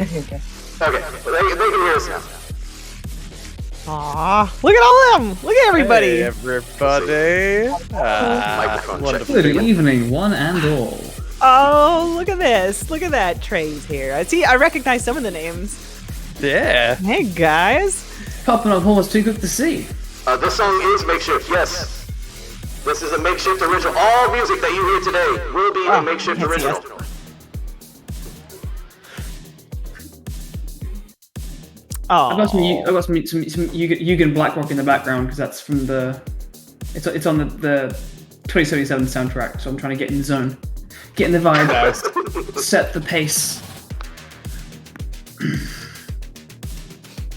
Okay. Okay, they can hear us now. Aw, look at all of them! Look at everybody! Hey, everybody! Microphone check. Wonderful. Good evening, one and all. Oh, look at this! Look at that Trey's here. I recognize some of the names. Yeah. Hey guys! Popping up almost too quick to see. This song is makeshift, yes. This is a makeshift original. All music that you hear today will be a makeshift yes, original. yes. Oh. I've got some Yugen Blackrock in the background because that's from the. It's on the 2077 soundtrack, so I'm trying to get in the zone, get in the vibe, set the pace.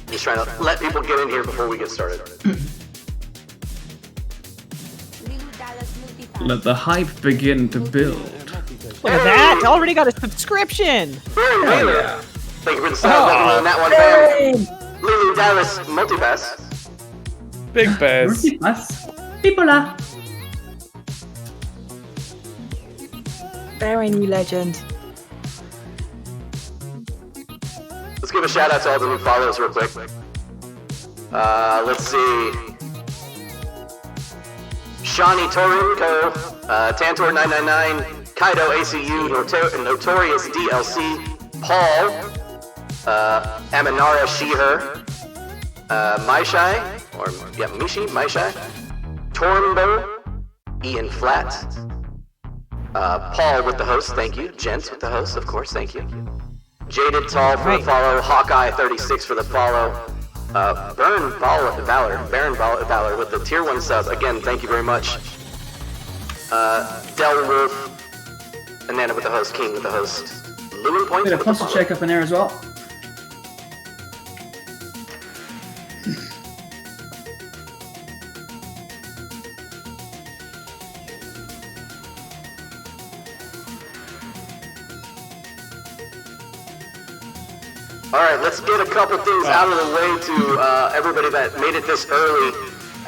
Just trying to let people get in here before we get started. Let the hype begin to build. Look at that! Already got a subscription! Very Wheeler. Thank you for the sub. That one fam. Lulu Dallas Multipass. Big Bears. People are. Very new legend. Let's give a shout out to all the new follows real quick. Let's see. Shawnee Torinko, Tantor999, Kaido ACU, Notorious DLC, Paul, Aminara She-Her, Maishai, Maishai, Tormbo, Ian Flat, Paul with the host, thank you, Gent with the host, of course, thank you, Jaded Tall for the follow, Hawkeye36 for the follow, Baron Valor with the tier 1 sub, again, thank you very much, Del Wolf, Anana with the host, King with the host, Lumen Points Bit of with the console follow. check up in there as well. Alright, let's get a couple things out of the way to everybody that made it this early.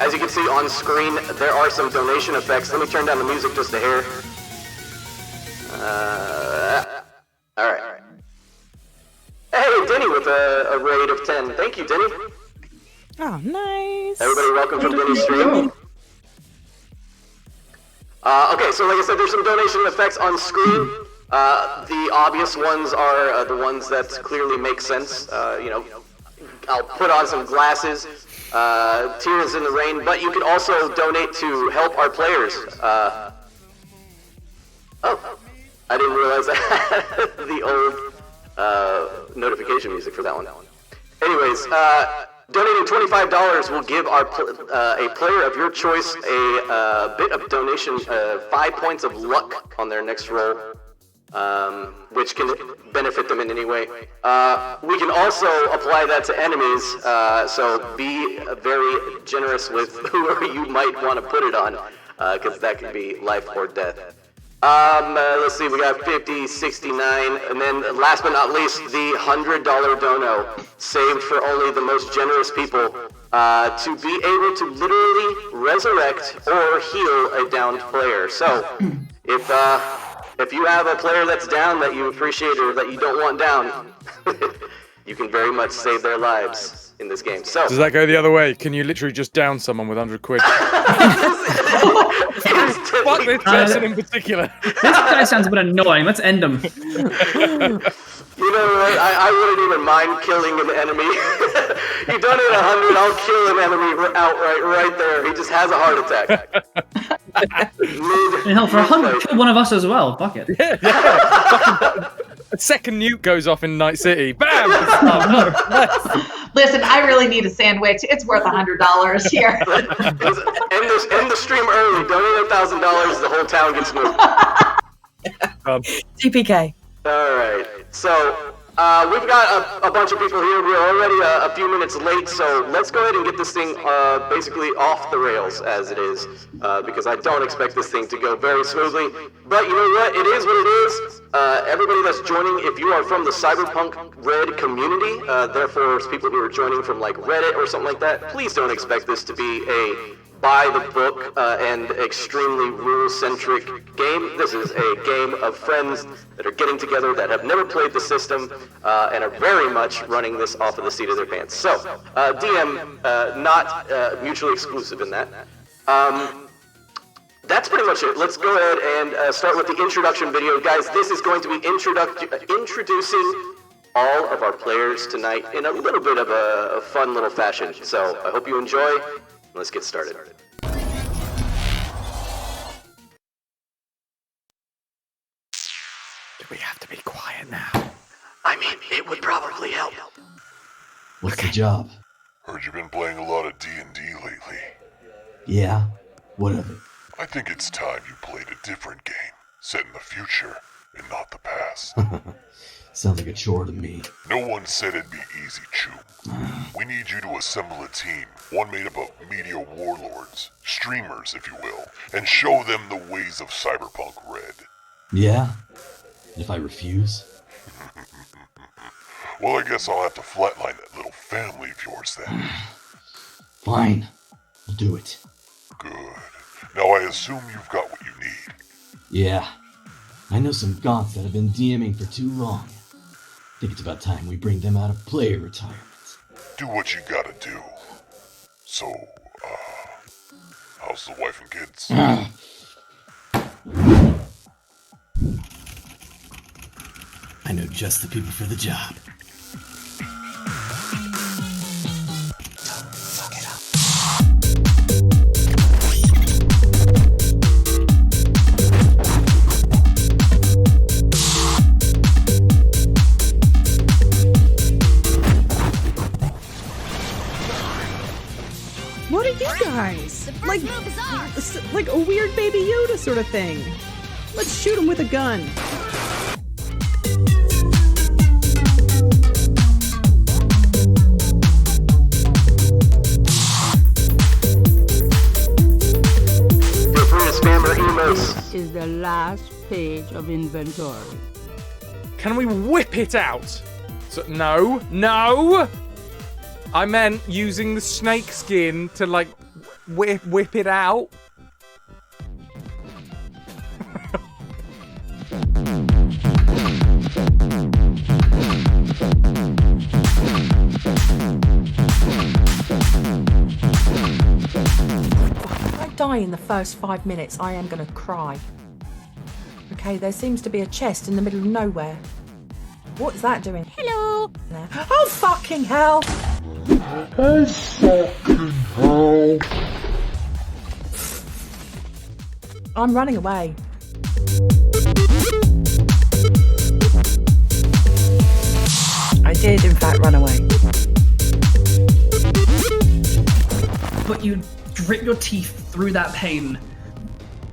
As you can see on screen, there are some donation effects. Let me turn down the music just a hair. Alright. Hey, Denny with a raid of 10. Thank you, Denny. Oh, nice! Everybody welcome from Denny's stream. Okay, so like I said, there's some donation effects on screen. The obvious ones are the ones that clearly make sense. I'll put on some glasses, Tears in the Rain, but you can also donate to help our players. I didn't realize that. The old notification music for that one. Anyways, donating $25 will give our a player of your choice a bit of donation, 5 points of luck on their next roll. Which can benefit them in any way. We can also apply that to enemies, so be very generous with who you might want to put it on, because that could be life or death. Let's see, we got 50, 69, and then last but not least, the $100 dono, saved for only the most generous people, to be able to literally resurrect or heal a downed player. So, if you have a player that's down that you appreciate or that you don't want down, you can very much save their lives in this game. So Does that go the other way? Can you literally just down someone with 100 quid? Fuck this person in particular. This guy sounds a bit annoying. Let's end him. You know what? I wouldn't even mind killing an enemy. You donate 100, I'll kill an enemy outright right there. He just has a heart attack. And hell, for 100, kill one of us as well. Fuck it. Yeah. A second nuke goes off in Night City. Bam! Listen, I really need a sandwich. It's worth $100 here. End the stream early. Donate $1,000. The whole town gets moved. TPK. All right. So we've got a bunch of people here. We're already a few minutes late, so let's go ahead and get this thing basically off the rails as it is, because I don't expect this thing to go very smoothly. But you know what? It is what it is. Everybody that's joining, if you are from the Cyberpunk Red community, therefore people who are joining from like Reddit or something like that, please don't expect this to be a by the book and extremely rule-centric game. This is a game of friends that are getting together that have never played the system and are very much running this off of the seat of their pants. So, DM, not mutually exclusive in that. That's pretty much it. Let's go ahead and start with the introduction video. Guys, this is going to be introducing all of our players tonight in a little bit of a fun little fashion. So I hope you enjoy. Let's get started. Do we have to be quiet now? I mean, it would probably help. What's the job? Heard you've been playing a lot of D&D lately. Yeah? What of it? I think it's time you played a different game, set in the future and not the past. Sounds like a chore to me. No one said it'd be easy, Chew. We need you to assemble a team, one made up of media warlords, streamers if you will, and show them the ways of Cyberpunk Red. Yeah? And if I refuse? Well, I guess I'll have to flatline that little family of yours then. Fine. I'll do it. Good. Now I assume you've got what you need. Yeah. I know some gaunts that have been DMing for too long. Think it's about time we bring them out of player retirement. Do what you gotta do. So, how's the wife and kids? I know just the people for the job. What are you guys? Like a weird baby Yoda sort of thing. Let's shoot him with a gun. Feel free to spam our emails. This is the last page of inventory. Can we whip it out? So, no. I meant using the snake skin to, like, whip it out. If I die in the first 5 minutes, I am gonna cry. Okay, there seems to be a chest in the middle of nowhere. What's that doing? Hello! There. Oh, fucking hell! I'm running away. I did, in fact, run away. But you grit your teeth through that pain.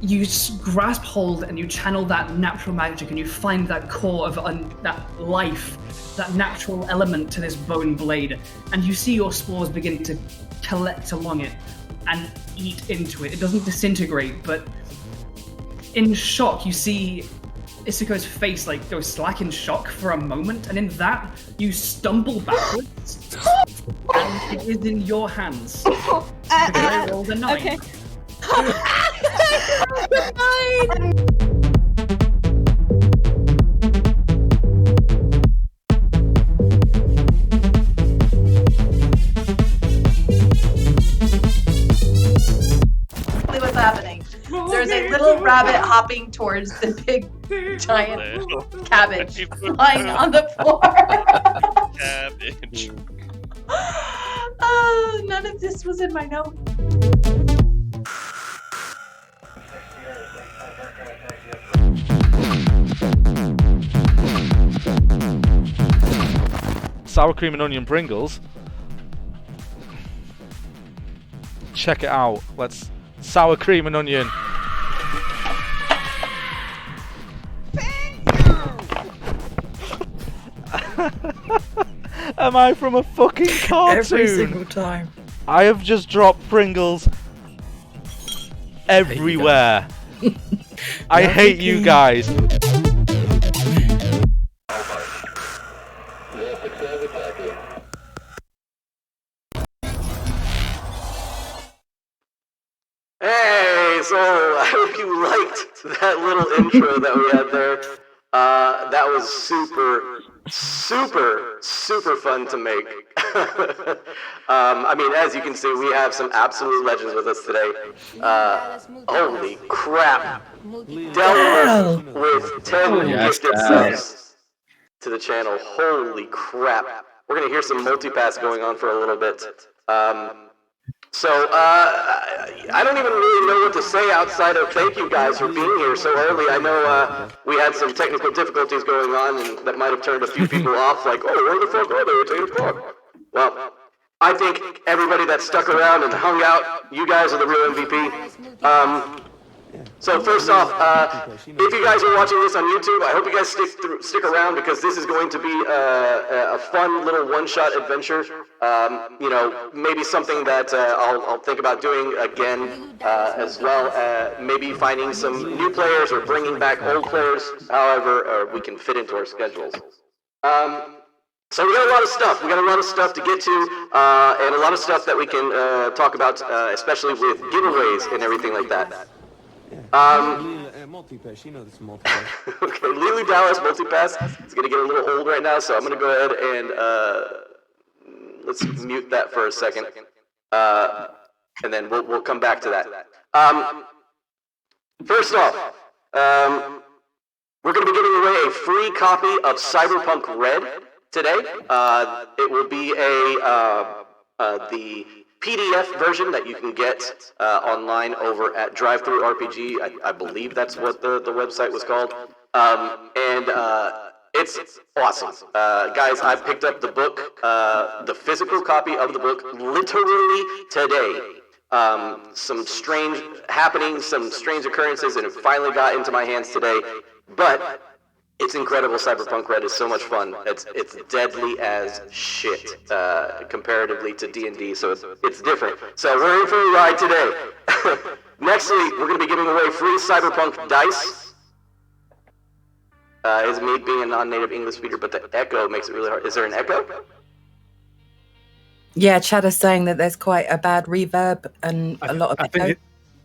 You grasp hold and you channel that natural magic and you find that core of that life, that natural element to this bone blade. And you see your spores begin to collect along it and eat into it. It doesn't disintegrate, but in shock, you see Isuko's face like go slack in shock for a moment, and in that, you stumble backwards, and it is in your hands. I rolled a 9. Okay. What's happening? There's a little rabbit hopping towards the big giant cabbage lying on the floor. Cabbage. Oh, none of this was in my notes. Sour cream and onion Pringles. Check it out. Let's sour cream and onion. Am I from a fucking cartoon? Every single time. I have just dropped Pringles everywhere. I hate you guys. so I hope you liked that little intro that we had there. That was super fun to make. I mean, as you can see, we have some absolute legends with us today. Holy crap. Delaware with 10 gifted subs to the channel. Holy crap. We're going to hear some multipass going on for a little bit. So, I don't even really know what to say outside of thank you guys for being here so early. I know we had some technical difficulties going on, and that might have turned a few people off, like, oh, where the fuck are they? It's 8 o'clock. Well, I think everybody that stuck around and hung out, you guys are the real MVP. So first off, if you guys are watching this on YouTube, I hope you guys stick around, because this is going to be a fun little one-shot adventure. You know, maybe something that I'll think about doing again as well. Maybe finding some new players or bringing back old players, however we can fit into our schedules. So we got a lot of stuff. We got a lot of stuff to get to, and a lot of stuff that we can talk about, especially with giveaways and everything like that. Multipass, you know this multipass. Okay, Lily Dallas multipass is gonna get a little old right now, so I'm gonna go ahead and let's mute that for a second, and then we'll come back to that. First off, we're gonna be giving away a free copy of Cyberpunk Red today. It will be the PDF version that you can get online over at DriveThruRPG. I believe that's what the website was called. And it's awesome. Guys, I picked up the book, the physical copy of the book, literally today. Some strange happenings, some strange occurrences, and it finally got into my hands today. But it's incredible. Cyberpunk Red is so much fun. It's deadly as shit comparatively to D&D, so it's different. So we're in for a ride today. Nextly, we're going to be giving away free Cyberpunk dice. Is me being a non-native English speaker, but the echo makes it really hard. Is there an echo? Yeah, Chad is saying that there's quite a bad reverb and a lot of echo.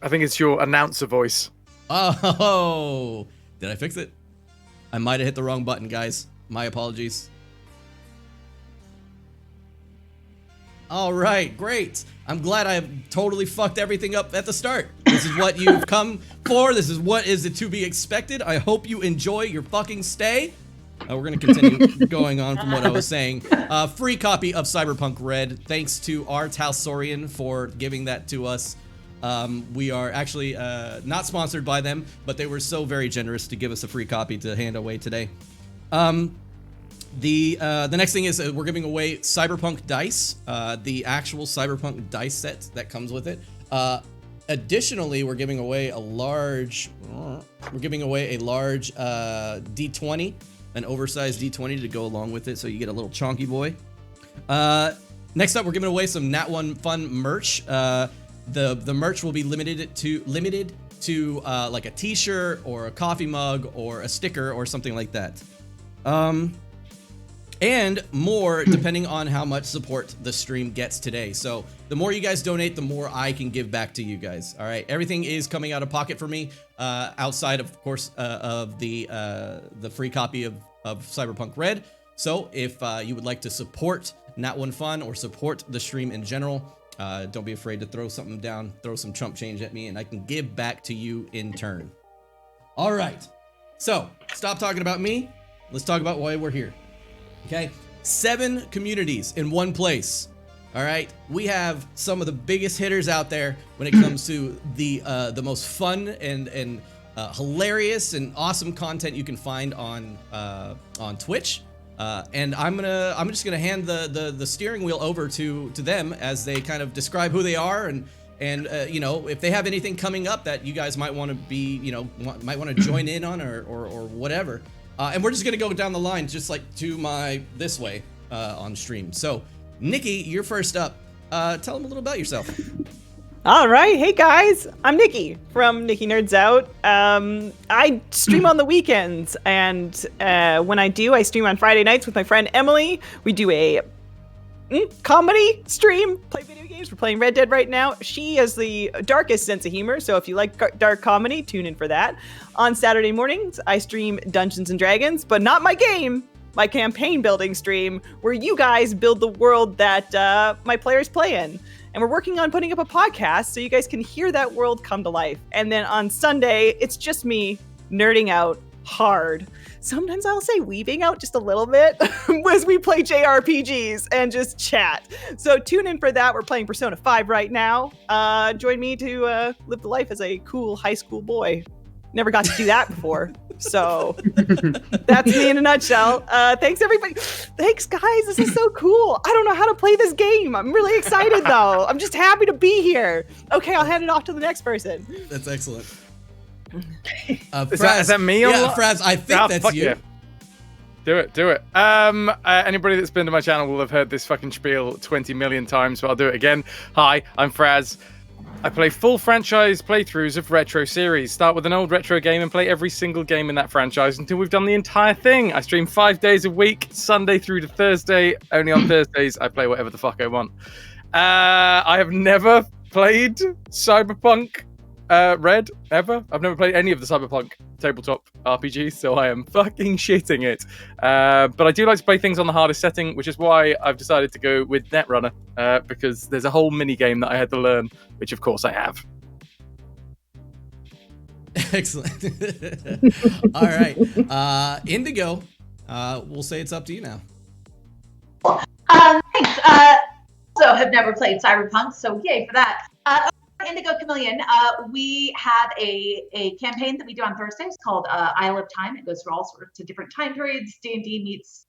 I think it's your announcer voice. Oh, did I fix it? I might have hit the wrong button, guys. My apologies. All right, great. I'm glad I totally fucked everything up at the start. This is what you've come for. This is what is to be expected. I hope you enjoy your fucking stay. We're going to continue going on from what I was saying. Free copy of Cyberpunk Red. Thanks to Art Halsorian for giving that to us. We are actually not sponsored by them, but they were so very generous to give us a free copy to hand away today. The next thing is we're giving away Cyberpunk dice, the actual Cyberpunk dice set that comes with it. Additionally, we're giving away a large D20, an oversized D20 to go along with it, so you get a little chonky boy. Next up, we're giving away some Nat 1 Fun merch. The merch will be limited to like a t-shirt or a coffee mug or a sticker or something like that. And more depending on how much support the stream gets today. So the more you guys donate, the more I can give back to you guys. All right, everything is coming out of pocket for me, outside of course of the free copy of Cyberpunk Red. So if you would like to support Nat 1 Fun or support the stream in general, don't be afraid to throw something down, throw some chump change at me, and I can give back to you in turn. All right, so stop talking about me. Let's talk about why we're here. Okay, 7 communities in one place. All right, we have some of the biggest hitters out there when it comes to the most fun and hilarious and awesome content you can find on Twitch. And I'm just gonna hand the steering wheel over to them as they kind of describe who they are and you know, if they have anything coming up that you guys might want to be, you know, might want to join in on or whatever. And we're just gonna go down the line just like to my this way on stream. So Nikki, you're first up. Tell them a little about yourself. All right, hey guys, I'm Nikki from Nikki Nerds Out. I stream on the weekends, and when I do, I stream on Friday nights with my friend Emily. We do a comedy stream, play video games. We're playing Red Dead right now. She has the darkest sense of humor, so if you like dark comedy, tune in for that. On Saturday mornings, I stream Dungeons and Dragons, but not my game, my campaign building stream, where you guys build the world that my players play in. And we're working on putting up a podcast so you guys can hear that world come to life. And then on Sunday, it's just me nerding out hard. Sometimes I'll say weaving out just a little bit as we play JRPGs and just chat. So tune in for that. We're playing Persona 5 right now. Join me to live the life as a cool high school boy. Never got to do that before. So that's me in a nutshell. Thanks, everybody. Thanks, guys. This is so cool. I don't know how to play this game. I'm really excited, though. I'm just happy to be here. Okay, I'll hand it off to the next person. That's excellent. Is that me? Yeah, Fraz, I think that's you. Yeah. Do it. Anybody that's been to my channel will have heard this fucking spiel 20 million times, but I'll do it again. Hi, I'm Fraz. I play full franchise playthroughs of retro series. Start with an old retro game and play every single game in that franchise until we've done the entire thing. I stream 5 days a week, Sunday through to Thursday. Only on Thursdays, I play whatever the fuck I want. I have never played Cyberpunk Red, ever. I've never played any of the Cyberpunk tabletop RPGs, so I am fucking shitting it. But I do like to play things on the hardest setting, which is why I've decided to go with Netrunner, because there's a whole mini game that I had to learn, which of course I have. Excellent. All right. Indigo, we'll say it's up to you now. Thanks. Also have never played Cyberpunk, so yay for that. Indigo Chameleon, we have a campaign that we do on Thursdays called Isle of Time. It goes through all sorts of different time periods. D&D meets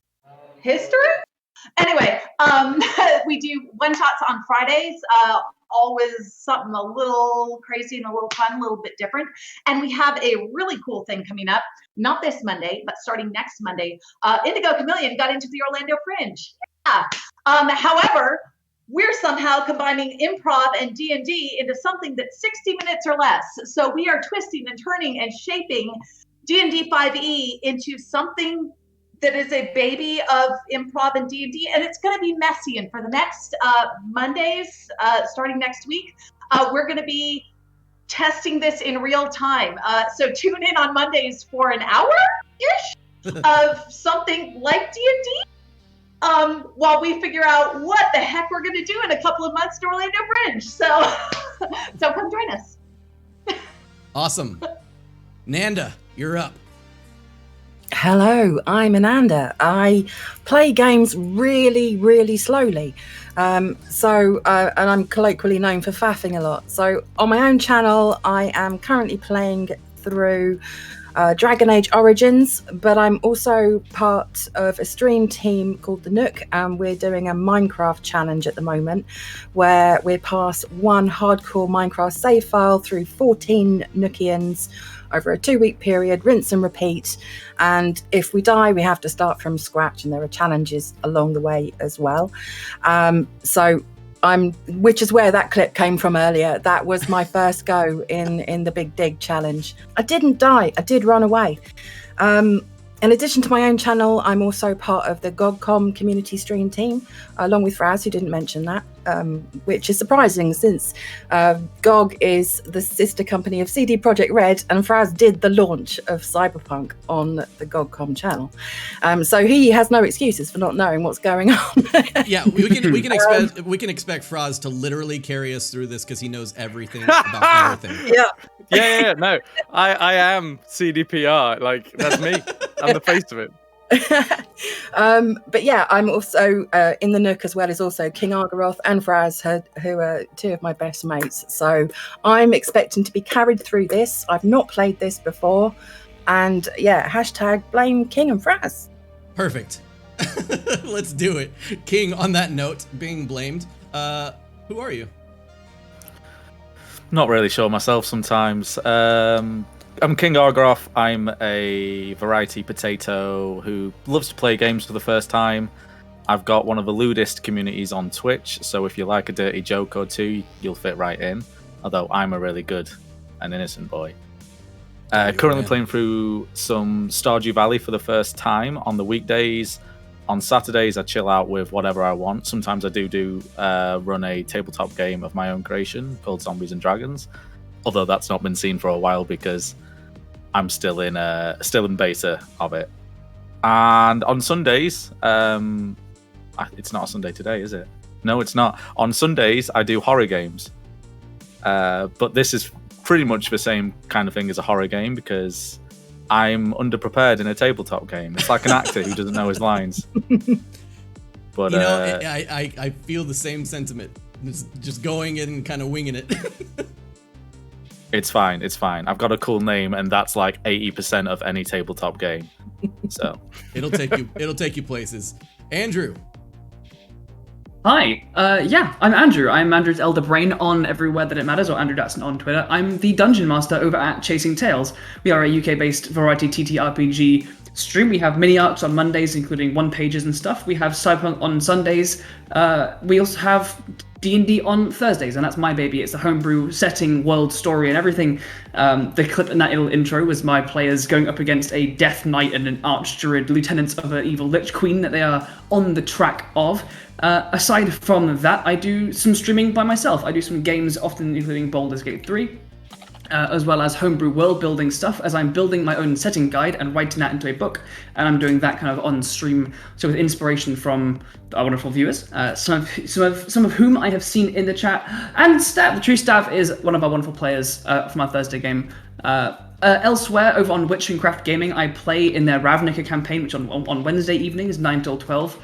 history. Anyway, we do one-shots on Fridays. Always something a little crazy and a little fun, a little bit different. And we have a really cool thing coming up. Not this Monday, but starting next Monday. Indigo Chameleon got into the Orlando Fringe. Yeah. However, we're somehow combining improv and D&D into something that's 60 minutes or less. So we are twisting and turning and shaping D&D 5e into something that is a baby of improv and D&D, and it's going to be messy. And for the next Mondays, starting next week, we're going to be testing this in real time. So tune in on Mondays for an hour-ish of something like D&D. While we figure out what the heck we're going to do in a couple of months to Orlando Fringe. So come join us. Awesome. Nanda, you're up. Hello, I'm Ananda. I play games really, really slowly. And I'm colloquially known for faffing a lot. So on my own channel, I am currently playing through Dragon Age Origins, but I'm also part of a stream team called The Nook, and we're doing a Minecraft challenge at the moment where we're past one hardcore Minecraft save file through 14 Nookians over a 2-week period, rinse and repeat. And if we die, we have to start from scratch, and there are challenges along the way as well. Which is where that clip came from earlier. That was my first go in the Big Dig challenge. I didn't die, I did run away. In addition to my own channel, I'm also part of the GOGCOM community stream team, along with Fraz, who didn't mention that, which is surprising since GOG is the sister company of CD Projekt Red, and Fraz did the launch of Cyberpunk on the GOGCOM channel. So he has no excuses for not knowing what's going on. Yeah, we can expect Fraz to literally carry us through this because he knows everything about everything. Yeah, no. I am CDPR. Like, that's me. I'm the face of it. But yeah, I'm also in the Nook as well as also King Argaroth and Fraz, who are two of my best mates. So I'm expecting to be carried through this. I've not played this before. And yeah, # blame King and Fraz. Perfect. Let's do it. King, on that note, being blamed, who are you? Not really sure myself sometimes. I'm King Argaroth. I'm a variety potato who loves to play games for the first time. I've got one of the lewdest communities on Twitch, so if you like a dirty joke or two, you'll fit right in. Although I'm a really good and innocent boy. Currently playing through some Stardew Valley for the first time on the weekdays. On Saturdays, I chill out with whatever I want. Sometimes I do run a tabletop game of my own creation called Zombies and Dragons, although that's not been seen for a while because I'm still in beta of it. And on Sundays, it's not a Sunday today, is it? No, it's not. On Sundays, I do horror games. But this is pretty much the same kind of thing as a horror game because I'm underprepared in a tabletop game. It's like an actor who doesn't know his lines. But I feel the same sentiment. Just going in and kind of winging it. It's fine. I've got a cool name, and that's like 80% of any tabletop game. So it'll take you places. Andrew. Hi, I'm Andrew. I'm Andrew's Elder Brain on everywhere that it matters, or Andrew Datson on Twitter. I'm the Dungeon Master over at Chasing Tales. We are a UK-based variety TTRPG stream. We have mini arcs on Mondays, including one-pages and stuff. We have Cyberpunk on Sundays. We also have D&D on Thursdays, and that's my baby. It's a homebrew setting, world story, and everything. The clip in that little intro was my players going up against a Death Knight and an Archdruid, lieutenants of an evil Lich Queen that they are on the track of. Aside from that, I do some streaming by myself. I do some games, often including Baldur's Gate 3, as well as homebrew world building stuff, as I'm building my own setting guide and writing that into a book, and I'm doing that kind of on stream, so with inspiration from our wonderful viewers, some of whom I have seen in the chat, and Stav, the true Stav is one of our wonderful players from our Thursday game. Elsewhere, over on Witch and Craft Gaming, I play in their Ravnica campaign, which on Wednesday evenings, 9 till 12.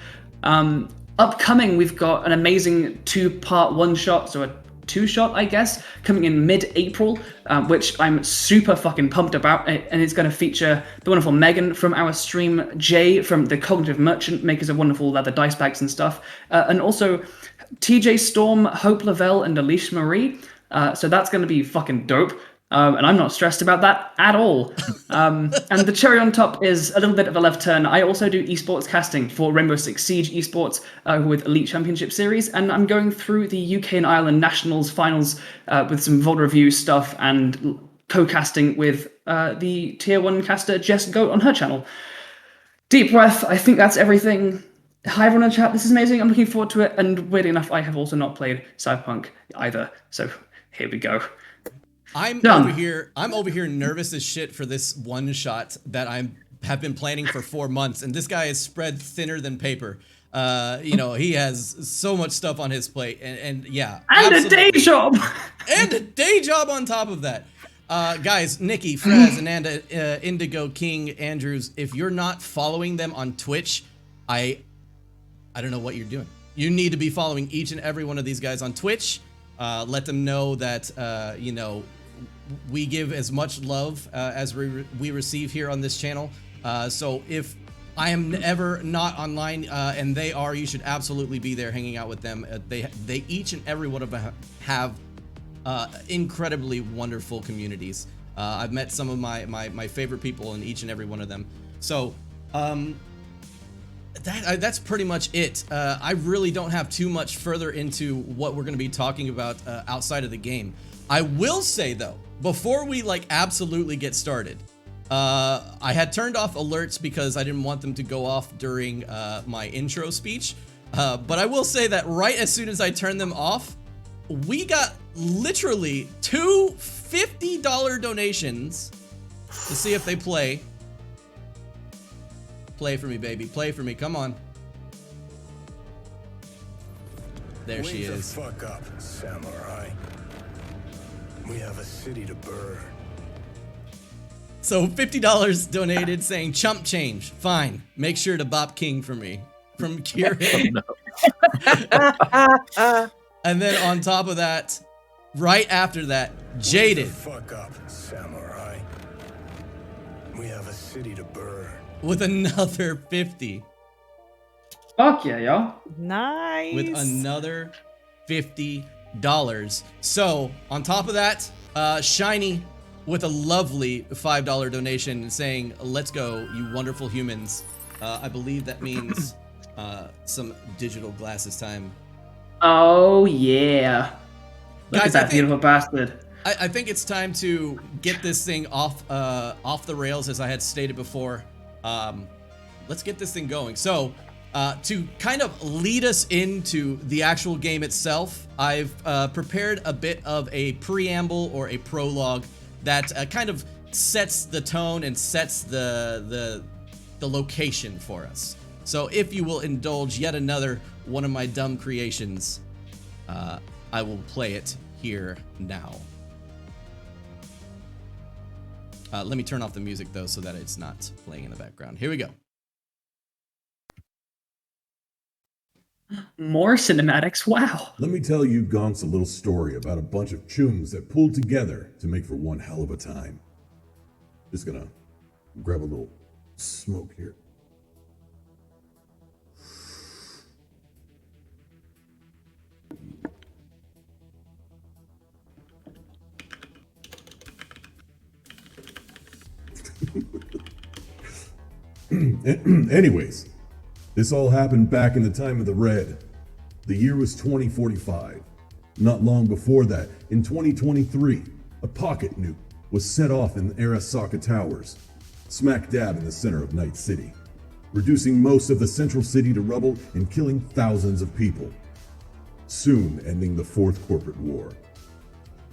Upcoming, we've got an amazing 2-part one-shot, so a 2-shot, I guess, coming in mid-April, which I'm super fucking pumped about, and it's going to feature the wonderful Megan from our stream, Jay from the Cognitive Merchant, makers of wonderful leather dice bags and stuff, and also TJ Storm, Hope Lavelle, and Alicia Marie, so that's going to be fucking dope. And I'm not stressed about that at all. And the cherry on top is a little bit of a left turn. I also do esports casting for Rainbow Six Siege esports with Elite Championship Series, and I'm going through the UK and Ireland Nationals finals with some VOD review stuff and co-casting with the Tier 1 caster Jess Goat on her channel. Deep breath, I think that's everything. Hi everyone in chat, this is amazing, I'm looking forward to it, and weirdly enough, I have also not played Cyberpunk either, so here we go. I'm over here nervous as shit for this one shot that have been planning for 4 months, and this guy is spread thinner than paper. He has so much stuff on his plate, and yeah. And absolutely. A day job! And a day job on top of that. Guys, Nikki, Fraz, Ananda, Indigo, King, Andrews, if you're not following them on Twitch, I don't know what you're doing. You need to be following each and every one of these guys on Twitch. Let them know that, we give as much love as we receive here on this channel. So if I am ever not online and they are, you should absolutely be there hanging out with them. They each and every one of them have incredibly wonderful communities. I've met some of my favorite people in each and every one of them. So that's pretty much it. I really don't have too much further into what we're going to be talking about outside of the game. I will say though, before we absolutely get started, I had turned off alerts because I didn't want them to go off during my intro speech. But I will say that right as soon as I turned them off, we got literally 2 $50 donations to see if they play. Play for me, baby. Play for me. Come on. There she is. Wake the fuck up, samurai. We have a city to burn. So $50 donated saying chump change. Fine. Make sure to bop King for me. From Kieran. And then on top of that, right after that, Jaded. Fuck up, samurai. We have a city to burn. With another 50. Fuck yeah, y'all. Nice. With another $50. So on top of that, Shiny with a lovely $5 donation saying, let's go, you wonderful humans. I believe that means some digital glasses time. Oh yeah. Look Guys, at that beautiful bastard. I think it's time to get this thing off the rails, as I had stated before. Let's get this thing going. So To kind of lead us into the actual game itself, I've prepared a bit of a preamble or a prologue that kind of sets the tone and sets the location for us. So if you will indulge yet another one of my dumb creations, I will play it here now. Let me turn off the music though so that it's not playing in the background. Here we go. More cinematics, wow. Let me tell you gonks a little story about a bunch of chooms that pulled together to make for one hell of a time. Just gonna grab a little smoke here. Anyways, this all happened back in the time of the Red. The year was 2045. Not long before that, in 2023, a pocket nuke was set off in Arasaka Towers, smack dab in the center of Night City, reducing most of the central city to rubble and killing thousands of people, soon ending the Fourth Corporate War.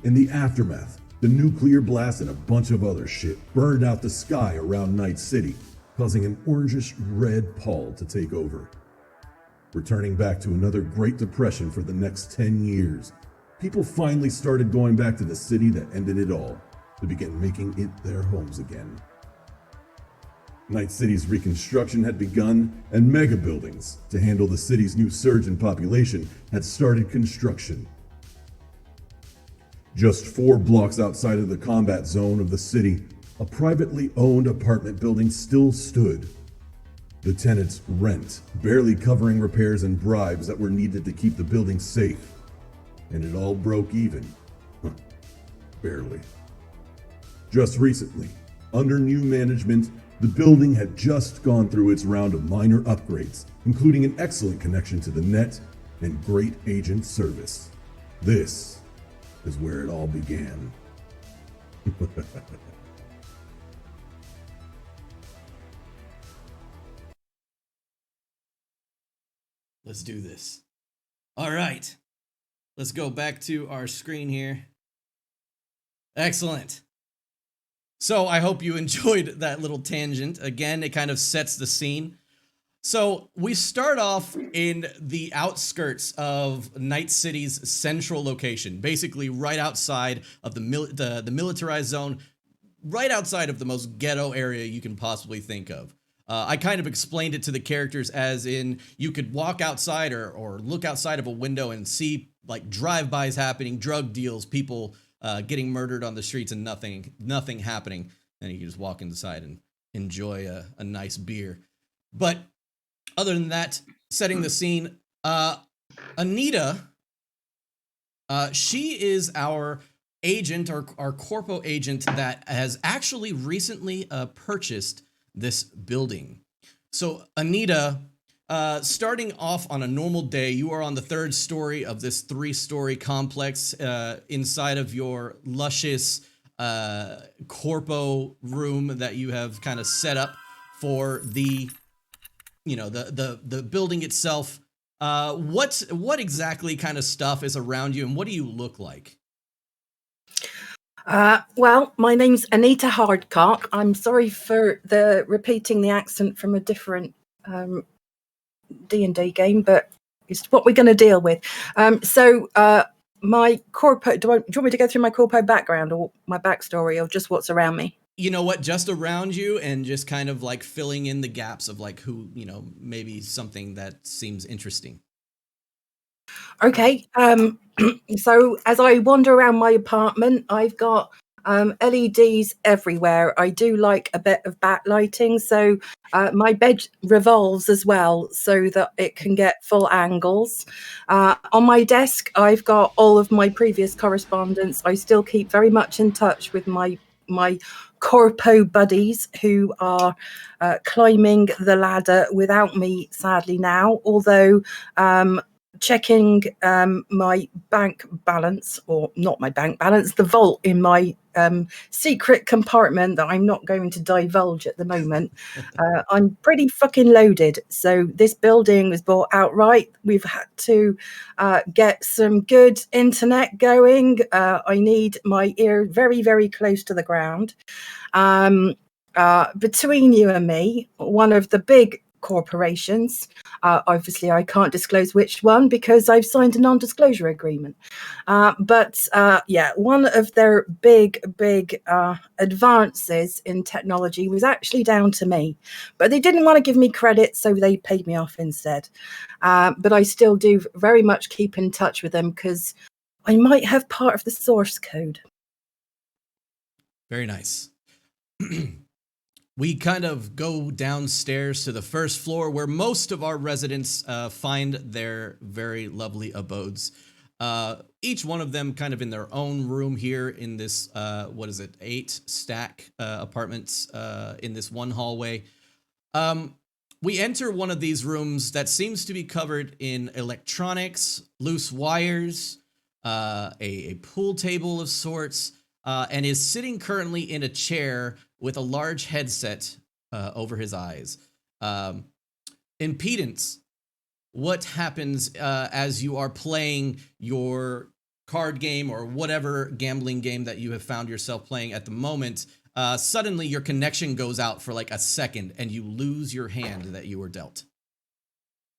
In the aftermath, the nuclear blast and a bunch of other shit burned out the sky around Night City, causing an orangish red pall to take over. Returning back to another Great Depression for the next 10 years, people finally started going back to the city that ended it all to begin making it their homes again. Night City's reconstruction had begun, and mega buildings to handle the city's new surge in population had started construction. Just 4 blocks outside of the combat zone of the city, a privately owned apartment building still stood. The tenants' rent barely covering repairs and bribes that were needed to keep the building safe. And it all broke even. Barely. Just recently, under new management, the building had just gone through its round of minor upgrades, including an excellent connection to the net and great agent service. This is where it all began. Let's do this. All right. Let's go back to our screen here. Excellent. So I hope you enjoyed that little tangent. Again, it kind of sets the scene. So we start off in the outskirts of Night City's central location, basically right outside of the militarized zone, right outside of the most ghetto area you can possibly think of. I kind of explained it to the characters as in you could walk outside or look outside of a window and see like drive-bys happening, drug deals, people getting murdered on the streets and nothing happening. And you can just walk inside and enjoy a nice beer. But other than that, setting the scene, Anita, she is our agent, our corpo agent that has actually recently purchased this building. So Anita, starting off on a normal day, you are on the 3rd story of this 3-story complex inside of your luscious corpo room that you have kind of set up for the, you know, the building itself. What exactly kind of stuff is around you and what do you look like? Well, my name's Anita Hardcock. I'm sorry for repeating the accent from a different D&D game, but it's what we're going to deal with. My corpo, do you want me to go through my corpo background or my backstory or just what's around me? You know what, just around you and just kind of like filling in the gaps of like who, you know, maybe something that seems interesting. Okay, so as I wander around my apartment, I've got LEDs everywhere. I do like a bit of backlighting, so my bed revolves as well so that it can get full angles. On my desk, I've got all of my previous correspondence. I still keep very much in touch with my corpo buddies who are climbing the ladder without me, sadly now, although checking my bank balance, or not my bank balance, the vault in my secret compartment that I'm not going to divulge at the moment. I'm pretty fucking loaded. So this building was bought outright. We've had to get some good internet going. I need my ear very, very close to the ground. Between you and me, one of the big corporations, obviously I can't disclose which one because I've signed a non-disclosure agreement, but one of their big advances in technology was actually down to me, but they didn't want to give me credit, so they paid me off instead. But I still do very much keep in touch with them because I might have part of the source code. Very nice. We kind of go downstairs to the first floor where most of our residents find their very lovely abodes. Each one of them kind of in their own room here in this, 8-stack apartments in this one hallway. We enter one of these rooms that seems to be covered in electronics, loose wires, a pool table of sorts, and is sitting currently in a chair with a large headset over his eyes. Impedance, what happens as you are playing your card game or whatever gambling game that you have found yourself playing at the moment? Suddenly your connection goes out for like a second and you lose your hand that you were dealt.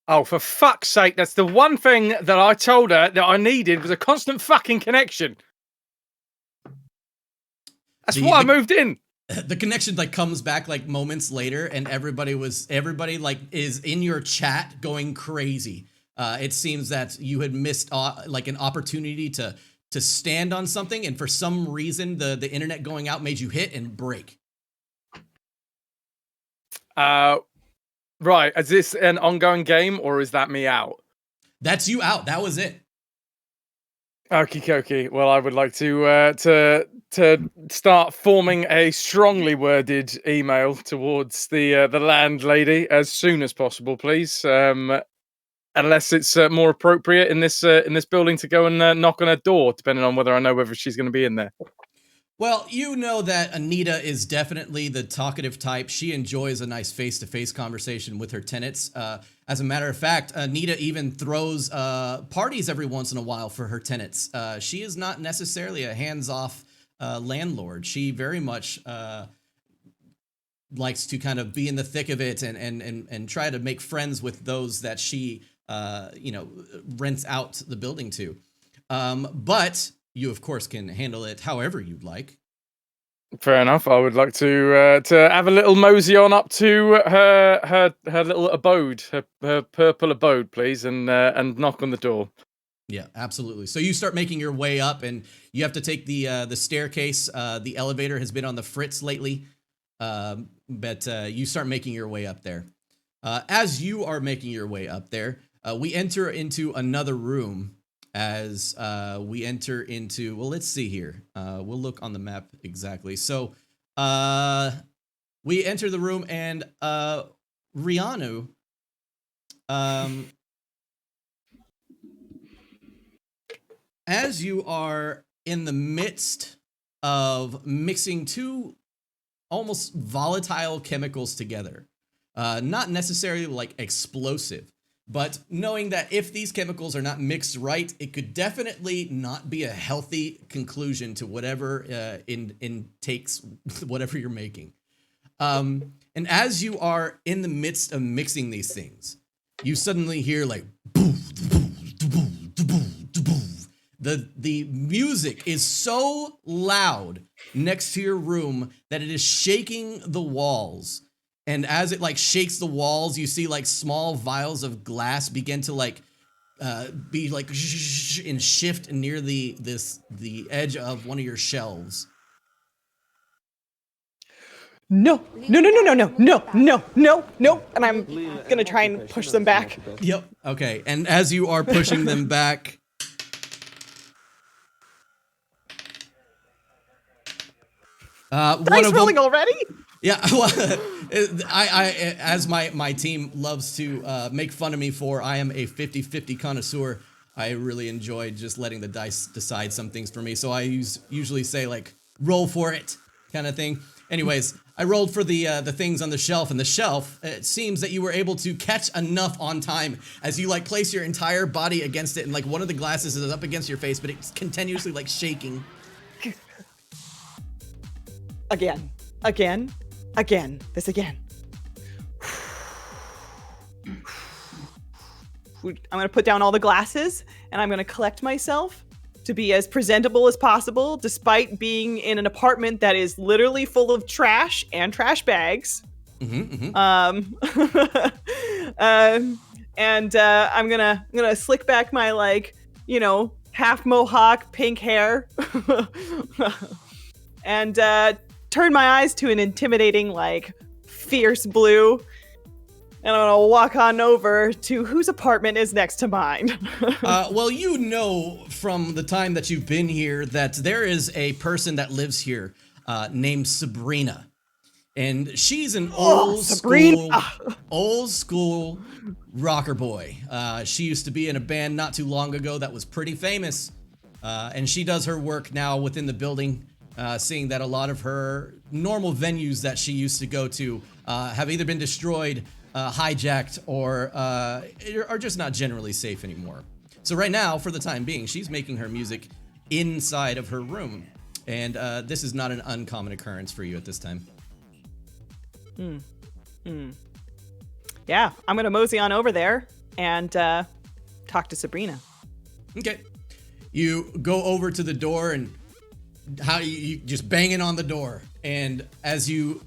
Oh, for fuck's sake, that's the one thing that I told her that I needed was a constant fucking connection. That's why I moved in. The connection like comes back like moments later, and everybody like is in your chat going crazy. It seems that you had missed like an opportunity to stand on something, and for some reason the internet going out made you hit and break. Right. Is this an ongoing game or is that me out? That's you out. That was it. Okie dokie. Well, I would like to start forming a strongly worded email towards the landlady as soon as possible, please. Unless it's more appropriate in this building to go and knock on her door, depending on whether she's going to be in there. Well, you know that Anita is definitely the talkative type. She enjoys a nice face-to-face conversation with her tenants. As a matter of fact, Anita even throws parties every once in a while for her tenants. She is not necessarily a hands-off landlord. She very much likes to kind of be in the thick of it and try to make friends with those that she rents out the building to. But you, of course, can handle it however you'd like. Fair enough. I would like to have a little mosey on up to her little abode, her purple abode, please, and knock on the door. Yeah, absolutely. So you start making your way up, and you have to take the staircase. The elevator has been on the fritz lately, but you start making your way up there. As you are making your way up there, we enter into another room. As we enter into, well, let's see here. We'll look on the map exactly. So we enter the room, and Rianu, as you are in the midst of mixing two almost volatile chemicals together, not necessarily like explosive, but knowing that if these chemicals are not mixed right, it could definitely not be a healthy conclusion to whatever intakes whatever you're making. And as you are in the midst of mixing these things, you suddenly hear like the music is so loud next to your room that it is shaking the walls. And as it like shakes the walls, you see like small vials of glass begin to like be like and shift near the edge of one of your shelves. No. And I'm gonna try and push them back. Yep. Okay. And as you are pushing them back, Dice rolling already? Yeah, well, I as my team loves to make fun of me for, I am a 50-50 connoisseur. I really enjoy just letting the dice decide some things for me. So I usually say like, roll for it kind of thing. Anyways, I rolled for the things on the shelf, and the shelf, it seems that you were able to catch enough on time as you like place your entire body against it, and like one of the glasses is up against your face, but it's continuously like shaking. Again. This again. I'm gonna put down all the glasses, and I'm gonna collect myself to be as presentable as possible, despite being in an apartment that is literally full of trash and trash bags. I'm gonna slick back my like, half mohawk pink hair, and turn my eyes to an intimidating like fierce blue. And I'm gonna walk on over to whose apartment is next to mine. Well, you know from the time that you've been here that there is a person that lives here named Sabrina. And she's an old school rocker boy. She used to be in a band not too long ago that was pretty famous. And she does her work now within the building, seeing that a lot of her normal venues that she used to go to have either been destroyed, hijacked, or are just not generally safe anymore. So right now, for the time being, she's making her music inside of her room. And this is not an uncommon occurrence for you at this time. Yeah, I'm gonna mosey on over there and talk to Sabrina. Okay. You go over to the door, and how you just banging on the door. And as you...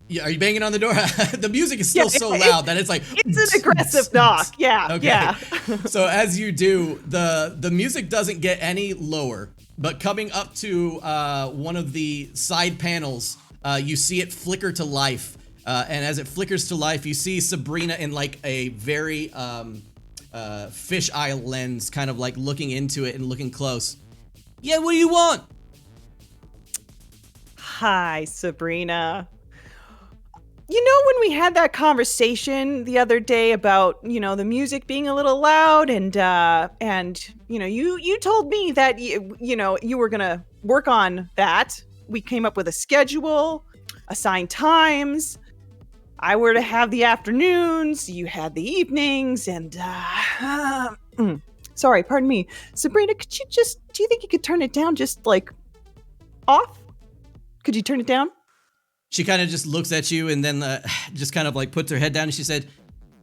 Yeah, are you banging on the door? The music is still so loud that it's like... It's an aggressive knock. Yeah, okay. Yeah. So as you do, the music doesn't get any lower, but coming up to one of the side panels, you see it flicker to life. And as it flickers to life, you see Sabrina in like a very fisheye lens, kind of like looking into it and looking close. Yeah, what do you want? Hi, Sabrina. You know, when we had that conversation the other day about, the music being a little loud and you told me that, you were going to work on that. We came up with a schedule, assigned times. I were to have the afternoons, you had the evenings, and, sorry, pardon me. Sabrina, do you think you could turn it down just like off? Could you turn it down? She kind of just looks at you and then just kind of like puts her head down, and she said,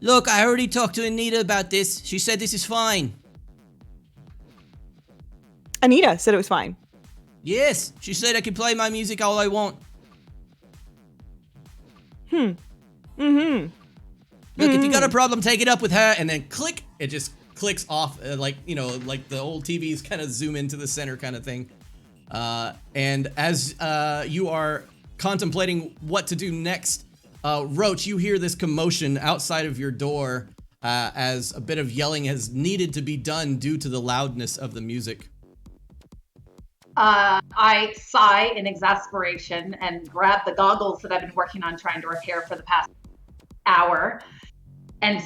"Look, I already talked to Anita about this. She said this is fine." Anita said it was fine. Yes, she said I can play my music all I want. Look, if you got a problem, take it up with her, and then click, it just clicks off, like the old TVs kind of zoom into the center kind of thing. And as you are contemplating what to do next, Roach, you hear this commotion outside of your door as a bit of yelling has needed to be done due to the loudness of the music. I sigh in exasperation and grab the goggles that I've been working on trying to repair for the past hour and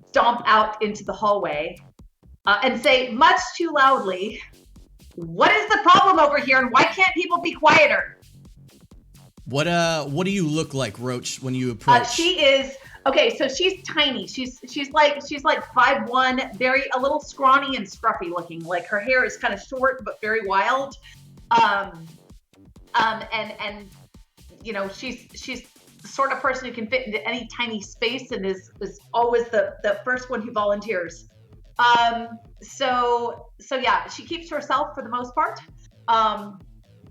stomp out into the hallway and say much too loudly, "What is the problem over here, and why can't people be quieter?" What do you look like, Roach, when you approach? She is okay. So she's tiny. She's like 5'1", a little scrawny and scruffy looking. Like her hair is kind of short but very wild. She's the sort of person who can fit into any tiny space and is always the first one who volunteers. So yeah, she keeps to herself for the most part.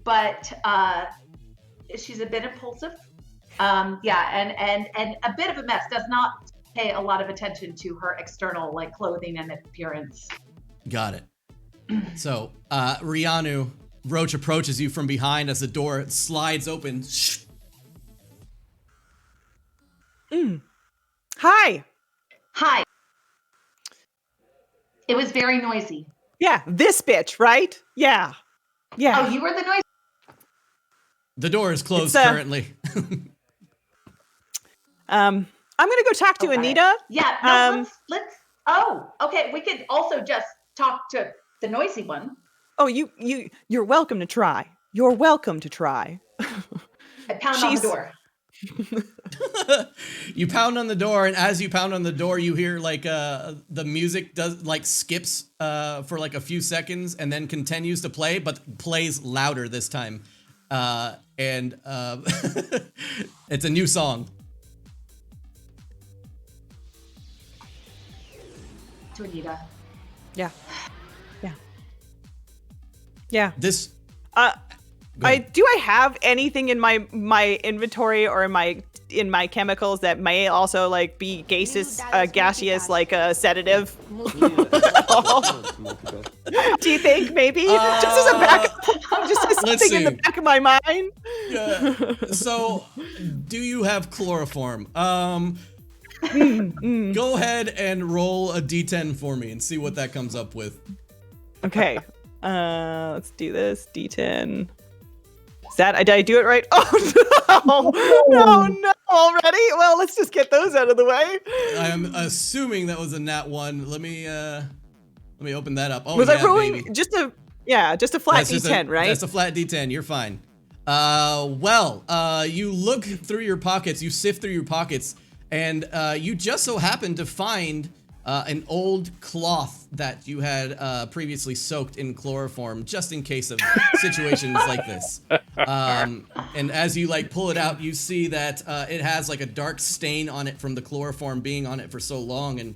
But she's a bit impulsive. And a bit of a mess. Does not pay a lot of attention to her external like clothing and appearance. Got it. So, Rianu, Roach approaches you from behind as the door slides open. Hi. It was very noisy. Yeah, this bitch, right? Yeah. Oh, you were the noise. The door is closed It's, currently. I'm gonna go talk to Anita. Yeah, no, let's. Oh, okay. We could also just talk to the noisy one. Oh, you're welcome to try. You're welcome to try. I pound on the door. You pound on the door, and as you pound on the door, you hear like the music skips for like a few seconds and then continues to play, but plays louder this time. And it's a new song. To Anita. Yeah. Yeah. This. I have anything in my inventory or in my chemicals that may also like be gaseous gaseous like a sedative? Do you think maybe just as a backup, just as something in the back of my mind? Yeah. So, do you have chloroform? Go ahead and roll a d10 for me and see what that comes up with. Okay. Let's do this. D10. Is that, did I do it right? Oh no, already? Well, let's just get those out of the way. I'm assuming that was a nat 1. Let me open that up. Oh, was yeah, I rolling baby. just a flat D10, right? That's a flat D10. You're fine. You look through your pockets, you sift through your pockets, and you just so happen to find an old cloth that you had previously soaked in chloroform, just in case of situations like this. And as you like pull it out, you see that it has like a dark stain on it from the chloroform being on it for so long, and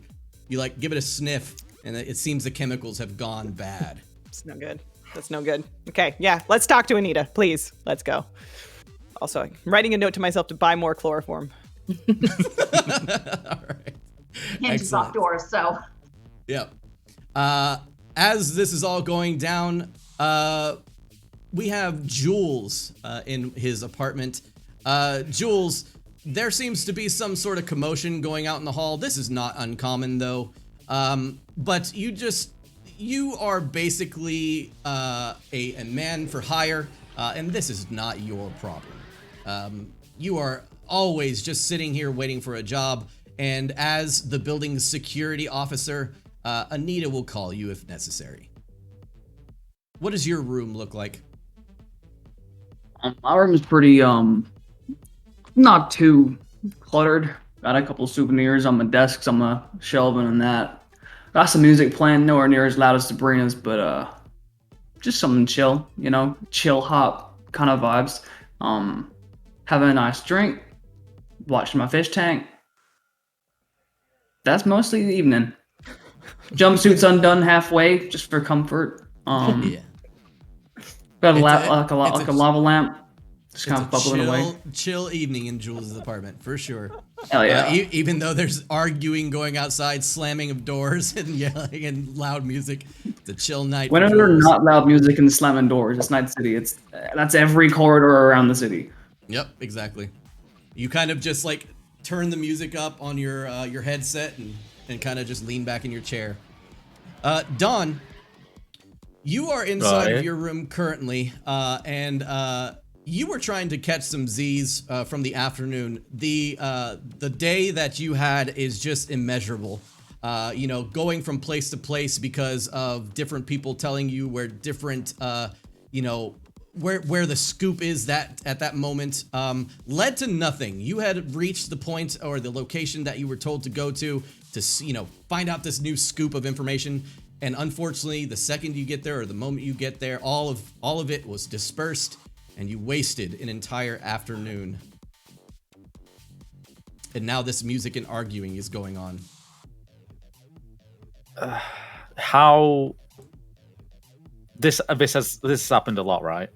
you like give it a sniff, and it seems the chemicals have gone bad. It's no good. That's no good. Okay, yeah, let's talk to Anita, please. Let's go. Also, I'm writing a note to myself to buy more chloroform. All right. Hinges off doors, so. Yep. As this is all going down, we have Jules in his apartment. Jules, there seems to be some sort of commotion going out in the hall. This is not uncommon, though. But you are basically a man for hire, and this is not your problem. You are always just sitting here waiting for a job, and as the building's security officer, Anita will call you if necessary. What does your room look like? My room is pretty, not too cluttered. Got a couple souvenirs on my desk, some shelving and that. Got some music playing, nowhere near as loud as Sabrina's, but just something chill, chill hop kind of vibes. Having a nice drink, watching my fish tank. That's mostly the evening. Jumpsuit's undone halfway just for comfort. Yeah. Got a lava lamp. Just kind of bubbling away. Chill evening in Jules' apartment, for sure. Hell yeah. Even though there's arguing going outside, slamming of doors, and yelling and loud music, it's a chill night. Whenever there's not loud music and slamming doors, it's Night City. That's every corridor around the city. Yep, exactly. You kind of just like turn the music up on your headset and kind of just lean back in your chair. Dawn, you are inside of your room currently, and you were trying to catch some Z's from the afternoon. The day that you had is just immeasurable. Going from place to place because of different people telling you where different, where the scoop is at that moment, led to nothing. You had reached the point or the location that you were told to go to find out this new scoop of information. And unfortunately, the second you get there or the moment you get there, all of it was dispersed. And you wasted an entire afternoon. And now this music and arguing is going on. How this has happened a lot, right?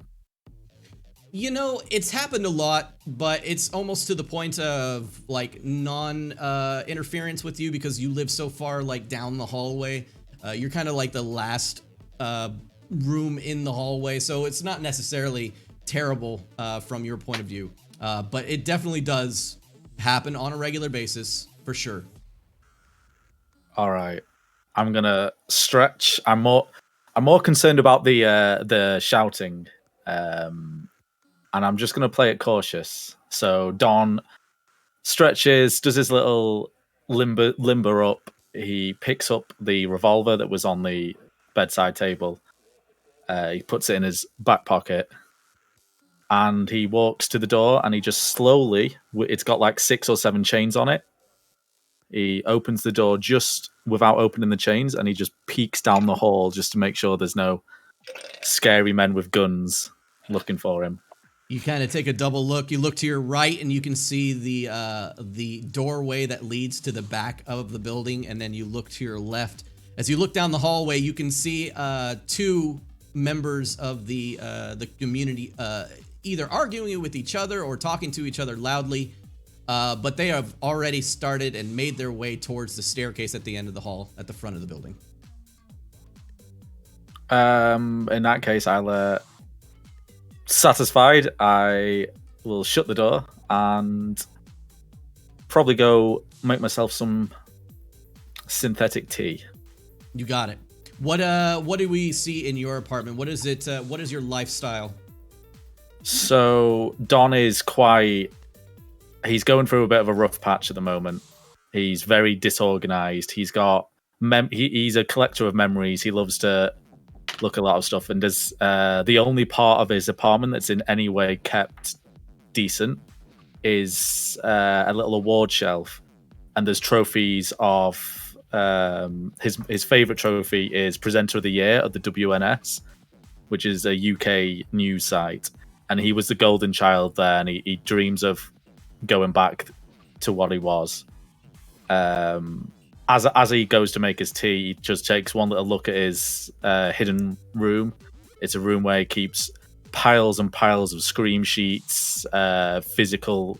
It's happened a lot, but it's almost to the point of like non-interference with you because you live so far like down the hallway. You're kind of like the last room in the hallway, so it's not necessarily terrible from your point of view, but it definitely does happen on a regular basis for sure. All right, I'm gonna stretch. I'm more concerned about the shouting. and I'm just going to play it cautious. So Don stretches, does his little limber up. He picks up the revolver that was on the bedside table. He puts it in his back pocket, and he walks to the door, and he just slowly, it's got like 6 or 7 chains on it. He opens the door just without opening the chains, and he just peeks down the hall just to make sure there's no scary men with guns looking for him. You kind of take a double look. You look to your right, and you can see the doorway that leads to the back of the building, and then you look to your left. As you look down the hallway, you can see 2 members of the community either arguing with each other or talking to each other loudly, but they have already started and made their way towards the staircase at the end of the hall at the front of the building. In that case, I'll satisfied, I will shut the door and probably go make myself some synthetic tea. You got it. What do we see in your apartment? What is it? What is your lifestyle? So Don is he's going through a bit of a rough patch at the moment. He's very disorganized. He's got he's a collector of memories. He loves to look a lot of stuff, and there's the only part of his apartment that's in any way kept decent is a little award shelf, and there's trophies of his favorite trophy is Presenter of the Year of the WNS, which is a UK news site, and he was the golden child there, and he dreams of going back to what he was. As he goes to make his tea, he just takes one little look at his hidden room. It's a room where he keeps piles and piles of scream sheets, physical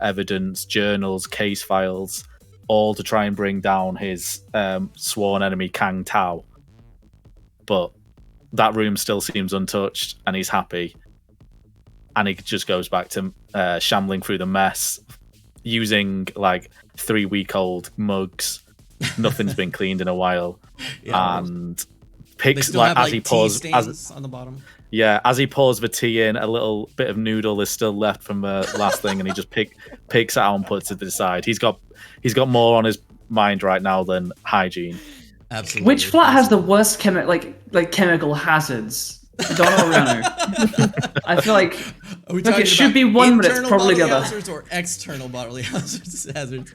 evidence, journals, case files, all to try and bring down his sworn enemy Kang Tao. But that room still seems untouched, and he's happy. And he just goes back to shambling through the mess, using like 3-week-old mugs. Nothing's been cleaned in a while, and picks like as he pours on the bottom. Yeah, as he pours the tea in, a little bit of noodle is still left from the last thing, and he just picks it out and puts it to the side. He's got more on his mind right now than hygiene. Absolutely. Which flat has the worst chemical hazards? Don or Rano? I feel like it should be one, but it's probably the other. Hazards or external bodily hazards.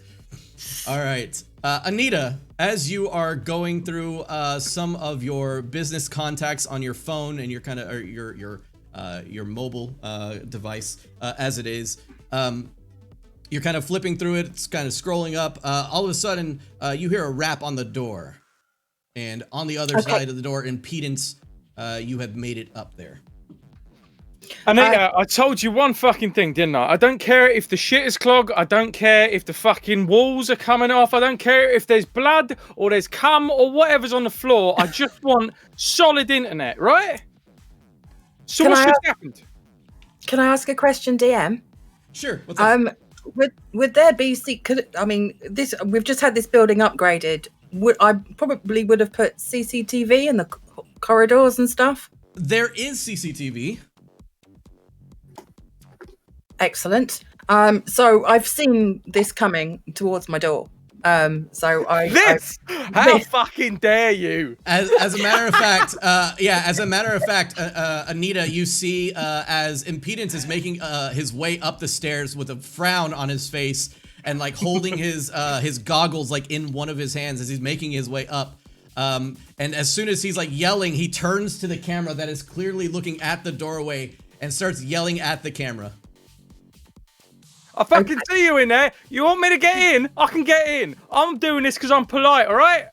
All right, Anita, as you are going through some of your business contacts on your phone and your kind of your mobile device, as it is, you're kind of flipping through it. It's kind of scrolling up. All of a sudden, you hear a rap on the door, and on the other side of the door, impedance, you have made it up there. Anita, I told you one fucking thing, didn't I? I don't care if the shit is clogged. I don't care if the fucking walls are coming off. I don't care if there's blood or there's cum or whatever's on the floor. I just want solid internet, right? So what's just happened? Can I ask a question, DM? Sure. What's up? Would there be? This we've just had this building upgraded. I probably would have put CCTV in the corridors and stuff? There is CCTV. Excellent. So I've seen this coming towards my door. How fucking dare you? As a matter of fact, Anita, you see as Impedance is making his way up the stairs with a frown on his face and like holding his goggles like in one of his hands as he's making his way up. And as soon as he's like yelling, he turns to the camera that is clearly looking at the doorway and starts yelling at the camera. I fucking see you in there. You want me to get in? I can get in. I'm doing this because I'm polite, all right?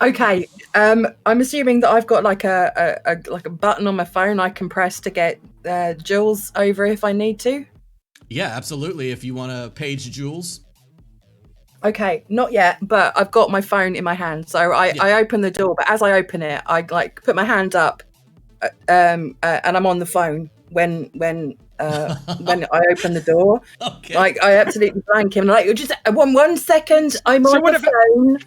Okay. I'm assuming that I've got like a button on my phone I can press to get Jules over if I need to. Yeah, absolutely. If you want to page Jules. Okay, not yet, but I've got my phone in my hand. So I open the door, but as I open it, I like put my hand up, and I'm on the phone when I open the door. Okay. Like I absolutely blank him. Like just one second, I'm on the phone.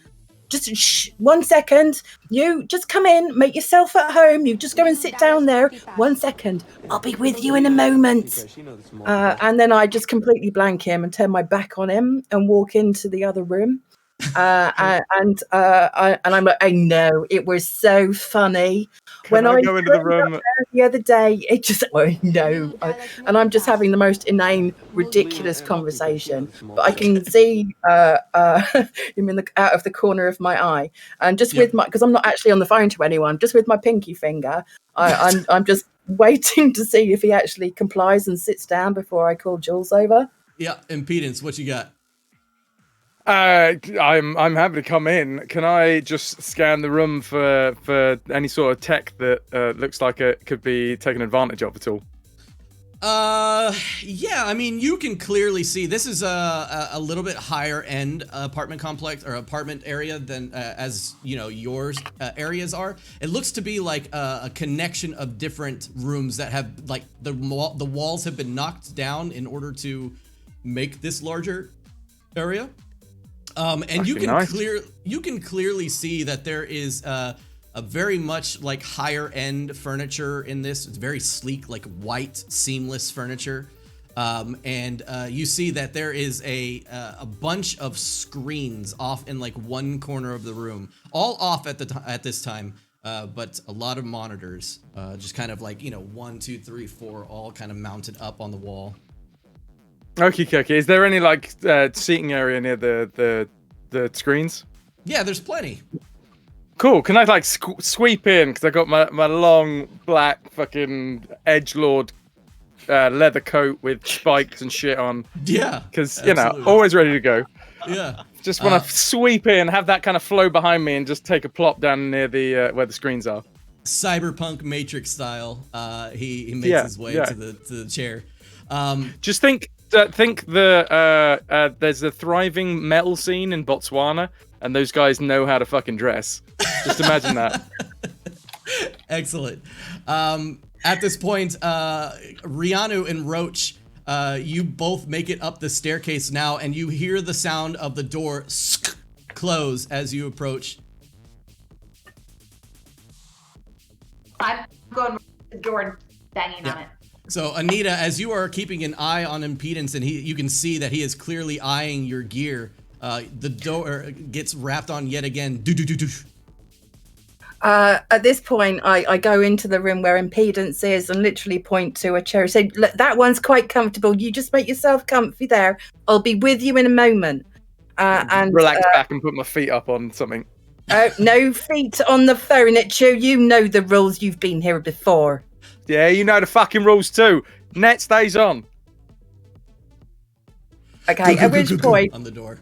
just shh, 1 second. You just come in, make yourself at home. You just go and sit down there. 1 second. I'll be with you in a moment. And then I just completely blank him and turn my back on him and walk into the other room. And I'm like, I know, it was so funny. Can I go into the room The other day, it just, I know. And I'm just having the most inane, ridiculous conversation. But I can see him out of the corner of my eye. And just with my, because I'm not actually on the phone to anyone, just with my pinky finger, I'm just waiting to see if he actually complies and sits down before I call Jules over. Yeah, Impedance, what you got? I'm happy to come in. Can I just scan the room for any sort of tech that looks like it could be taken advantage of at all? Yeah, I mean, you can clearly see this is a little bit higher end apartment complex or apartment area than as you know yours areas are. It looks to be like a connection of different rooms that have like the walls have been knocked down in order to make this larger area. And you can clearly see that there is a very much like higher end furniture in this. It's very sleek, like white seamless furniture. And you see that there is a bunch of screens off in like one corner of the room, all off at this time. But a lot of monitors, just kind of like, 1, 2, 3, 4, all kind of mounted up on the wall. Okay. Is there any like seating area near the screens? Yeah, there's plenty. Cool. Can I like sweep in because I got my long black fucking edgelord leather coat with spikes and shit on? Yeah. Because always ready to go. Yeah. Just want to sweep in, have that kind of flow behind me, and just take a plop down near the where the screens are. Cyberpunk Matrix style. He makes his way to the chair. Just think there's a thriving metal scene in Botswana, and those guys know how to fucking dress. Just imagine that. Excellent. At this point, Rianu and Roach, you both make it up the staircase now, and you hear the sound of the door close as you approach. I'm going to the door and banging on it. So Anita, as you are keeping an eye on Impedance, and you can see that he is clearly eyeing your gear, the door gets wrapped on yet again. At this point, I go into the room where Impedance is and literally point to a chair and say, look, that one's quite comfortable. You just make yourself comfy there. I'll be with you in a moment. And relax back and put my feet up on something. No feet on the furniture. You know the rules. You've been here before. Yeah, you know the fucking rules too. Net stays on. Okay, at which point... On the door.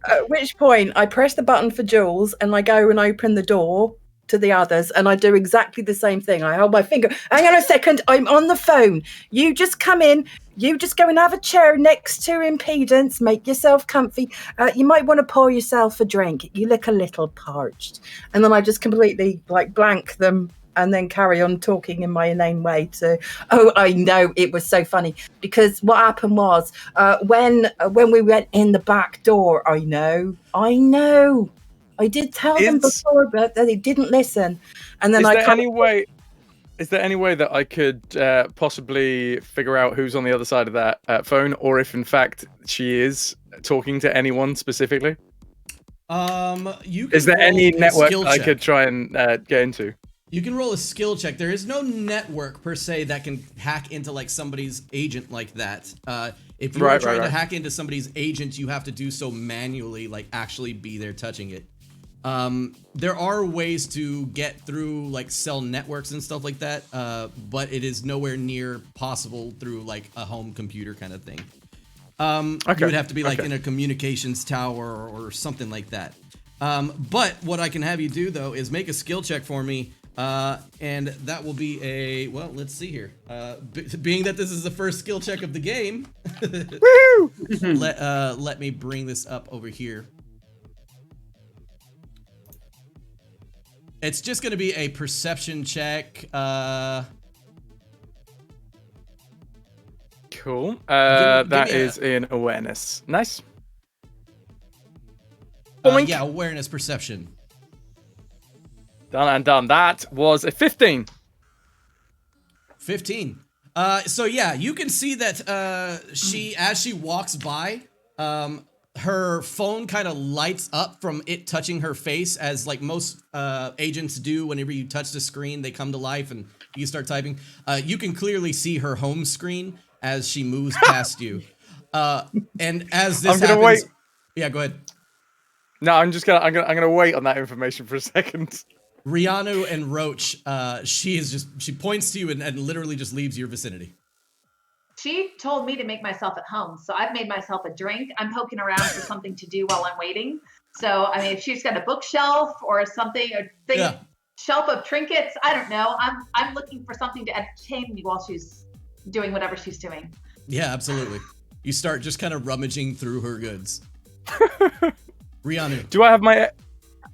At which point, I press the button for Jules and I go and open the door to the others, and I do exactly the same thing. I hold my finger. Hang on a second, I'm on the phone. You just come in. You just go and have a chair next to Impedance. Make yourself comfy. You might want to pour yourself a drink. You look a little parched. And then I just completely blank them and then carry on talking in my inane way to, I know, it was so funny because what happened was when we went in the back door, I know, I did tell them before, but they didn't listen. And then is there any way that I could possibly figure out who's on the other side of that phone, or if in fact she is talking to anyone specifically? Is there any network I could try and get into? You can roll a skill check. There is no network per se that can hack into like somebody's agent like that. If you are trying to hack into somebody's agent, you have to do so manually, like actually be there touching it. There are ways to get through like cell networks and stuff like that, but it is nowhere near possible through like a home computer kind of thing. You would have to be like in a communications tower or something like that. But what I can have you do though is make a skill check for me. And that will be a, well, let's see here. Being that this is the first skill check of the game, let me bring this up over here. It's just going to be a perception check. Cool. That is in awareness. Nice. Yeah, awareness perception. Done and done. That was a 15. 15. So yeah, you can see that as she walks by, her phone kind of lights up from it touching her face, as like most agents do. Whenever you touch the screen, they come to life and you start typing. You can clearly see her home screen as she moves past you. And as this happens, wait. Yeah, go ahead. No, I'm gonna wait on that information for a second. Rianu and Roach, she points to you and literally just leaves your vicinity. She told me to make myself at home, so I've made myself a drink. I'm poking around for something to do while I'm waiting. So, I mean, if she's got a bookshelf or something, shelf of trinkets, I don't know. I'm looking for something to entertain me while she's doing whatever she's doing. Yeah, absolutely. You start just kind of rummaging through her goods. Rianu. Do I have my...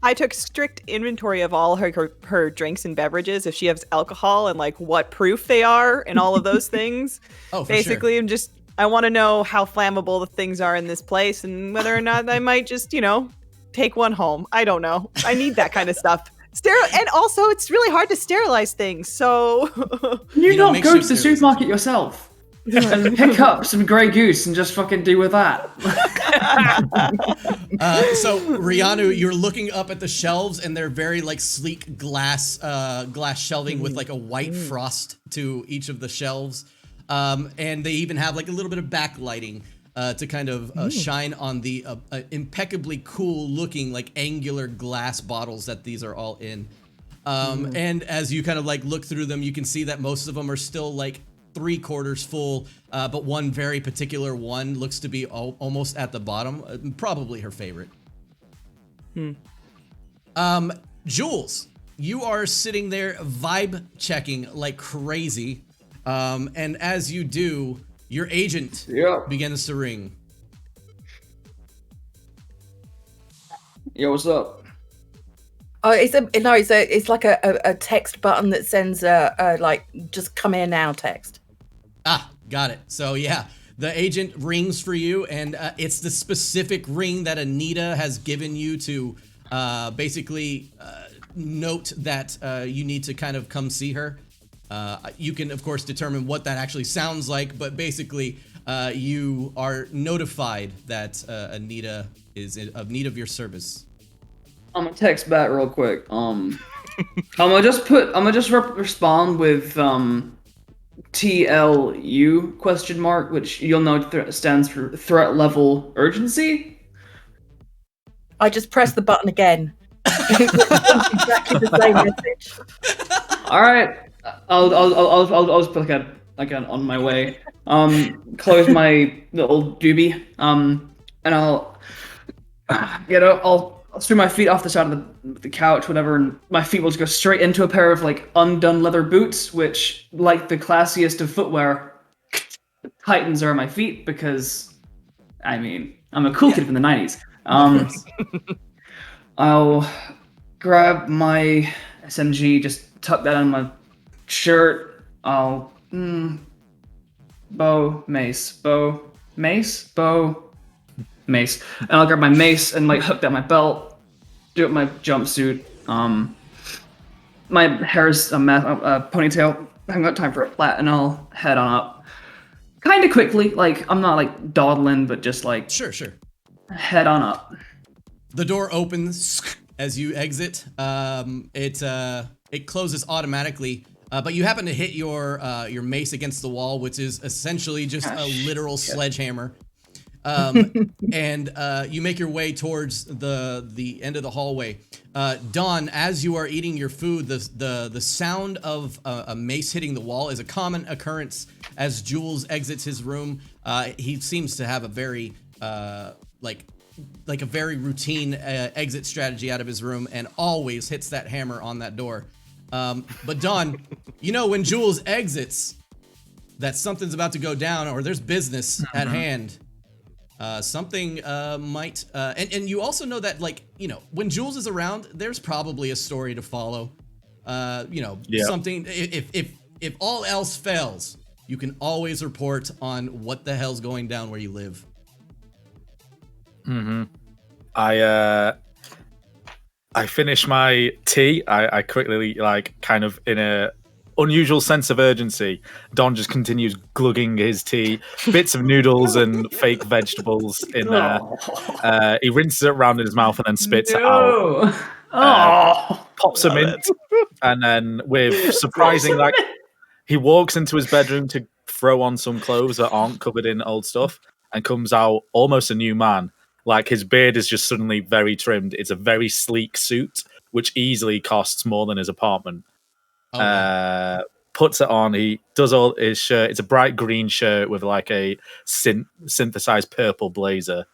I took strict inventory of all her drinks and beverages, if she has alcohol and like what proof they are and all of those things. Oh, for basically, sure. I want to know how flammable the things are in this place and whether or not I might just, take one home. I don't know. I need that kind of stuff. And also, it's really hard to sterilize things, so... You don't go to the supermarket yourself and pick up some Grey Goose and just fucking do with that. So Rianu, you're looking up at the shelves and they're very like sleek glass shelving with like a white frost to each of the shelves. And they even have like a little bit of backlighting to kind of shine on the impeccably cool looking like angular glass bottles that these are all in. And as you kind of like look through them, you can see that most of them are still like 3/4 full, but one very particular one looks to be almost at the bottom, probably her favorite. Jules, you are sitting there vibe checking like crazy, and as you do, your agent begins to ring. Yo, what's up? Oh, it's like a text button that sends like just come here now text. Ah, got it. So yeah, the agent rings for you, and it's the specific ring that Anita has given you to basically note that you need to kind of come see her. You can, of course, determine what that actually sounds like, but basically you are notified that Anita is in need of your service. I'm gonna text back real quick. I'm gonna just respond with TLU question mark, which you'll know stands for threat level urgency. I just press the button again. Exactly the same message. All right, I'll just put like an on my way. Close my little doobie. And I'll stream my feet off the side of the couch, whatever, and my feet will just go straight into a pair of like undone leather boots, which, like the classiest of footwear, Titans are my feet because, I mean, I'm a cool kid from the 90s. I'll grab my SMG, just tuck that on my shirt. I'll mace, and I'll grab my mace and like hook that my belt, do up my jumpsuit. My hair's a ponytail. I haven't got time for a plait, and I'll head on up. Kind of quickly, like I'm not like dawdling, but just like sure, head on up. The door opens as you exit. It closes automatically, but you happen to hit your mace against the wall, which is essentially just a literal sledgehammer. And you make your way towards the end of the hallway. Dawn, as you are eating your food, the sound of a mace hitting the wall is a common occurrence as Jules exits his room. He seems to have a very like a very routine exit strategy out of his room, and always hits that hammer on that door. But Dawn, you know when Jules exits, that something's about to go down, or there's business at hand. Something might, and you also know that, like, you know, when Jules is around, there's probably a story to follow. Something. If all else fails, you can always report on what the hell's going down where you live. I finish my tea. I quickly, like, kind of in a unusual sense of urgency, Don just continues glugging his tea, bits of noodles and fake vegetables in there. He rinses it around in his mouth and then spits it out. Pops a mint, and then with surprising, like, he walks into his bedroom to throw on some clothes that aren't covered in old stuff and comes out almost a new man. Like, his beard is just suddenly very trimmed. It's a very sleek suit, which easily costs more than his apartment. Puts it on. He does all his shirt. It's a bright green shirt with like a synthesized purple blazer.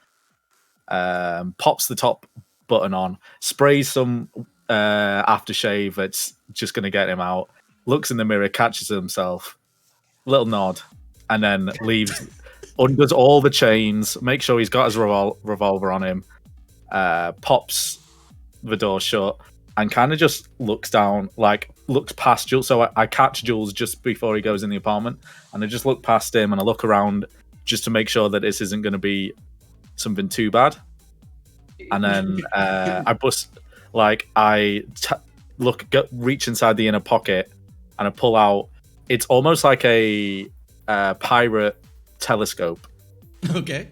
Pops the top button on. Sprays some aftershave that's just going to get him out. Looks in the mirror, catches himself. Little nod, and then leaves. Undoes all the chains. Makes sure he's got his revolver on him. Pops the door shut. And kind of just looks down, like, looks past Jules. So I catch Jules just before he goes in the apartment. And I just look past him and I look around just to make sure that this isn't going to be something too bad. And then I bust, like, reach inside the inner pocket and I pull out. It's almost like a pirate telescope. Okay.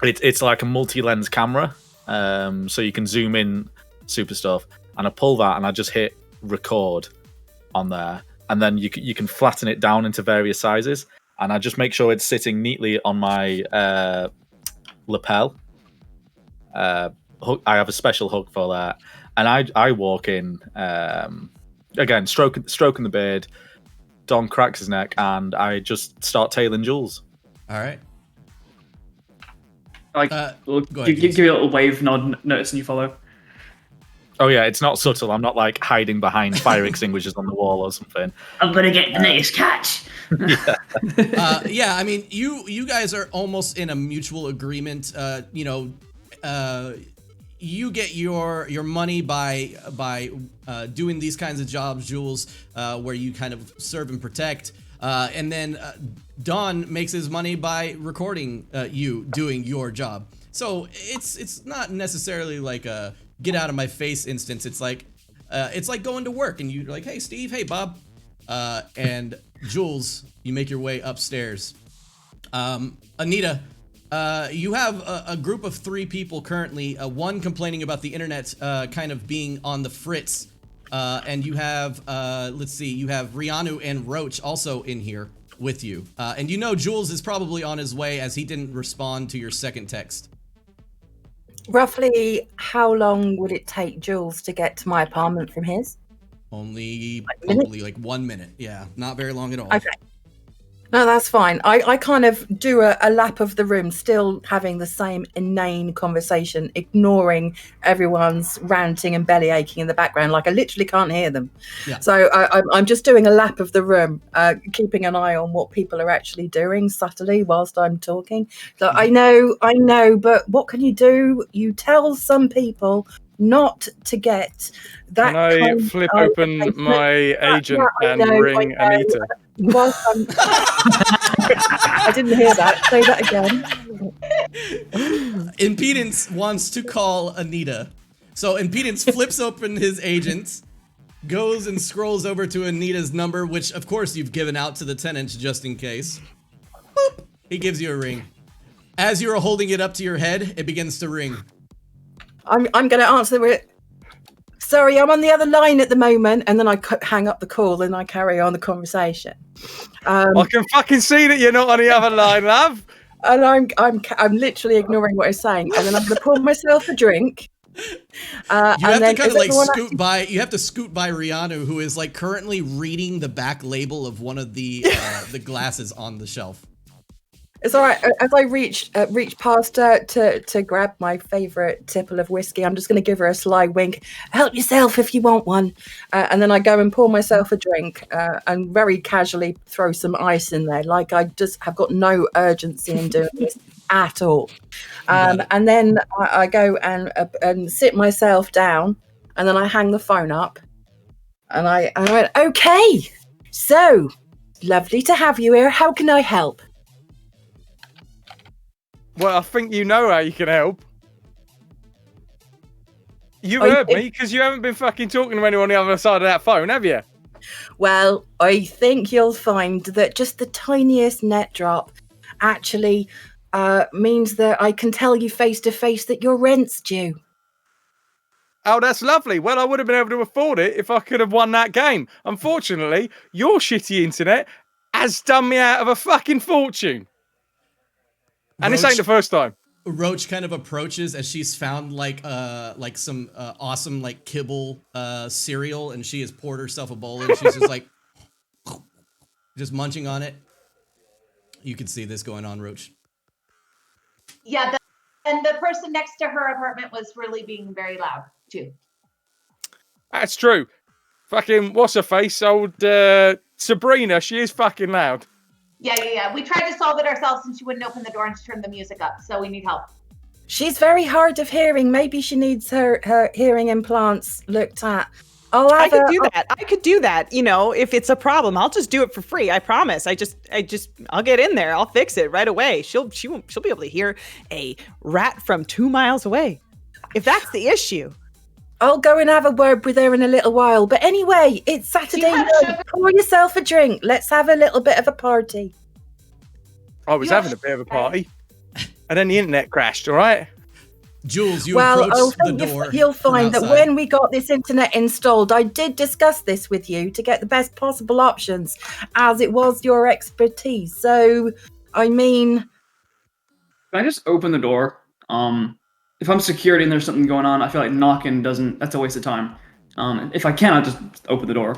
It's like a multi-lens camera. So you can zoom in super stuff, and I pull that and I just hit record on there, and then you can flatten it down into various sizes, and I just make sure it's sitting neatly on my lapel. Hook, I have a special hook for that, and I walk in, again stroking the beard. Don cracks his neck, and I just start tailing Jules. All right. Like, give you a little wave nod, noticing you follow. Oh yeah, it's not subtle. I'm not like hiding behind fire extinguishers on the wall or something. I'm gonna get the next catch. Yeah, I mean, you guys are almost in a mutual agreement. You get your money by doing these kinds of jobs, Jules, where you kind of serve and protect. And then Don makes his money by recording you doing your job. So it's not necessarily like a get out of my face instance. It's like going to work and you're like, hey Steve, hey Bob, and Jules, you make your way upstairs. Anita, you have a group of 3 people currently. One complaining about the internet kind of being on the fritz. And you have, you have Rianu and Roach also in here with you. And you know Jules is probably on his way as he didn't respond to your second text. Roughly how long would it take Jules to get to my apartment from his? Only probably like 1 minute. Yeah, not very long at all. Okay. No, that's fine. I kind of do a lap of the room, still having the same inane conversation, ignoring everyone's ranting and belly aching in the background. Like I literally can't hear them. Yeah. So I'm just doing a lap of the room, keeping an eye on what people are actually doing subtly whilst I'm talking. So I know, but what can you do? You tell some people not to get that. Can I flip open my agent and ring Anita? I didn't hear that. Say that again. Impedance wants to call Anita. So Impedance flips open his agent, goes and scrolls over to Anita's number, which of course you've given out to the tenants just in case. Boop. He gives you a ring. As you're holding it up to your head, it begins to ring. I'm going to answer it. Sorry, I'm on the other line at the moment, and then I hang up the call and I carry on the conversation. I can fucking see that you're not on the other line, love. And I'm literally ignoring what he's saying, and then I'm going to pour myself a drink. You have to kind of like scoot by. You have to scoot by Rianu, who is like currently reading the back label of one of the glasses on the shelf. It's all right. As I reach past her to grab my favourite tipple of whiskey, I'm just going to give her a sly wink. Help yourself if you want one. And then I go and pour myself a drink and very casually throw some ice in there. Like I just have got no urgency in doing this at all. And then I go and sit myself down, and then I hang the phone up. And I went, okay, so lovely to have you here. How can I help? Well, I think you know how you can help. You heard me, because you haven't been fucking talking to anyone on the other side of that phone, have you? Well, I think you'll find that just the tiniest net drop actually means that I can tell you face to face that your rent's due. Oh, that's lovely. Well, I would have been able to afford it if I could have won that game. Unfortunately, your shitty internet has done me out of a fucking fortune. And this ain't the first time. Roach kind of approaches as she's found like some awesome like kibble cereal, and she has poured herself a bowl, and she's just like just munching on it. You can see this going on, Roach. Yeah, and the person next to her apartment was really being very loud too. That's true. Fucking what's her face? Old Sabrina. She is fucking loud. Yeah. We tried to solve it ourselves, and she wouldn't open the door and turn the music up. So we need help. She's very hard of hearing. Maybe she needs her hearing implants looked at. I could do that. You know, if it's a problem, I'll just do it for free. I promise. I'll get in there. I'll fix it right away. She'll be able to hear a rat from 2 miles away. If that's the issue. I'll go and have a word with her in a little while. But anyway, it's Saturday night. Pour yourself a drink. Let's have a little bit of a party. I was having a bit of a party. And then the internet crashed, all right? Jules, you approach the door. You'll find that when we got this internet installed, I did discuss this with you to get the best possible options, as it was your expertise. So, I mean... Can I just open the door? If I'm security and there's something going on, I feel like knocking that's a waste of time. If I can, I'll just open the door.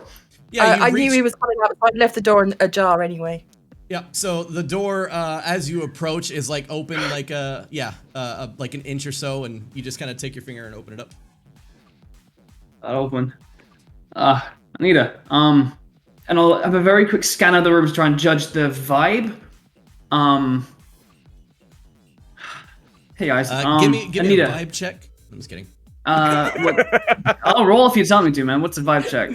Yeah, I knew he was coming up, so I left the door ajar anyway. Yeah, so the door, as you approach, is like open like like an inch or so, and you just kind of take your finger and open it up. I'll open. Anita, and I'll have a very quick scan of the room to try and judge the vibe. Hey guys, give me Anita. a vibe check. I'm just kidding. I'll roll if you tell me to, man. What's a vibe check?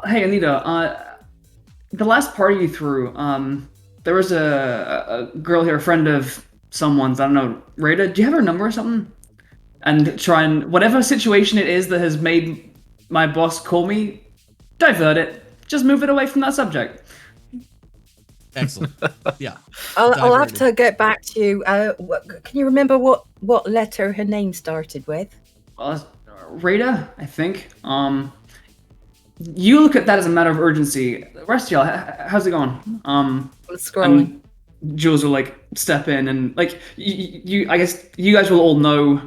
Hey Anita, the last party you threw, there was a girl here, a friend of someone's, I don't know, Rada, do you have her number or something? And try and, whatever situation it is that has made my boss call me, divert it. Just move it away from that subject. Excellent. Yeah. I'll have to get back to you. Can you remember what letter her name started with? Rada, I think. You look at that as a matter of urgency. The rest of y'all, how's it going? Scrolling. Jules will like step in and like you. I guess you guys will all know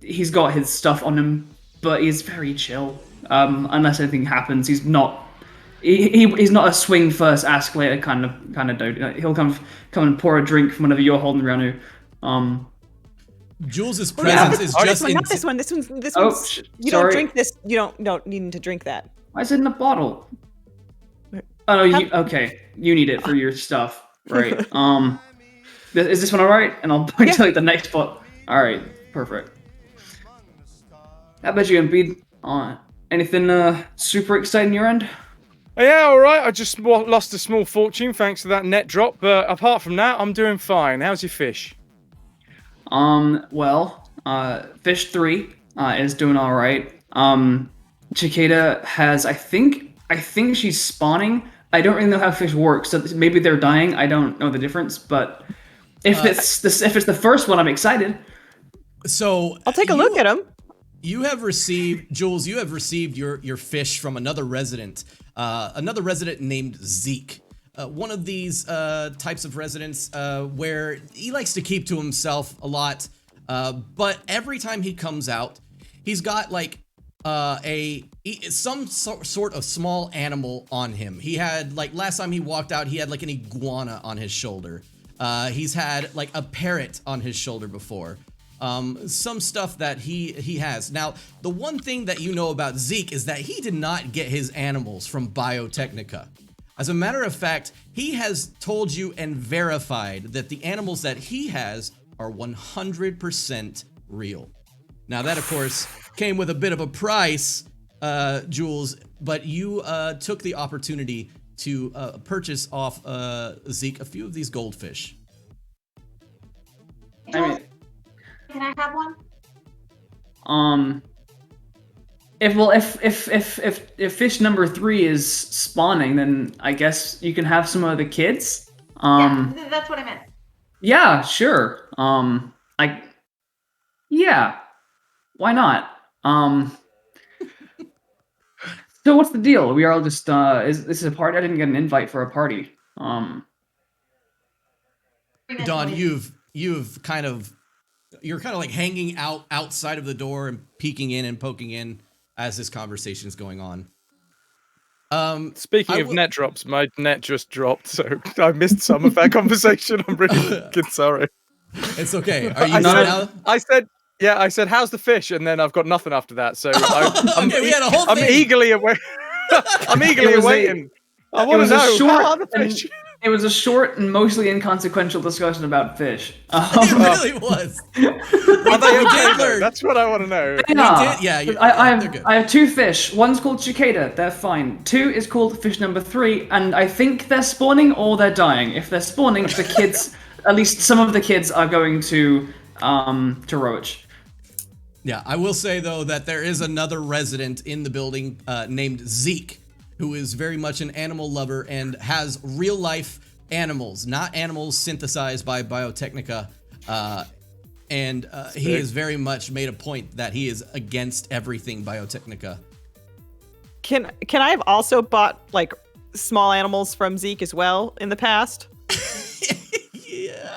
he's got his stuff on him, but he's very chill. Unless anything happens, he's not. He's not a swing first, ask later kind of dude. He'll come and pour a drink from whatever you're holding around you. Jules's presence is just not this one. This one's. You don't drink this. You don't need to drink that. Why is it in a bottle? Oh no, okay. You need it for your stuff, right? Is this one all right? And I'll point to like the next spot. All right, perfect. How about you, Embiid? Anything super exciting your end? Yeah, all right. I just lost a small fortune thanks to that net drop, but apart from that, I'm doing fine. How's your fish? Fish 3 is doing all right. Cicada has, I think she's spawning. I don't really know how fish work, so maybe they're dying. I don't know the difference, but if it's the first one, I'm excited. So I'll take a look at them. You have received, Jules, your fish from another resident named Zeke. One of these types of residents where he likes to keep to himself a lot, but every time he comes out, he's got like some sort of small animal on him. He had, like, last time he walked out, he had like an iguana on his shoulder. He's had like a parrot on his shoulder before. Some stuff that he has. Now, the one thing that you know about Zeke is that he did not get his animals from Biotechnica. As a matter of fact, he has told you and verified that the animals that he has are 100% real. Now that, of course, came with a bit of a price, Jules, but you took the opportunity to purchase off Zeke a few of these goldfish. Jules, can I have one? If fish number 3 is spawning, then I guess you can have some of the kids. Yeah, that's what I meant. Yeah, sure. Yeah, why not? So what's the deal? We are all just is this a party? I didn't get an invite for a party. Dawn, you're kind of like hanging outside of the door and peeking in and poking in as this conversation is going on. Speaking of net drops, my net just dropped, so I missed some of that conversation. I'm really fucking sorry. It's okay. Are you now? I said, how's the fish? And then I've got nothing after that. So I'm we had a whole I'm thing. eagerly awaiting. I'm eagerly awaiting. I want to know how are the fish. It was a short and mostly inconsequential discussion about fish. It really was. Are they okay, though? That's what I want to know. I have 2 fish. One's called cicada. They're fine. 2 is called fish number 3, and I think they're spawning or they're dying. If they're spawning, the kids, at least some of the kids, are going to Roach. Yeah, I will say though that there is another resident in the building named Zeke, who is very much an animal lover and has real life animals, not animals synthesized by Biotechnica. He has very much made a point that he is against everything Biotechnica. Can I have also bought like small animals from Zeke as well in the past? Yeah.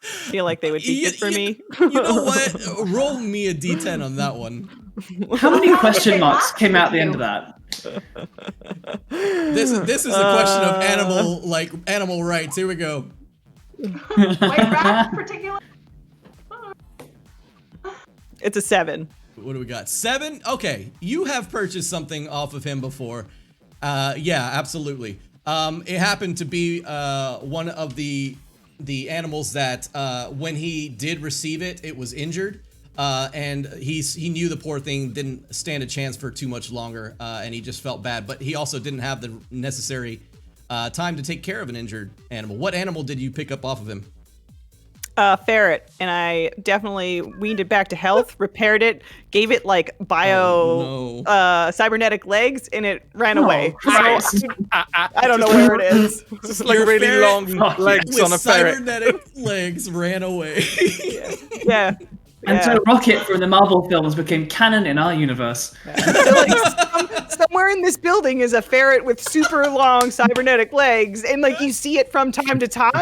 Feel like they would be good for me. You know what? Roll me a d10 on that one. How many question marks came out at the end of that? This is a question of animal rights. Here we go. White rat in particular? It's a 7. What do we got? 7? Okay, you have purchased something off of him before. Yeah, absolutely. It happened to be one of the animals that when he did receive it, it was injured. And he knew the poor thing didn't stand a chance for too much longer, and he just felt bad. But he also didn't have the necessary time to take care of an injured animal. What animal did you pick up off of him? Ferret, and I definitely weaned it back to health, repaired it, gave it like cybernetic legs, and it ran away. So, I don't know where it is. Just like really long legs on a ferret. Cybernetic legs ran away. Yeah. And so Rocket from the Marvel films became canon in our universe. So, like, somewhere in this building is a ferret with super long cybernetic legs, and like you see it from time to time,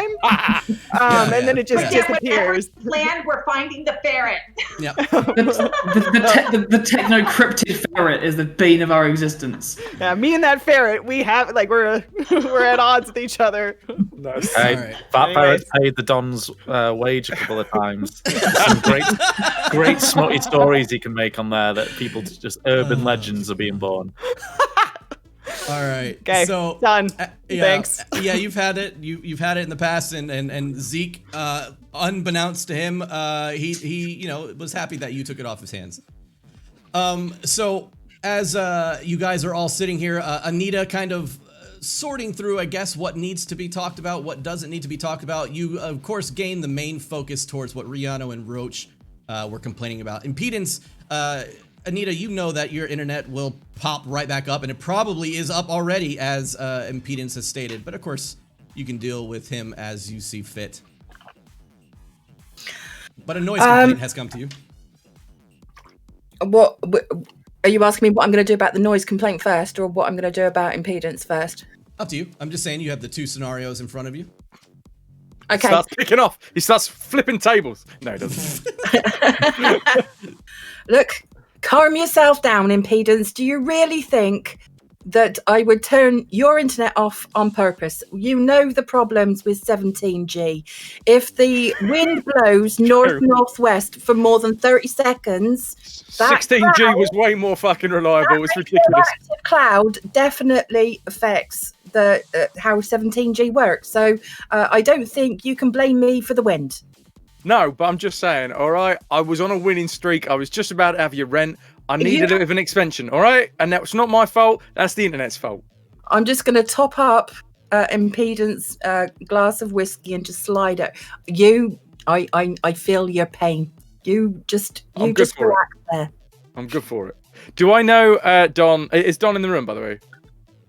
and then it just disappears. Land, we're finding the ferret. Yeah. The techno-cryptid ferret is the bane of our existence. Yeah, me and that ferret, we have like we're at odds with each other. Nice. Hey, that ferret paid the Don's wage a couple of times. Some great smutty stories he can make on there that people just urban legends are being born. All right. Okay. So done. Yeah, Thanks. Yeah, you've had it. You've had it in the past, and Zeke, unbeknownst to him, he was happy that you took it off his hands. So as you guys are all sitting here, Anita kind of sorting through, I guess, what needs to be talked about, what doesn't need to be talked about. You, of course, gain the main focus towards what Rihanna and Roach were complaining about. Impedance, Anita, you know that your internet will pop right back up, and it probably is up already, as Impedance has stated. But of course, you can deal with him as you see fit. But a noise complaint has come to you. What are you asking me? What I'm going to do about the noise complaint first, or what I'm going to do about Impedance first? Up to you. I'm just saying you have the two scenarios in front of you. Okay. He starts kicking off. He starts flipping tables. No, he doesn't. Look, calm yourself down, Impedance. Do you really think that I would turn your internet off on purpose? You know the problems with 17G. If the wind blows north-northwest for more than 30 seconds... 16G was way more fucking reliable. It's ridiculous. That cloud definitely affects the how 17G works. So I don't think you can blame me for the wind. No, but I'm just saying, all right? I was on a winning streak. I was just about to have your rent. I needed a bit of an expansion, all right? And that's not my fault. That's the internet's fault. I'm just going to top up Impedance glass of whiskey and just slide it. You I feel your pain. You just relax there. I'm good for it. Do I know Don? Is Don in the room, by the way?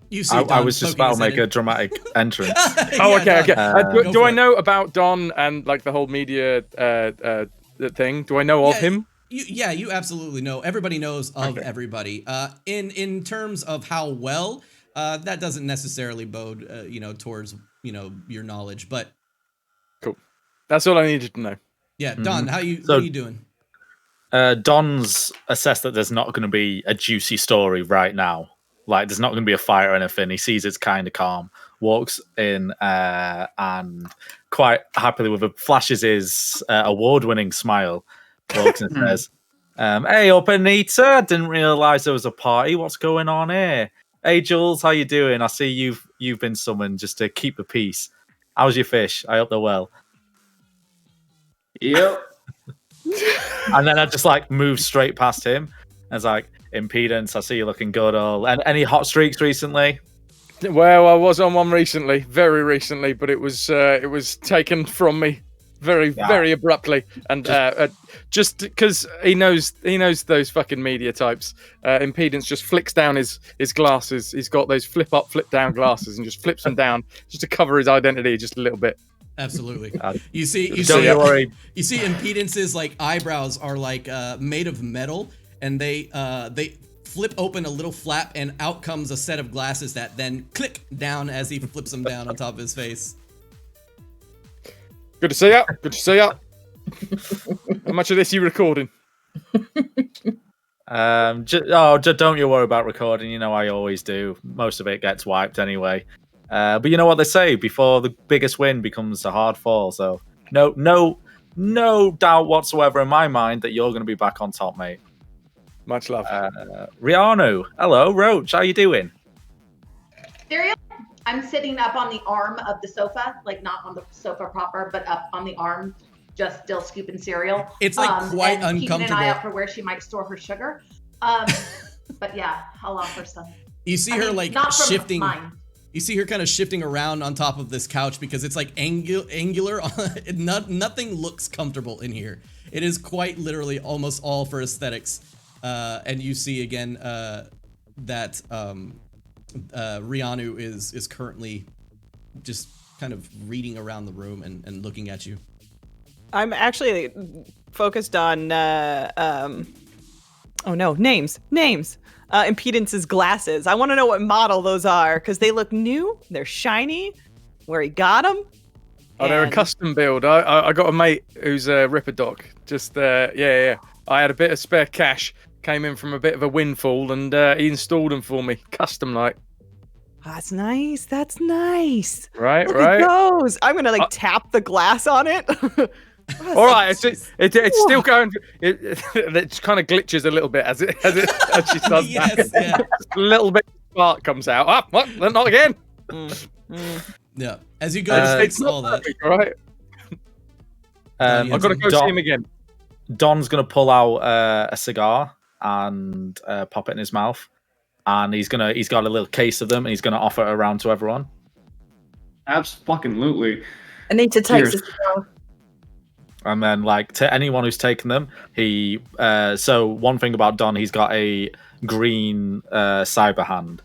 You see, I was just about to make a dramatic entrance. Oh, okay, okay. Don, do I know about Don and like the whole media thing? Do I know of him? You absolutely know. Everybody knows of everybody. In terms of how well, that doesn't necessarily bode, towards your knowledge. But cool. That's all I needed to know. Yeah, Don, what are you doing? Don's assessed that there's not going to be a juicy story right now. Like, there's not going to be a fight or anything. He sees it's kind of calm, walks in and quite happily flashes his award-winning smile, walks and says, hey, up Anita, didn't realise there was a party. What's going on here? Hey, Jules, how you doing? I see you've been summoned just to keep the peace. How's your fish? I hope they're well. Yep. And then I just move straight past him. I was like, Impedance, I see you looking good. And any hot streaks recently? Well, I was on one recently, very recently, but it was taken from me very abruptly, and just because he knows those fucking media types. Impedance just flicks down his glasses. He's got those flip up, flip down glasses, and just flips them down just to cover his identity just a little bit. Absolutely. You see Impedance's eyebrows are made of metal, and they flip open a little flap, and out comes a set of glasses that then click down as he flips them down on top of his face. Good to see ya. Good to see ya. How much of this are you recording? Don't you worry about recording. You know I always do. Most of it gets wiped anyway. But you know what they say: before the biggest win becomes a hard fall. So no doubt whatsoever in my mind that you're going to be back on top, mate. Much love. Rihanna, hello, Roach. How you doing? Cereal? I'm sitting up on the arm of the sofa, not on the sofa proper, but up on the arm, just still scooping cereal. It's quite and uncomfortable. Keeping an eye out for where she might store her sugar. But yeah, I'll offer some. You see her not from shifting. mine. You see her kind of shifting around on top of this couch because it's angular. Nothing looks comfortable in here. It is quite literally almost all for aesthetics. And you see again that Rihanna is currently just kind of reading around the room and looking at you. I'm actually focused on names. Impedance's glasses. I want to know what model those are because they look new. They're shiny. Where he got them? Oh, they're a custom build. I got a mate who's a Ripper Doc. Just I had a bit of spare cash. Came in from a bit of a windfall, and he installed them for me, custom like. That's nice. That's nice. Right, Look right. at those. I'm gonna tap the glass on it. All right, it's still going. It kind of glitches a little bit as she does yes, that. A little bit of spark comes out. Ah, what? Not again. Yeah, as you go to fix all that. Perfect, all right. I've got to go see him again. Don's gonna pull out a cigar and pop it in his mouth, and he's got a little case of them, and he's gonna offer it around to everyone. Absolutely. Anita takes a cigar. And then, to anyone who's taken them, he. So one thing about Don, he's got a green cyber hand,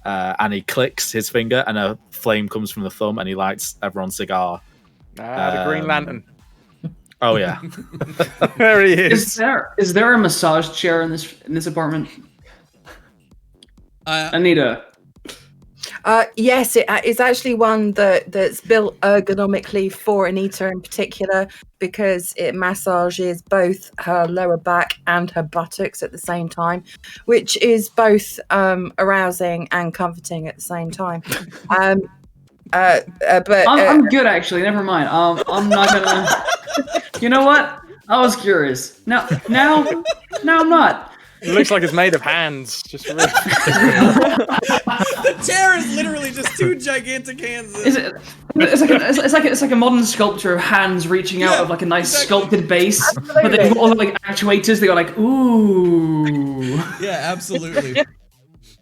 and he clicks his finger, and a flame comes from the thumb, and he lights everyone's cigar. The Green Lantern. Oh yeah, there he is. Is there a massage chair in this apartment? Anita. Yes, it's actually one that's built ergonomically for Anita in particular because it massages both her lower back and her buttocks at the same time, which is both arousing and comforting at the same time. But I'm good actually. Never mind. I'm not gonna. You know what? I was curious. Now I'm not. It looks like it's made of hands. Just really. The chair is literally just two gigantic hands. It's like a modern sculpture of hands reaching out of a nice sculpted base, but they've got all the actuators. They go ooh. Yeah, absolutely.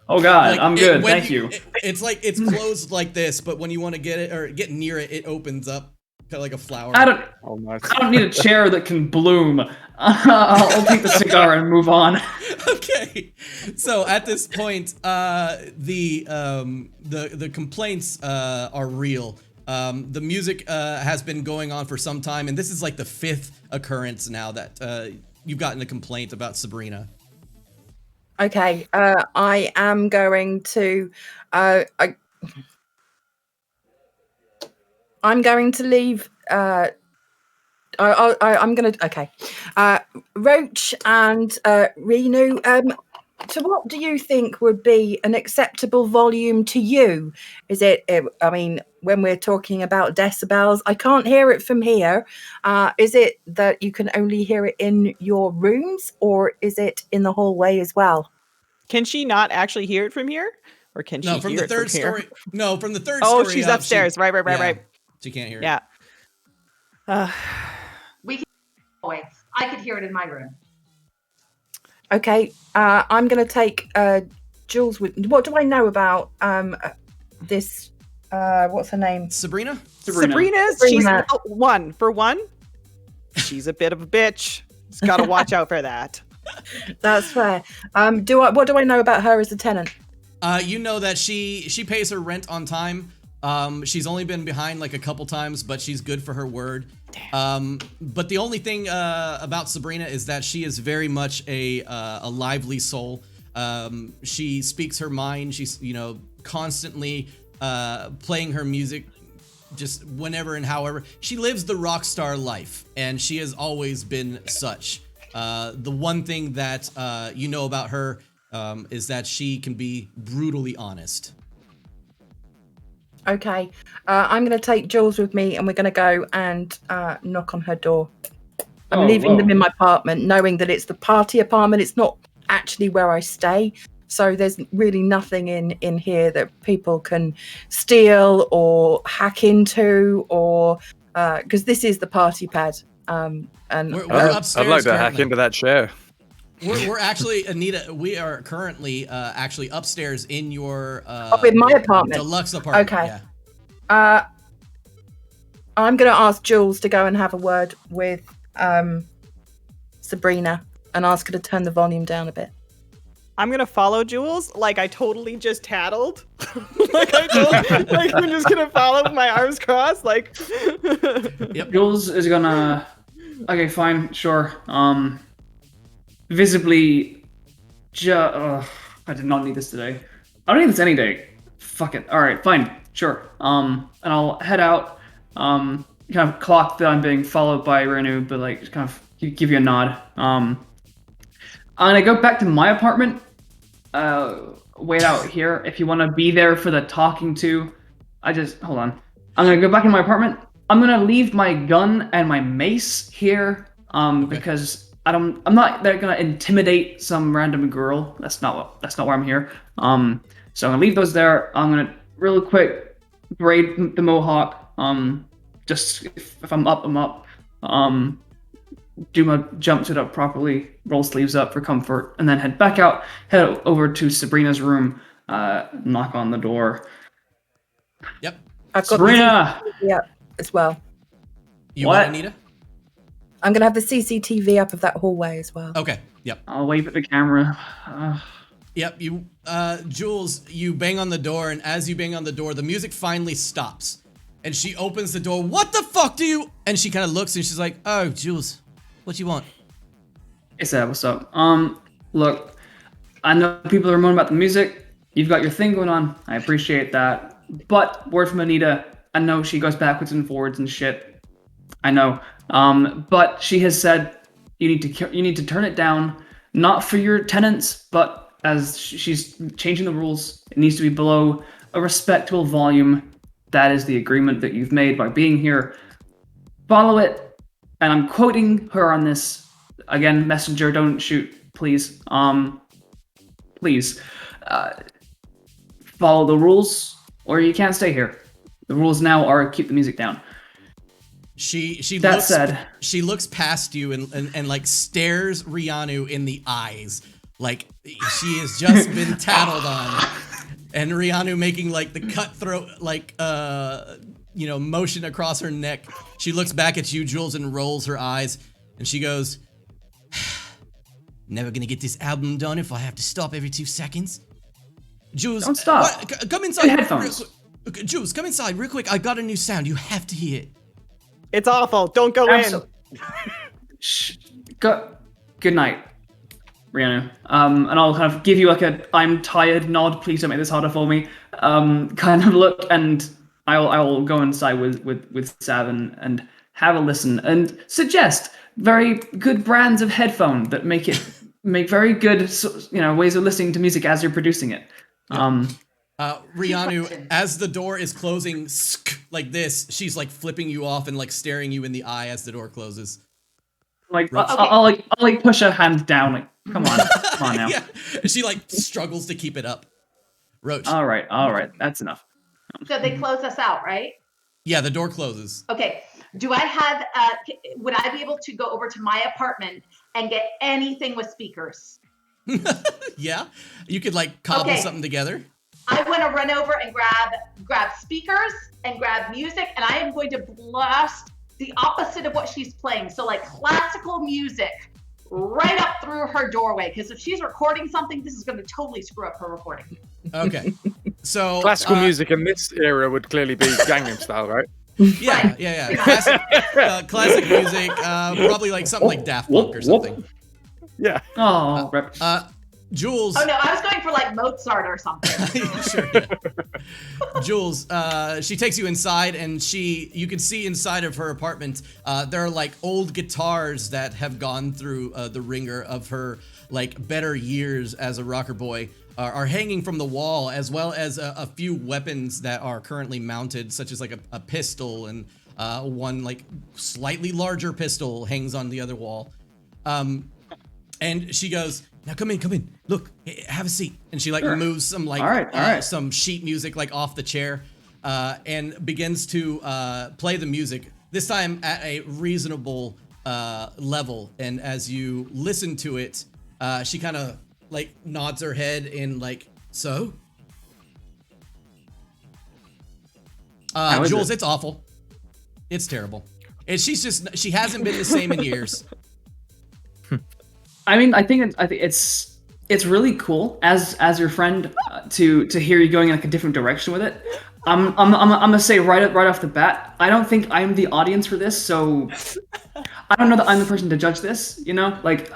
Oh god, I'm good. Thank you. It's closed like this, but when you want to get it or get near it, it opens up. Like a flower. I don't need a chair that can bloom. I'll take the cigar and move on. Okay. So at this point, the complaints are real. The music has been going on for some time, and this is like the 5th occurrence now that you've gotten a complaint about Sabrina. Okay, I am going to. I'm going to leave. I'm going to. Okay, Roach and Renu. So, what do you think would be an acceptable volume to you? Is it? I mean, when we're talking about decibels, I can't hear it from here. Is it that you can only hear it in your rooms, or is it in the hallway as well? Can she not actually hear it from here, or can she? No, from hear the third it from here? story. No, from the third Oh, story. she's upstairs. Right. She can't hear it. Yeah. We can always. I could hear it in my room. Okay, I'm going to take Jules. What do I know about this? What's her name? Sabrina. She's one for one. She's a bit of a bitch. Just got to watch out for that. That's fair. What do I know about her as a tenant? You know that she pays her rent on time. She's only been behind like a couple times, but she's good for her word. But the only thing about Sabrina is that she is very much a lively soul. She speaks her mind. She's constantly playing her music, just whenever and however. She lives the rock star life, and she has always been such. The one thing that you know about her is that she can be brutally honest. Okay, I'm going to take Jules with me, and we're going to go and knock on her door. I'm leaving them in my apartment, knowing that it's the party apartment. It's not actually where I stay, so there's really nothing in here that people can steal or hack into, or because this is the party pad. And we're upstairs. I'd like to currently. hack into that chair. We're actually, Anita, we are currently actually upstairs in your in my apartment. Deluxe apartment. Okay. Yeah. I'm going to ask Jules to go and have a word with Sabrina and ask her to turn the volume down a bit. I'm gonna follow Jules. Like I totally just tattled. like I'm just gonna follow with my arms crossed. Like. Yep. Jules is gonna. Okay, fine, sure. Visibly, I did not need this today. I don't need this any day. Fuck it. All right, fine, sure. And I'll head out. Kind of clock that I'm being followed by Renu, but like kind of give you a nod. And I go back to my apartment. Wait out here if you want to be there for the talking to. Hold on. I'm gonna go back in my apartment. I'm gonna leave my gun and my mace here. Because I'm not gonna intimidate some random girl. That's not why I'm here. So I'm gonna leave those there. I'm gonna real quick braid the mohawk. Just if I'm up, I'm up. Do my jumpsuit up properly, roll sleeves up for comfort, and then head back out, head over to Sabrina's room, knock on the door. Yep. I've got Sabrina! As well. You want Anita? I'm going to have the CCTV up of that hallway as well. Okay, yep. I'll wave at the camera. Yep, Jules, you bang on the door, and as you bang on the door, the music finally stops. And she opens the door. What the fuck do you? And she kind of looks and she's like, "Oh, Jules, what you want?" Hey, Seb, what's up? Look, I know people are moaning about the music. You've got your thing going on. I appreciate that. But word from Anita, I know she goes backwards and forwards and shit. I know. But she has said you need to turn it down, not for your tenants, but as she's changing the rules, it needs to be below a respectable volume. That is the agreement that you've made by being here. Follow it. And I'm quoting her on this. Again, messenger, don't shoot, please. Please. Follow the rules, or you can't stay here. The rules now are keep the music down. She looks past you and like stares Rianu in the eyes. Like she has just been tattled on. And Rianu making like the cutthroat, like motion across her neck. She looks back at you, Jules, and rolls her eyes, and she goes, "Never gonna get this album done if I have to stop every 2 seconds." Jules, don't stop. Come inside. Headphones. Jules, come inside real quick. I got a new sound. You have to hear it. It's awful. Don't go in. Shh. Good night, Rihanna. And I'll kind of give you like a "I'm tired" nod. Please don't make this harder for me. Kind of look, and I'll go inside with Sav and have a listen and suggest very good brands of headphone that make very good ways of listening to music as you're producing it. Rihanna, as the door is closing like this, she's like flipping you off and like staring you in the eye as the door closes. Like I'll push her hand down. Like, come on now. Yeah. She like struggles to keep it up. Roach. All right, that's enough. So they close us out, right? Yeah, the door closes. Okay. Do I have? Would I be able to go over to my apartment and get anything with speakers? Yeah, you could like cobble something together. I want to run over and grab speakers and grab music, and I am going to blast the opposite of what she's playing. So like classical music right up through her doorway, because if she's recording something, this is going to totally screw up her recording. Okay. So classical music in this era would clearly be Gangnam Style, right? Yeah. Classic music, probably like something like Daft Punk or something. Yeah. Jules. Oh no, I was going for like Mozart or something. Sure. Yeah. Jules, she takes you inside, and you can see inside of her apartment, there are like old guitars that have gone through the ringer of her like better years as a rocker boy. Are hanging from the wall, as well as a few weapons that are currently mounted, such as like a pistol and one like slightly larger pistol hangs on the other wall. And she goes, "Now come in. Look, have a seat." And she like moves some like some sheet music like off the chair, and begins to play the music. This time at a reasonable level. And as you listen to it, she kind of like nods her head in like, so? Jules, it's awful. It's terrible. And she hasn't been the same in years. I mean, I think it's really cool as your friend to hear you going in like a different direction with it. I'm gonna say right off the bat, I don't think I'm the audience for this, so I don't know that I'm the person to judge this. Like.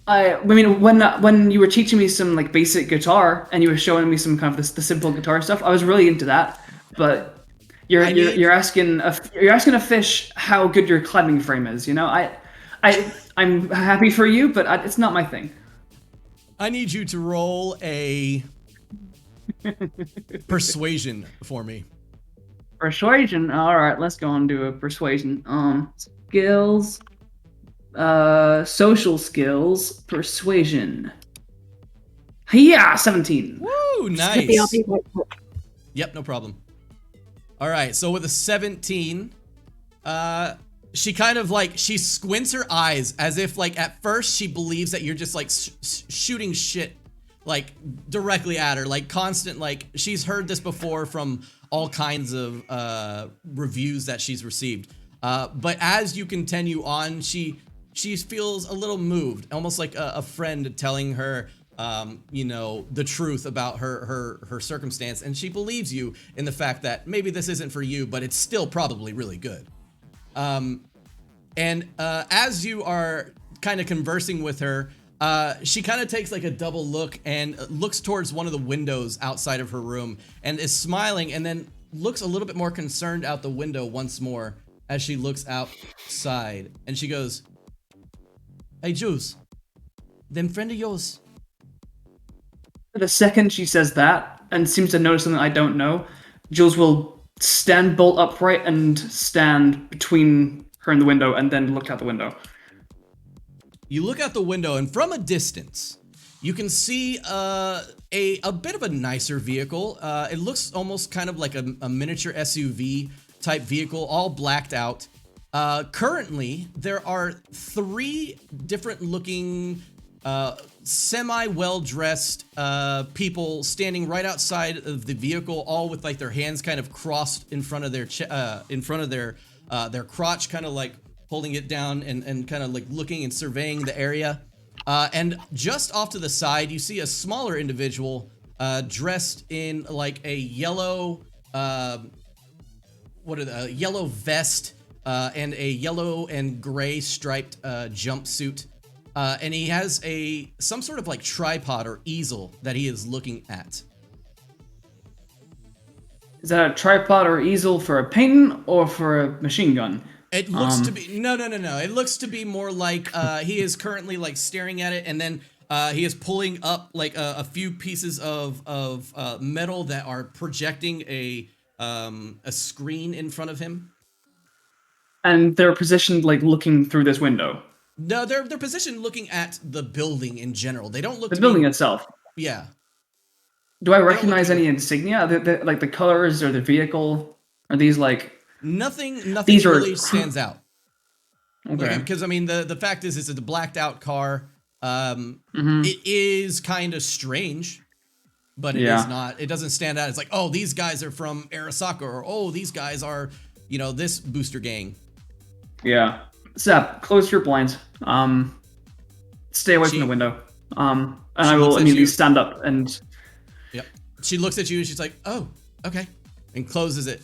I mean, when you were teaching me some like basic guitar and you were showing me some kind of the simple guitar stuff, I was really into that. But you're asking a fish how good your climbing frame is. I'm happy for you, but it's not my thing. I need you to roll a persuasion for me. Persuasion. All right, let's go and do a persuasion. Skills. Social skills, persuasion. Yeah, 17. Woo, nice. Yep, no problem. All right, so with a 17, she kind of like, she squints her eyes as if like at first she believes that you're just like shooting shit like directly at her, like constant, like she's heard this before from all kinds of reviews that she's received. But as you continue on, she feels a little moved, almost like a friend telling her, the truth about her circumstance, and she believes you in the fact that maybe this isn't for you, but it's still probably really good. And as you are kind of conversing with her, she kind of takes like a double look and looks towards one of the windows outside of her room and is smiling, and then looks a little bit more concerned out the window once more as she looks outside, and she goes, "Hey, Jules, them friend of yours." The second she says that and seems to notice something I don't know, Jules will stand bolt upright and stand between her and the window and then look out the window. You look out the window, and from a distance, you can see a bit of a nicer vehicle. It looks almost kind of like a miniature SUV type vehicle, all blacked out. Currently, there are 3 different looking semi-well-dressed people standing right outside of the vehicle, all with like their hands kind of crossed in front of their their crotch, kind of like holding it down and kind of like looking and surveying the area. And just off to the side, you see a smaller individual dressed in like a yellow, yellow vest and a yellow and gray striped jumpsuit. And he has some sort of like tripod or easel that he is looking at. Is that a tripod or easel for a painting or for a machine gun? It looks to be no. It looks to be more like he is currently like staring at it, and then he is pulling up like a few pieces of metal that are projecting a screen in front of him. And they're positioned like looking through this window. No, they're positioned looking at the building in general. They don't look the to building be, itself. Yeah. Do I recognize any insignia? Like the colors or the vehicle? Are these like nothing these really are... stands out? Okay. Because I mean the fact is it's a blacked out car. It is kind of strange, but it is not. It doesn't stand out. It's like, oh, these guys are from Arasaka, or oh, these guys are, this booster gang. Yeah. Zap, close your blinds. Stay away from the window. And I will immediately stand up and. Yep. She looks at you and she's like, "Oh, okay," and closes it.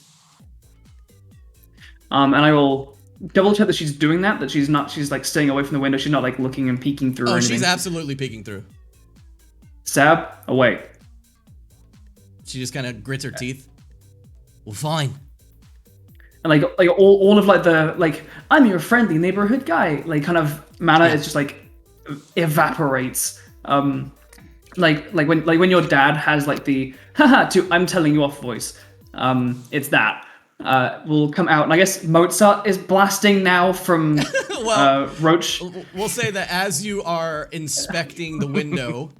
And I will double check that she's doing that. That she's not. She's like staying away from the window. She's not like looking and peeking through. Oh, or anything. she's absolutely peeking through. Sab, away. She just kind of grits her teeth. Well, fine. And like all of like the like I'm your friendly neighborhood guy like kind of manner is just like evaporates. Like when your dad has like the haha to I'm telling you off voice. It's that. Will come out, and I guess Mozart is blasting now from Roach. We'll say that as you are inspecting the window,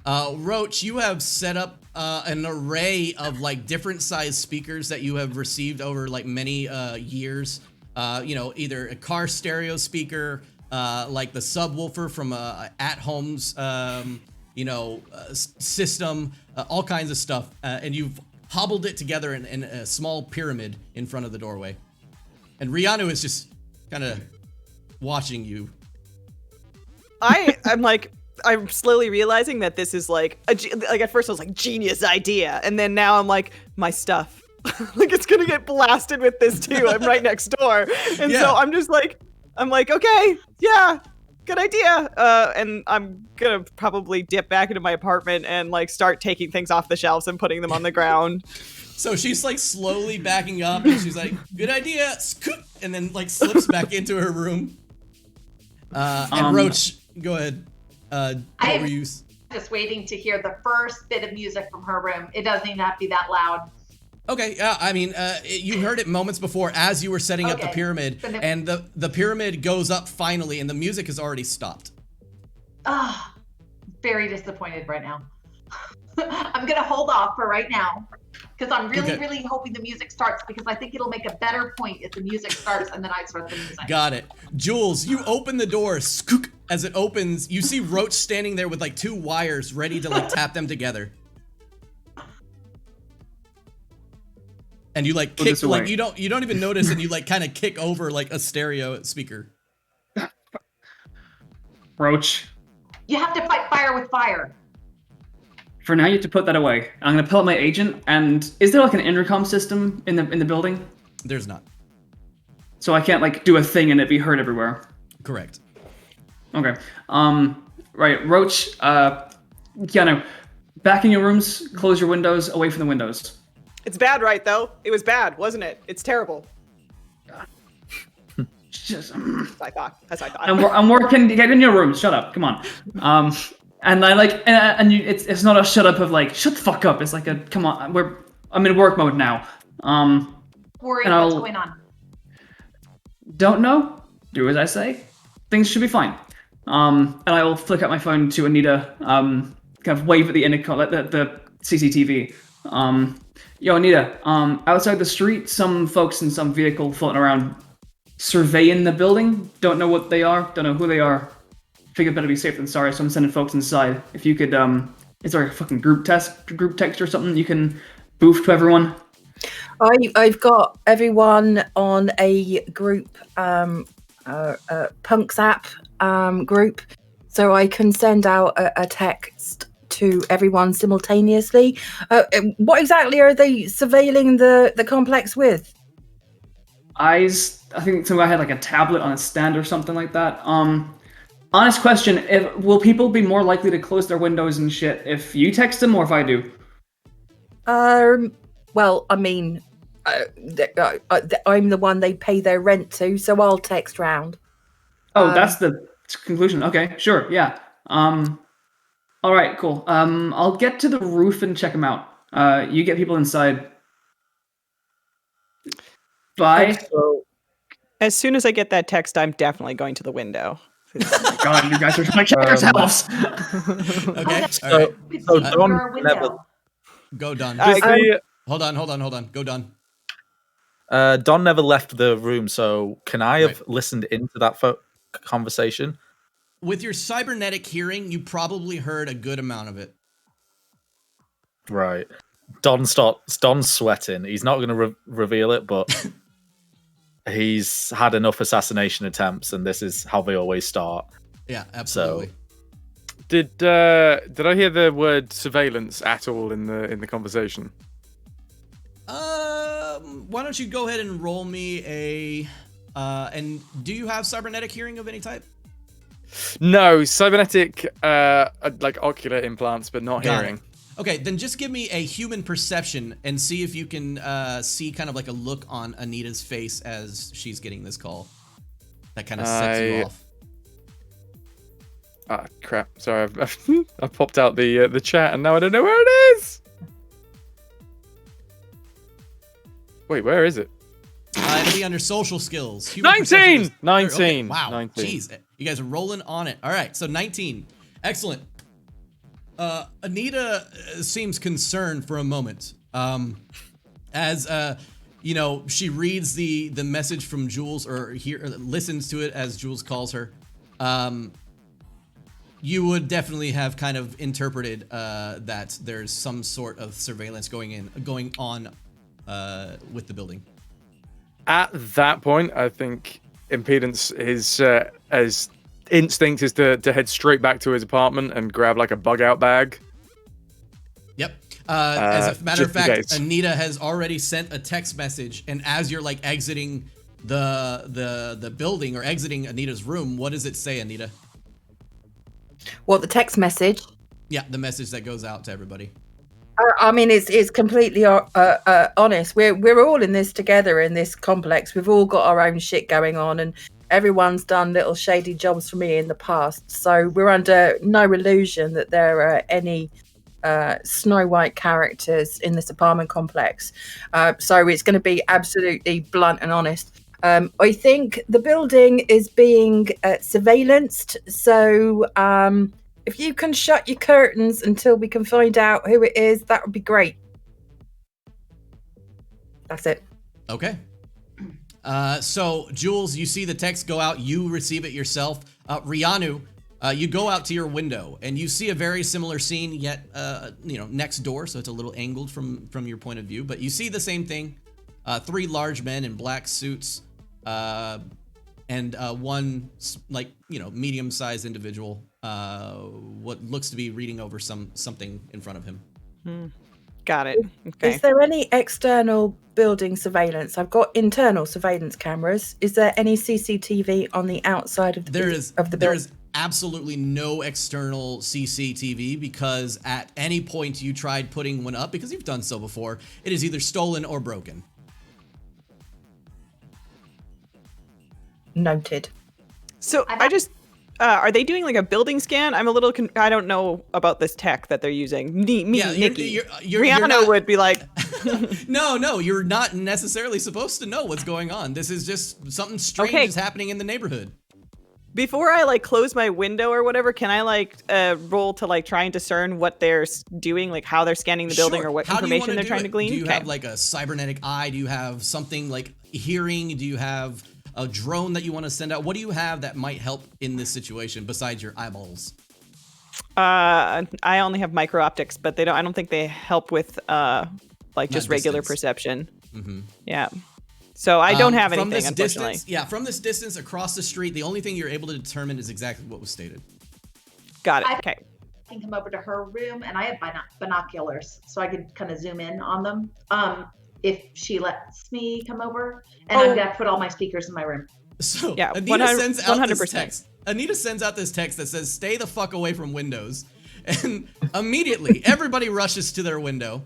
Roach, you have set up an array of like different size speakers that you have received over like many years. Either a car stereo speaker, like the subwoofer from At Home's system, all kinds of stuff, and you've hobbled it together in a small pyramid in front of the doorway. And Rihanna is just kind of watching you. I'm slowly realizing that this is like at first I was like genius idea, and then now I'm like my stuff. Like it's gonna get blasted with this too. I'm right next door, and so I'm like okay, yeah, good idea. And I'm gonna probably dip back into my apartment and like start taking things off the shelves and putting them on the ground. So she's like slowly backing up, and she's like, "Good idea," and then like slips back into her room. And Roach, go ahead. I am just waiting to hear the first bit of music from her room. It doesn't even have to be that loud. Okay, I mean, you heard it moments before as you were setting up the pyramid, and the pyramid goes up finally, and the music has already stopped. Very disappointed right now. I'm gonna hold off for right now, because I'm really hoping the music starts, because I think it'll make a better point if the music starts and then I start the music. Got it. Jules, you open the door, skook, as it opens, you see Roach standing there with like two wires ready to like tap them together. And you like kick, like you don't even notice, and you like kind of kick over like a stereo speaker. Roach. You have to fight fire with fire. For now, you have to put that away. I'm gonna pull up my agent, and is there like an intercom system in the building? There's not. So I can't like do a thing and it be heard everywhere. Correct. Okay. Right, Roach. No. Back in your rooms. Close your windows. Away from the windows. It's bad, right, though? It was bad, wasn't it? It's terrible. Just, As I thought. I'm working. Get in your rooms. Shut up. Come on. And I like, and you, it's not a shut up of like, shut the fuck up. It's like a, come on, I'm in work mode now. Worry, what's going on? Don't know. Do as I say. Things should be fine. And I will flick out my phone to Anita, kind of wave at the intercom, the CCTV. Yo, Anita, outside the street, some folks in some vehicle floating around surveying the building. Don't know what they are. Don't know who they are. figured better be safe than sorry, so I'm sending folks inside. If you could, is there a fucking group text or something you can boof to everyone? I've got everyone on a group, Punks app group, so I can send out a text to everyone simultaneously. What exactly are they surveilling the complex with? I think some guy had like a tablet on a stand or something like that. Honest question: will people be more likely to close their windows and shit if you text them or if I do? Well, I mean, I'm the one they pay their rent to, so I'll text round. Oh, that's the conclusion. Okay, sure, yeah. All right, cool. I'll get to the roof and check them out. You get people inside. Bye. As soon as I get that text, I'm definitely going to the window. Oh my god, you guys are trying to check yourselves. Okay, So, all right. so Don never, Go Don. Hold on. Go Don. Don never left the room, so can I have listened into that conversation? With your cybernetic hearing, you probably heard a good amount of it. Right. Don's sweating. He's not going to reveal it, but he's had enough assassination attempts, and this is how they always start. Yeah, absolutely. So, Did I hear the word surveillance at all in the conversation? Why don't you go ahead and roll me a and do you have cybernetic hearing of any type? No, cybernetic like ocular implants, but not Got hearing. it. Okay, then just give me a human perception and see if you can see kind of like a look on Anita's face as she's getting this call. That kind of sets you off. Ah, crap. Sorry, I popped out the chat and now I don't know where it is. Wait, where is it? It'll be under social skills. Human 19! 19. Okay, wow. 19. Jeez. You guys are rolling on it. All right, so 19. Excellent. Anita seems concerned for a moment. As you know, she reads the message from Jules or listens to it as Jules calls her. You would definitely have kind of interpreted that there's some sort of surveillance going on with the building. At that point, I think Impedance is as instinct is to head straight back to his apartment and grab like a bug out bag. Yep. As a matter of fact, case. Anita has already sent a text message, and as you're like exiting the building or exiting Anita's room, what does it say, Anita? What, the text message? Yeah, the message that goes out to everybody. I mean, it's completely honest. We're all in this together in this complex. We've all got our own shit going on, and everyone's done little shady jobs for me in the past. So we're under no illusion that there are any Snow White characters in this apartment complex. So it's going to be absolutely blunt and honest. I think the building is being surveillanced. So if you can shut your curtains until we can find out who it is, that would be great. That's it. Okay. So, Jules, you see the text go out. You receive it yourself. Rianu, you go out to your window, and you see a very similar scene, yet, next door, so it's a little angled from your point of view. But you see the same thing. 3 large men in black suits, and one, medium-sized individual, what looks to be reading over something in front of him. Got it. Okay. Is there any external building surveillance? I've got internal surveillance cameras. Is there any CCTV on the outside of the building? There is absolutely no external CCTV because at any point you tried putting one up, because you've done so before, it is either stolen or broken. Noted. So I just, are they doing like a building scan? I'm a little, I don't know about this tech that they're using. Nikki. Rihanna not, would be like, no, you're not necessarily supposed to know what's going on. This is just something strange is happening in the neighborhood. Before I like close my window or whatever, can I like roll to like try and discern what they're doing, like how they're scanning the building or what information they're trying to glean? Do you have like a cybernetic eye? Do you have something like hearing? Do you have a drone that you want to send out? What do you have that might help in this situation besides your eyeballs? I only have micro optics, but I don't think they help with like just regular perception. Yeah. So I don't have anything, from this unfortunately. Distance, from this distance across the street, the only thing you're able to determine is exactly what was stated. Got it. Okay. I can come over to her room, and I have binoculars, so I could kind of zoom in on them. If she lets me come over, and I'm gonna put all my speakers in my room. So yeah, Anita sends out this text. Anita sends out this text that says, "Stay the fuck away from windows," and immediately everybody rushes to their window.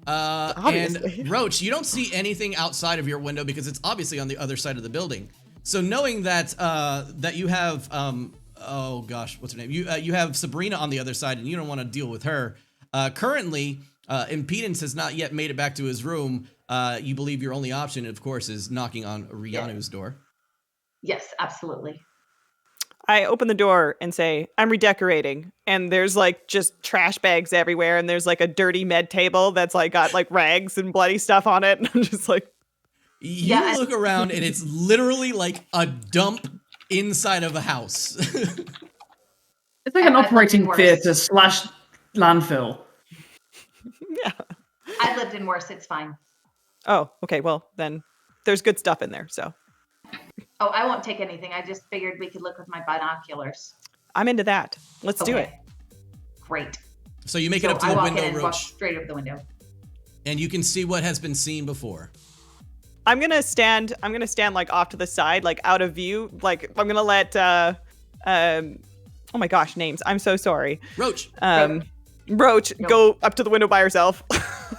And Roach, you don't see anything outside of your window because it's obviously on the other side of the building. So knowing that that you have oh gosh, what's her name? You have Sabrina on the other side, and you don't want to deal with her. Currently, Impedance has not yet made it back to his room. You believe your only option, of course, is knocking on Rianu's door. Yes, absolutely. I open the door and say, I'm redecorating. And there's like just trash bags everywhere. And there's like a dirty med table that's like got like rags and bloody stuff on it. And I'm just like. You look around and it's literally like a dump inside of a house. It's like an operating theater / landfill. Yeah. I've lived in worse. It's fine. Oh, okay. Well, then there's good stuff in there. So. Oh, I won't take anything. I just figured we could look with my binoculars. I'm into that. Let's do it. Great. So you make it up to the window, Roach. Walk straight over the window. And you can see what has been seen before. I'm gonna stand like off to the side, like out of view. Like I'm gonna let oh my gosh, names. I'm so sorry. Roach. Roach, go up to the window by herself.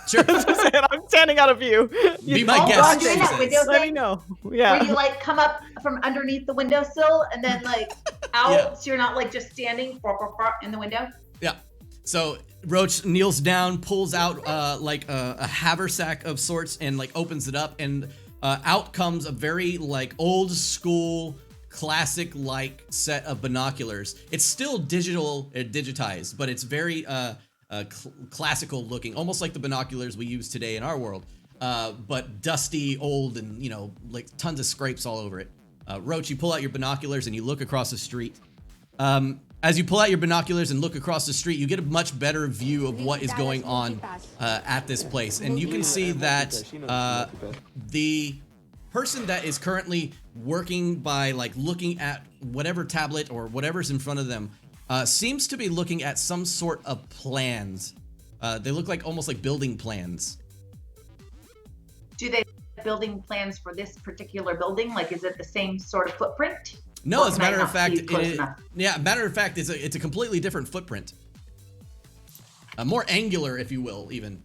Sure. I'm standing out of view. Be my guest. Let me know. Yeah. Where you like come up from underneath the windowsill and then like out, so you're not like just standing in the window. Yeah. So Roach kneels down, pulls out like a haversack of sorts, and like opens it up, and out comes a very like old school, classic like set of binoculars. It's still digitized, but it's very classical looking, almost like the binoculars we use today in our world, but dusty, old, and like tons of scrapes all over it. Roach, you pull out your binoculars and you look across the street. As you pull out your binoculars and look across the street, you get a much better view of what is going on at this place, and you can see that the person that is currently working by like looking at whatever tablet or whatever's in front of them seems to be looking at some sort of plans. They look like almost like building plans. Do they have building plans for this particular building? Like, is it the same sort of footprint? No, as a matter of fact, it's a completely different footprint. More angular, if you will, even.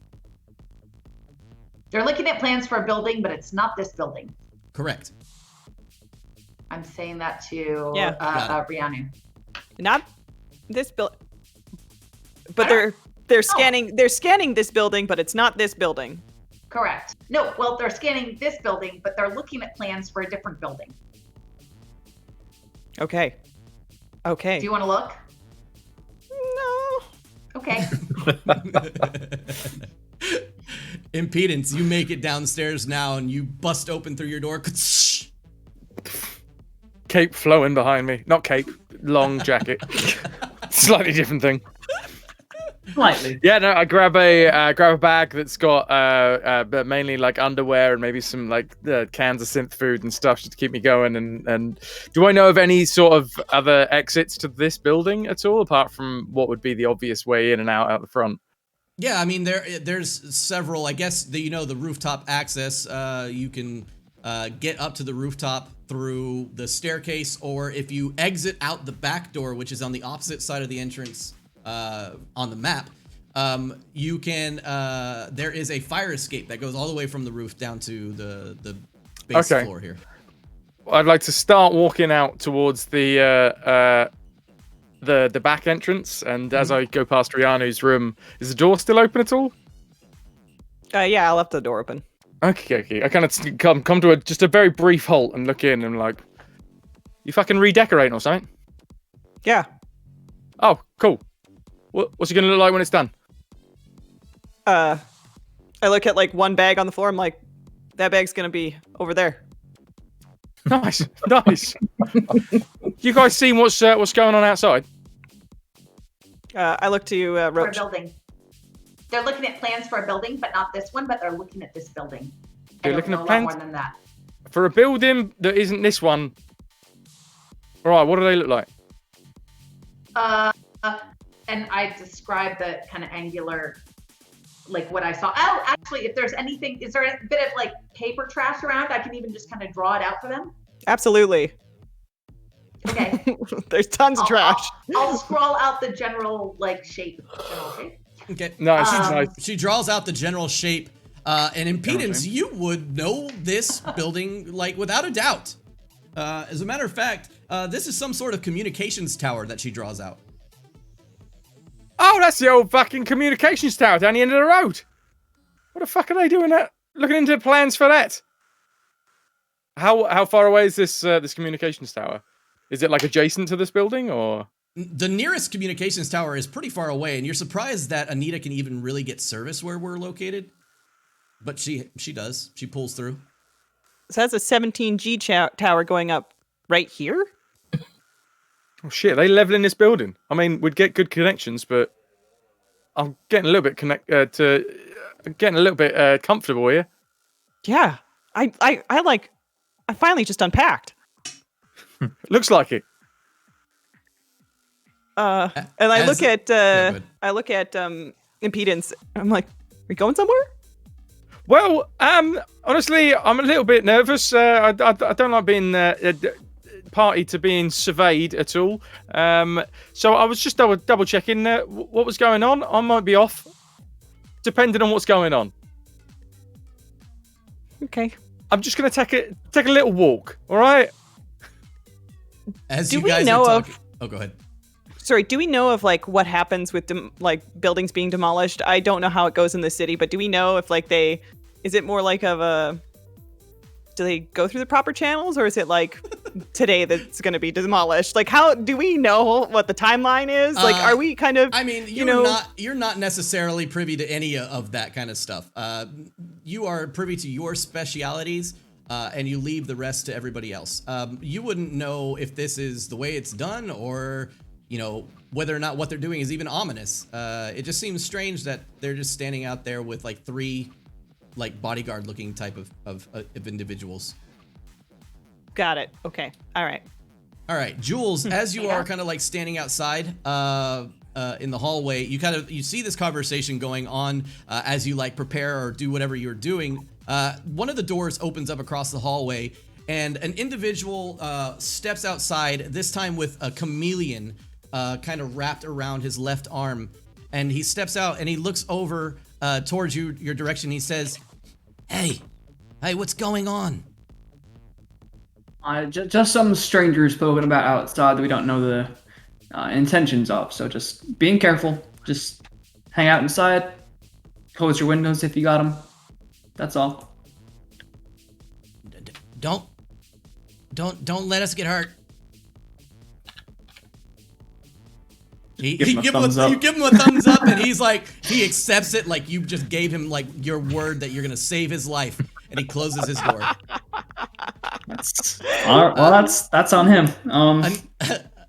They're looking at plans for a building, but it's not this building. Correct. I'm saying that to Rianu. Not this building, but they're scanning. They're scanning this building, but it's not this building. Correct. No, well, they're scanning this building, but they're looking at plans for a different building. Okay. Do you want to look? No. Okay. Impedance, you make it downstairs now, and you bust open through your door. Cape flowing behind me. Not cape, long jacket. Slightly different thing. Slightly. Yeah, no, I grab a bag that's got but mainly like underwear and maybe some like cans of synth food and stuff just to keep me going. And do I know of any sort of other exits to this building at all, apart from what would be the obvious way in and out the front? Yeah, I mean there's several. I guess the rooftop access. You can get up to the rooftop through the staircase, or if you exit out the back door, which is on the opposite side of the entrance on the map, you can. There is a fire escape that goes all the way from the roof down to the base floor here. I'd like to start walking out towards the back entrance, and as I go past Rianu's room, is the door still open at all? Yeah, I left the door open. Okay. I kind of come to just a very brief halt and look in, and I'm like, you fucking redecorating or something? Yeah. Oh, cool. What's it gonna look like when it's done? I look at like one bag on the floor. I'm like, that bag's gonna be over there. Nice. You guys seen what's going on outside? I look to For a Roach. building. They're looking at plans for a building, but not this one. But they're looking at this building. They're I don't looking know at a lot plans? more than that. For a building that isn't this one. All right, what do they look like? And I described the kind of angular, like what I saw. Oh, actually, if there's anything, is there a bit of like paper trash around? I can even just kind of draw it out for them. Absolutely. Okay. There's tons of trash. I'll scroll out the general like shape. Okay. Nice. She draws out the general shape. And Impedance, you would know this building like without a doubt. As a matter of fact, this is some sort of communications tower that she draws out. Oh, that's the old fucking communications tower down the end of the road. What the fuck are they doing that? Looking into plans for that. How far away is this communications tower? Is it like adjacent to this building or? The nearest communications tower is pretty far away, and you're surprised that Anita can even really get service where we're located. But she does. She pulls through. So that's a 17G tower going up right here? Oh shit, are they leveling this building? I mean, we'd get good connections, but I'm getting a little bit comfortable here. Yeah. I finally just unpacked. Looks like it. And I look at Impedance. I'm like, are we going somewhere? Well, honestly, I'm a little bit nervous. I don't like being party to being surveyed at all. So I was just double checking what was going on. I might be off, depending on what's going on. Okay. I'm just gonna take a little walk. All right. As do you we guys know are of? talking, oh, go ahead. Sorry, do we know of like what happens with like buildings being demolished? I don't know how it goes in the city, but do we know if like is it more like of a, do they go through the proper channels, or is it like today that's going to be demolished? Like, how do we know what the timeline is? Like, are we kind of? I mean, you're not necessarily privy to any of that kind of stuff. You are privy to your specialities, and you leave the rest to everybody else. You wouldn't know if this is the way it's done, or whether or not what they're doing is even ominous. It just seems strange that they're just standing out there with like 3 like bodyguard looking type of individuals. Got it. Okay. All right. Jules, as you are kind of like standing outside in the hallway, you see this conversation going on as you like prepare or do whatever you're doing. One of the doors opens up across the hallway, and an individual steps outside, this time with a chameleon kind of wrapped around his left arm, and he steps out and he looks over towards your direction. He says, hey, what's going on? Just some strangers poking about outside that we don't know the intentions of. So just being careful. Just hang out inside. Close your windows if you got them. That's all. Don't let us get hurt. You give him a thumbs up, and he's like, he accepts it like you just gave him like your word that you're gonna save his life, and he closes his door. That's on him.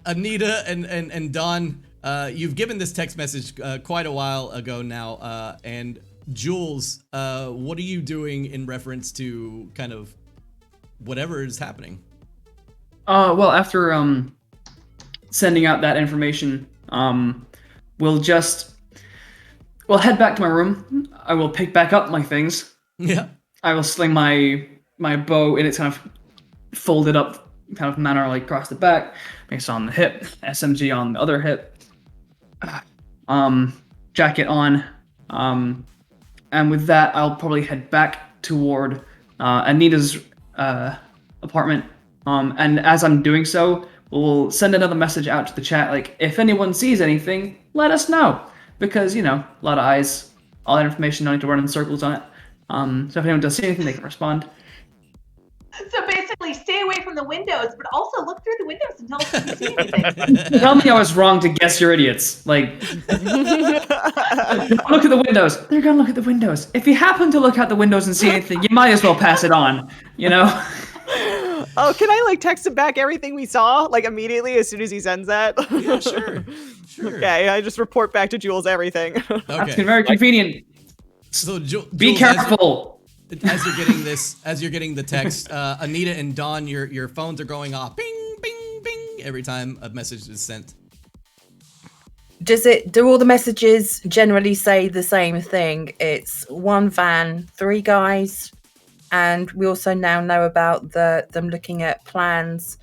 Anita and Don, you've given this text message quite a while ago now, and Jules, what are you doing in reference to kind of whatever is happening? Well, after sending out that information, we'll head back to my room. I will pick back up my things. Yeah. I will sling my bow in its kind of folded up kind of manner, like across the back, based on the hip, SMG on the other hip, jacket on, and with that, I'll probably head back toward Anita's apartment. And as I'm doing so, we'll send another message out to the chat, like, if anyone sees anything, let us know. Because, a lot of eyes, all that information, don't need to run in circles on it. So if anyone does see anything, they can respond. So basically, stay away from the windows, but also look through the windows and tell us if you see anything. Tell me I was wrong to guess you're idiots. Like, look at the windows. They're gonna look at the windows. If you happen to look out the windows and see anything, you might as well pass it on, Oh, can I like text him back everything we saw like immediately as soon as he sends that? Yeah, sure. Okay, I just report back to Jules everything. That's very convenient. So Be Jules, careful. As you're getting this, as you're getting the text, Anita and Dawn, your phones are going off, bing, bing, bing, every time a message is sent. Do all the messages generally say the same thing? It's one van, 3 guys, and we also now know about them looking at plans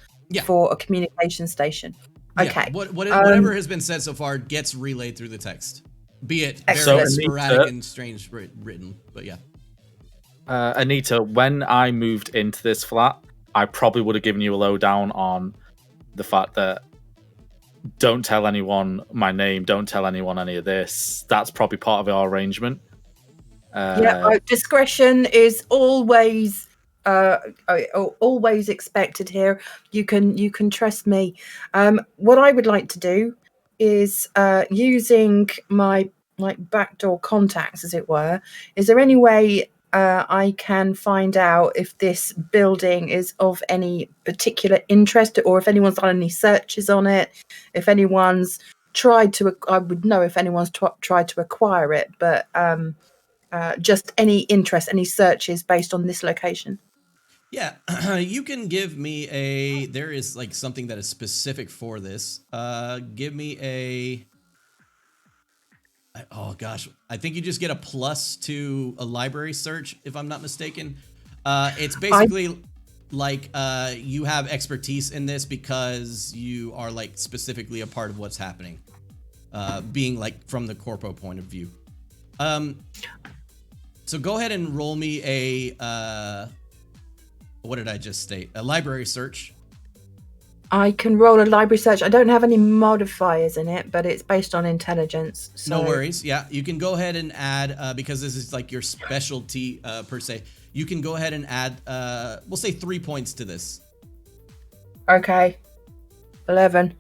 for a communication station. Okay. Yeah, whatever has been said so far gets relayed through the text, be it very So, sporadic Anita, and strange written, but yeah. Anita, when I moved into this flat, I probably would have given you a lowdown on the fact that don't tell anyone my name, don't tell anyone any of this. That's probably part of our arrangement. Discretion is always expected here. You can trust me. What I would like to do is using my backdoor contacts, as it were. Is there any way I can find out if this building is of any particular interest, or if anyone's done any searches on it, if anyone's tried to, I would know if anyone's tried to acquire it, but just any interest, any searches based on this location. Yeah, you can give me there is like something that is specific for this. Give me oh gosh, I think you just get a plus to a library search, if I'm not mistaken. It's basically like you have expertise in this because you are like specifically a part of what's happening, being like from the corpo point of view. So go ahead and roll me what did I just state? A library search. I can roll a library search. I don't have any modifiers in it, but it's based on intelligence. So. No worries. Yeah, you can go ahead and add, because this is like your specialty per se, you can go ahead and add, we'll say 3 points to this. Okay. 11.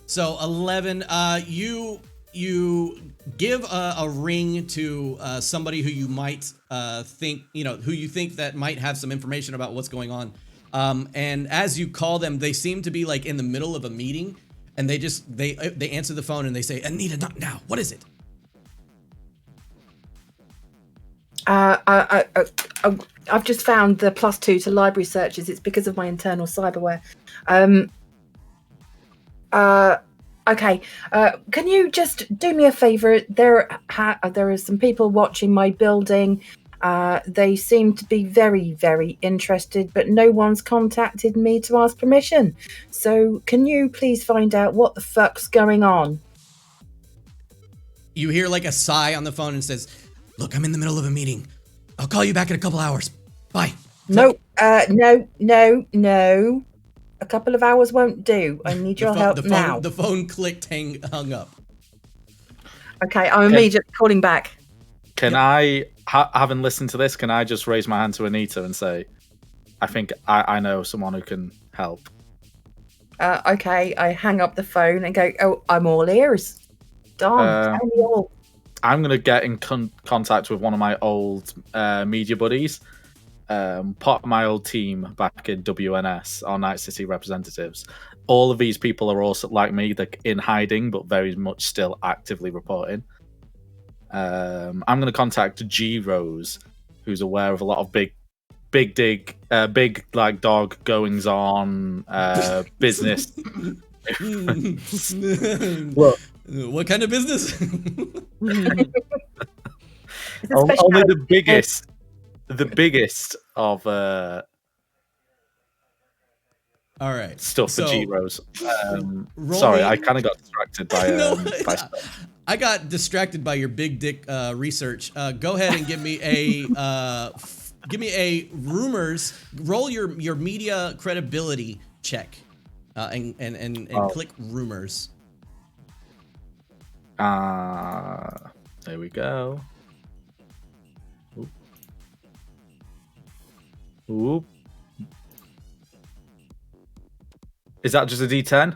So 11, you give a ring to somebody who you might think, who you think that might have some information about what's going on. And as you call them, they seem to be like in the middle of a meeting, and they answer the phone and they say, "Anita, not now. What is it?" I've just found the +2 to library searches. It's because of my internal cyberware. Okay. Can you just do me a favor? There are some people watching my building. They seem to be very, very interested, but no one's contacted me to ask permission. So can you please find out what the fuck's going on? You hear like a sigh on the phone and says, "Look, I'm in the middle of a meeting. I'll call you back in a couple hours. Bye." No. A couple of hours won't do. I need your help now. The phone clicked, hung up. Okay, I'm immediately calling back. Can I, having listened to this, can I just raise my hand to Anita and say, I think I know someone who can help? Okay, I hang up the phone and go, "Oh, I'm all ears. Don, tell me all." I'm going to get in contact with one of my old media buddies. Part of my old team back in WNS, our Night City representatives. All of these people are also like me, they're in hiding, but very much still actively reporting. I'm going to contact G Rose, who's aware of a lot of big like dog goings on, business. What kind of business? Only the biggest. The biggest of all right stuff for so, G Rose. Sorry, I kind of got distracted by. I got distracted by your big dick research. Go ahead and give me a rumors. Roll your media credibility check, and click rumors. There we go. Ooh. Is that just a D10?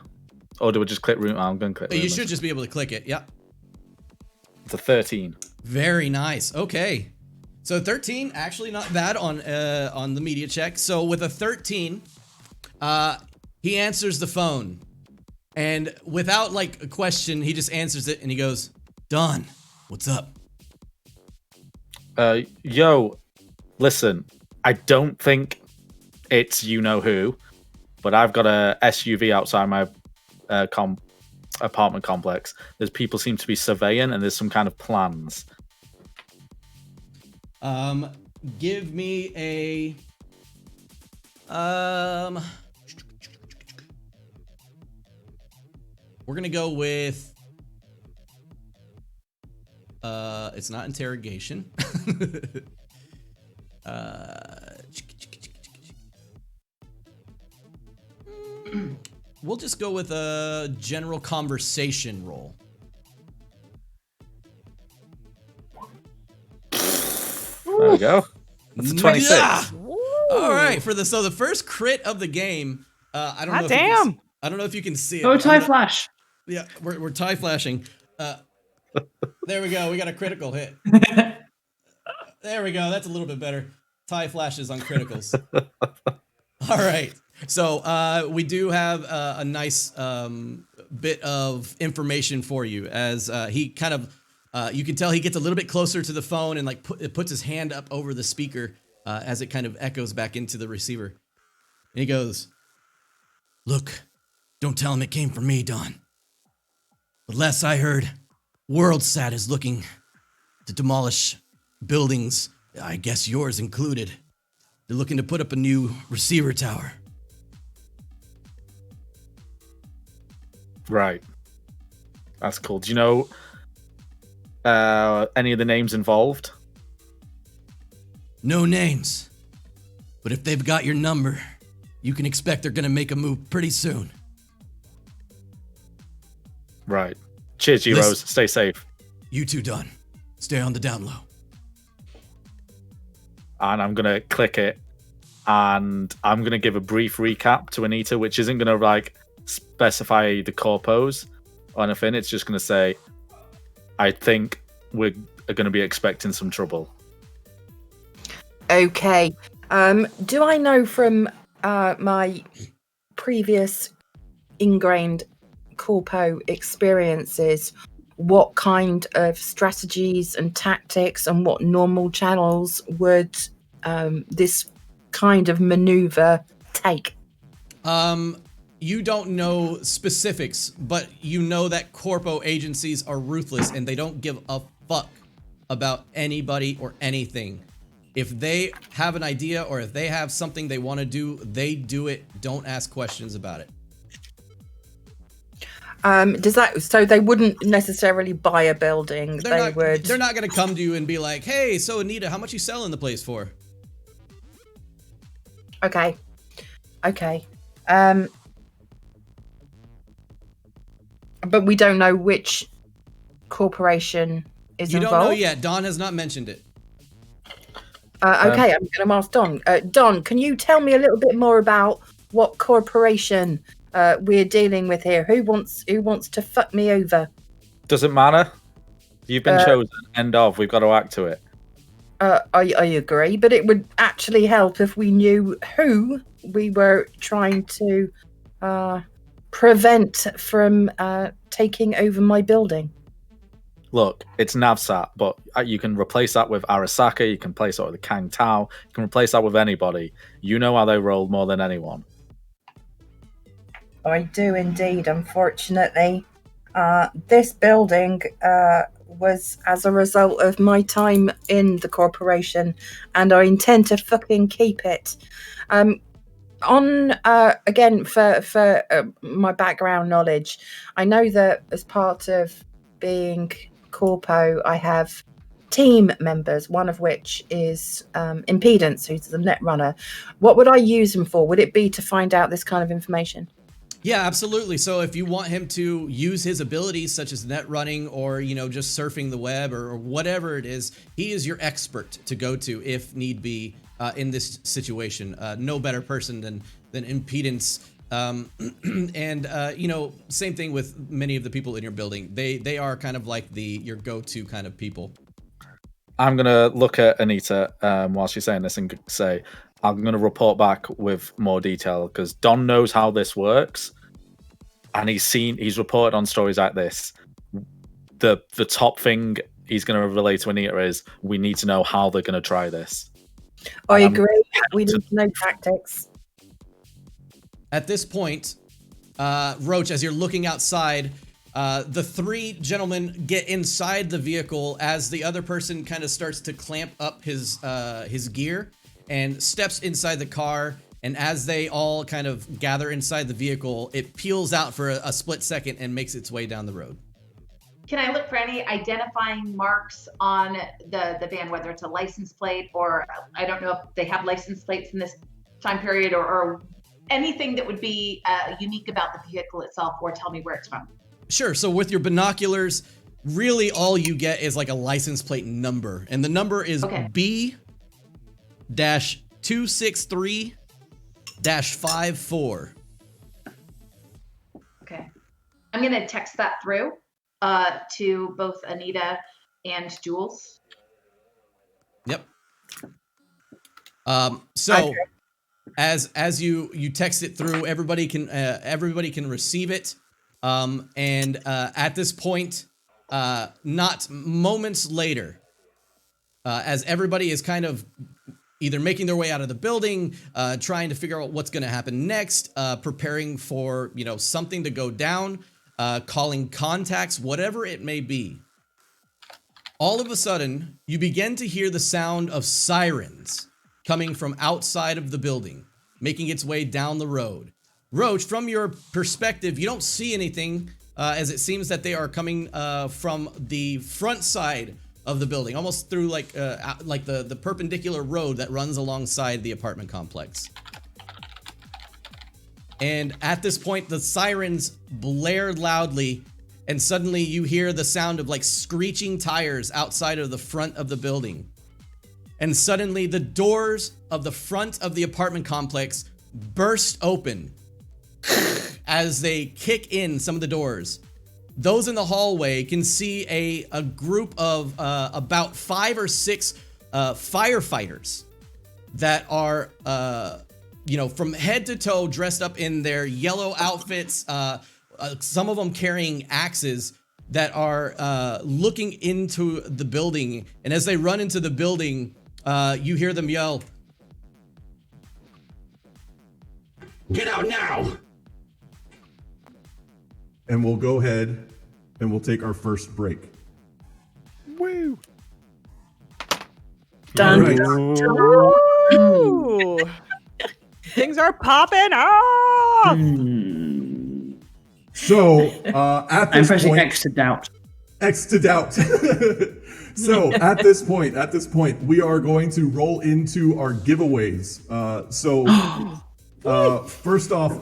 Or do we just click room? I'm going to click. You should just be able to click it. Yeah. It's a 13. Very nice. Okay. So 13, actually not bad on the media check. So with a 13, he answers the phone, and without like a question, he just answers it, and he goes, "Don, what's up?" Yo, listen, I don't think it's you know who, but I've got a SUV outside my apartment complex. There's people seem to be surveying, and there's some kind of plans. Give me a we're gonna go with it's not interrogation. We'll just go with a general conversation roll. There we go. That's a 26. Yeah. All right, for the first crit of the game. I don't know. If damn. I don't know if you can see it. Oh, tie flash. Yeah, we're tie flashing. There we go. We got a critical hit. There we go. That's a little bit better. Tie flashes on criticals. All right. So we do have a nice bit of information for you as he kind of, you can tell he gets a little bit closer to the phone and like puts his hand up over the speaker as it kind of echoes back into the receiver. And he goes, "Look, don't tell him it came from me, Don. But last I heard, WorldSat is looking to demolish buildings, I guess yours included. They're looking to put up a new receiver tower." Right. That's cool. Do you know any of the names involved? No names. But if they've got your number, you can expect they're going to make a move pretty soon. Right. Cheers, G-Rose. Stay safe. You too, Don. Stay on the down low. And I'm going to click it, and I'm going to give a brief recap to Anita, which isn't going to like specify the corpos or anything. It's just going to say, I think we're going to be expecting some trouble. Okay. Do I know from my previous ingrained corpo experiences what kind of strategies and tactics and what normal channels would this kind of maneuver take? You don't know specifics, but you know that corpo agencies are ruthless and they don't give a fuck about anybody or anything. If they have an idea or if they have something they want to do, they do it. Don't ask questions about it. Does that, so they wouldn't necessarily buy a building? They're not going to come to you and be like, "Hey, so Anita, how much you selling the place for?" Okay. But we don't know which corporation is You involved. don't know yet. Don has not mentioned it. Okay, I'm going to ask Don. Don, can you tell me a little bit more about what corporation we're dealing with here? Who wants to fuck me over? Doesn't matter. You've been chosen. End of. We've got to act to it. I agree, but it would actually help if we knew who we were trying to prevent from taking over my building. Look, it's Navsat, but you can replace that with Arasaka, you can replace that with the Kang Tao, you can replace that with anybody. You know how they roll more than anyone. I do indeed, unfortunately. This building was as a result of my time in the corporation, and I intend to fucking keep it. Again, for my background knowledge, I know that as part of being corpo, I have team members, one of which is Impedance, who's the net runner. What would I use him for? Would it be to find out this kind of information? Yeah, absolutely. So if you want him to use his abilities such as net running or, just surfing the web or whatever it is, he is your expert to go to if need be in this situation. No better person than Impedance. Same thing with many of the people in your building. They are kind of like your go-to kind of people. I'm gonna look at Anita while she's saying this and say, I'm gonna report back with more detail because Don knows how this works, and he's reported on stories like this. The top thing he's gonna relay to Anita is we need to know how they're gonna try this. I agree. We need to know tactics. At this point, Roach, as you're looking outside, the three gentlemen get inside the vehicle as the other person kind of starts to clamp up his gear and steps inside the car. And as they all kind of gather inside the vehicle, it peels out for a split second and makes its way down the road. Can I look for any identifying marks on the van, whether it's a license plate or I don't know if they have license plates in this time period or anything that would be unique about the vehicle itself or tell me where it's from? Sure. So with your binoculars, really all you get is like a license plate number. And the number is B-263-54. Okay. I'm going to text that through to both Anita and Jules. Yep. So as you text it through, everybody can receive it. And at this point, not moments later, as everybody is kind of either making their way out of the building, trying to figure out what's going to happen next, preparing for, something to go down, calling contacts, whatever it may be. All of a sudden, you begin to hear the sound of sirens coming from outside of the building, making its way down the road. Roach, from your perspective, you don't see anything, as it seems that they are coming from the front side of the building, almost through like the perpendicular road that runs alongside the apartment complex. And at this point, the sirens blare loudly, and suddenly you hear the sound of like screeching tires outside of the front of the building. And suddenly the doors of the front of the apartment complex burst open as they kick in some of the doors. Those in the hallway can see a group of about 5 or 6 firefighters that are, from head to toe dressed up in their yellow outfits, some of them carrying axes that are looking into the building. And as they run into the building, you hear them yell, "Get out now!" And we'll go ahead and we'll take our first break. Woo! Dun, right. Ooh. Things are popping off! So, at this I'm pressing point, X to doubt. X to doubt. So at this point, we are going to roll into our giveaways. First off,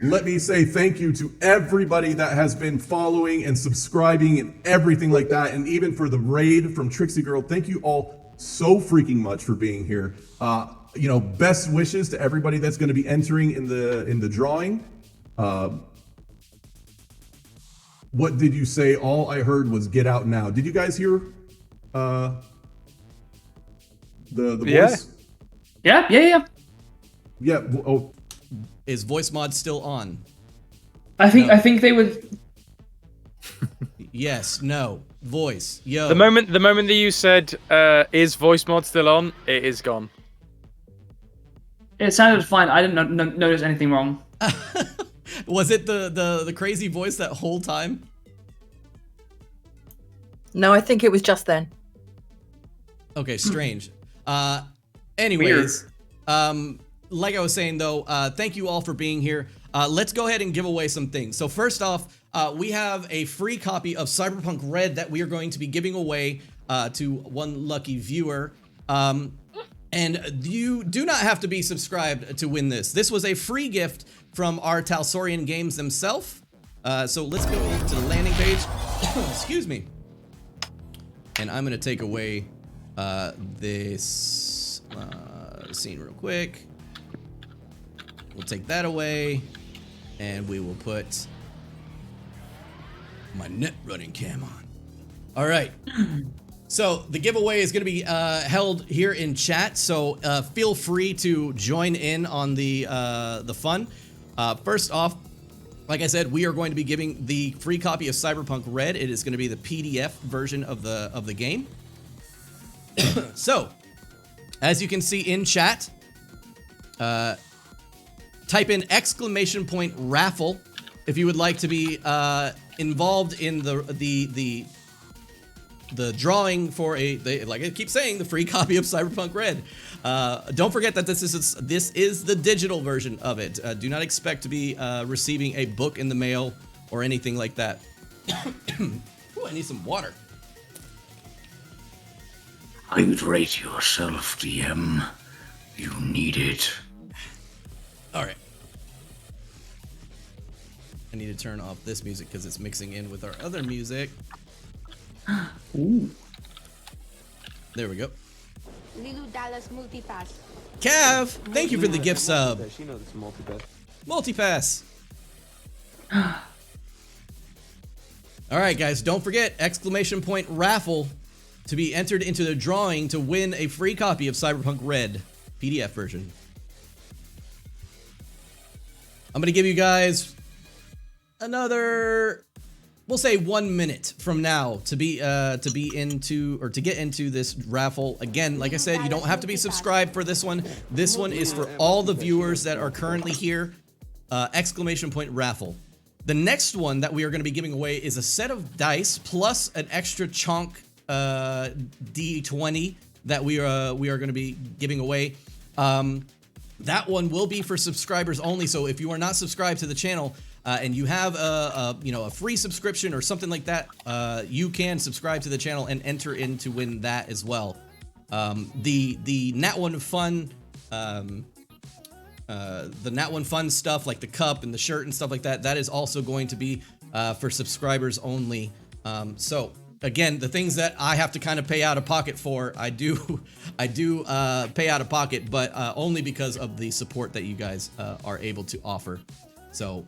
let me say thank you to everybody that has been following and subscribing and everything like that. And even for the raid from Trixie Girl, thank you all so freaking much for being here. Best wishes to everybody that's going to be entering in the drawing. What did you say? All I heard was "get out now." Did you guys hear the voice? Yeah. Yeah. Oh, is voice mod still on? I think they would. Yes. No. Voice. Yo. The moment that you said, "Is voice mod still on?" It is gone. It sounded fine. I didn't notice anything wrong. Was it the crazy voice that whole time? No, I think it was just then. Okay, strange. Anyways, like I was saying though, thank you all for being here. Let's go ahead and give away some things. So first off, we have a free copy of Cyberpunk Red that we are going to be giving away to one lucky viewer. And you do not have to be subscribed to win this. This was a free gift from our Talsorian Games themselves. So let's go to the landing page. Excuse me. And I'm gonna take away this scene real quick. We'll take that away, and we will put my net running cam on. All right. So the giveaway is going to be held here in chat. So feel free to join in on the fun. First off, like I said, we are going to be giving the free copy of Cyberpunk Red. It is going to be the PDF version of the game. So, as you can see in chat, type in !raffle if you would like to be involved in the drawing for like I keep saying, the free copy of Cyberpunk Red. Don't forget that this is the digital version of it. Do not expect to be receiving a book in the mail or anything like that. Ooh, I need some water. Hydrate yourself, DM. You need it. All right. I need to turn off this music because it's mixing in with our other music. Ooh. There we go. Lilu Dallas Multipass. Cav, thank you for the gift sub. She knows it's multipass. Multipass. All right, guys, don't forget !raffle to be entered into the drawing to win a free copy of Cyberpunk Red PDF version. I'm gonna give you guys another, we'll say 1 minute from now to get into this raffle. Again, like I said, you don't have to be subscribed for this one. This one is for all the viewers that are currently here. !raffle. The next one that we are going to be giving away is a set of dice plus an extra chunk D20 that we are going to be giving away. That one will be for subscribers only. So if you are not subscribed to the channel and you have a free subscription or something like that, you can subscribe to the channel and enter in to win that as well. The Nat 1 Fun, the Nat 1 Fun stuff like the cup and the shirt and stuff like that, that is also going to be for subscribers only. So again, the things that I have to kind of pay out of pocket for, I do pay out of pocket, but only because of the support that you guys are able to offer. So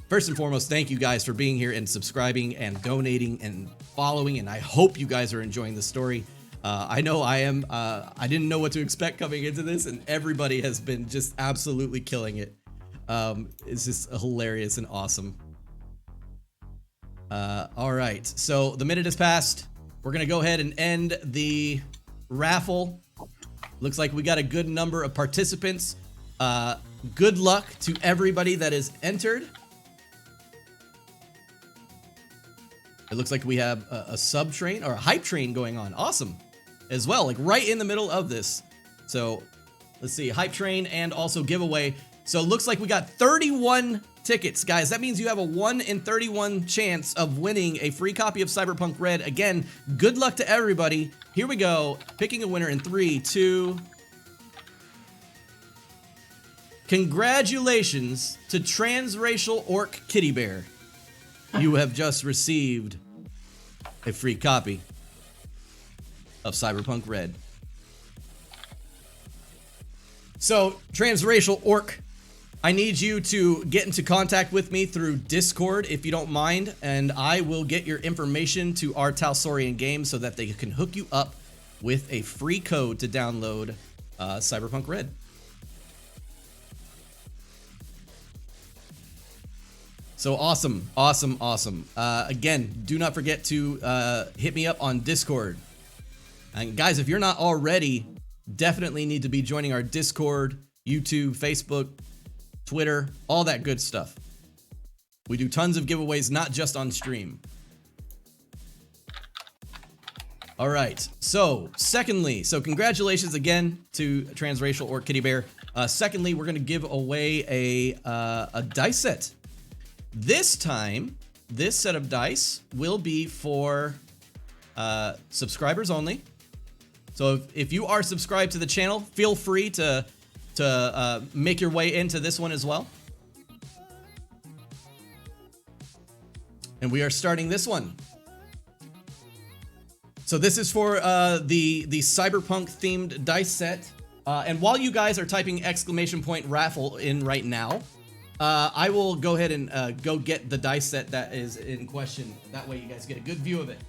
first and foremost, thank you guys for being here and subscribing and donating and following, and I hope you guys are enjoying the story. I know I am. I didn't know what to expect coming into this, and everybody has been just absolutely killing it. It's just hilarious and awesome. All right, so the minute has passed. We're gonna go ahead and end the raffle. Looks like we got a good number of participants. Good luck to everybody that is entered. It looks like we have a sub train or a hype train going on. Awesome. As well, like right in the middle of this. So let's see, hype train and also giveaway. So it looks like we got 31 tickets, guys. That means you have a 1 in 31 chance of winning a free copy of Cyberpunk Red. Again, good luck to everybody. Here we go. Picking a winner in 3, 2. Congratulations to Transracial Orc Kitty Bear. You have just received a free copy of Cyberpunk Red. So, Transracial Orc, I need you to get into contact with me through Discord if you don't mind, and I will get your information to our Talsorian Games so that they can hook you up with a free code to download Cyberpunk Red. So awesome, awesome, awesome. Again, do not forget to hit me up on Discord. And guys, if you're not already, definitely need to be joining our Discord, YouTube, Facebook, Twitter, all that good stuff. We do tons of giveaways, not just on stream. All right, so secondly, so congratulations again to Transracial Orc Kitty Bear. Secondly, we're gonna give away a dice set. This time, this set of dice will be for subscribers only. So if you are subscribed to the channel, feel free to make your way into this one as well. And we are starting this one. So this is for the Cyberpunk themed dice set. And while you guys are typing !raffle in right now, I will go ahead and go get the dice set that is in question. That way you guys get a good view of it.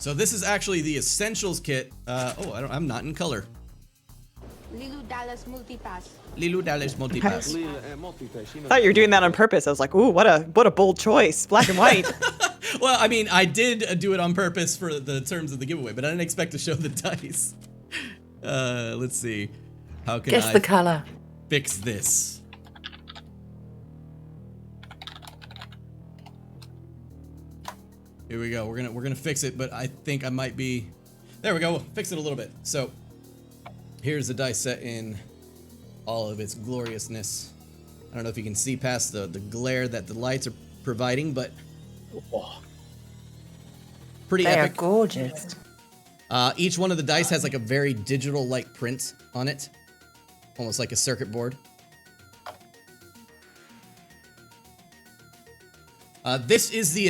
So this is actually the Essentials kit. I'm not in color. Lilu Dallas Multipass. Lilu Dallas Multipass. I thought you were doing that on purpose. I was like, ooh, what a bold choice. Black and white. Well, I mean, I did do it on purpose for the terms of the giveaway, but I didn't expect to show the dice. Let's see. How can Guess I the color. fix this? Here we go. We're gonna fix it, but I think I might be. There we go. We'll fix it a little bit. So here's the dice set in all of its gloriousness. I don't know if you can see past the glare that the lights are providing, but pretty They epic. are gorgeous. Each one of the dice has like a very digital-like print on it, almost like a circuit board. This is the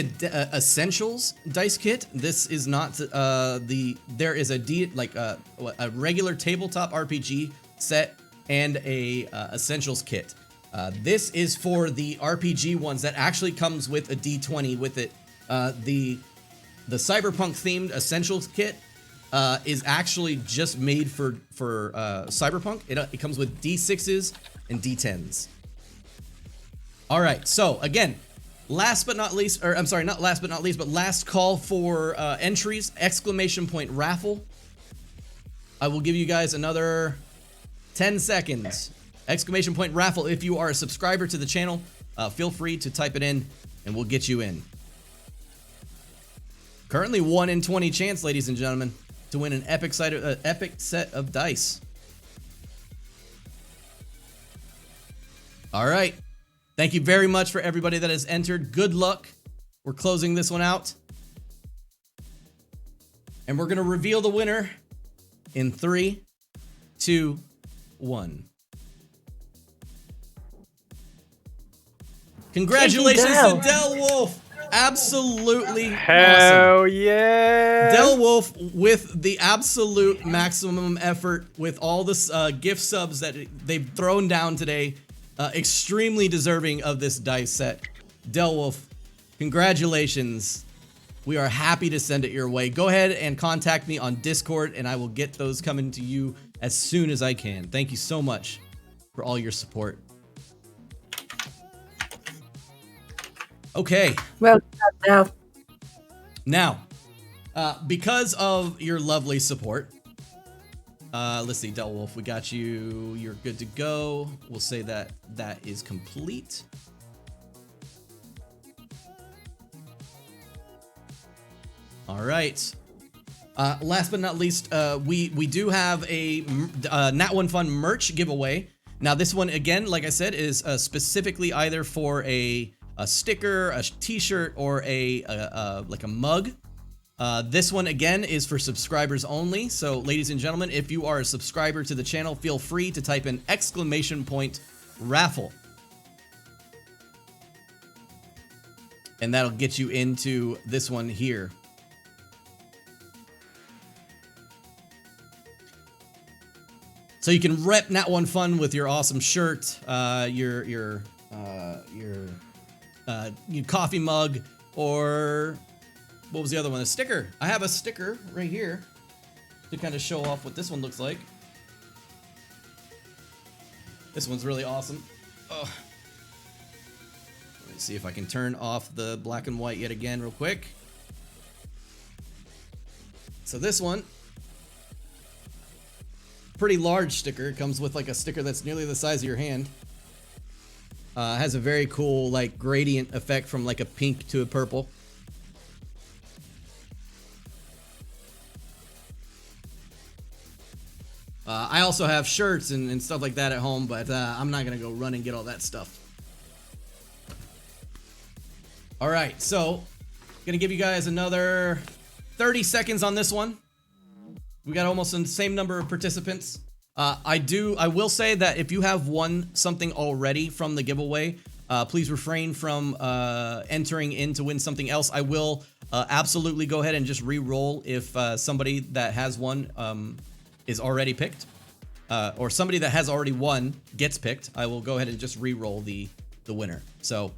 Essentials dice kit. This is not there is a regular tabletop RPG set and a Essentials kit. This is for the RPG ones that actually comes with a D20 with it. The Cyberpunk themed Essentials kit is actually just made for Cyberpunk. It comes with D6s and D10s. All right, so again, last but not least, or I'm sorry, not last but not least, but last call for entries, ! Raffle. I will give you guys another 10 seconds. ! Raffle. If you are a subscriber to the channel, feel free to type it in and we'll get you in. Currently 1 in 20 chance, ladies and gentlemen, to win an epic set of dice. All right. Thank you very much for everybody that has entered. Good luck. We're closing this one out. And we're going to reveal the winner in 3, 2, 1. Congratulations to Del Wolf. Absolutely Hell awesome. yeah. Del Wolf with the absolute maximum effort with all the gift subs that they've thrown down today. Extremely deserving of this dice set. Del Wolf, congratulations. We are happy to send it your way. Go ahead and contact me on Discord and I will get those coming to you as soon as I can. Thank you so much for all your support. Okay. Well done, Del. Now, because of your lovely support, let's see, Del Wolf, we got you. You're good to go. We'll say that that is complete. All right. Last but not least, we do have a Nat One Fun merch giveaway. Now, this one, again, like I said, is specifically either for a sticker, a t-shirt, or like a mug. This one, again, is for subscribers only. So, ladies and gentlemen, if you are a subscriber to the channel, feel free to type in ! Raffle. And that'll get you into this one here. So you can rep Nat One Fun with your awesome shirt, your coffee mug, or what was the other one? A sticker. I have a sticker right here to kind of show off what this one looks like. This one's really awesome. Oh. Let me see if I can turn off the black and white yet again real quick. So this one, pretty large sticker. It comes with like a sticker that's nearly the size of your hand. Has a very cool like gradient effect from like a pink to a purple. I also have shirts and stuff like that at home, but I'm not gonna go run and get all that stuff. All right, so gonna give you guys another 30 seconds on this one. We got almost the same number of participants. I will say that if you have won something already from the giveaway, please refrain from entering in to win something else. I will absolutely go ahead and just re-roll if somebody that has won is already picked, or somebody that has already won gets picked. I will go ahead and just re-roll the winner. So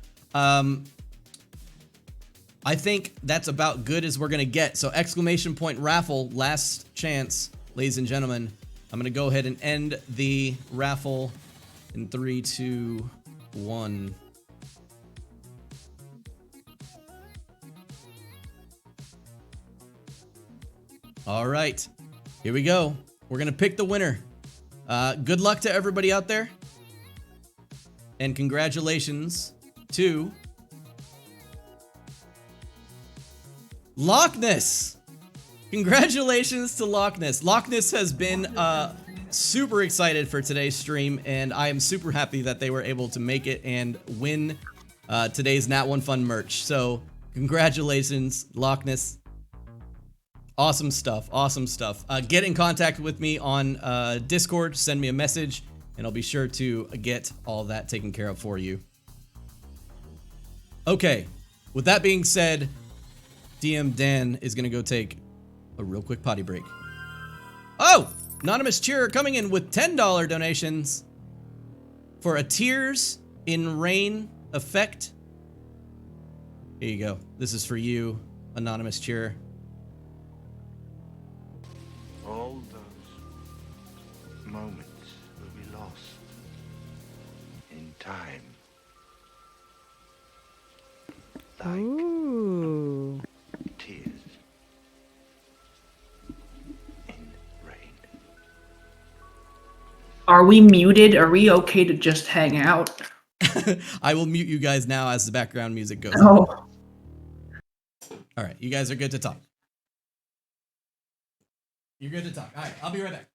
I think that's about good as we're gonna get. So exclamation point raffle, last chance, ladies and gentlemen. I'm gonna go ahead and end the raffle in 3, 2, 1. All right, here we go. We're gonna pick the winner. Good luck to everybody out there. And congratulations to Loch Ness. Congratulations to Loch Ness. Loch Ness has been super excited for today's stream, and I am super happy that they were able to make it and win today's Nat 1 Fun merch. So congratulations, Loch Ness. Awesome stuff. Awesome stuff. Get in contact with me on Discord. Send me a message, and I'll be sure to get all that taken care of for you. Okay. With that being said, DM Dan is going to go take a real quick potty break. Oh! Anonymous Cheerer coming in with $10 donations for a Tears in Rain effect. Here you go. This is for you, Anonymous Cheerer. All those moments will be lost in time. Like Ooh. tears in rain. Are we muted? Are we okay to just hang out? I will mute you guys now as the background music goes Oh. on. All right, you guys are good to talk. You're good to talk. All right, I'll be right back.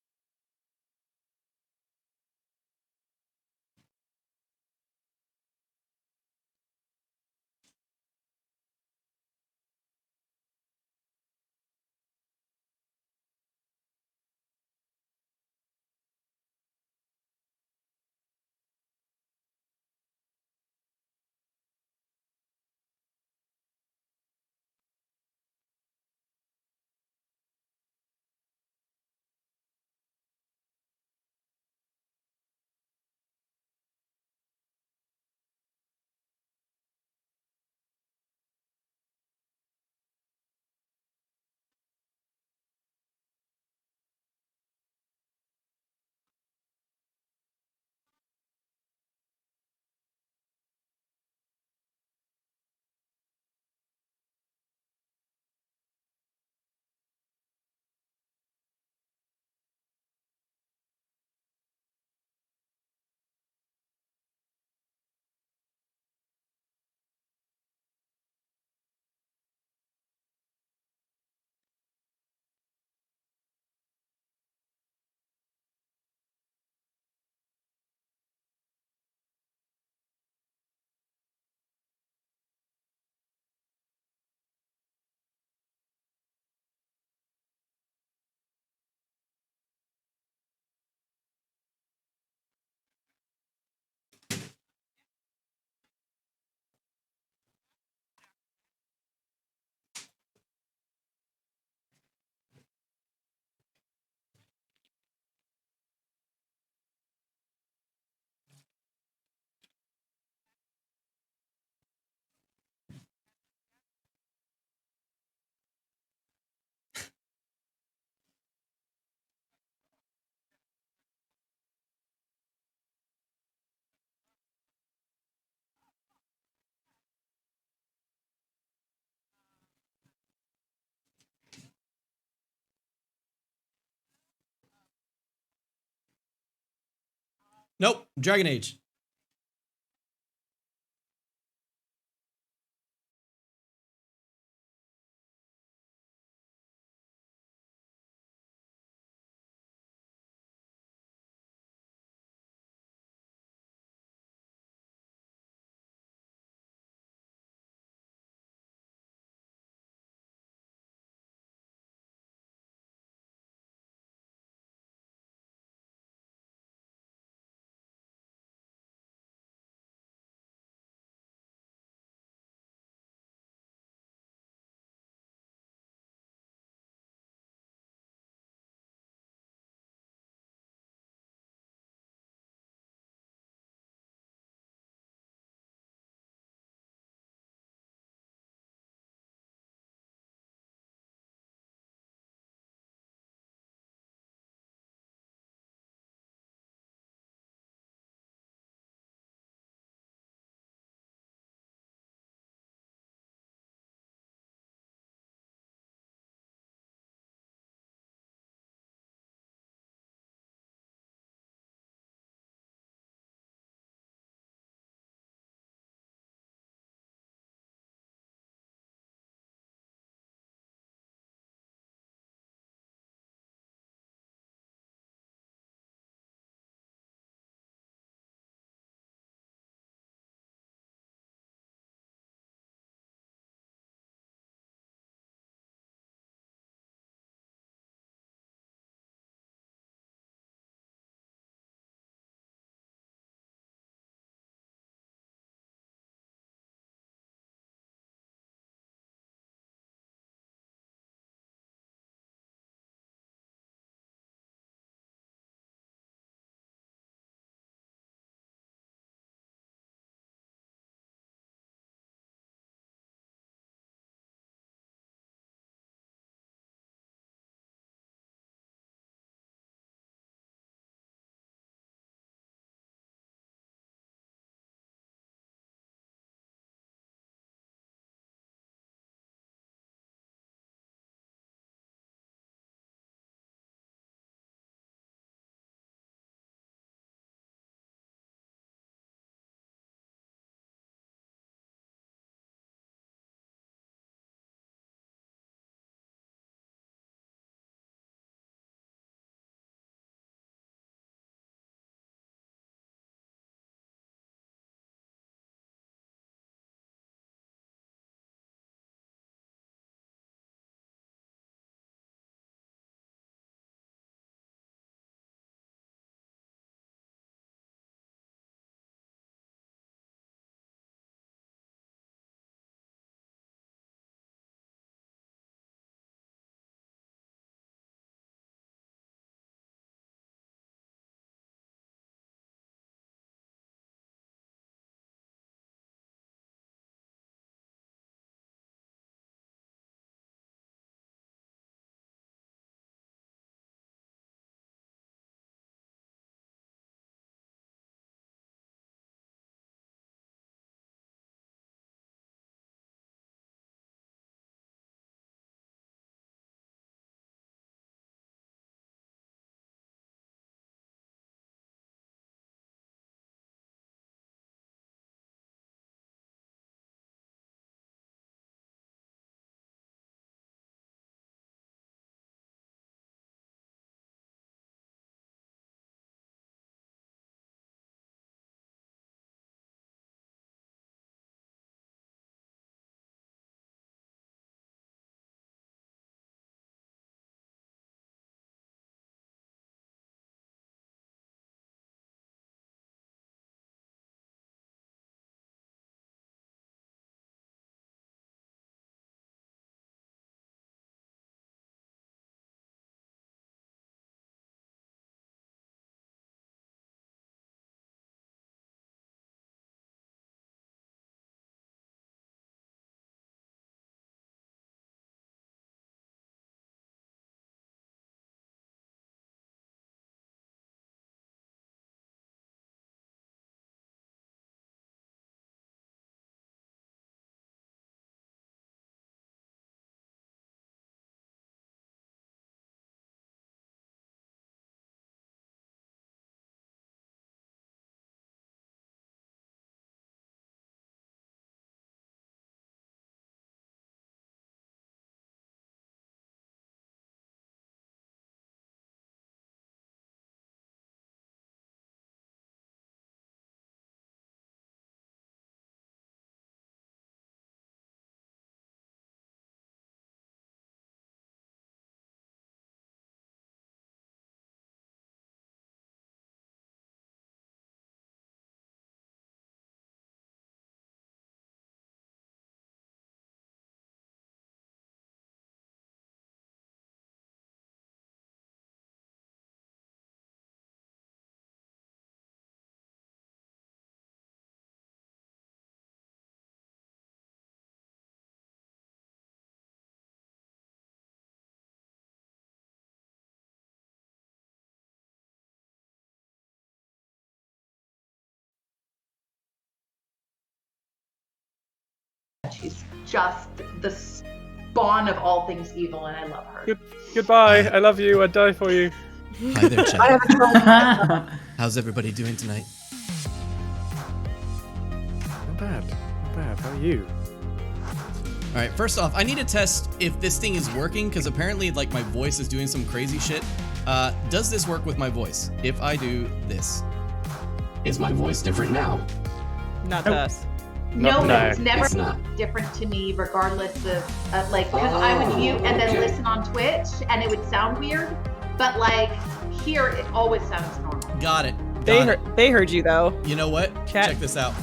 Nope, Dragon Age. just the spawn of all things evil, and I love her. Goodbye. I love you. I'd die for you. Hi there, chat. How's everybody doing tonight? Not bad. Not bad. How are you? All right, first off, I need to test if this thing is working, because apparently, like, my voice is doing some crazy shit. Does this work with my voice? If I do this. Is my voice different now? Not to us. No, No, it's never it's not. different to me, regardless of like, because I would mute and then listen on Twitch, and it would sound weird, but like here, it always sounds normal. Got it. They heard you though. You know what? Chat. Check this out.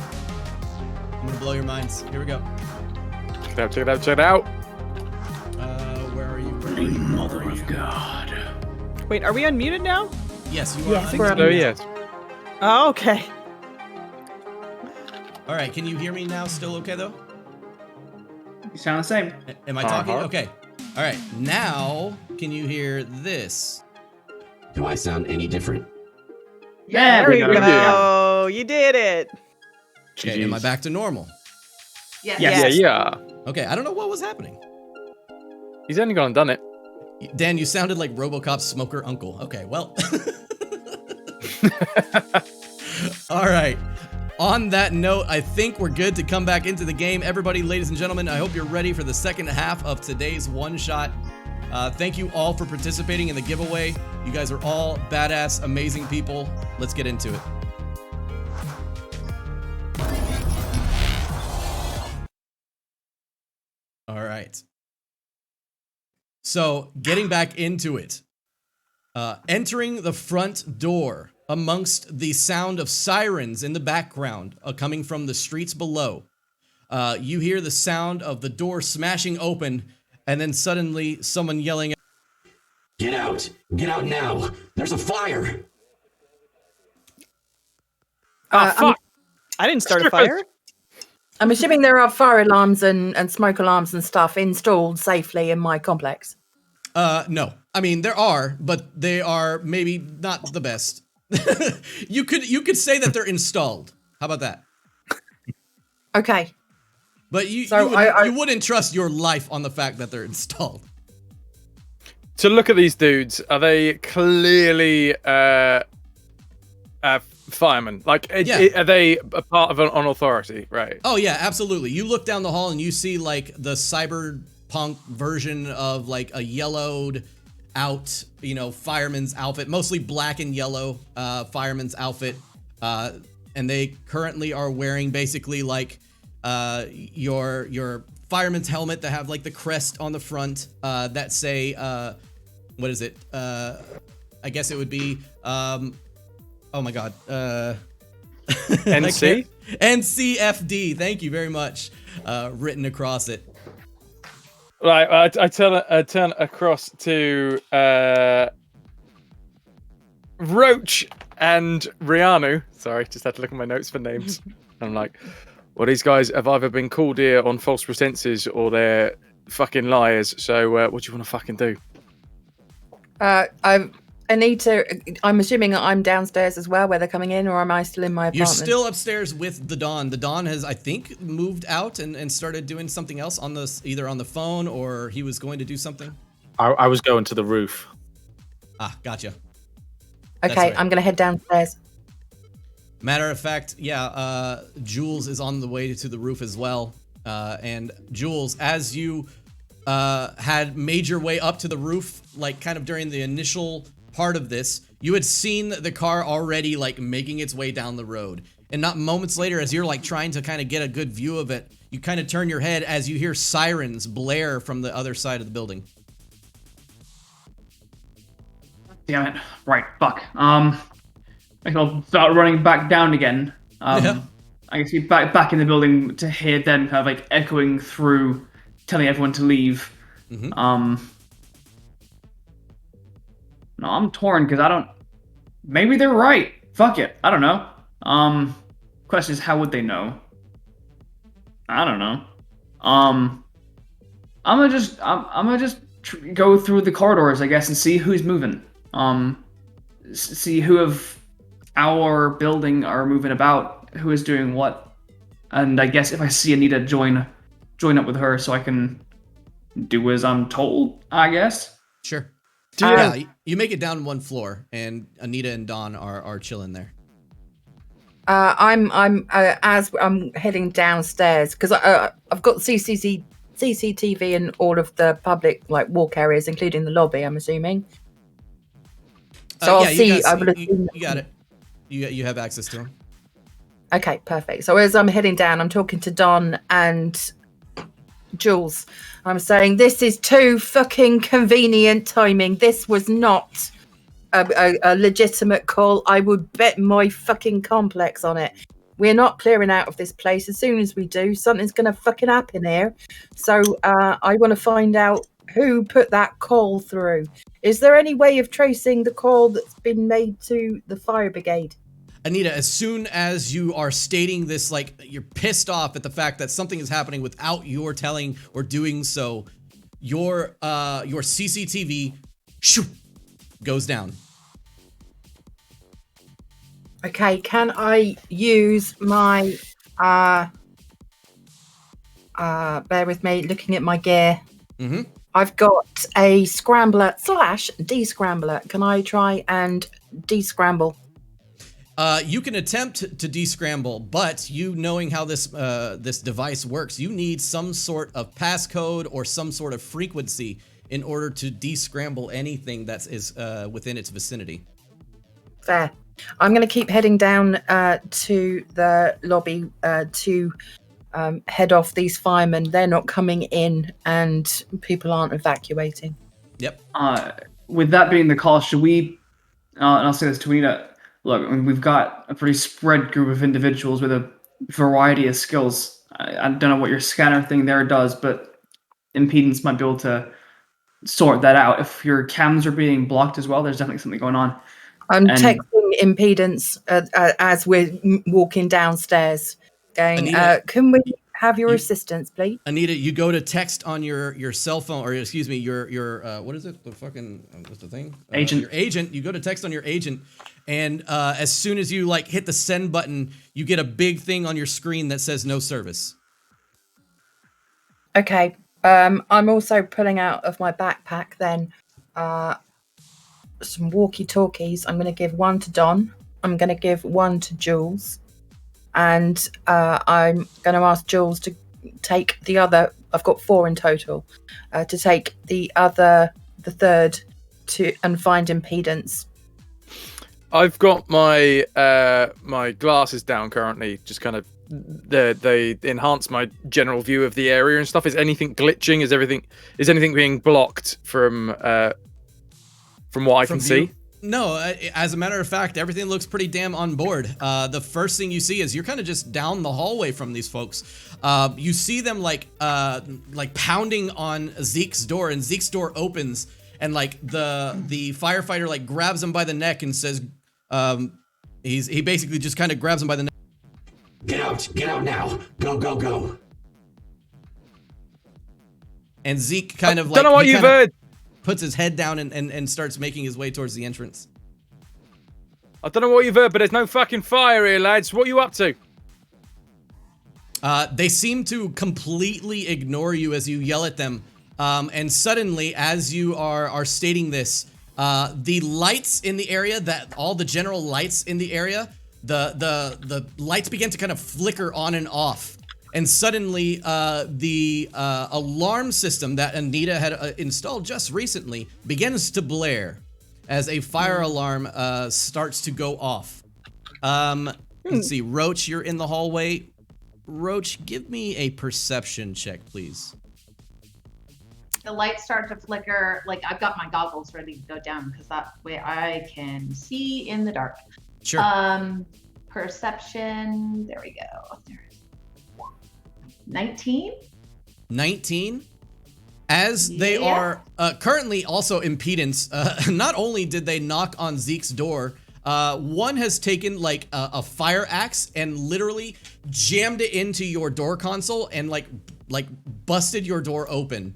I'm gonna blow your minds. Here we go. Check it out. Check it out. Where are you? Mother of God. Wait, are we unmuted now? Yes, you are. Yes, unmuted. we're Oh yes. Oh, okay. All right, can you hear me now? Still okay though? You sound the same. Am I talking? Okay. All right. Now, can you hear this? Do I sound any different? Yeah, there we go. go. You did it. Okay, am I back to normal? Yes. Yeah. Okay, I don't know what was happening. He's only gone and done it. Dan, you sounded like RoboCop's smoker uncle. Okay, well. All right. On that note, I think we're good to come back into the game. Everybody, ladies and gentlemen, I hope you're ready for the second half of today's one-shot. Thank you all for participating in the giveaway. You guys are all badass, amazing people. Let's get into it. All right. So, getting back into it. Entering the front door amongst the sound of sirens in the background coming from the streets below. You hear the sound of the door smashing open, and then suddenly someone yelling, Get out! Get out now! There's a fire! Fuck! I didn't start a fire. I'm assuming there are fire alarms and smoke alarms and stuff installed safely in my complex. No. I mean, there are, but they are maybe not the best. You could say that they're installed. How about that? Okay. But you wouldn't trust your life on the fact that they're installed. To look at these dudes, are they clearly firemen? Like, are they a part of an authority? Right. Oh yeah, absolutely. You look down the hall and you see like the Cyberpunk version of like a yellowed out, fireman's outfit, mostly black and yellow fireman's outfit. And they currently are wearing basically like your fireman's helmet that have like the crest on the front that say, what is it? I guess it would be, oh my God. NC? NCFD. Thank you very much. Written across it. Right, I turn across to Roach and Rianu. Sorry, just had to look at my notes for names. I'm like, well, these guys have either been called here on false pretenses or they're fucking liars. So what do you want to fucking do? I'm assuming I'm downstairs as well, where they're coming in, or am I still in my apartment? You're still upstairs with the Dawn. The Dawn has, I think, moved out and started doing something else on either on the phone or he was going to do something. I was going to the roof. Ah, gotcha. Okay, right. I'm gonna head downstairs. Matter of fact, yeah, Jules is on the way to the roof as well. And Jules, as you had made your way up to the roof, like kind of during the initial part of this, you had seen the car already like making its way down the road. And not moments later, as you're like trying to kind of get a good view of it, you kind of turn your head as you hear sirens blare from the other side of the building. Damn it. Right, fuck. I guess I'll start running back down again. Yeah. I guess be back in the building to hear them kind of like echoing through, telling everyone to leave. Mm-hmm. No, I'm torn because I don't. Maybe they're right. Fuck it. I don't know. Question is, how would they know? I don't know. I'm gonna just go through the corridors, I guess, and see who's moving. See who of our building are moving about, who is doing what, and I guess if I see Anita join join up with her so I can do as I'm told, I guess. Sure. Yeah. You make it down one floor, and Anita and Dawn are chilling there. As I'm heading downstairs because I've got CCTV in all of the public like walk areas, including the lobby. I'm assuming. So I'll see. I would assume you got it. You have access to them. Okay, perfect. So as I'm heading down, I'm talking to Don and Jules. I'm saying this is too fucking convenient timing. This was not a legitimate call. I would bet my fucking complex on it. We're not clearing out of this place. As soon as we do, something's going to fucking happen here. So I want to find out who put that call through. Is there any way of tracing the call that's been made to the fire brigade? Anita, as soon as you are stating this, like you're pissed off at the fact that something is happening without your telling or doing so, your CCTV goes down. Okay, can I use my bear with me, looking at my gear. Mm-hmm. I've got a scrambler / descrambler. Can I try and descramble? You can attempt to descramble, but you knowing how this this device works, you need some sort of passcode or some sort of frequency in order to descramble anything that is within its vicinity. Fair. I'm going to keep heading down to the lobby to head off these firemen. They're not coming in and people aren't evacuating. Yep. With that being the call, should we, and I'll say this to Anita, look, I mean, we've got a pretty spread group of individuals with a variety of skills. I don't know what your scanner thing there does, but impedance might be able to sort that out. If your cams are being blocked as well, there's definitely something going on. I'm texting impedance as we're walking downstairs, going, Anita, can we have your assistance, please? Anita, you go to text on your cell phone, or excuse me, your what is it? The fucking what's the thing? Agent. Your agent. You go to text on your agent, and as soon as you like hit the send button, you get a big thing on your screen that says no service. Okay. I'm also pulling out of my backpack then some walkie-talkies. I'm going to give one to Don. I'm going to give one to Jules. And I'm going to ask Jules to take the other. I've got 4 in total. To take the third, and find impedance. I've got my my glasses down currently, just kind of they enhance my general view of the area and stuff. Is anything glitching? Is anything being blocked from what I can see? No, as a matter of fact, everything looks pretty damn on board. The first thing you see is you're kind of just down the hallway from these folks. You see them like pounding on Zeke's door, and Zeke's door opens, and like the firefighter like grabs him by the neck and says, he basically just kind of grabs him by the neck. Get out now! Go, go, go! And Zeke kind of like don't know what you've heard. Puts his head down and starts making his way towards the entrance. I don't know what you've heard, but there's no fucking fire here, lads. What are you up to? They seem to completely ignore you as you yell at them. And suddenly, as you are stating this, the lights in the area, all the general lights in the area, the lights begin to kind of flicker on and off. And suddenly, the alarm system that Anita had installed just recently begins to blare as a fire alarm starts to go off. Let's see, Roach, you're in the hallway. Roach, give me a perception check, please. The lights start to flicker. Like, I've got my goggles ready to go down because that way I can see in the dark. Sure. Perception. There we go. 19? 19? As they are currently also impedance, not only did they knock on Zeke's door, one has taken like a fire axe and literally jammed it into your door console and like busted your door open.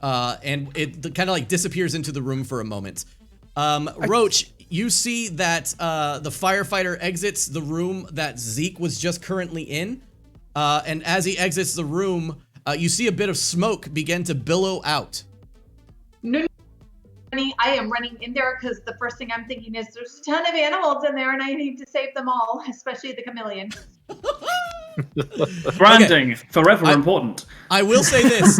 And it kind of like disappears into the room for a moment. Roach, you see that the firefighter exits the room that Zeke was just currently in. And as he exits the room, you see a bit of smoke begin to billow out. No, I am running in there because the first thing I'm thinking is there's a ton of animals in there and I need to save them all, especially the chameleon. Branding, forever important. I will say this.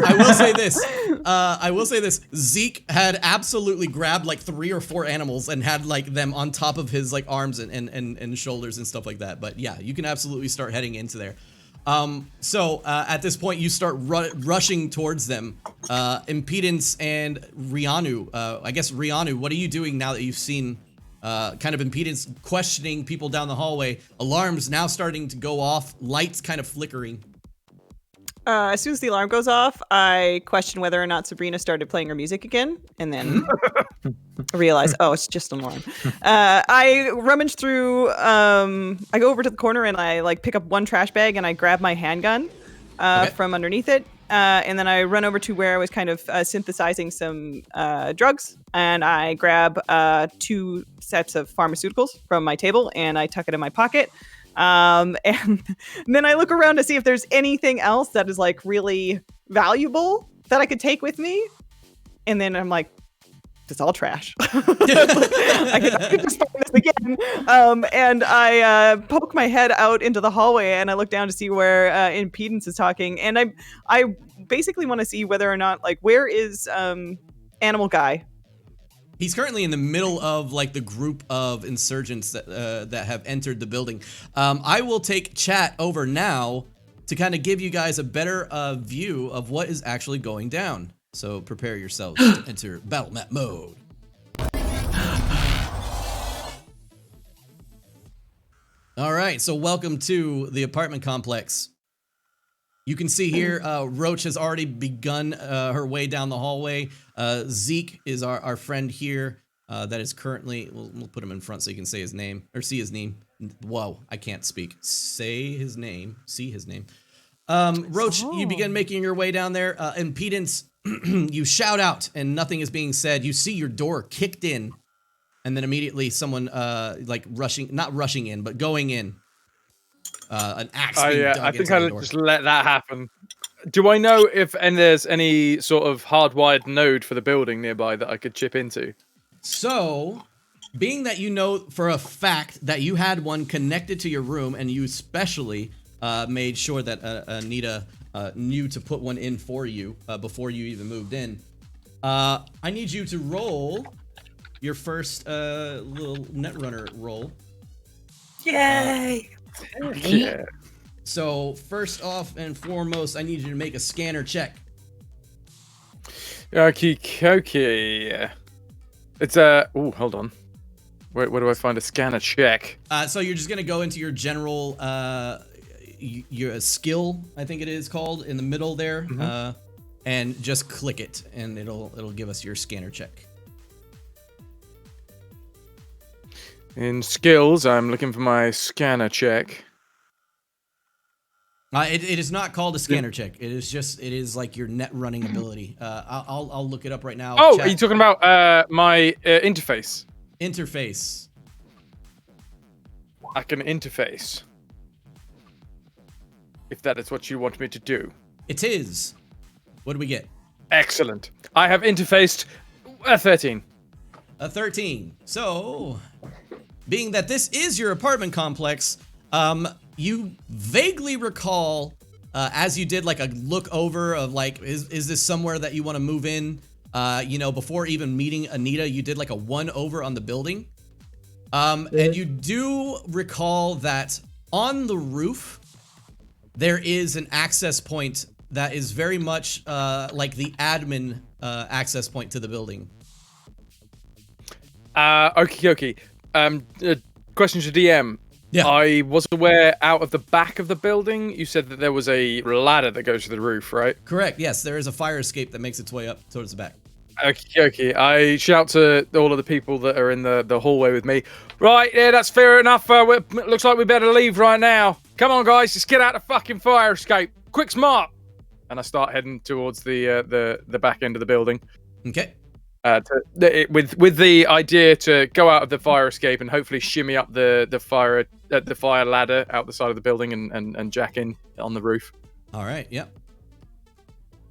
Zeke had absolutely grabbed like 3 or 4 animals and had like them on top of his like arms and shoulders and stuff like that. But yeah, you can absolutely start heading into there. So at this point, you start rushing towards them. Impedance and Rianu. I guess Rianu, what are you doing now that you've seen kind of Impedance questioning people down the hallway? Alarms now starting to go off. Lights kind of flickering. As soon as the alarm goes off, I question whether or not Sabrina started playing her music again, and then realize, oh, it's just an alarm. I rummage through. I go over to the corner and I like pick up one trash bag and I grab my handgun from underneath it, and then I run over to where I was kind of synthesizing some drugs, and I grab 2 sets of pharmaceuticals from my table and I tuck it in my pocket. And then I look around to see if there's anything else that is like really valuable that I could take with me. And then I'm like, it's all trash. I could just find this again. And I poke my head out into the hallway and I look down to see where Impedance is talking. And I basically want to see whether or not, like, where is Animal Guy? He's currently in the middle of like the group of insurgents that have entered the building. I will take chat over now to kind of give you guys a better view of what is actually going down. So prepare yourselves to enter battle map mode. All right, so welcome to the apartment complex. You can see here, Roach has already begun her way down the hallway. Zeke is our friend here that is currently, we'll put him in front so you can say his name, or see his name. Whoa, I can't speak. Say his name, see his name. Roach, you begin making your way down there. Impedance, you shout out and nothing is being said. You see your door kicked in and then immediately someone like not rushing in, but going in. An axe being dug I think into the I'll door. just let that happen. Do I know if there's any sort of hardwired node for the building nearby that I could chip into? So, being that you know for a fact that you had one connected to your room and you specially made sure that Anita knew to put one in for you before you even moved in, I need you to roll your first little Netrunner roll. Yay! Yeah. So first off and foremost, I need you to make a scanner check. Okay. It's hold on. Where do I find a scanner check? So you're just gonna go into your general your skill, I think it is called, in the middle there, and just click it, and it'll give us your scanner check. In skills, I'm looking for my scanner check. It is not called a scanner check. It is like your net running ability. I'll look it up right now. Oh, Chat. are you talking about my interface? Interface. I can interface. If that is what you want me to do. It is. What do we get? Excellent. I have interfaced a 13. A 13. So, being that this is your apartment complex, you vaguely recall, as you did like a look over of like, is this somewhere that you want to move in? Before even meeting Anita, you did like a one over on the building. And you do recall that on the roof, there is an access point that is very much like the admin access point to the building. Okay. Question to DM. Yeah. I was aware out of the back of the building, you said that there was a ladder that goes to the roof, right? Correct. Yes, there is a fire escape that makes its way up towards the back. Okay. I shout to all of the people that are in the hallway with me. Right, yeah, that's fair enough. Looks like we better leave right now. Come on, guys, just get out the fucking fire escape. Quick, smart. And I start heading towards the back end of the building. Okay. With the idea to go out of the fire escape and hopefully shimmy up the fire ladder out the side of the building and jack in on the roof. All right. Yep.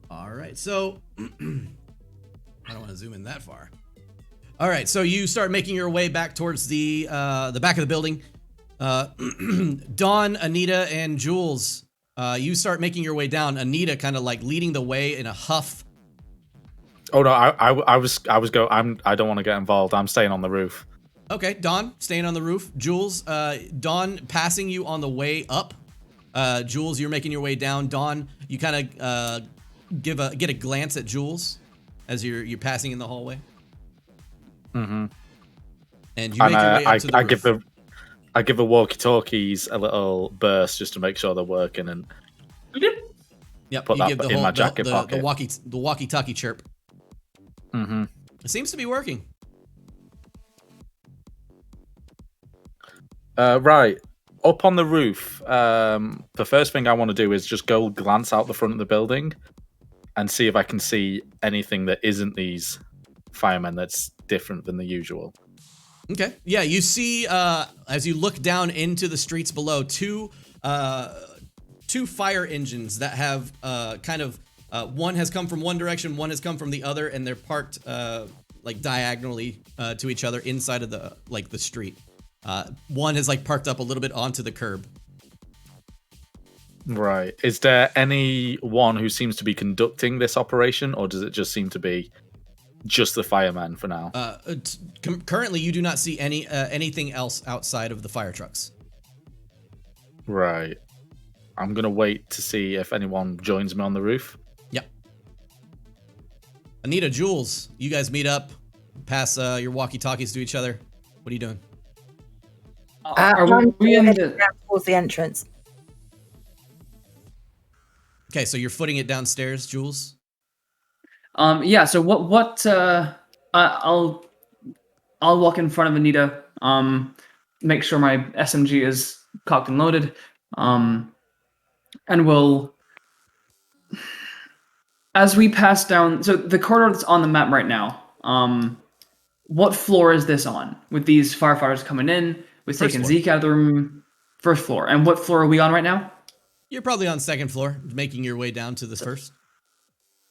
All right, so I don't want to zoom in that far. All right, so you start making your way back towards the back of the building. Dawn, Anita, and Jules, you start making your way down. Anita kind of like leading the way in a huff. Oh no, I don't want to get involved. I'm staying on the roof. Okay, Dawn, staying on the roof. Jules, Dawn passing you on the way up. Jules, you're making your way down. Dawn, you kind of get a glance at Jules as you're passing in the hallway. Mm-hmm. And you make your way up to the roof. I give the walkie-talkies a little burst just to make sure they're working, and yep, put you that give the in whole my jacket pocket. the walkie-talkie chirp. Mm-hmm. It seems to be working. Right. Up on the roof, the first thing I want to do is just go glance out the front of the building and see if I can see anything that isn't these firemen that's different than the usual. Okay. Yeah, you see, as you look down into the streets below, two fire engines that have one has come from one direction, one has come from the other, and they're parked like diagonally to each other inside of the street. One has like parked up a little bit onto the curb. Right. Is there anyone who seems to be conducting this operation, or does it just seem to be just the firemen for now? Currently, you do not see anything else outside of the fire trucks. Right. I'm gonna wait to see if anyone joins me on the roof. Yep. Anita, Jules, you guys meet up, pass your walkie-talkies to each other. What are you doing? Are we in towards the entrance? Okay, so you're footing it downstairs, Jules. Yeah. So what? I'll walk in front of Anita. Make sure my SMG is cocked and loaded. And we'll, as we pass down. So the corridor that's on the map right now. What floor is this on? With these firefighters coming in, with taking Zeke out of the room. First floor. And what floor are we on right now? You're probably on second floor, making your way down to the first.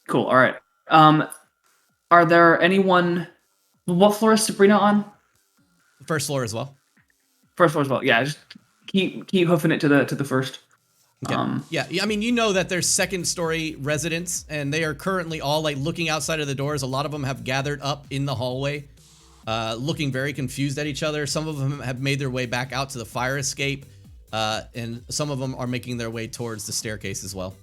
Cool. All right. Are there anyone? What floor is Sabrina on? First floor as well. First floor as well. Yeah. Just keep hoofing it to the first. Okay. Yeah. I mean, you know that there's second story residents, and they are currently all like looking outside of the doors. A lot of them have gathered up in the hallway, looking very confused at each other. Some of them have made their way back out to the fire escape, and some of them are making their way towards the staircase as well.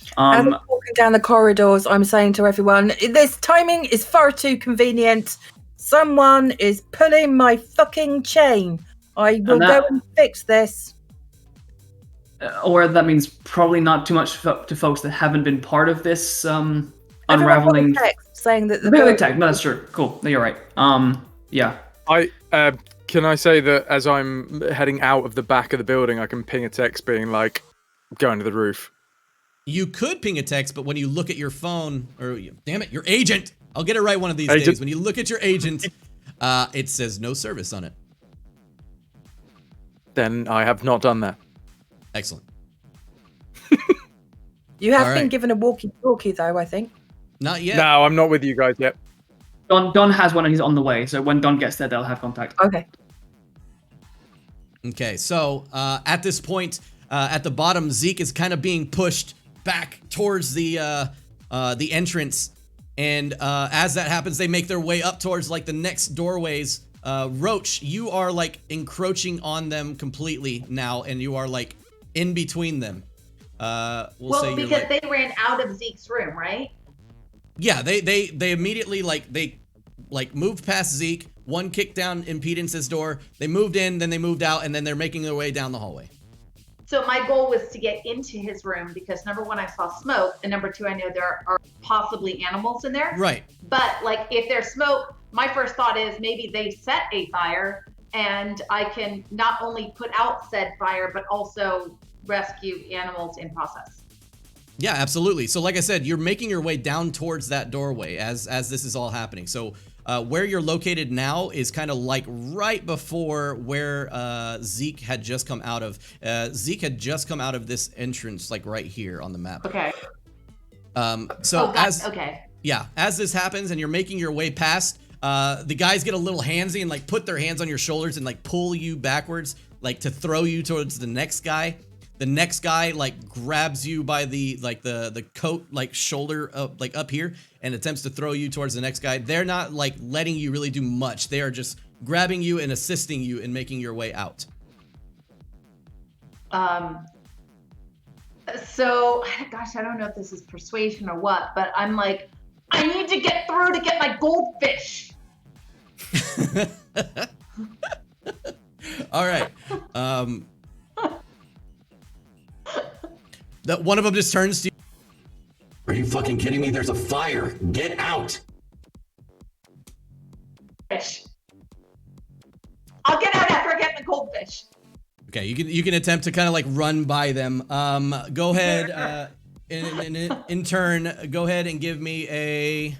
As I'm walking down the corridors, I'm saying to everyone, this timing is far too convenient. Someone is pulling my fucking chain. I will go and fix this. Or that means probably not too much to folks that haven't been part of this unraveling. Text saying that the tech. No, that's true. Cool. No, you're right. Yeah. Can I say that as I'm heading out of the back of the building, I can ping a text being like, going to the roof. You could ping a text, but when you look at your phone, or damn it, your agent. I'll get it right one of these days. When you look at your agent, it says no service on it. Then I have not done that. Excellent. You have been given a walkie-talkie, though, I think. Not yet. No, I'm not with you guys yet. Don has one and he's on the way. So when Don gets there, they'll have contact. Okay. Okay, so at this point, at the bottom, Zeke is kind of being pushed back towards the entrance, and as that happens, they make their way up towards like the next doorways. Roach, you are like encroaching on them completely now, and you are like in between them. We'll say because they ran out of Zeke's room, right? Yeah, they immediately they moved past Zeke. One kicked down Impedance's door. They moved in, then they moved out, and then they're making their way down the hallway. So my goal was to get into his room because number one, I saw smoke, and number two, I know there are possibly animals in there. Right. But like if there's smoke, my first thought is maybe they set a fire, and I can not only put out said fire, but also rescue animals in process. Yeah, absolutely. So like I said, you're making your way down towards that doorway as this is all happening. So where you're located now is kind of like right before where Zeke had just come out of. Zeke had just come out of this entrance, like right here on the map. Okay. As this happens and you're making your way past, the guys get a little handsy and like put their hands on your shoulders and like pull you backwards, like to throw you towards the next guy. The next guy like grabs you by the coat like shoulder like up here and attempts to throw you towards the next guy. They're not like letting you really do much. They are just grabbing you and assisting you in making your way out. So, gosh, I don't know if this is persuasion or what, but I'm like, I need to get through to get my goldfish. All right. That one of them just turns to you. Are you fucking kidding me? There's a fire. Get out. Fish. I'll get out after I get the goldfish. Okay, you can attempt to kind of like run by them. Go ahead. In turn, go ahead and give me a.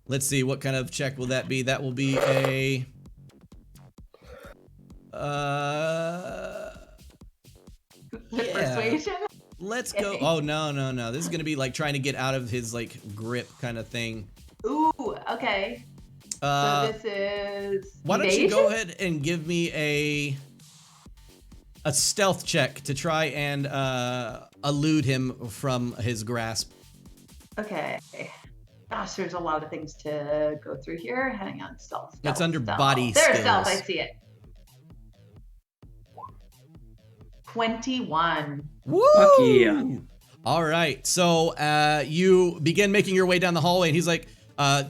Let's see, what kind of check will that be? That will be a. Persuasion? Let's go. Oh no. This is gonna be like trying to get out of his like grip kind of thing. Ooh, okay. So this is. Why don't you go ahead and give me a stealth check to try and elude him from his grasp. Okay. Gosh, there's a lot of things to go through here. Hang on, stealth. It's under body There's skills. stealth, I see it. 21. Woo! Fuck yeah. All right, so you begin making your way down the hallway, and he's like,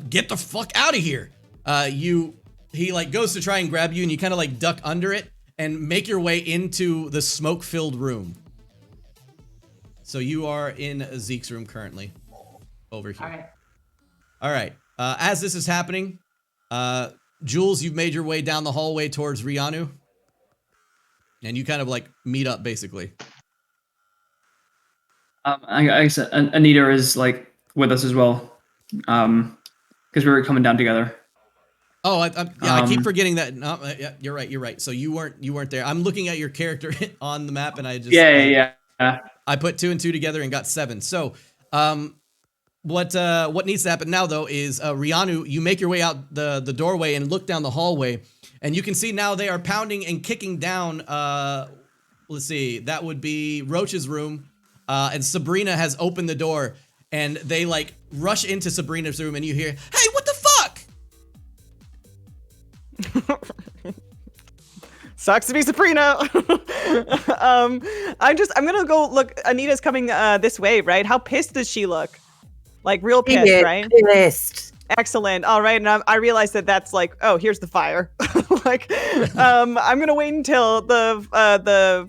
"Get the fuck out of here!" He like goes to try and grab you, and you kind of like duck under it and make your way into the smoke-filled room. So you are in Zeke's room currently, over here. All right. As this is happening, Jules, you've made your way down the hallway towards Rianu. And you kind of like meet up basically. I guess Anita is like with us as well, because we were coming down together. Oh, I keep forgetting that. No, yeah, you're right. So you weren't there. I'm looking at your character on the map, and I just yeah. I put 2 and 2 together and got 7. So, what needs to happen now though is Rianu, you make your way out the doorway and look down the hallway. And you can see now they are pounding and kicking down, let's see, that would be Roach's room. And Sabrina has opened the door and they like rush into Sabrina's room and you hear, "Hey, what the fuck?" Sucks to be Sabrina. I'm gonna go look. Anita's coming this way, right? How pissed does she look? Like real pissed, right? Pissed. Excellent. All right, and I realized that that's like, oh, here's the fire. Like, I'm gonna wait until the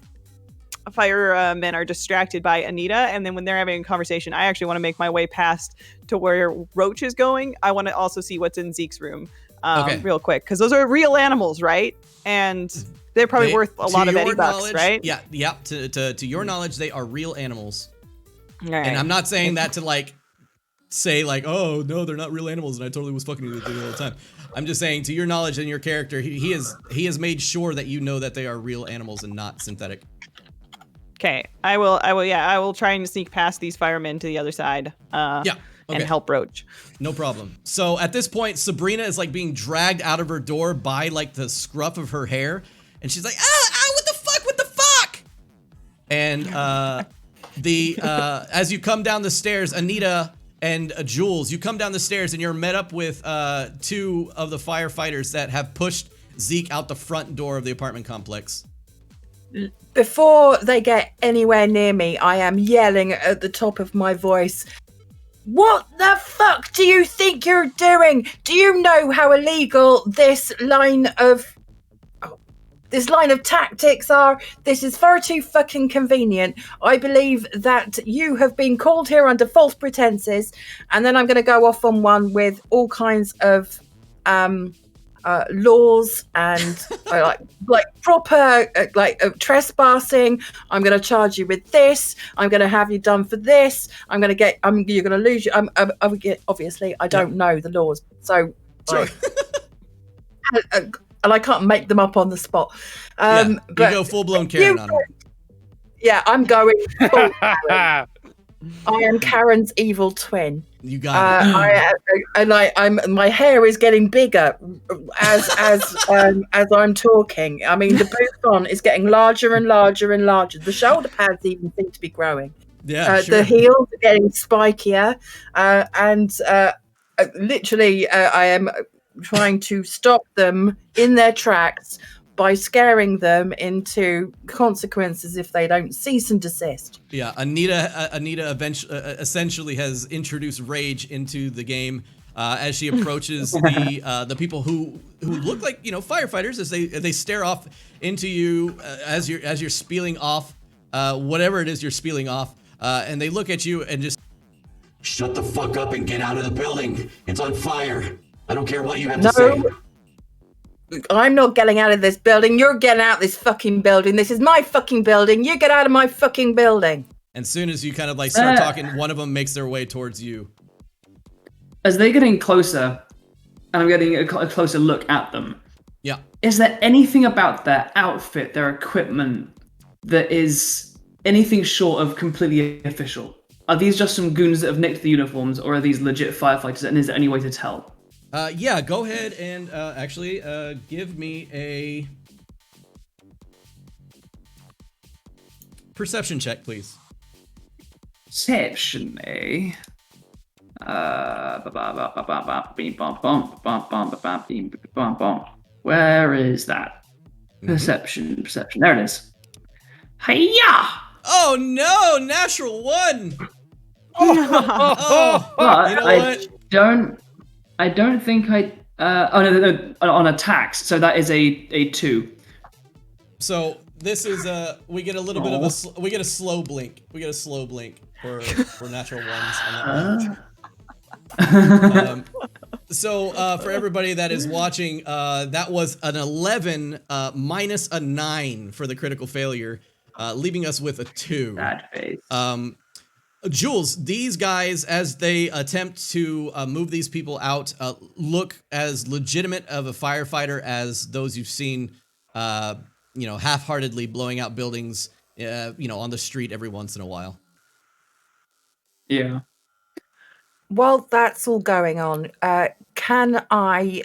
firemen are distracted by Anita, and then when they're having a conversation, I actually want to make my way past to where Roach is going. I want to also see what's in Zeke's room, real quick, because those are real animals, right? And they're probably worth a lot of Eddie bucks, right? Yeah. To your knowledge, they are real animals. All right. And I'm not saying that to like say like, oh no, they're not real animals, and I totally was fucking with them all the time. I'm just saying, to your knowledge and your character, he has made sure that you know that they are real animals and not synthetic. Okay, I will try and sneak past these firemen to the other side. And help Roach. No problem. So at this point, Sabrina is like being dragged out of her door by like the scruff of her hair, and she's like, what the fuck? And as you come down the stairs, Anita and Jules, you come down the stairs and you're met up with 2 of the firefighters that have pushed Zeke out the front door of the apartment complex. Before they get anywhere near me, I am yelling at the top of my voice, "What the fuck do you think you're doing? Do you know how illegal this line of tactics are? This is far too fucking convenient. I believe that you have been called here under false pretenses." And then I'm going to go off on one with all kinds of laws and like proper trespassing. I'm going to charge you with this. I'm going to have you done for this. You're going to lose. Obviously, I don't know the laws, so. Sure. And I can't make them up on the spot. But you go full blown Karen on them. Yeah, I'm going full Karen. I am Karen's evil twin. You got it. I'm my hair is getting bigger as I'm talking. I mean, the bouffant is getting larger and larger and larger. The shoulder pads even seem to be growing. Yeah, The heels are getting spikier, and literally, I am trying to stop them in their tracks by scaring them into consequences if they don't cease and desist. Yeah, Anita essentially has introduced rage into the game as she approaches the people who look like firefighters as they stare off into you as you're spieling off whatever it is you're spieling off, and they look at you and just shut the fuck up and get out of the building. It's on fire. I don't care what you have to say. I'm not getting out of this building. You're getting out of this fucking building. This is my fucking building. You get out of my fucking building. And soon as you kind of start talking, one of them makes their way towards you. As they're getting closer, and I'm getting a closer look at them. Yeah. Is there anything about their outfit, their equipment, that is anything short of completely official? Are these just some goons that have nicked the uniforms, or are these legit firefighters, and is there any way to tell? Yeah, go ahead and actually give me a perception check, please. Perception, eh? Where is that? Perception. There it is. Hiya! Oh no, natural one! But you know what? I don't think I. No, on attacks. So that is a 2. So this is we get a little bit of we get a slow blink. We get a slow blink for natural ones on that one. So for everybody that is watching, that was an 11 minus a 9 for the critical failure, leaving us with a 2. Bad face. Jules, these guys, as they attempt to move these people out, look as legitimate of a firefighter as those you've seen, half-heartedly blowing out buildings, on the street every once in a while. Yeah. While that's all going on, can I,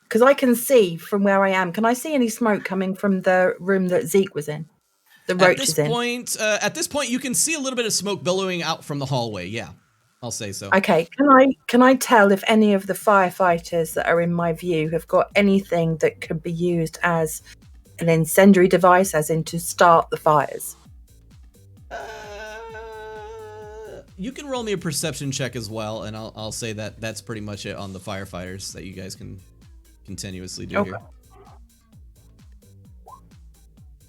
because I can see from where I am, can I see any smoke coming from the room that Zeke was in? The roach is in. At this point, you can see a little bit of smoke billowing out from the hallway. Yeah, I'll say so. Okay, can I tell if any of the firefighters that are in my view have got anything that could be used as an incendiary device, as in to start the fires? You can roll me a perception check as well, and I'll say that that's pretty much it on the firefighters that you guys can continuously do here.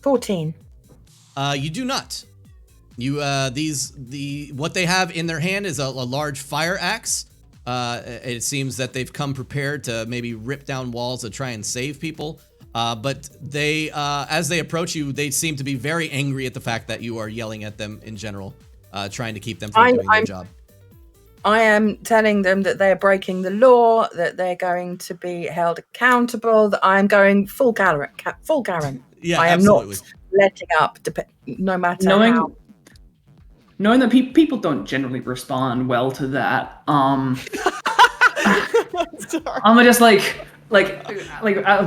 14. You do not. You what they have in their hand is a large fire axe. It seems that they've come prepared to maybe rip down walls to try and save people. But they, as they approach you, they seem to be very angry at the fact that you are yelling at them in general, trying to keep them from doing their job. I am telling them that they're breaking the law, that they're going to be held accountable, that I am going full Garen. Yeah, I am absolutely. not letting up, no matter how. Knowing that people don't generally respond well to that, I'm just like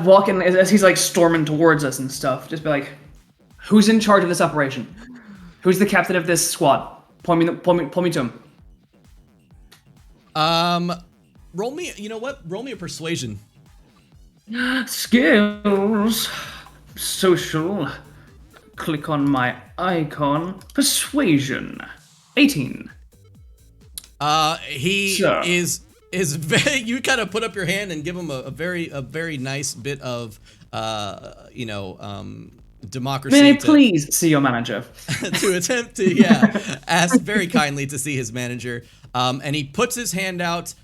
walking as he's storming towards us and stuff. Just be like, "Who's in charge of this operation? Who's the captain of this squad? Point me to him." Roll me. You know what? Roll me a persuasion. Skills, social. Click on my icon. Persuasion. 18. He is very. You kind of put up your hand and give him a very nice bit of democracy. May I please see your manager? To attempt to ask very kindly to see his manager. And he puts his hand out.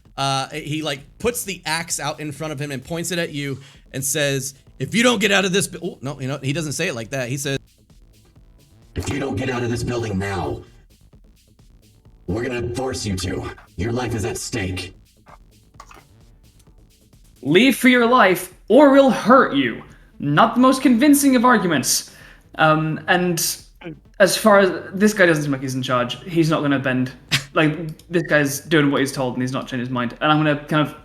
He puts the axe out in front of him and points it at you and says, "If you don't get out of this," oh no, he doesn't say it like that. He says, "If you don't get out of this building now, we're gonna force you to. Your life is at stake. Leave for your life, or we'll hurt you." Not the most convincing of arguments. And as far as this guy doesn't seem like he's in charge, he's not going to bend. Like, this guy's doing what he's told and he's not changing his mind. And I'm going to kind of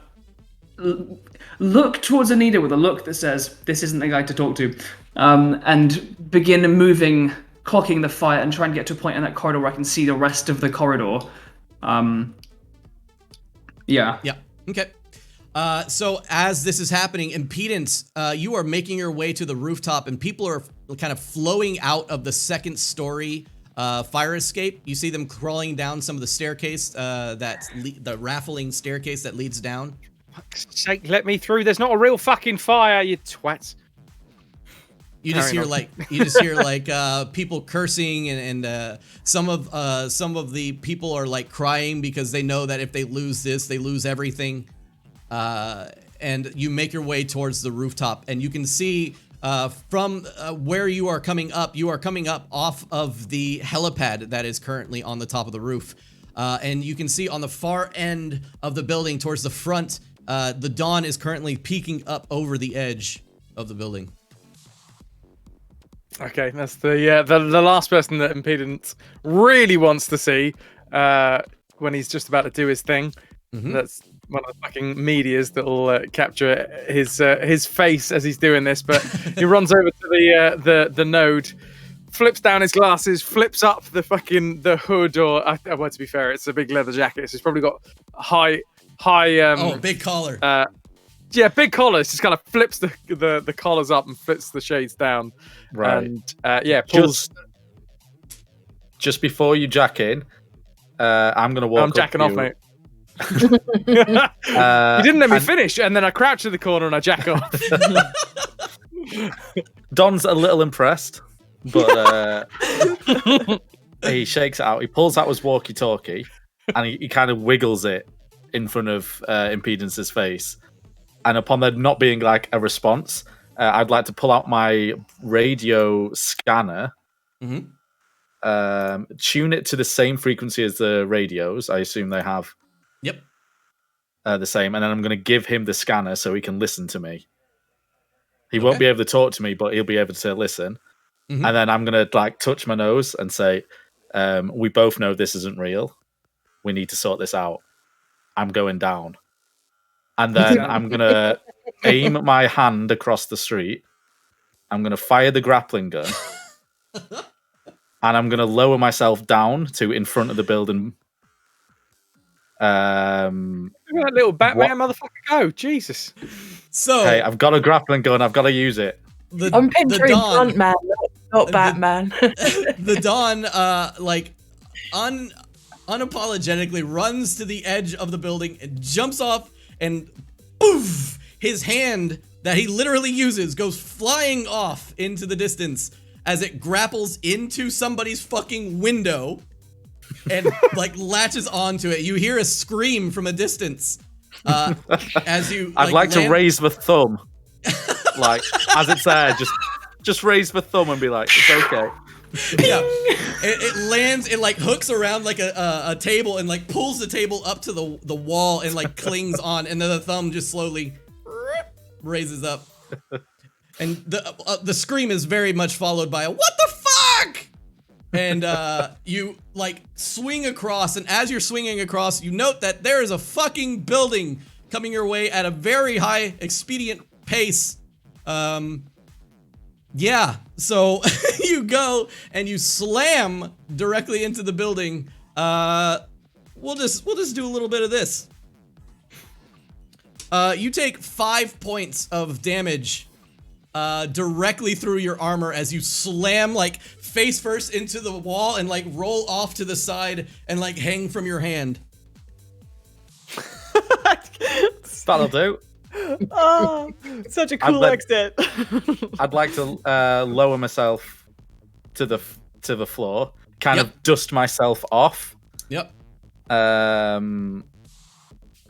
look towards Anita with a look that says, this isn't the guy to talk to. And begin moving, clocking the fire and trying to get to a point in that corridor where I can see the rest of the corridor. Yeah. Yeah. Okay. So as this is happening, Impedance, you are making your way to the rooftop, and people are kind of flowing out of the second story fire escape. You see them crawling down some of the staircase, the raffling staircase that leads down. Fuck's sake, let me through. There's not a real fucking fire, you twats. You just hear people cursing, and some of the people are like crying because they know that if they lose this, they lose everything. And you make your way towards the rooftop, and you can see from where you are coming up off of the helipad that is currently on the top of the roof. And you can see on the far end of the building towards the front, the dawn is currently peeking up over the edge of the building. Okay, that's the last person that Impedance really wants to see when he's just about to do his thing. Mm-hmm. That's one of the fucking medias that'll capture his face as he's doing this. But he runs over to the node, flips down his glasses, flips up the hood, or well, to be fair, it's a big leather jacket, so he's probably got high. Big collar. Yeah, big collars. Just kind of flips the collars up and flips the shades down. Right. And pulls. Just before you jack in, I'm gonna walk. I'm jacking off, mate. You didn't let me finish, and then I crouch in the corner and I jack off. Don's a little impressed, but he shakes it out. He pulls out his walkie-talkie, and he kind of wiggles it in front of Impedance's face. And upon there not being like a response, I'd like to pull out my radio scanner, tune it to the same frequency as the radios. I assume they have. Yep. The same, and then I'm going to give him the scanner so he can listen to me. He won't be able to talk to me, but he'll be able to listen. Mm-hmm. And then I'm going to like touch my nose and say, "We both know this isn't real. We need to sort this out. I'm going down." And then I'm going to aim my hand across the street. I'm going to fire the grappling gun. And I'm going to lower myself down to in front of the building. Look at that little Batman motherfucker go. Jesus. So hey, I've got a grappling gun. I've got to use it. I'm picturing Frontman, not Batman. The Dawn, unapologetically runs to the edge of the building and jumps off, and poof, his hand that he literally uses goes flying off into the distance as it grapples into somebody's fucking window and like latches onto it. You hear a scream from a distance as you. I'd like to raise the thumb, like as it's there. Just raise the thumb and be like, it's okay. Yeah, it lands. It like hooks around like a table and like pulls the table up to the wall and like clings on, and then the thumb just slowly raises up. And the scream is very much followed by a "What the fuck!" And you like swing across, and as you're swinging across, you note that there is a fucking building coming your way at a very high expedient pace. Yeah, so you go and you slam directly into the building. We'll just do a little bit of this. You take 5 points of damage directly through your armor as you slam like face first into the wall and like roll off to the side and like hang from your hand. That'll do. Oh, such a cool exit. I'd like to lower myself to the floor, kind of dust myself off. Yep. Then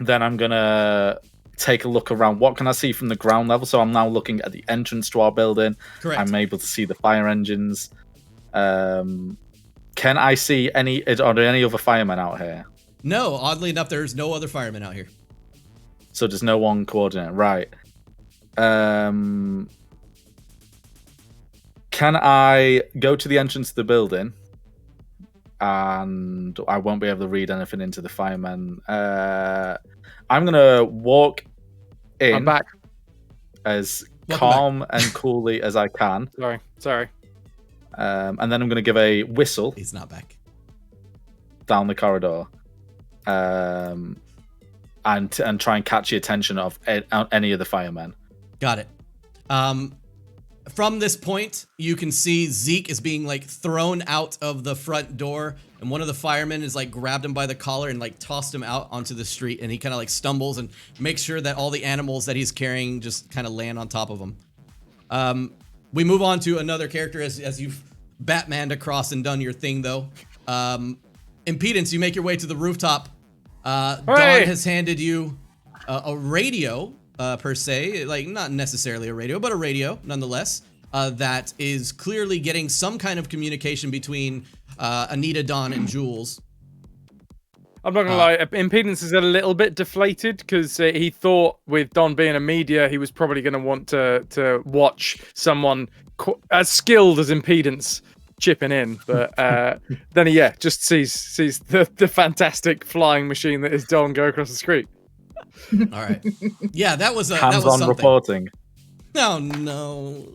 I'm gonna take a look around. What can I see from the ground level? So I'm now looking at the entrance to our building. Correct. I'm able to see the fire engines. Can I see are there any other firemen out here? No, oddly enough, there's no other firemen out here. So there's no one coordinate, right? Can Can I go to the entrance of the building? And I won't be able to read anything into the firemen. I'm gonna walk in. I'm back. As Welcome calm and coolly as I can. Sorry. And then I'm gonna give a whistle. He's not back. Down the corridor. And try and catch the attention of any of the firemen. Got it. From this point, you can see Zeke is being like thrown out of the front door, and one of the firemen is like grabbed him by the collar and like tossed him out onto the street, and he kind of like stumbles and makes sure that all the animals that he's carrying just kind of land on top of him. We move on to another character as you've Batmaned across and done your thing though. Impedance, you make your way to the rooftop. Dawn has handed you a radio. Per se, like not necessarily a radio, but a radio nonetheless, that is clearly getting some kind of communication between Anita, Dawn, and Jules. I'm not gonna lie, Impedance is a little bit deflated because he thought with Don being a media, he was probably going to want to watch someone as skilled as Impedance chipping in, but then he just sees the fantastic flying machine that is Don go across the street. All right. Yeah, that was hands-on reporting. Oh no.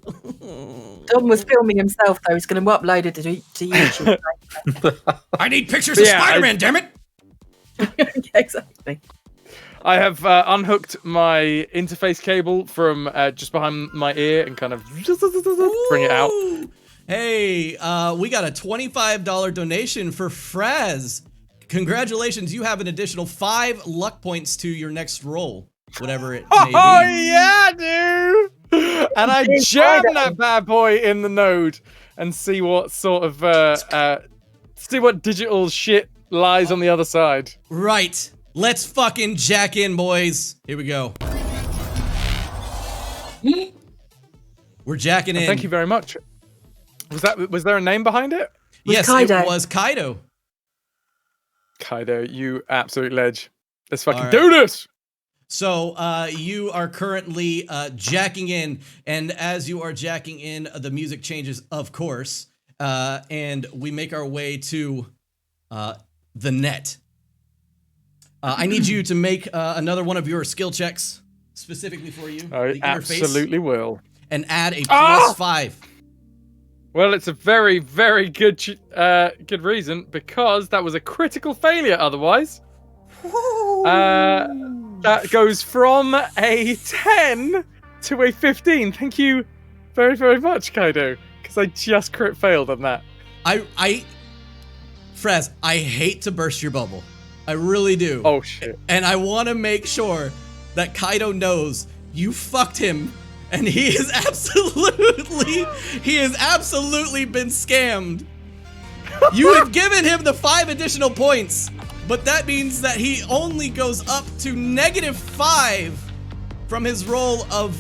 Don was filming himself though. He's going to upload it to YouTube. I need pictures of Spider-Man, damn it! Yeah, exactly. I have unhooked my interface cable from just behind my ear and kind of bring it out. Hey, we got a $25 donation for Fraz. Congratulations, you have an additional 5 luck points to your next roll, whatever it may be. Oh yeah, dude! And I jam that bad boy in the node and see what sort of see what digital shit lies on the other side. Right. Let's fucking jack in, boys. Here we go. We're jacking in. Thank you very much. Was there a name behind it? Yes, it was Kaido. Kaido, you absolute ledge. Let's fucking do this! So, you are currently jacking in, and as you are jacking in, the music changes, of course, and we make our way to the net. I need you to make another one of your skill checks, specifically for you. I absolutely will. And add a +5. Well, it's a very, very good reason, because that was a critical failure otherwise. That goes from a 10 to a 15. Thank you very, very much, Kaido, because I just crit failed on that. Fraz, I hate to burst your bubble. I really do. Oh, shit. And I want to make sure that Kaido knows you fucked him. And he has absolutely been scammed. You have given him the 5 additional points, but that means that he only goes up to -5 from his roll of,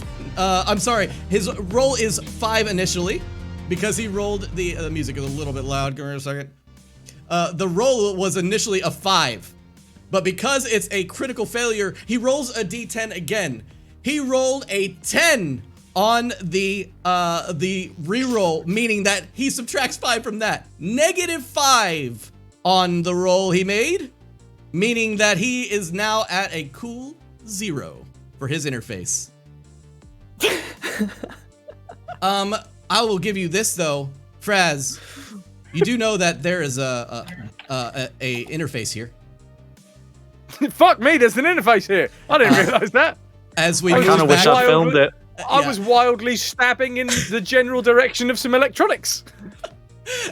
his roll is 5 initially, because he rolled, the music is a little bit loud, give me a second. The roll was initially a 5, but because it's a critical failure, he rolls a d10 again. He rolled a 10 on the reroll, meaning that he subtracts 5 from that. -5 on the roll he made, meaning that he is now at a cool 0 for his interface. I will give you this though, Fraz. You do know that there is a interface here. Fuck me, there's an interface here. I didn't realize that. As we I kind of wish I filmed it. I was wildly stabbing in the general direction of some electronics.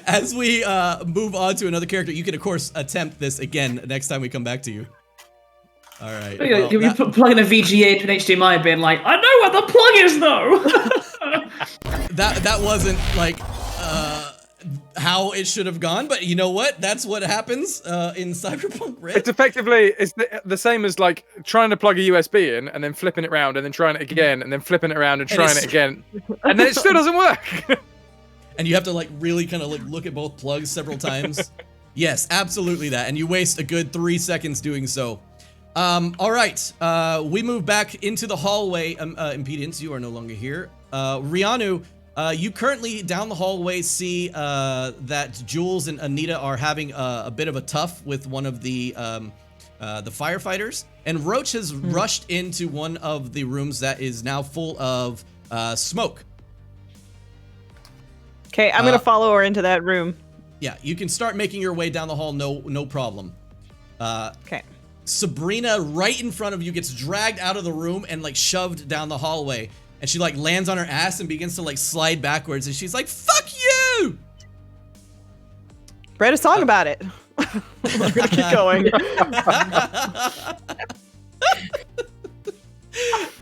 As we move on to another character, you can of course attempt this again next time we come back to you. All right. Well, you plug in a VGA to an HDMI, being like, I know where the plug is though. that wasn't like how it should have gone, but you know what? That's what happens in Cyberpunk Red. It's effectively the same as like trying to plug a USB in and then flipping it around and then trying it again and then flipping it around and trying it again, and then it still doesn't work. And you have to like really kind of like look at both plugs several times. Yes, absolutely that, and you waste a good 3 seconds doing so. All right, we move back into the hallway. Impedance, you are no longer here. Rianu, You currently down the hallway see that Jules and Anita are having a bit of a tough with one of the firefighters, and Roach has rushed into one of the rooms that is now full of smoke. Okay, I'm gonna follow her into that room. Yeah, you can start making your way down the hall, no problem. Okay. Sabrina, right in front of you, gets dragged out of the room and like shoved down the hallway, and she like lands on her ass and begins to like slide backwards, and she's like, "Fuck you!" Write a song about it. We're gonna keep going.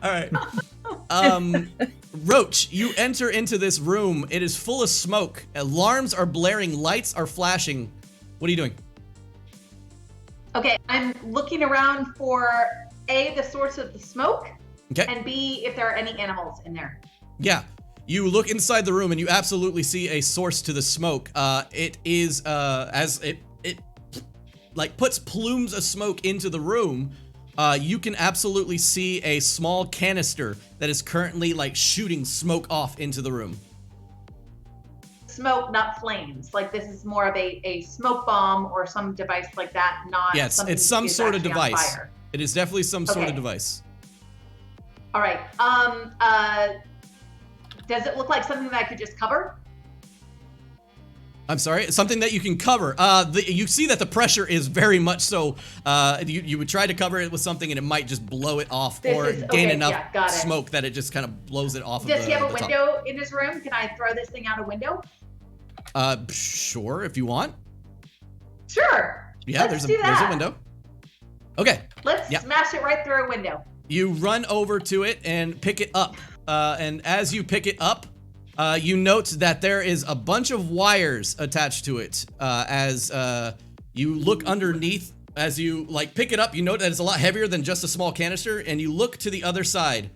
All right. Roach, you enter into this room. It is full of smoke. Alarms are blaring. Lights are flashing. What are you doing? Okay, I'm looking around for A, the source of the smoke, Okay. and B, if there are any animals in there. Yeah. You look inside the room and you absolutely see a source to the smoke. It is as it like puts plumes of smoke into the room. You can absolutely see a small canister that is currently like shooting smoke off into the room. Smoke, not flames. Like this is more of a smoke bomb or some device like that, not Yeah, it's some that is sort of actually on device. fire. It is definitely some sort Okay. of device. All right. Does it look like something that I could just cover? I'm sorry, something that you can cover. You see that the pressure is very much so. You would try to cover it with something and it might just blow it off or gain enough got it. smoke that it just kind of blows it off. Does of he have a the top. window in his room? Can I throw this thing out a window? Sure, if you want. Sure. Yeah, Let's there's do a that. window. Okay. Let's Yeah. smash it right through a window. You run over to it and pick it up. And as you pick it up, you note that there is a bunch of wires attached to it. As you look underneath, as you like pick it up, you note that it's a lot heavier than just a small canister. And you look to the other side.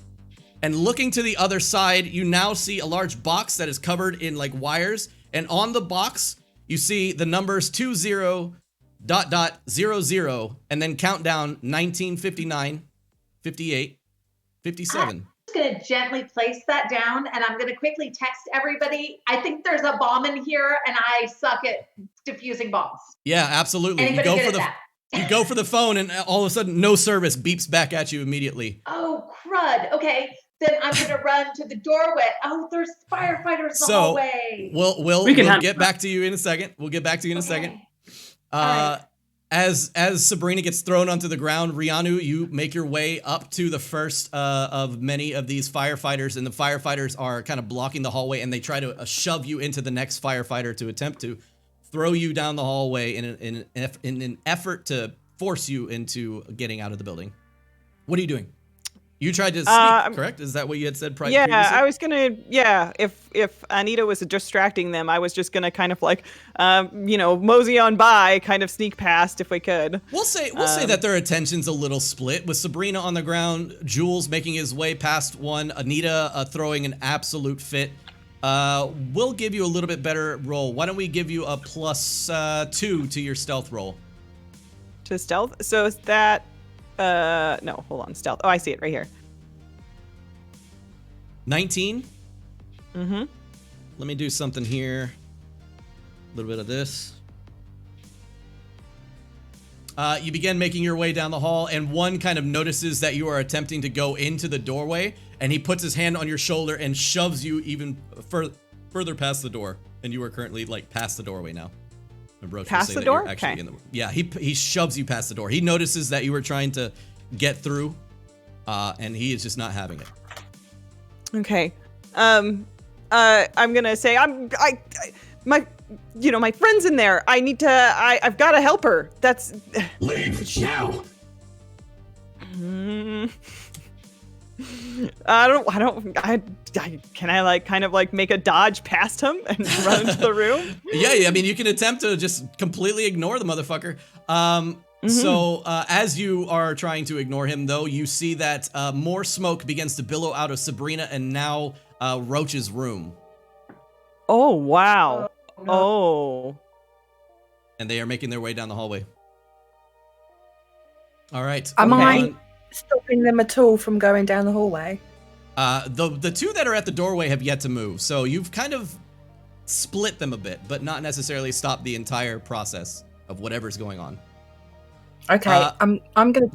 And looking to the other side, you now see a large box that is covered in like wires. And on the box, you see the numbers 20.00 and then countdown 1959, 58, 57. I'm just going to gently place that down and I'm going to quickly text everybody. I think there's a bomb in here and I suck at diffusing bombs. Yeah, absolutely. Anybody You go good for at the that? you go for the phone and all of a sudden no service beeps back at you immediately. Oh, crud. Okay. Then I'm going to run to the doorway. Oh, there's firefighters in the So hallway. we'll get back to you in a second. We'll get back to you in a second. As Sabrina gets thrown onto the ground, Rianu, you make your way up to the first of many of these firefighters, and the firefighters are kind of blocking the hallway, and they try to shove you into the next firefighter to attempt to throw you down the hallway in an effort to force you into getting out of the building. What are you doing? You tried to sneak, correct? Is that what you had said previously? Yeah, I was gonna. Yeah, if Anita was distracting them, I was just gonna kind of like, mosey on by, kind of sneak past if we could. We'll say that their attention's a little split, with Sabrina on the ground, Jules making his way past one, Anita throwing an absolute fit. We'll give you a little bit better roll. Why don't we give you a +2 to your stealth roll? To stealth. So is that? No, hold on, stealth. Oh, I see it right here. 19. Mm-hmm. Let me do something here. A little bit of this. You begin making your way down the hall, and one kind of notices that you are attempting to go into the doorway, and he puts his hand on your shoulder and shoves you even further past the door. And you are currently like past the doorway now. Past the door? Okay. Yeah, he shoves you past the door. He notices that you were trying to get through, and he is just not having it. Okay. I'm gonna say my friend's in there. I've got to help her. That's leave now. Can I like kind of like make a dodge past him and run into the room? Yeah, I mean, you can attempt to just completely ignore the motherfucker. So as you are trying to ignore him, though, you see that more smoke begins to billow out of Sabrina and now Roach's room. Oh, wow. Oh. And they are making their way down the hallway. All right. Am I stopping them at all from going down the hallway? The two that are at the doorway have yet to move, so you've kind of split them a bit, but not necessarily stopped the entire process of whatever's going on. Okay, I'm gonna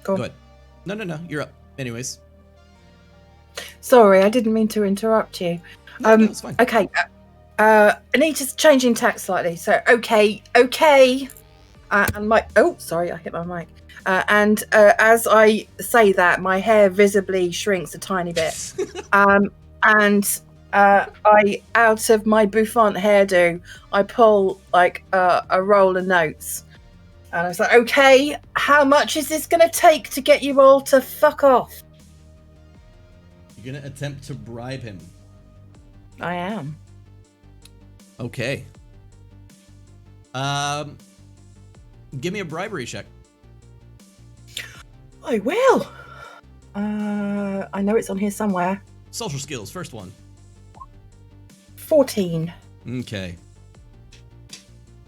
go ahead. No, you're up. Anyways. Sorry, I didn't mean to interrupt you. No, it's fine. Okay, I need to change in tack slightly. So, okay, and my sorry, I hit my mic. And as I say that, my hair visibly shrinks a tiny bit. And I, out of my bouffant hairdo, I pull like a roll of notes. And I was like, okay, how much is this going to take to get you all to fuck off? You're going to attempt to bribe him. I am. Okay. Give me a bribery check. I will. I know it's on here somewhere. Social skills, first one. 14. Okay.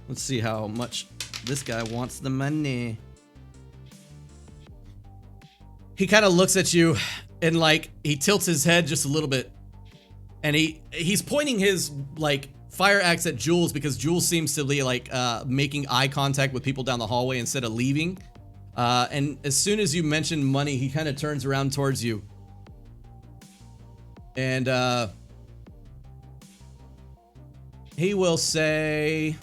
Let's see how much this guy wants the money. He kind of looks at you and like he tilts his head just a little bit. And he's pointing his like fire axe at Jules because Jules seems to be like making eye contact with people down the hallway instead of leaving. And as soon as you mention money, he kind of turns around towards you. And he will say,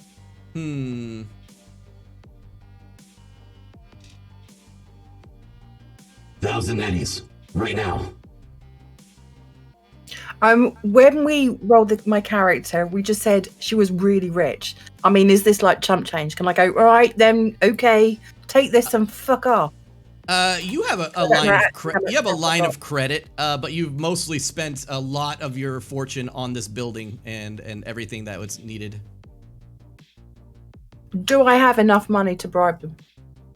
1,000 eddies, right now. When we rolled my character, we just said she was really rich. I mean, is this like chump change? Can I go, all right, then, okay, take this and fuck off? You have a line of credit, but you've mostly spent a lot of your fortune on this building and everything that was needed. Do I have enough money to bribe them?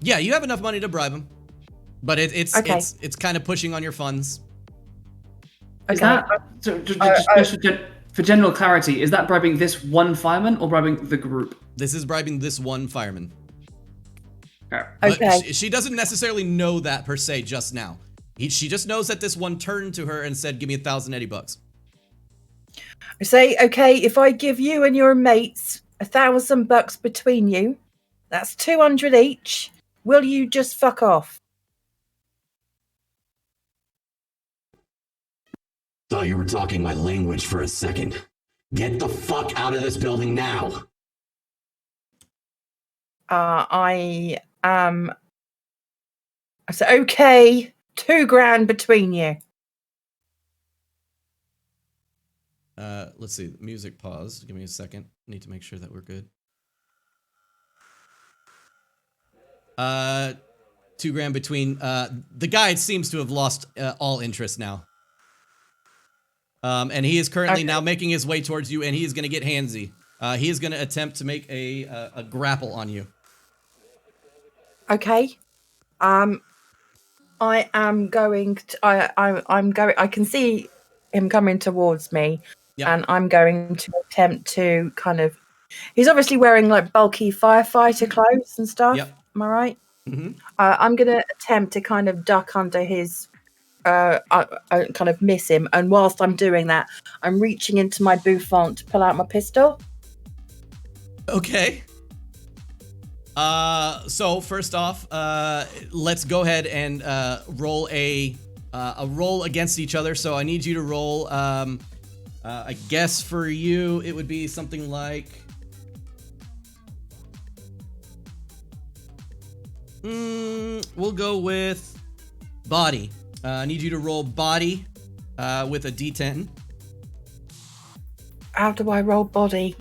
Yeah, you have enough money to bribe them, but it's kind of pushing on your funds. Is that, so just for general clarity, is that bribing this one fireman or bribing the group? This is bribing this one fireman. Okay. But she doesn't necessarily know that per se just now. She just knows that this one turned to her and said, give me 1,000 eddy bucks. I say, okay, if I give you and your mates $1,000 between you, that's 200 each. Will you just fuck off? Thought you were talking my language for a second. Get the fuck out of this building now. I said, okay, $2,000 between you. Let's see, music paused. Give me a second. Need to make sure that we're good. $2,000 between, the guy seems to have lost all interest now. And he is currently now making his way towards you, and he is going to get handsy. He is going to attempt to make a grapple on you. Okay. I am going to, I'm going, I can see him coming towards me, and I'm going to attempt to kind of, he's obviously wearing like bulky firefighter clothes and stuff. Am I right? Mm-hmm. I'm going to attempt to kind of duck under his, kind of miss him. And whilst I'm doing that, I'm reaching into my bouffant to pull out my pistol. Okay. So first off, let's go ahead and roll a roll against each other. So I need you to roll. I guess for you it would be something like. We'll go with body. I need you to roll body with a D10. How do I roll body?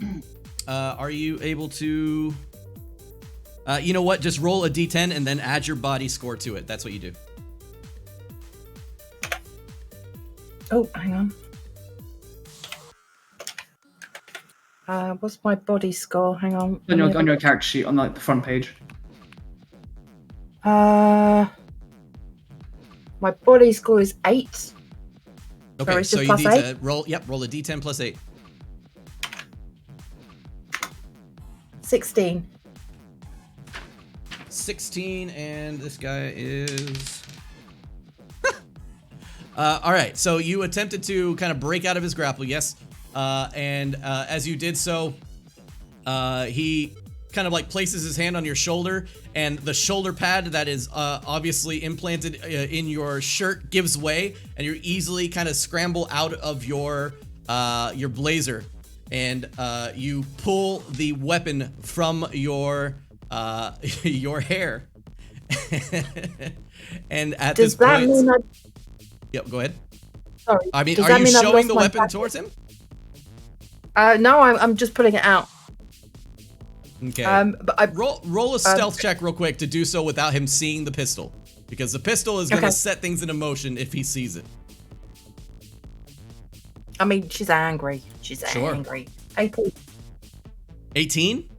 Are you able to? You know what? Just roll a D10 and then add your body score to it. That's what you do. Oh, hang on. What's my body score? Hang on. On your character sheet on like the front page. My body score is 8. Okay, so you need to roll. Yep, roll a D10 plus 8. 16. 16, and this guy is All right, so you attempted to kind of break out of his grapple, yes. And as you did so, he kind of like places his hand on your shoulder, and the shoulder pad that is obviously implanted in your shirt gives way, and you easily kind of scramble out of your blazer, and you pull the weapon from your hair. And at Does this that point, mean yep, go ahead. Sorry. I mean, Does are that you mean I've showing lost the my weapon jacket? towards him? No, I'm just pulling it out. Okay. But I roll a stealth check real quick to do so without him seeing the pistol, because the pistol is going to Okay. set things into motion if he sees it. I mean, she's angry. She's Sure. angry. 18. 18?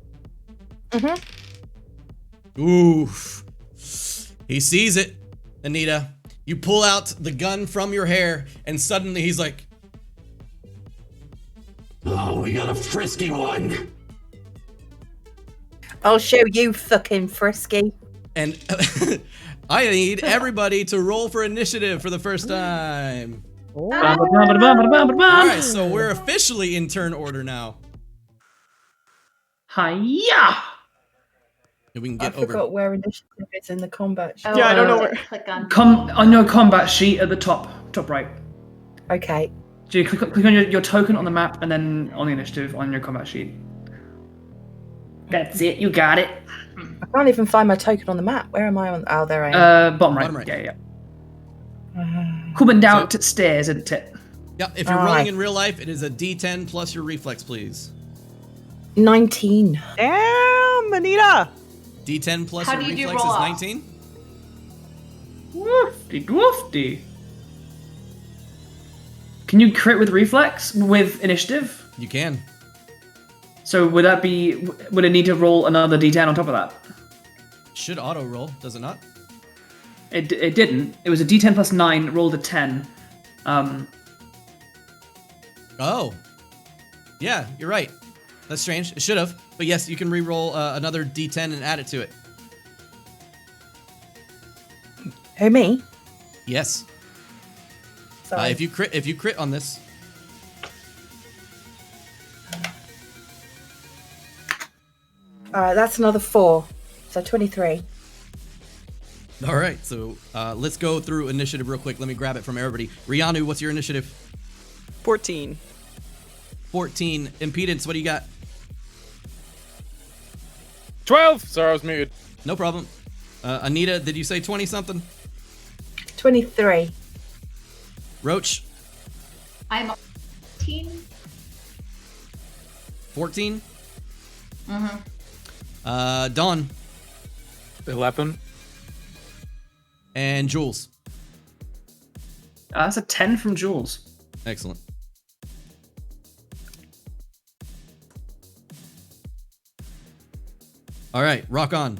Mm-hmm. Oof. He sees it, Anita. You pull out the gun from your hair, and suddenly he's like, Oh, we got a frisky one. I'll show you, fucking frisky. and I need everybody to roll for initiative for the first time. All right, so we're officially in turn order now. Hiya! And we can I get over. forgot where initiative is in the combat sheet. Yeah, I don't know where. Click on. On your combat sheet at the top right. Okay. So you click on your token on the map, and then on the initiative on your combat sheet. That's it. You got it. I can't even find my token on the map. Where am I on? Oh, there I am. Bottom right. Bottom right. Yeah. Coming down to stairs, isn't it? Yeah, if you're All rolling right. in real life, it is a D10 plus your reflex, please. 19. Damn, Anita. D10 plus How your do you do reflex is roll-off? 19. Woofty woofty. Can you crit with reflex with initiative? You can. So would that be? Would it need to roll another d10 on top of that? Should auto roll, does it not? It didn't. It was a d10 plus 9. Rolled a 10. Oh. Yeah, you're right. That's strange. It should have. But yes, you can re-roll another D10 and add it to it. Who, me? Yes. Sorry. If you crit on this. Alright, that's another 4. So 23. All right, so let's go through initiative real quick. Let me grab it from everybody. Rianu, what's your initiative? 14. 14. Impedance, what do you got? 12. Sorry, I was muted. No problem. Anita, did you say 20 something? 23. Roach, I'm 14. 14. Mm-hmm. Dawn. 11. And Jules. That's a 10 from Jules. Excellent. All right, rock on.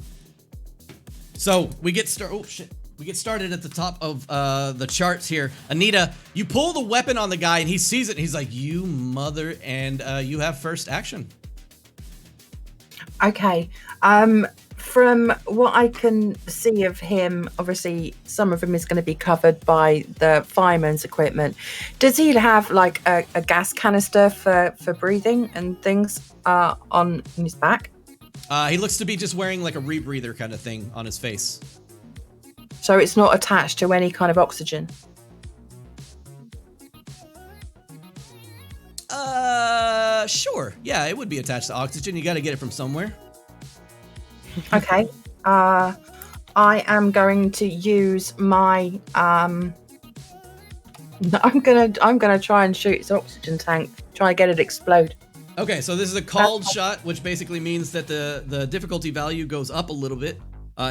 So we get We get started at the top of the charts here. Anita, you pull the weapon on the guy, and he sees it, and he's like, "You mother!" And you have first action. Okay. From what I can see of him, obviously some of him is going to be covered by the fireman's equipment. Does he have like a gas canister for breathing and things on his back? He looks to be just wearing like a rebreather kind of thing on his face. So it's not attached to any kind of oxygen? Sure. Yeah, it would be attached to oxygen. You got to get it from somewhere. Okay. I am going to use my I'm gonna try and shoot its oxygen tank. Try and get it explode. Okay, so this is a called shot, which basically means that the difficulty value goes up a little bit.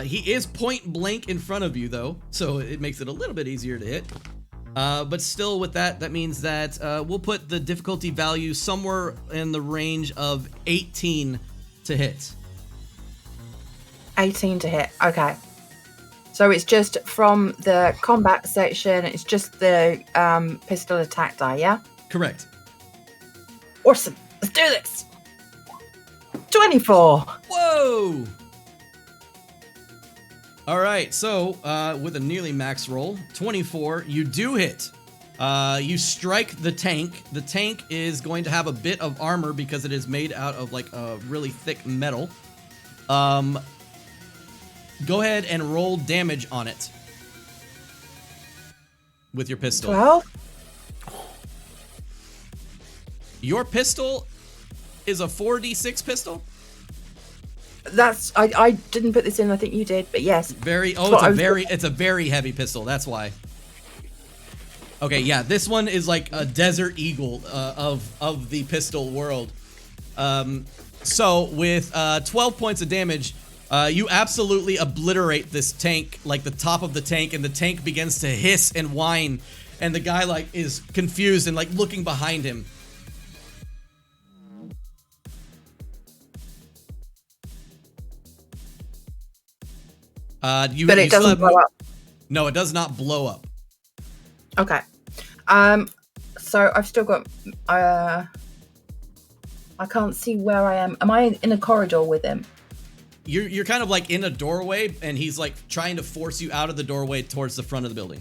He is point blank in front of you, though, so it makes it a little bit easier to hit. But still, with that means that we'll put the difficulty value somewhere in the range of 18 to hit. 18 to hit. Okay. So it's just from the combat section. It's just the pistol attack die, yeah? Correct. Awesome. Let's do this. 24. Whoa! All All right, so with a nearly max roll, 24, you do hit. You strike the tank. The tank is going to have a bit of armor because it is made out of like a really thick metal. Go ahead and roll damage on it with your pistol. 12. Your pistol is a 4d6 pistol? That's I didn't put this in. I think you did, but yes. It's a very heavy pistol. That's why. Okay, yeah, this one is like a Desert Eagle of the pistol world. So with 12 points of damage, you absolutely obliterate this tank, like the top of the tank, and the tank begins to hiss and whine, and the guy like is confused and like looking behind him. But it doesn't blow up. No, it does not blow up. Okay. So I've still got. I can't see where I am. Am I in a corridor with him? You're kind of like in a doorway, and he's like trying to force you out of the doorway towards the front of the building.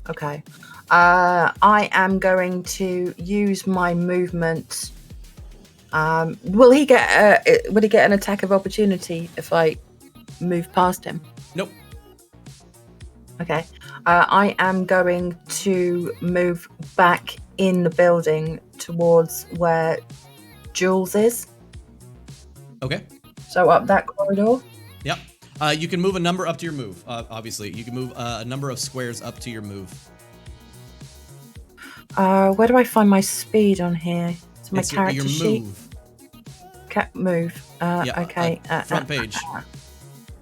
Okay. I am going to use my movement. Will he get an attack of opportunity if I move past him? Nope. Okay. I am going to move back in the building towards where Jules is. Okay. So up that corridor. Yep. You can move a number up to your move. Obviously, you can move a number of squares up to your move. Where do I find my speed on here? It's my character your sheet. move. Move. Okay. Front page.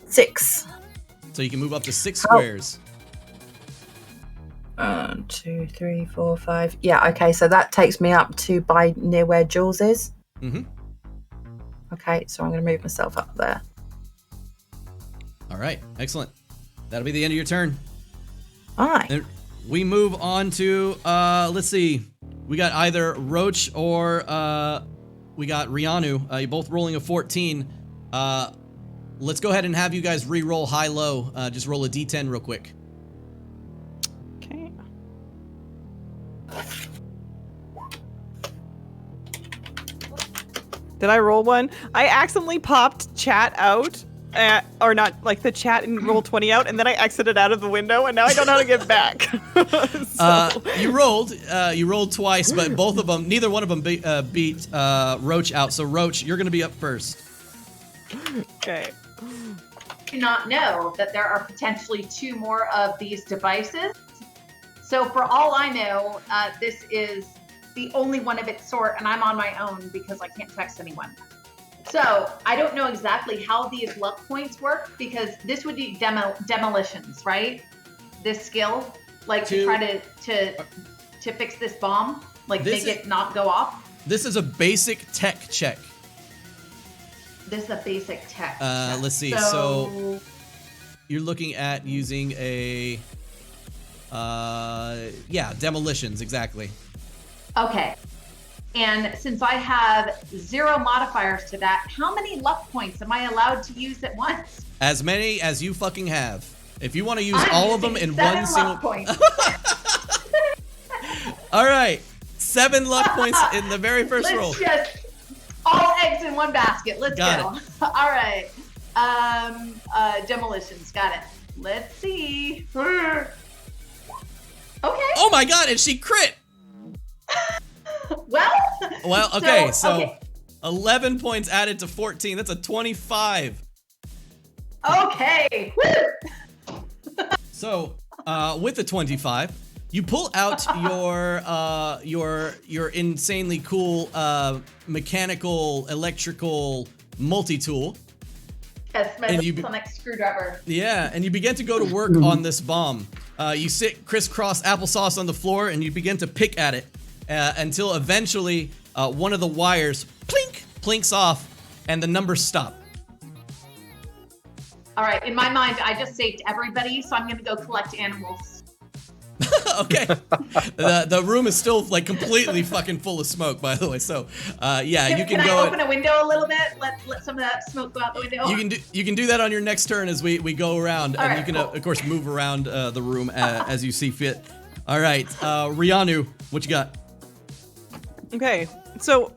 6. So you can move up to 6 squares. 1, 2, 3, 4, 5. Yeah. Okay. So that takes me up to by near where Jules is. Mm-hmm. Okay. So I'm going to move myself up there. All right. Excellent. That'll be the end of your turn. Aye. And we move on to let's see. We got either Roach or we got Rianu. You're both rolling a 14. Let's go ahead and have you guys re-roll high-low. Just roll a d10 real quick. Okay. Did I roll one? I accidentally popped chat out. Or not, like the chat and roll 20 out, and then I exited out of the window, and now I don't know how to get back. You rolled twice, but both of them, neither one of them beat Roach out. So Roach, you're gonna be up first. Okay. Do not know that there are potentially 2 more of these devices. So for all I know, this is the only one of its sort, and I'm on my own because I can't text anyone. So I don't know exactly how these luck points work, because this would be demolitions, right? This skill, like to try to fix this bomb, like make it not go off. This is a basic tech check. This is a basic tech. Let's see. So you're looking at using a demolitions, exactly. Okay. And since I have 0 modifiers to that, how many luck points am I allowed to use at once? As many as you fucking have. If you want to use all of them in one single points. All right. 7 luck points in the very first roll. Let's just all eggs in one basket. Let's Got go. All right. Demolitions. Got it. Let's see. Okay. Oh my god, and she crit. Well, okay, so 11 points added to 14. That's a 25. Okay. So, with the 25, you pull out your insanely cool mechanical, electrical multi-tool. Yes, my sonic screwdriver. Yeah, and you begin to go to work on this bomb. You sit crisscross applesauce on the floor, and you begin to pick at it until eventually one of the wires plinks off, and the numbers stop. All right, in my mind, I just saved everybody, so I'm going to go collect animals. Okay. The room is still like completely fucking full of smoke, by the way. So, yeah, you can go. I open a window a little bit? Let some of that smoke go out the window. You can do that on your next turn as we go around, All and right, you can cool. of course move around the room as you see fit. All right, Rianu, what you got? Okay, so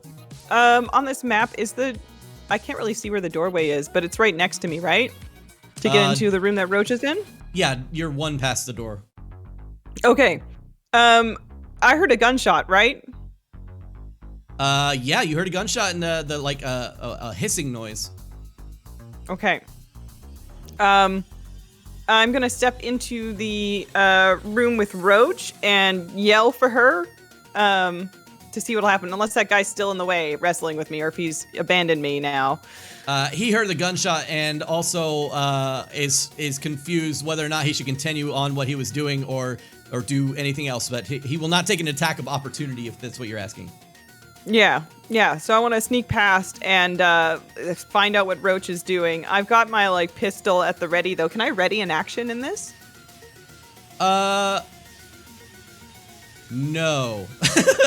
on this map I can't really see where the doorway is, but it's right next to me, right? To get into the room that Roach is in? Yeah, you're one past the door. Okay. I heard a gunshot, right? Yeah, you heard a gunshot and the like a hissing noise. Okay. I'm gonna step into the room with Roach and yell for her to see what'll happen, unless that guy's still in the way wrestling with me, or if he's abandoned me now. He heard the gunshot and also is confused whether or not he should continue on what he was doing or do anything else, but he will not take an attack of opportunity if that's what you're asking. Yeah. So I want to sneak past and find out what Roach is doing. I've got my like pistol at the ready though. Can I ready an action in this? No.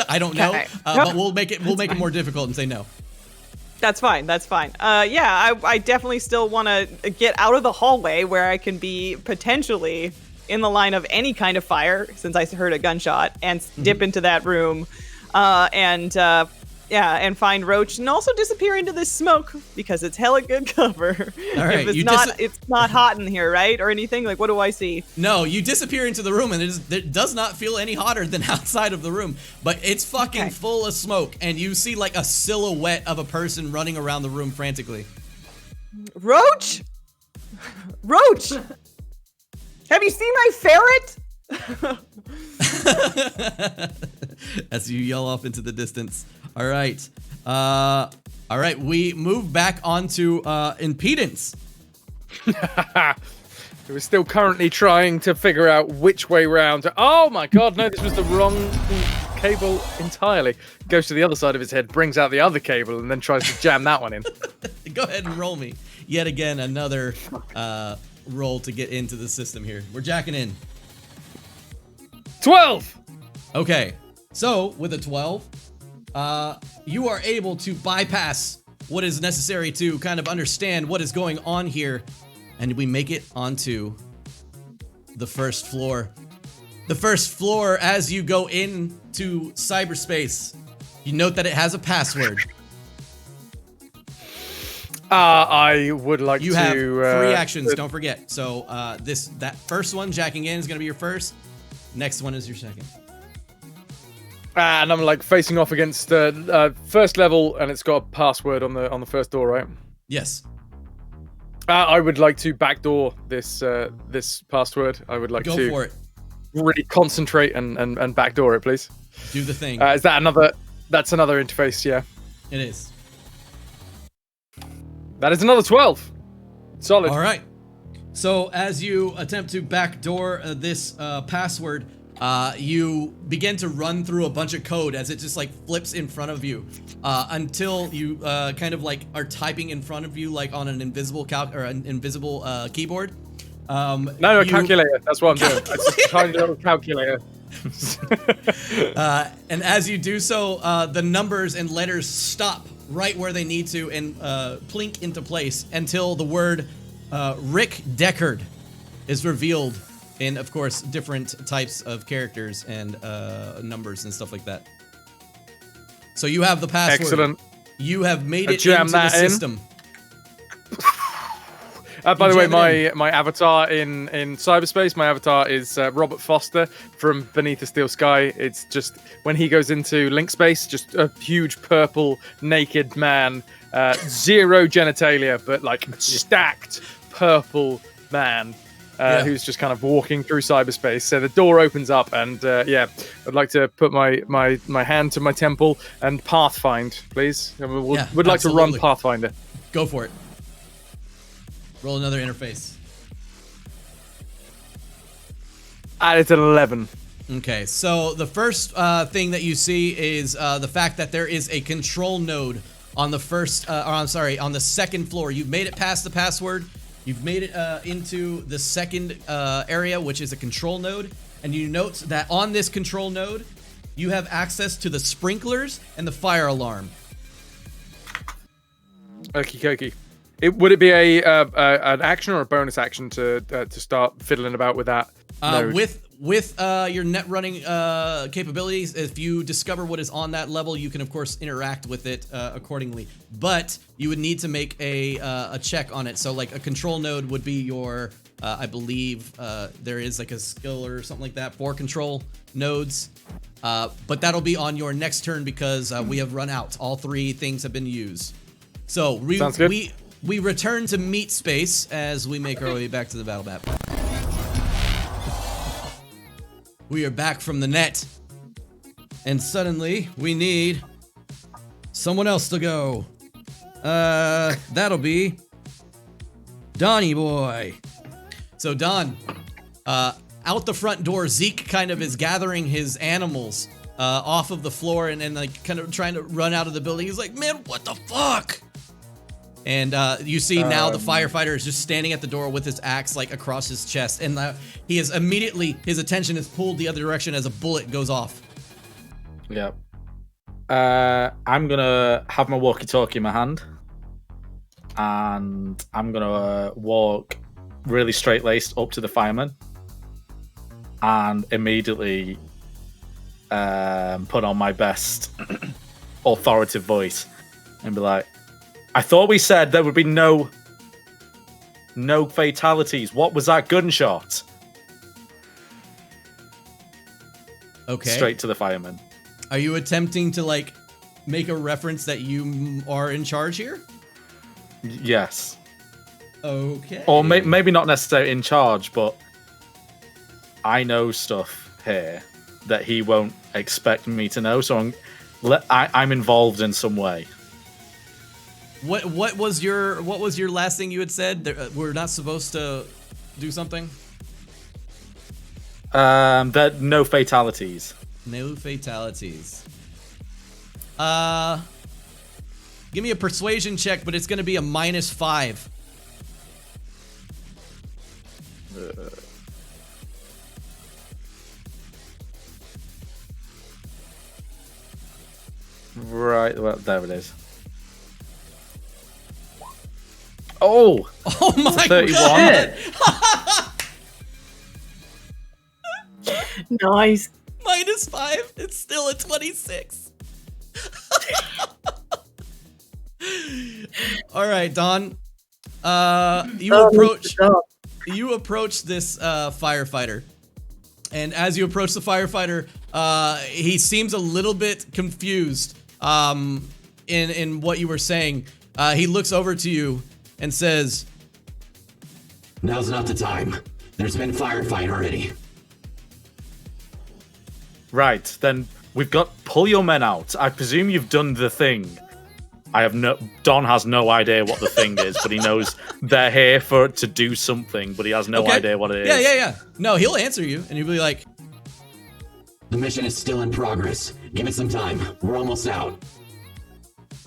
I don't know. Okay. But we'll make it more difficult and say no. That's fine. Yeah, I definitely still want to get out of the hallway where I can be potentially in the line of any kind of fire, since I heard a gunshot, and dip into that room, and find Roach, and also disappear into this smoke because it's hella good cover. All right, it's not hot in here, right, or anything. Like, what do I see? No, you disappear into the room, and it does not feel any hotter than outside of the room, but it's fucking full of smoke, and you see like a silhouette of a person running around the room frantically. Roach! Have you seen my ferret? As you yell off into the distance. All right. We move back onto impedance. We're still currently trying to figure out which way round. Oh my god, no, this was the wrong cable entirely. Goes to the other side of his head, brings out the other cable, and then tries to jam that one in. Go ahead and roll me. Yet again, another roll to get into the system here. We're jacking in. 12! Okay, so with a 12, you are able to bypass what is necessary to kind of understand what is going on here, and we make it onto the first floor. The first floor, as you go into cyberspace, you note that it has a password. I would like you to... have 3 actions, don't forget. So that first one, jacking in, is going to be your first. Next one is your second. And I'm like facing off against first level, and it's got a password on the first door, right? Yes. I would like to backdoor this password. I would like Go to for it. Really concentrate and backdoor it, please. Do the thing. Is that another? That's another interface, yeah. It is. That is another 12. Solid. All right. So as you attempt to backdoor this password, you begin to run through a bunch of code as it just like flips in front of you until you kind of like are typing in front of you like on an invisible keyboard. No, calculator. That's what I'm doing. I just timed a little calculator. And as you do so, the numbers and letters stop right where they need to and plink into place until the word Rick Deckard is revealed in, of course, different types of characters and numbers and stuff like that. So you have the password. Excellent. You have made it jam into the that in. system. By the way, my avatar in cyberspace, my avatar is Robert Foster from Beneath the Steel Sky. It's just when he goes into link space, just a huge purple naked man, zero genitalia, but like stacked purple man who's just kind of walking through cyberspace. So the door opens up, and I'd like to put my hand to my temple and Pathfind, please. Would like to run Pathfinder. Go for it. Roll another interface. It's an 11. Okay, so the first thing that you see is the fact that there is a control node on the on the second floor. You've made it past the password. You've made it into the second area, which is a control node, And you note that on this control node, you have access to the sprinklers and the fire alarm. Okie dokie. Would it be an action or a bonus action to start fiddling about with that? Node? With your net running capabilities, if you discover what is on that level, you can of course interact with it accordingly. But you would need to make a check on it. So like a control node would be your, I believe there is like a skill or something like that for control nodes. But that'll be on your next turn because we have run out. All 3 things have been used. So we return to meat space as we make our way back to the battle map. We are back from the net. And suddenly, we need someone else to go. That'll be Donnie boy. So Don, out the front door, Zeke kind of is gathering his animals off of the floor and like kind of trying to run out of the building. He's like, man, what the fuck? And you see now the firefighter is just standing at the door with his axe like across his chest, and he is immediately, his attention is pulled the other direction as a bullet goes off. Yep. I'm gonna have my walkie-talkie in my hand, and I'm gonna walk really straight-laced up to the fireman, and immediately put on my best authoritative voice and be like, I thought we said there would be no fatalities. What was that gunshot? Okay. Straight to the fireman. Are you attempting to like make a reference that you are in charge here? Yes. Okay. Or maybe not necessarily in charge, but I know stuff here that he won't expect me to know, so I'm involved in some way. What was your last thing you had said? We're not supposed to do something? That no fatalities. No fatalities. Give me a persuasion check, but it's gonna be a -5. Right, well, there it is. Oh! Oh my 31. god! Nice. -5. It's still a 26. All right, Don. You approach this firefighter, and as you approach the firefighter, he seems a little bit confused in what you were saying. He looks over to you and says, "Now's not the time. There's been firefight already." Right, then we've got pull your men out. I presume you've done the thing. Don has no idea what the thing is, but he knows they're here to do something, but he has no idea what it is. Yeah. No, he'll answer you, and he'll be like, "The mission is still in progress. Give it some time. We're almost out."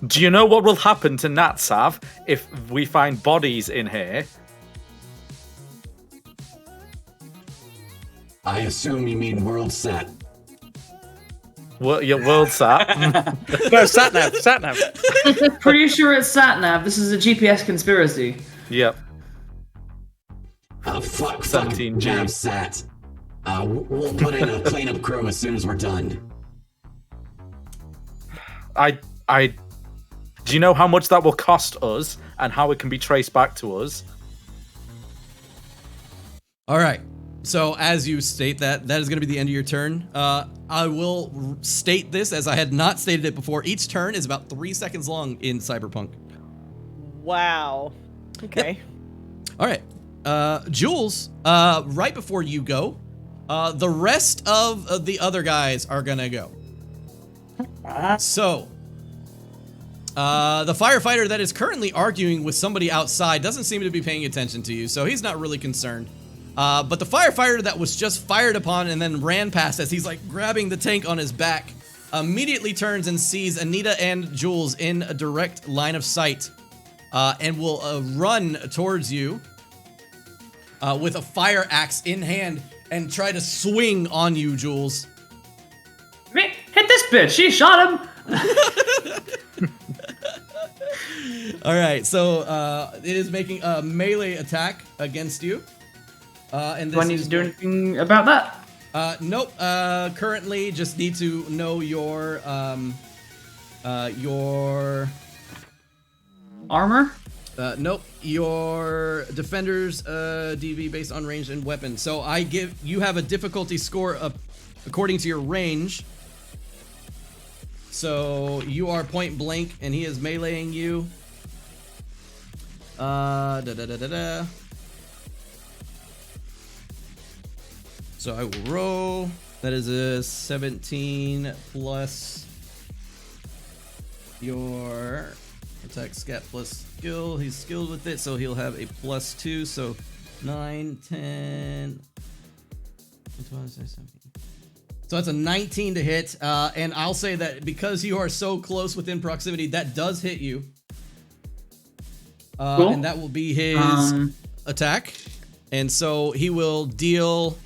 Do you know what will happen to Natsav if we find bodies in here? I assume you mean world sat. What, your world sat? No, Satnav. Pretty sure it's Satnav. This is a GPS conspiracy. Yep. Fuck 17G. Nav sat. We'll put in a cleanup crew as soon as we're done. Do you know how much that will cost us and how it can be traced back to us? all right. So as you state that is going to be the end of your turn. I will state this as I had not stated it before. Each turn is about 3 seconds long in Cyberpunk. Wow. Okay. Yep. All right. Jules, right before you go, the rest of the other guys are going to go. So, the firefighter that is currently arguing with somebody outside doesn't seem to be paying attention to you, so he's not really concerned. But the firefighter that was just fired upon and then ran past as he's like grabbing the tank on his back immediately turns and sees Anita and Jules in a direct line of sight and will run towards you with a fire axe in hand and try to swing on you, Jules. Hit this bitch. She shot him. All right, so it is making a melee attack against you. And Do I need to do anything about that? Nope. Currently, just need to know your armor. Nope. Your defender's DV based on range and weapon. So you have a difficulty score according to your range. So you are point blank, and he is meleeing you. So I will roll. That is a 17 plus your attack scat plus skill. He's skilled with it, so he'll have a +2. So 9, 10, 12, 17. So that's a 19 to hit. And I'll say that because you are so close within proximity, that does hit you. Cool. And that will be his attack. And so he will deal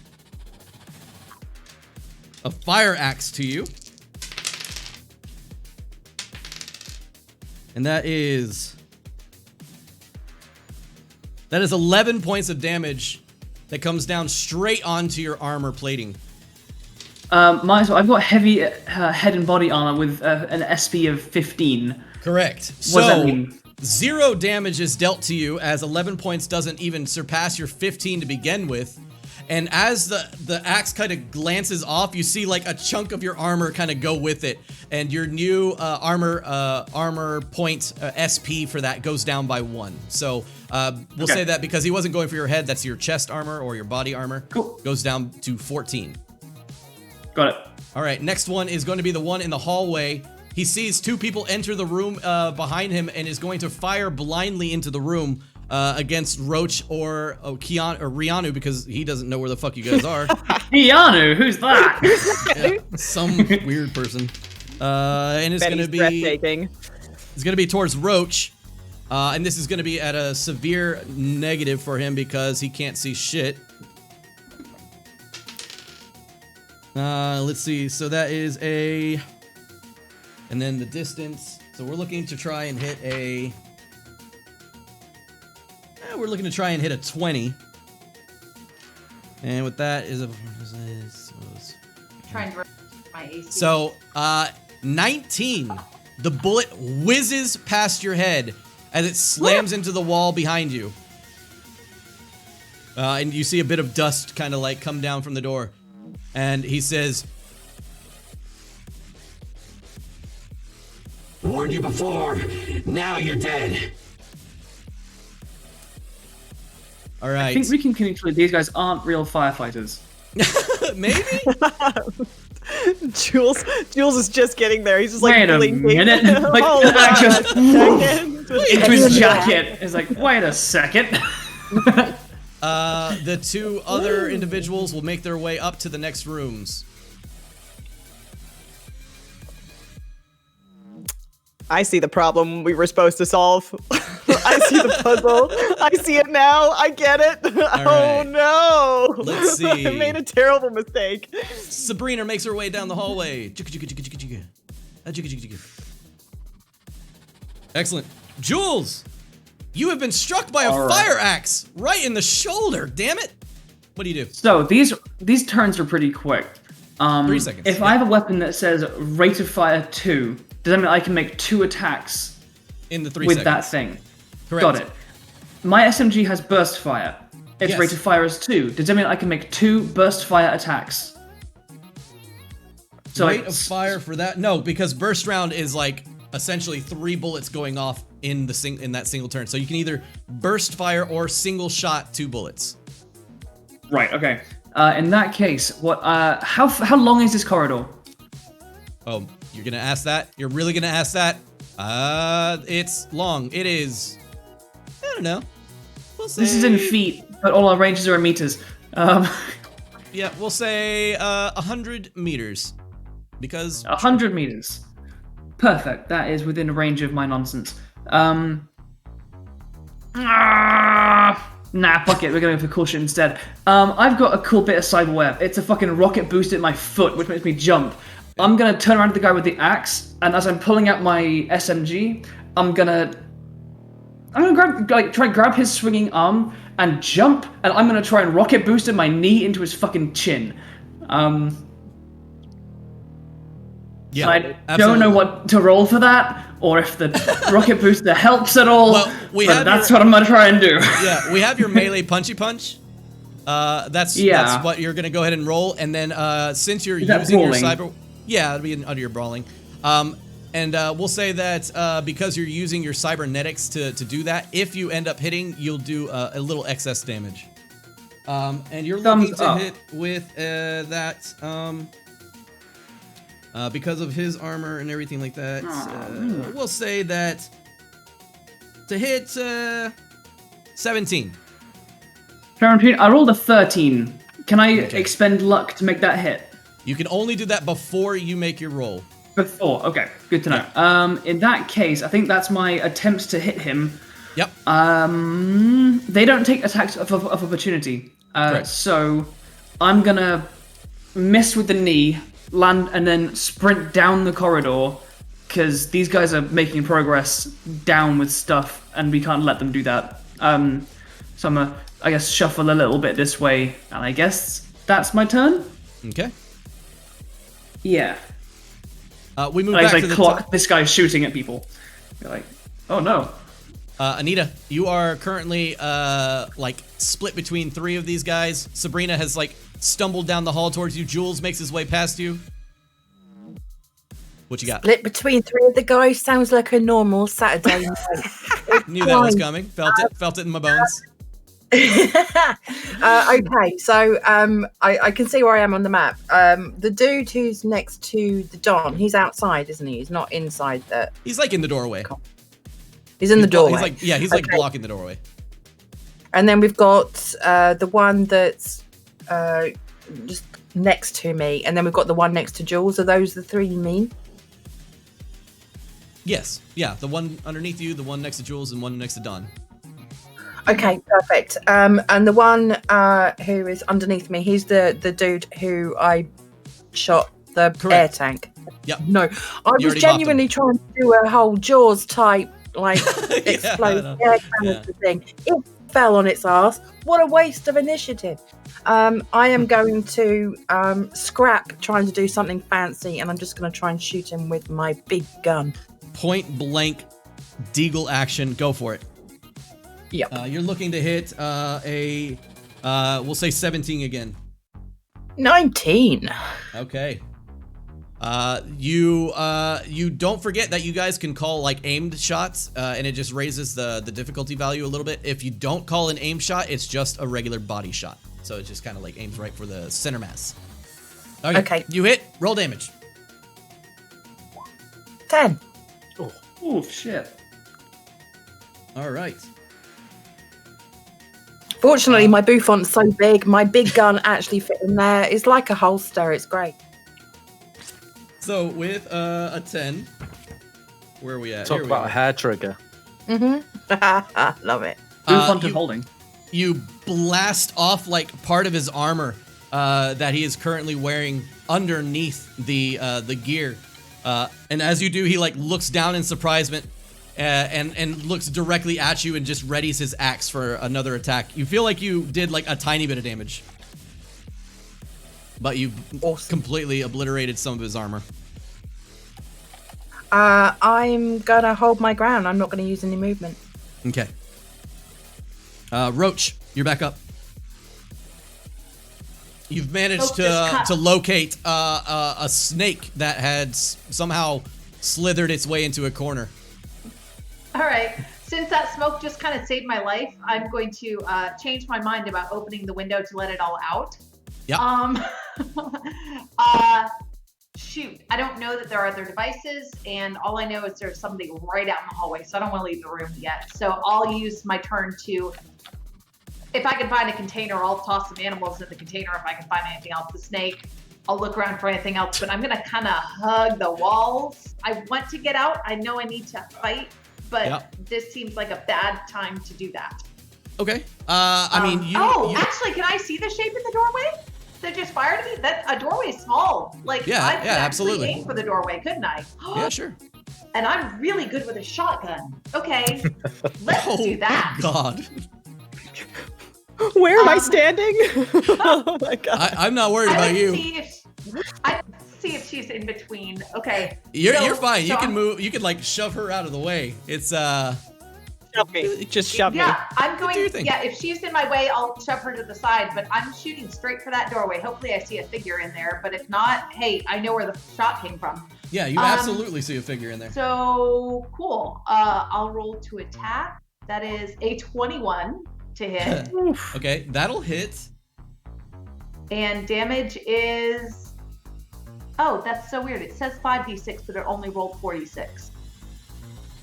a fire axe to you. And that is 11 points of damage that comes down straight onto your armor plating. Might as well. I've got heavy head and body armor with an SP of 15. Correct. What does that mean? 0 damage is dealt to you, as 11 points doesn't even surpass your 15 to begin with. And as the axe kind of glances off, you see like a chunk of your armor kind of go with it, and your new armor point SP for that goes down by 1. So we'll say that because he wasn't going for your head, that's your chest armor or your body armor. Cool. Goes down to 14. Got it. All right, next one is going to be the one in the hallway. He sees 2 people enter the room behind him and is going to fire blindly into the room against Roach or Rianu, because he doesn't know where the fuck you guys are. Rianu, who's that? Yeah, some weird person. And it's going to be breathtaking. It's going to be towards Roach, and this is going to be at a severe negative for him because he can't see shit. Let's see. So that is a, and then the distance. So we're looking to try and hit a. We're looking to try and hit a 20. And with that is a. Trying to my AC. So 19. The bullet whizzes past your head as it slams into the wall behind you. And you see a bit of dust kind of like come down from the door. And he says, "Warned you before. Now you're dead." All right. I think we can conclude these guys aren't real firefighters. Maybe? Jules is just getting there. He's just like wait a blinking. minute. Like, Hold on a second. into his jacket. It's like, wait a second. The 2 other individuals will make their way up to the next rooms. I see the problem we were supposed to solve. I see the puzzle. I see it now. I get it. Oh no. Let's see. I made a terrible mistake. Sabrina makes her way down the hallway. Excellent. Jules, you have been struck by a fire axe right in the shoulder. Damn it. What do you do? So these turns are pretty quick. 3 seconds. If I have a weapon that says rate of fire 2, does that mean I can make 2 attacks in the 3 with seconds? that thing? Correct. Got it. My SMG has burst fire. Its Yes. rate of fire is 2. Does that mean I can make 2 burst fire attacks? So Rate of fire for that? No, because burst round is like essentially 3 bullets going off in that single turn. So you can either burst fire or single shot 2 bullets. Right. Okay. In that case, what? How long is this corridor? Oh, you're gonna ask that? You're really gonna ask that? It's long. It is. I don't know. We'll say. This is in feet, but all our ranges are in meters. Yeah, we'll say 100 meters, because 100 meters. Perfect. That is within range of my nonsense. Nah, fuck it. We're gonna go for cool shit instead. I've got a cool bit of cyber web. It's a fucking rocket boost at my foot, which makes me jump. I'm gonna turn around to the guy with the axe, and as I'm pulling out my SMG, I'm gonna try and grab his swinging arm and jump, and I'm gonna try and rocket boost my knee into his fucking chin. Yeah, I don't know what to roll for that, or if the rocket booster helps at all. Well, that's what I'm gonna try and do. Yeah, we have your melee punchy punch. That's what you're gonna go ahead and roll, and then since you're using your cyber, it'll be under your brawling. And we'll say that because you're using your cybernetics to do that, if you end up hitting, you'll do a little excess damage. And you're looking to hit with that. Because of his armor and everything like that, we'll say that to hit 17. 17. I rolled a 13. Can I expend luck to make that hit? You can only do that before you make your roll. Before, okay, good to know. In that case, I think that's my attempts to hit him. Yep. They don't take attacks of opportunity. So I'm gonna miss with the knee, land, and then sprint down the corridor, because these guys are making progress down with stuff, and we can't let them do that. So I'm gonna, I guess, shuffle a little bit this way, and I guess that's my turn? Okay. Yeah. We move back to the top. This guy's shooting at people. You're like, oh no. Anita, you are currently split between 3 of these guys. Sabrina has stumbled down the hall towards you. Jules makes his way past you. What you got? Split between 3 of the guys sounds like a normal Saturday night. Knew that was coming. Felt it in my bones. Okay, so I can see where I am on the map. The dude who's next to the Don, he's outside, isn't he? He's not inside the... He's in the doorway. He's in the doorway. He's blocking the doorway. And then we've got the one that's just next to me, and then we've got the one next to Jules. Are those the 3 you mean? Yes. Yeah, the one underneath you, the one next to Jules, and one next to Don. Okay, perfect. And the one who is underneath me, he's the dude who I shot the air tank. Yep. No, I was genuinely trying to do a whole Jaws type, explode air canister thing. It fell on its ass. What a waste of initiative. I am going to scrap trying to do something fancy, and I'm just going to try and shoot him with my big gun. Point blank, deagle action. Go for it. Yep. You're looking to hit we'll say 17 again. 19. Okay. You don't forget that you guys can call aimed shots, and it just raises the difficulty value a little bit. If you don't call an aim shot, it's just a regular body shot. So it just kind of aims right for the center mass. Okay. You hit. Roll damage. 10. Oh shit. All right. Fortunately, my bouffont's so big, my big gun actually fit in there. It's like a holster. It's great. So with a 10, where are we at? Talk about a hair trigger. Mm-hmm. Love it. Bouffant and holding. You blast off part of his armor that he is currently wearing underneath the gear, and as you do, he looks down in surprisement. And looks directly at you and just readies his axe for another attack. You feel like you did a tiny bit of damage, but you completely obliterated some of his armor. I'm gonna hold my ground. I'm not gonna use any movement. Okay. Roach, you're back up. You've managed to locate a snake that had somehow slithered its way into a corner. All right. Since that smoke just kind of saved my life, I'm going to change my mind about opening the window to let it all out. Yep. Shoot. I don't know that there are other devices, and all I know is there's somebody right out in the hallway, so I don't want to leave the room yet. So I'll use my turn to, if I can find a container, I'll toss some animals in the container. If I can find anything else, the snake, I'll look around for anything else, but I'm going to kind of hug the walls. I want to get out. I know I need to fight. But this seems like a bad time to do that. Okay. I mean, you. Actually, can I see the shape of the doorway that just fired at me? That a doorway is small. Like, Yeah, I could yeah, actually absolutely. aim for the doorway, couldn't I? Yeah, sure. And I'm really good with a shotgun. Okay, let's do that. God. Where am I standing? Oh my god. I'm not worried about you. I see if she's in between. Okay. You're fine. You so can I'm- move. You can like shove her out of the way. It's Shove me. Just shove me. Yeah, I'm going. Do your thing. Yeah, if she's in my way, I'll shove her to the side. But I'm shooting straight for that doorway. Hopefully, I see a figure in there. But if not, hey, I know where the shot came from. Yeah, you absolutely see a figure in there. So cool. I'll roll to attack. That is a 21 to hit, Okay, that'll hit. and damage is. Oh, that's so weird. It says 5d6, but it only rolled 46.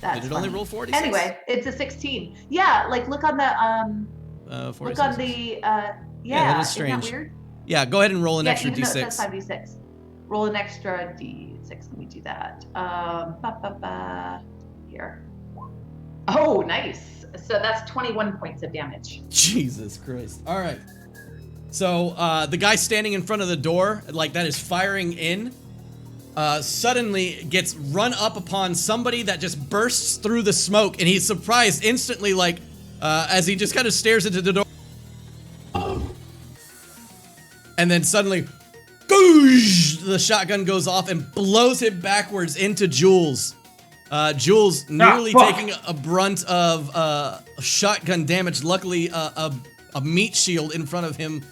That's Did it only funny. roll 46? Anyway, it's a 16. Yeah, like look on the 46. look on the that yeah. is strange. Isn't that weird? Yeah, go ahead and roll an extra even though it d6. says 5d6. Roll an extra d6. Let me do that. Here. Oh, nice. So that's 21 points of damage. Jesus Christ. All right. So the guy standing in front of the door, like that is firing in, suddenly gets run up upon somebody that just bursts through the smoke, and he's surprised instantly, like as he just kind of stares into the door. And then suddenly, goosh, the shotgun goes off and blows him backwards into Jules. Jules nearly taking a brunt of shotgun damage. Luckily, a meat shield in front of him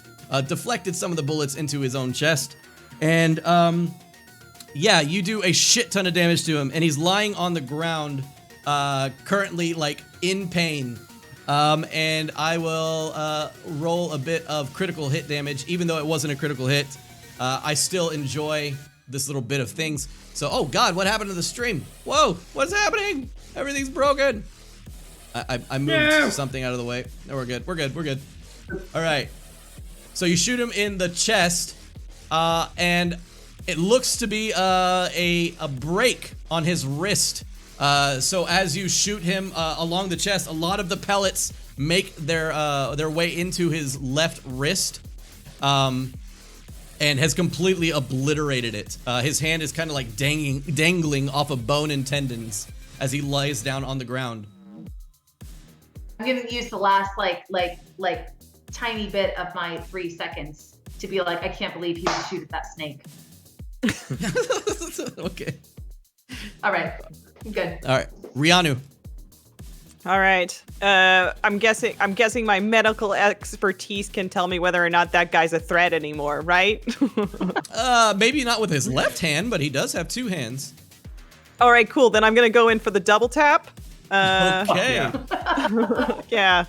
deflected some of the bullets into his own chest. And yeah, you do a shit ton of damage to him, and he's lying on the ground, currently like in pain. And I will roll a bit of critical hit damage, even though it wasn't a critical hit. I still enjoy this little bit of things. So, oh God, what happened to the stream? Whoa, what's happening? Everything's broken. I moved something out of the way. No, we're good. We're good. We're good. All right. So you shoot him in the chest, and it looks to be a break on his wrist. So as you shoot him along the chest, a lot of the pellets make their way into his left wrist, and has completely obliterated it. His hand is kind of like dangling off of bone and tendons as he lies down on the ground. I'm gonna use the last like tiny bit of my 3 seconds to be like, I can't believe he would shoot at that snake. Okay. All right. Good. All right, Rianu. All right. I'm guessing my medical expertise can tell me whether or not that guy's a threat anymore, right? Maybe not with his left hand, but he does have 2 hands. All right, cool. Then I'm gonna go in for the double tap. Okay. Yeah.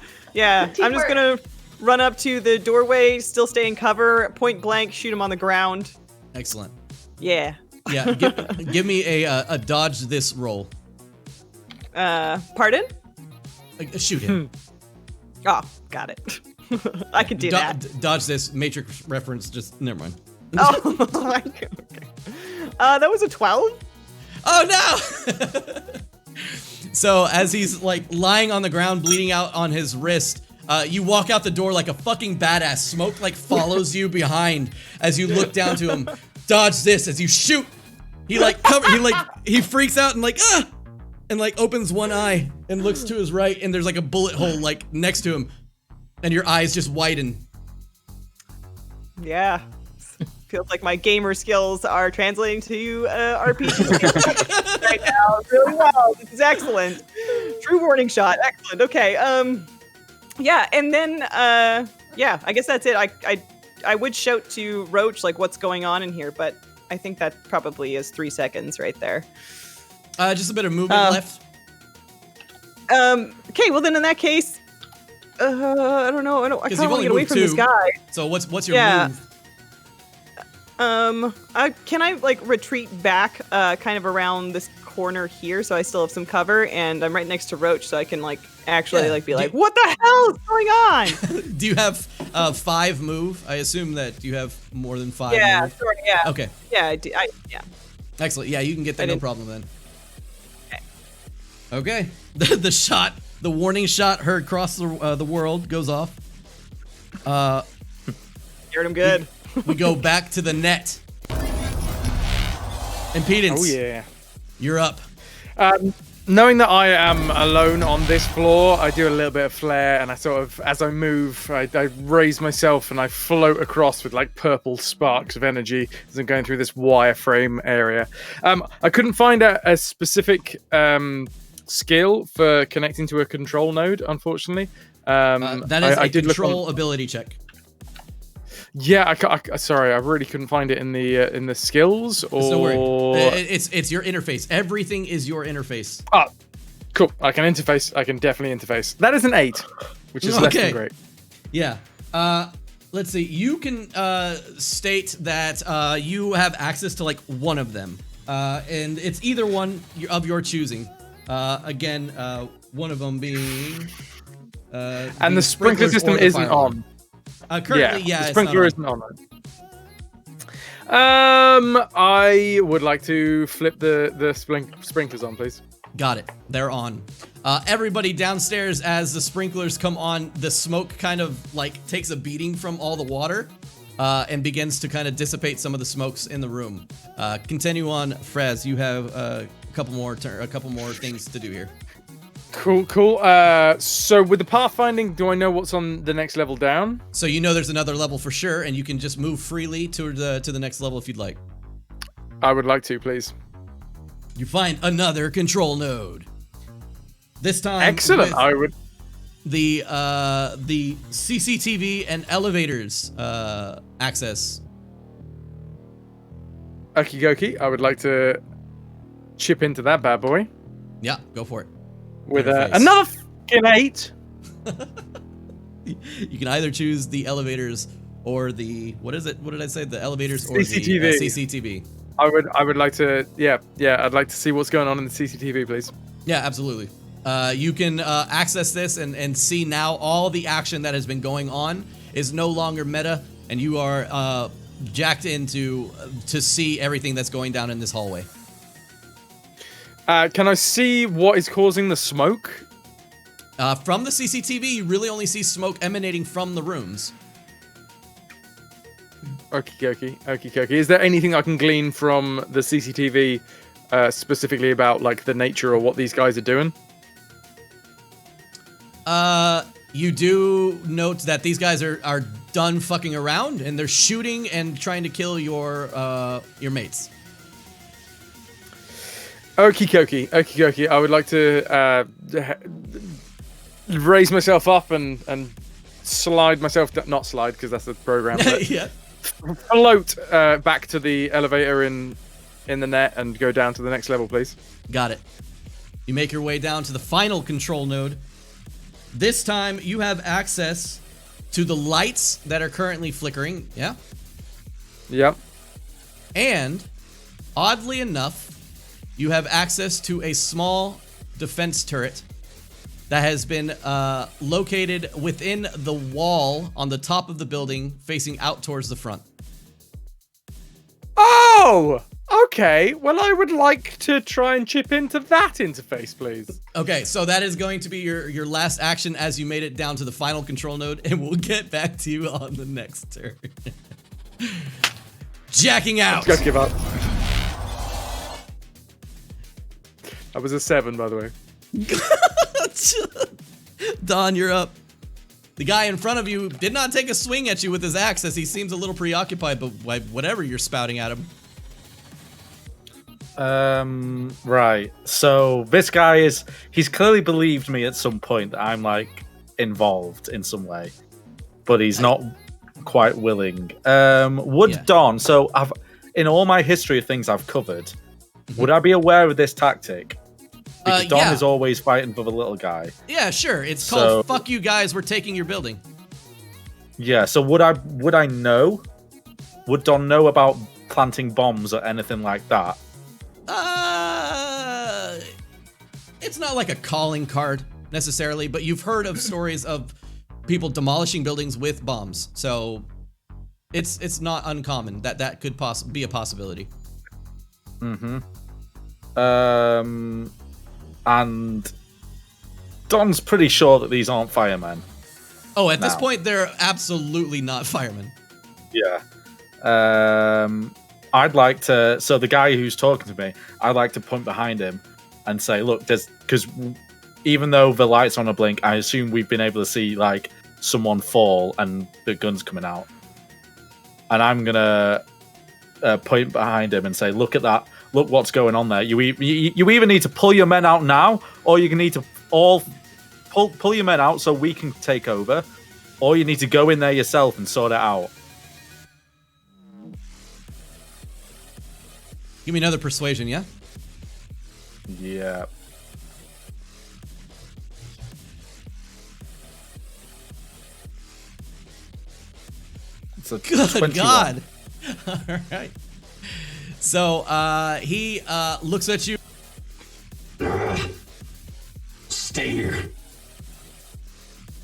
I'm just gonna run up to the doorway, still stay in cover, point blank, shoot him on the ground. Excellent. Yeah. Yeah. Give me a dodge this roll. Pardon? Shoot him. Oh, got it. I can do that. Dodge this Matrix reference. Just never mind. Oh, my God. Okay. That was a 12. Oh no! So as he's like lying on the ground, bleeding out on his wrist, you walk out the door like a fucking badass. Smoke like follows you behind as you look down to him. Dodge this as you shoot. He like he freaks out and like and like opens one eye and looks to his right, and there's like a bullet hole like next to him, and your eyes just widen. Yeah. Feels like my gamer skills are translating to RPG right now really well. This is excellent. True warning shot. Excellent. Okay. Yeah, and then yeah, I guess that's it. I would shout to Roach like what's going on in here, but I think that probably is 3 seconds right there. Just a bit of movement left. Okay, well then in that case, I don't know. I kind of want to get away from this guy. So what's your move? Can I like retreat back kind of around this corner here so I still have some cover, and I'm right next to Roach so I can like actually be like, what the hell is going on? Do you have 5 move? I assume that you have more than 5 Yeah, move. sure, yeah. Okay. Yeah, I do. Yeah. Excellent. Yeah, you can get that no problem then. Okay. The shot The warning shot heard across the world goes off. Heard him good. We go back to the net. Impedance. Oh yeah. You're up. Knowing that I am alone on this floor, I do a little bit of flare, and I sort of, as I move, I raise myself and I float across with like purple sparks of energy as I'm going through this wireframe area. I couldn't find a specific skill for connecting to a control node, unfortunately. That is I a did control ability check. Yeah, sorry, I really couldn't find it in the skills. Or No worry. It's your interface. Everything is your interface. Oh, cool. I can interface. I can definitely interface. That is an 8, which is less than great. Yeah. Let's see. You can state that you have access to like one of them, and it's either one of your choosing. Again, one of them being. And the sprinkler system isn't on. Currently, the sprinkler isn't on. I would like to flip the sprinklers on, please. Got it. They're on. Everybody downstairs, as the sprinklers come on, the smoke kind of like takes a beating from all the water and begins to kind of dissipate some of the smokes in the room. Continue on, Frez. You have a couple more things to do here. Cool. So with the pathfinding, do I know what's on the next level down? So you know there's another level for sure, and you can just move freely to the next level if you'd like. I would like to, please. You find another control node. This time, excellent. I would. The CCTV and elevators access. Okie dokie. I would like to chip into that bad boy. Yeah, go for it. With another fucking 8. You can either choose the elevators or the what is it? What did I say? The elevators or CCTV. The CCTV. I would like to I'd like to see what's going on in the CCTV, please. Yeah, absolutely. You can access this and see now all the action that has been going on is no longer meta, and you are jacked into to see everything that's going down in this hallway. Can I see what is causing the smoke? From the CCTV, you really only see smoke emanating from the rooms. Okie dokie. Is there anything I can glean from the CCTV specifically about like the nature or what these guys are doing? You do note that these guys are done fucking around and they're shooting and trying to kill your mates. Okie dokie. I would like to raise myself up and slide myself, not slide because that's the program. But yeah. Float back to the elevator in the net and go down to the next level, please. Got it. You make your way down to the final control node. This time you have access to the lights that are currently flickering. Yeah. Yep. And oddly enough, you have access to a small defense turret that has been located within the wall on the top of the building facing out towards the front. Oh! Okay, well I would like to try and chip into that interface, please. Okay, so that is going to be your last action as you made it down to the final control node, and we'll get back to you on the next turn. Jacking out! Let's go give up. That was a 7, by the way. Don, you're up. The guy in front of you did not take a swing at you with his axe as he seems a little preoccupied by whatever you're spouting at him. Right. So this guy he's clearly believed me at some point that I'm like involved in some way, but he's not quite willing. Don, so in all my history of things I've covered, would I be aware of this tactic? Because Don is always fighting for the little guy. Yeah, sure. It's called "Fuck you guys, we're taking your building." Yeah. So would I know? Would Don know about planting bombs or anything like that? It's not like a calling card necessarily, but you've heard of stories of people demolishing buildings with bombs, so it's not uncommon that could be a possibility. Mm-hmm. And Don's pretty sure that these aren't firemen. Oh, at this Now. point, they're absolutely not firemen. Yeah. I'd like to. So the guy who's talking to me, I'd like to point behind him and say, "Look, there's because even though the lights on a blink, I assume we've been able to see like someone fall and the gun's coming out." And I'm gonna point behind him and say, "Look at that! Look what's going on there. You either need to pull your men out now, or you need to all pull your men out so we can take over, or you need to go in there yourself and sort it out." Give me another persuasion, yeah? Yeah. It's a Good 21. God. All right. So he looks at you. Stay here.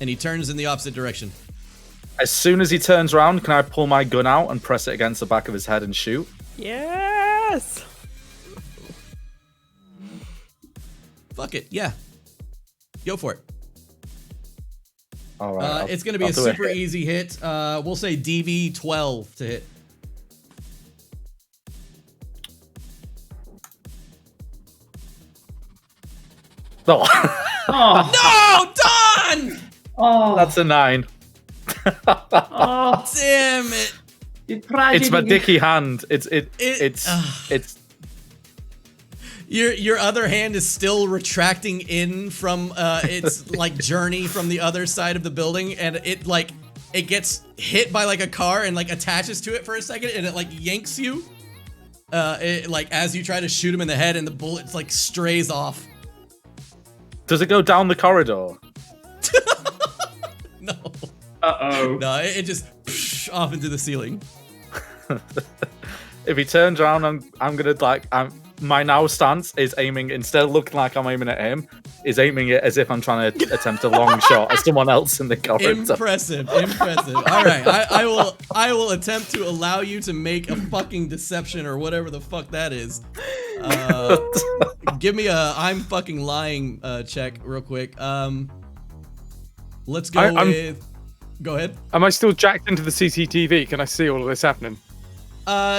And he turns in the opposite direction. As soon as he turns around, can I pull my gun out and press it against the back of his head and shoot? Yes. Fuck it, yeah. Go for it. All right. It's going to be a super easy hit. We'll say DV 12 to hit. Oh. No, Don! Oh, That's a 9. Oh, damn it! It's my dicky hand. It's Your other hand is still retracting in from its like journey from the other side of the building, and it gets hit by like a car and like attaches to it for a second, and it like yanks you. As you try to shoot him in the head, and the bullet like strays off. Does it go down the corridor? No. Uh-oh. No, it just off into the ceiling. If he turns around, I'm gonna my now stance is aiming, instead of looking like I'm aiming at him, is aiming it as if I'm trying to attempt a long shot at someone else in the corridor. Impressive. All right, I will attempt to allow you to make a fucking deception or whatever the fuck that is. Give me a I'm fucking lying check real quick. Let's go with. Go ahead. Am I still jacked into the CCTV? Can I see all of this happening?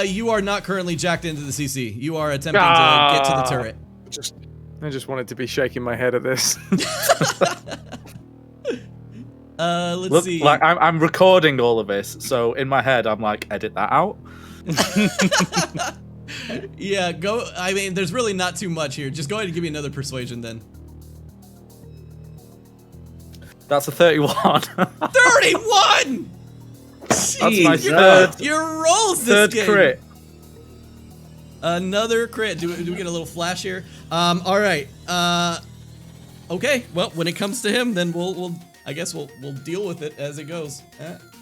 You are not currently jacked into the CC. You are attempting to get to the turret. I just wanted to be shaking my head at this. Let's see. Like I'm recording all of this, so in my head I'm like, edit that out. Yeah, go. I mean, there's really not too much here. Just go ahead and give me another persuasion then. That's a 31. 31! That's my third. Your rolls this third game. crit. Another crit. Do we get a little flash here? All right. Okay. Well, when it comes to him, then we'll deal with it as it goes.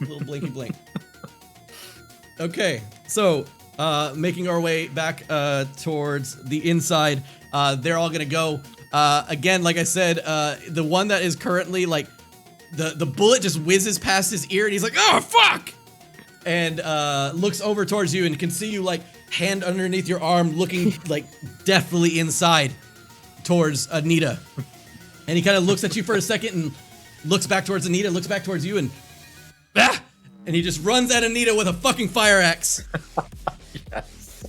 Little blinky blink. Okay. So, making our way back towards the inside. They're all gonna go. Again, like I said, the one that is currently like the bullet just whizzes past his ear, and he's like, "Oh fuck!" and looks over towards you and can see you like hand underneath your arm, looking like deathly inside towards Anita. And he kind of looks at you for a second and looks back towards Anita, looks back towards you, and and he just runs at Anita with a fucking fire axe. Yes.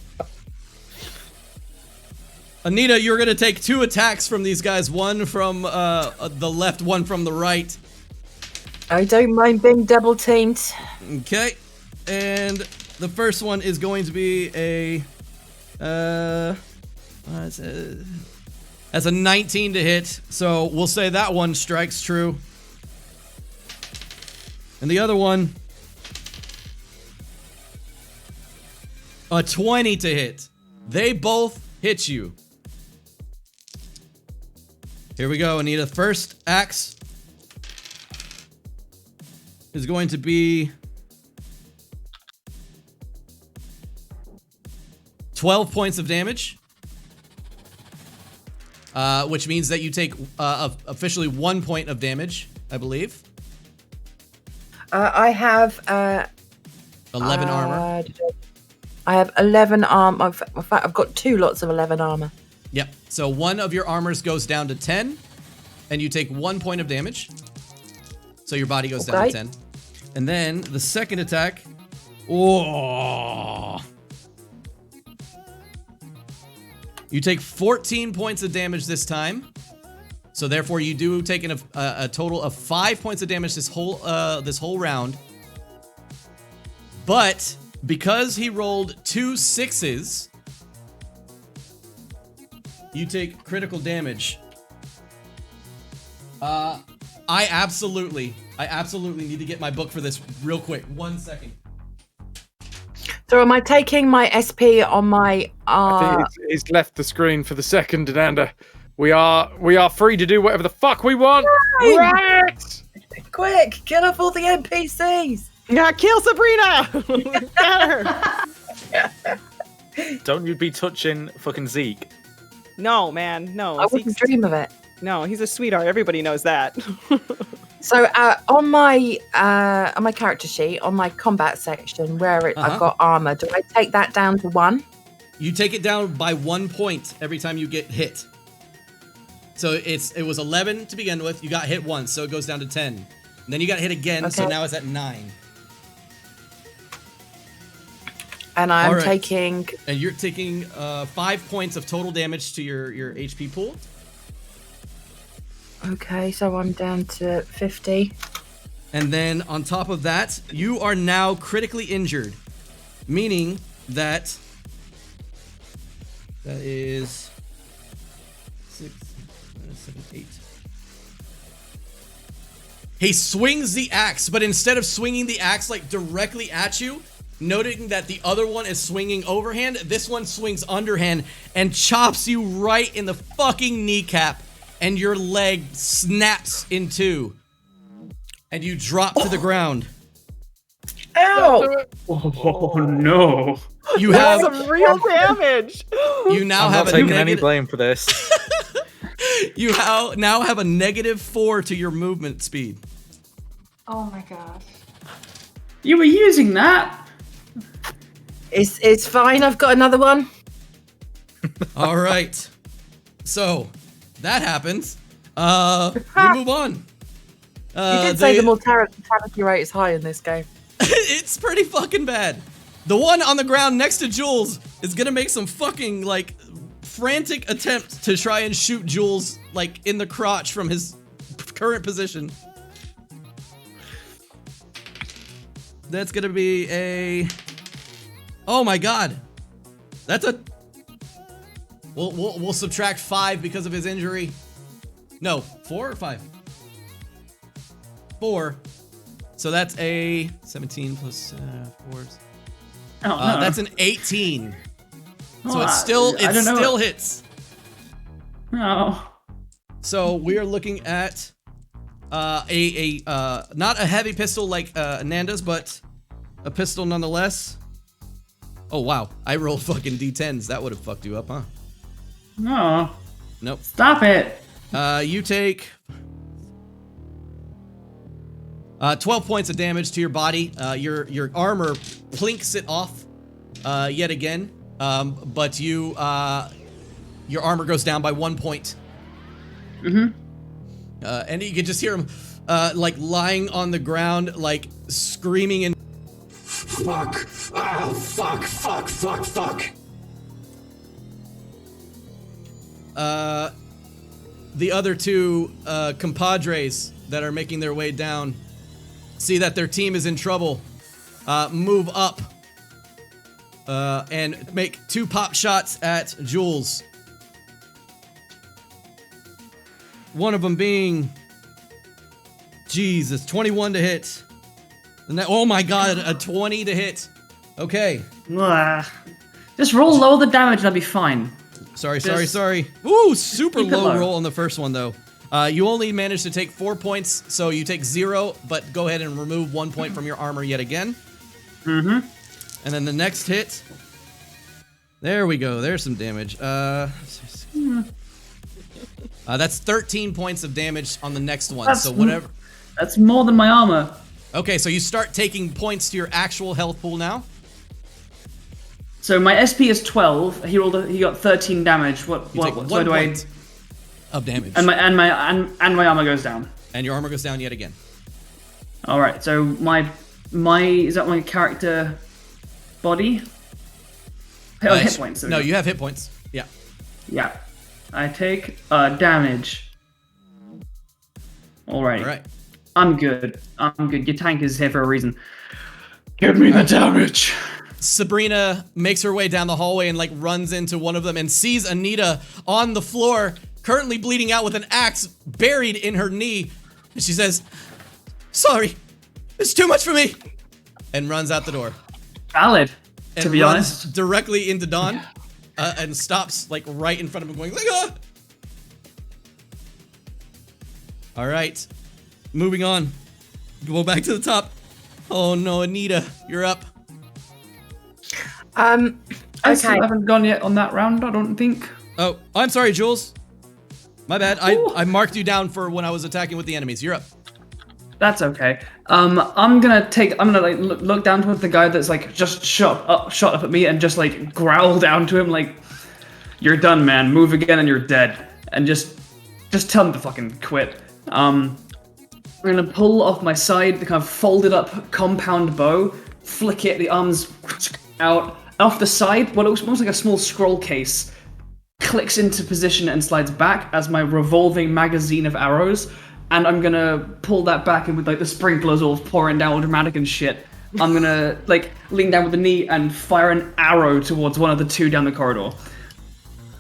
Anita, you're gonna take 2 attacks from these guys, one from the left, one from the right. I don't mind being double teamed. Okay, and the first one is going to be a that's a 19 to hit, so we'll say that one strikes true. And the other one, a 20 to hit. They both hit you. Here we go, Anita. First axe is going to be 12 points of damage, which means that you take officially 1 point of damage, I believe. I have 11 armor. I have 11 armor. In fact, I've got 2 lots of 11 armor. Yep. So one of your armors goes down to 10, and you take 1 point of damage. So your body goes down to 10. And then the second attack. Oh. You take 14 points of damage this time. So therefore, you do take a total of 5 points of damage this whole round. But because he rolled 2 6s, you take critical damage. I absolutely need to get my book for this real quick. 1 second. So am I taking my SP on my? I think he's left the screen for the second, Ananda. We are free to do whatever the fuck we want. Right! Quick, kill off all the NPCs. Yeah, kill Sabrina. Get her. Don't you be touching fucking Zeke. No, man, no. I wouldn't dream of it. No, he's a sweetheart. Everybody knows that. So on my character sheet, on my combat section, where I've got armor, do I take that down to 1? You take it down by 1 point every time you get hit. So it was 11 to begin with. You got hit once, so it goes down to 10. And then you got hit again, so now it's at 9. And I'm taking... And you're taking 5 points of total damage to your HP pool. Okay, so I'm down to 50. And then on top of that, you are now critically injured. Meaning that is 6, 7, 8. He swings the axe, but instead of swinging the axe like directly at you, noting that the other one is swinging overhand, this one swings underhand and chops you right in the fucking kneecap, and your leg snaps in 2. And you drop to the ground. Ow! Oh no. You have some real damage. You now I'm have not a taking any blame for this. You now have a -4 to your movement speed. Oh my gosh. You were using that. It's fine. I've got another one. All right. So that happens. We move on. You did say the mortality rate is high in this game. It's pretty fucking bad. The one on the ground next to Jules is gonna make some fucking like frantic attempt to try and shoot Jules like in the crotch from his current position. That's gonna be a... Oh my god. That's a... We'll subtract 5 because of his injury. No, 4 or 5? 4. So that's a 17 plus 4. That's an 18. So it still hits. No. So we are looking at not a heavy pistol like Ananda's, but a pistol nonetheless. Oh wow, I rolled fucking d10s. That would have fucked you up, huh? No. Nope. Stop it. You take 12 points of damage to your body. Your armor plinks it off yet again, but your armor goes down by 1 point. Mm-hmm. And you can just hear him like lying on the ground, like screaming and fuck. Oh, fuck. The other two compadres that are making their way down see that their team is in trouble, move up and make 2 pop shots at Jules. One of them being, Jesus, 21 to hit. And that, oh my god, a 20 to hit. Okay. Just roll low the damage, that'll be fine. Sorry. Ooh, super low roll on the first one though. You only managed to take 4 points, so you take 0, but go ahead and remove 1 point from your armor yet again. Mm-hmm. And then the next hit. There we go. There's some damage. That's 13 points of damage on the next one. So whatever. That's more than my armor. Okay, so you start taking points to your actual health pool now. So my SP is 12. He got 13 damage. What do I? of damage. And my armor goes down. And your armor goes down yet again. All right. So my is that my character body? Hit points. No, you have hit points. Yeah. Yeah. I take damage. Alright. Alright. I'm good. Your tank is here for a reason. Give me the damage. Sabrina makes her way down the hallway and like runs into one of them and sees Anita on the floor, currently bleeding out with an axe buried in her knee. And she says, "Sorry, it's too much for me," and runs out the door. Valid, and to be runs honest. directly into Don and stops like right in front of him, going like, "Ah!" All right, moving on. Go back to the top. Oh no, Anita, you're up. I Okay. haven't gone yet on that round, I don't think. Oh, I'm sorry, Jules. My bad. I marked you down for when I was attacking with the enemies. You're up. That's okay. I'm gonna like look down towards the guy that's like just shot up at me and just like growl down to him like, "You're done, man. Move again and you're dead." And just tell him to fucking quit. I'm gonna pull off my side the kind of folded up compound bow, flick it, the arms out off the side. What looks almost like a small scroll case clicks into position and slides back as my revolving magazine of arrows. And I'm gonna pull that back, and with like the sprinklers all pouring down, all dramatic and shit, I'm gonna like lean down with the knee and fire an arrow towards one of the two down the corridor.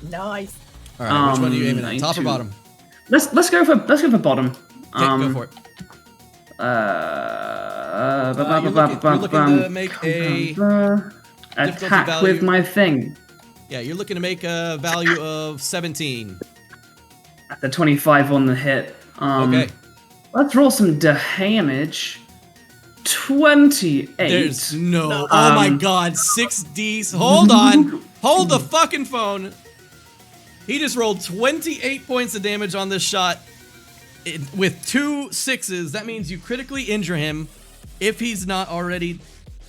Nice. All right, which one are you aiming at? Top or bottom? Let's go for bottom. Okay, go for it. You're looking to make a attack value. with my thing. Yeah, you're looking to make a value of 17. At the 25 on the hit. Okay. Let's roll some damage. 28. There's no. Oh my god, 6Ds. Hold on. Hold the fucking phone. He just rolled 28 points of damage on this shot with 2 6s. That means you critically injure him if he's not already.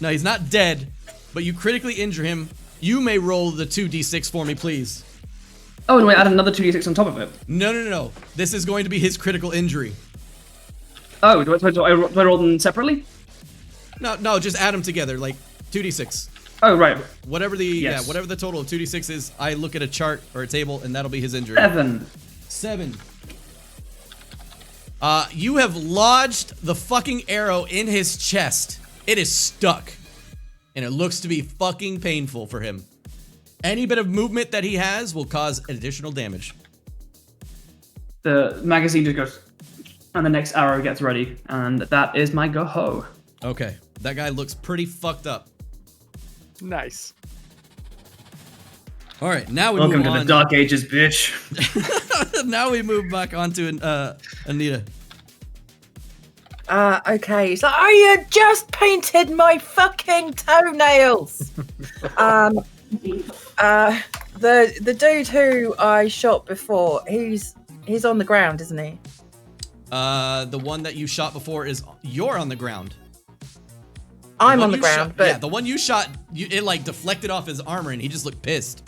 No, he's not dead, but you critically injure him. You may roll the 2d6 for me, please. Oh, and wait, add another 2d6 on top of it. No. This is going to be his critical injury. Oh, do I roll them separately? No, just add them together, like 2d6. Oh, right. Whatever the whatever the total of 2d6 is, I look at a chart or a table, and that'll be his injury. 7. You have lodged the fucking arrow in his chest. It is stuck, and it looks to be fucking painful for him. Any bit of movement that he has will cause additional damage. The magazine just goes, and the next arrow gets ready, and that is my go-ho. Okay, that guy looks pretty fucked up. Nice. All right, now we Welcome move to on. the Dark Ages, bitch. Now we move back on to Anita. Okay. He's like, "Oh, you just painted my fucking toenails." The dude who I shot before, he's on the ground, isn't he? The one that you shot before you're on the ground. I'm on the ground, but yeah, the one you shot, it like deflected off his armor, and he just looked pissed.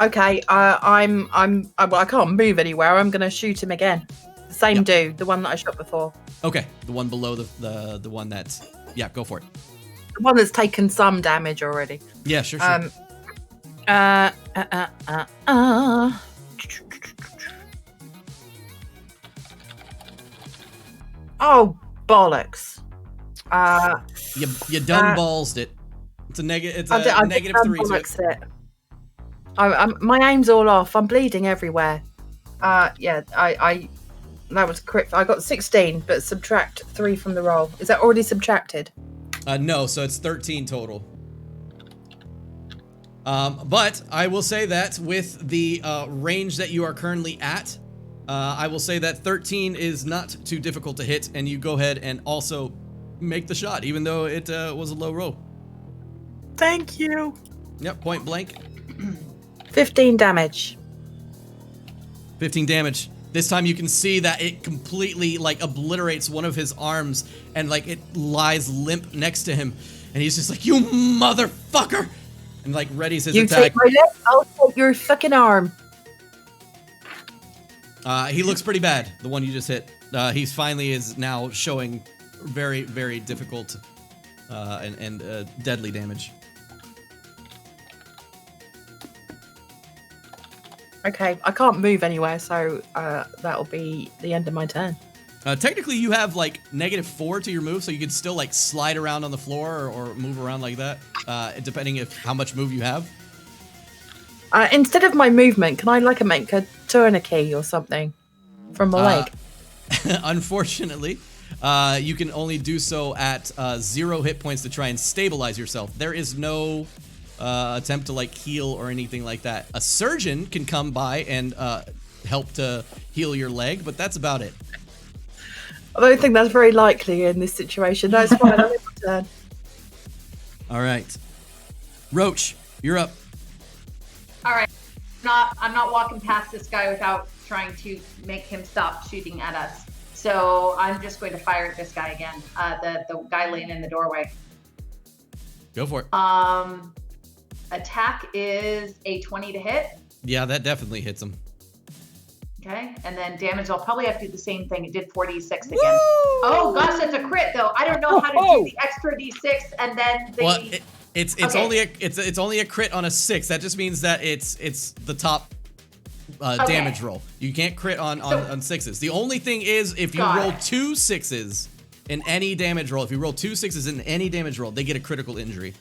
okay. Well, I can't move anywhere. I'm gonna shoot him again. The same dude, the one that I shot before. Okay, the one below the one that's go for it. The one that's taken some damage already. Yeah, sure. Oh bollocks! You done ballsed it. It's a negative. It's a negative 3. So my aim's all off. I'm bleeding everywhere. That was correct. I got 16, but subtract 3 from the roll. Is that already subtracted? No, so it's 13 total. But I will say that with the range that you are currently at, I will say that 13 is not too difficult to hit, and you go ahead and also make the shot, even though it was a low roll. Thank you. Yep, point blank. 15 damage. 15 damage. This time you can see that it completely like obliterates one of his arms, and like it lies limp next to him, and he's just like, "You motherfucker!" and like readies his You attack. take my leg, I'll take your fucking arm. He looks pretty bad, the one you just hit. He's finally is now showing very, very difficult and deadly damage. Okay, I can't move anywhere, so that'll be the end of my turn. Technically, you have like -4 to your move, so you can still like slide around on the floor or move around like that, depending if how much move you have. Instead of my movement, can I like make a tourniquet or something from my leg? Unfortunately, you can only do so at 0 hit points to try and stabilize yourself. There is no attempt to like heal or anything like that. A surgeon can come by and help to heal your leg, but that's about it. I don't think that's very likely in this situation. No, it's fine. I'll leave my turn. All right, Roach, you're up. All right. I'm not walking past this guy without trying to make him stop shooting at us. So I'm just going to fire at this guy again. The guy laying in the doorway. Go for it. Attack is a 20 to hit. Yeah, that definitely hits him. Okay, and then damage, I'll probably have to do the same thing. It did 4d6 again. Oh gosh, that's a crit though. I don't know how to do the extra d6 and then the. Well, it's Okay. only a crit on a 6. That just means that it's the top damage roll. You can't crit on 6s. The only thing is if you roll 2 6s in any damage roll, if you roll 2 6s in any damage roll, they get a critical injury.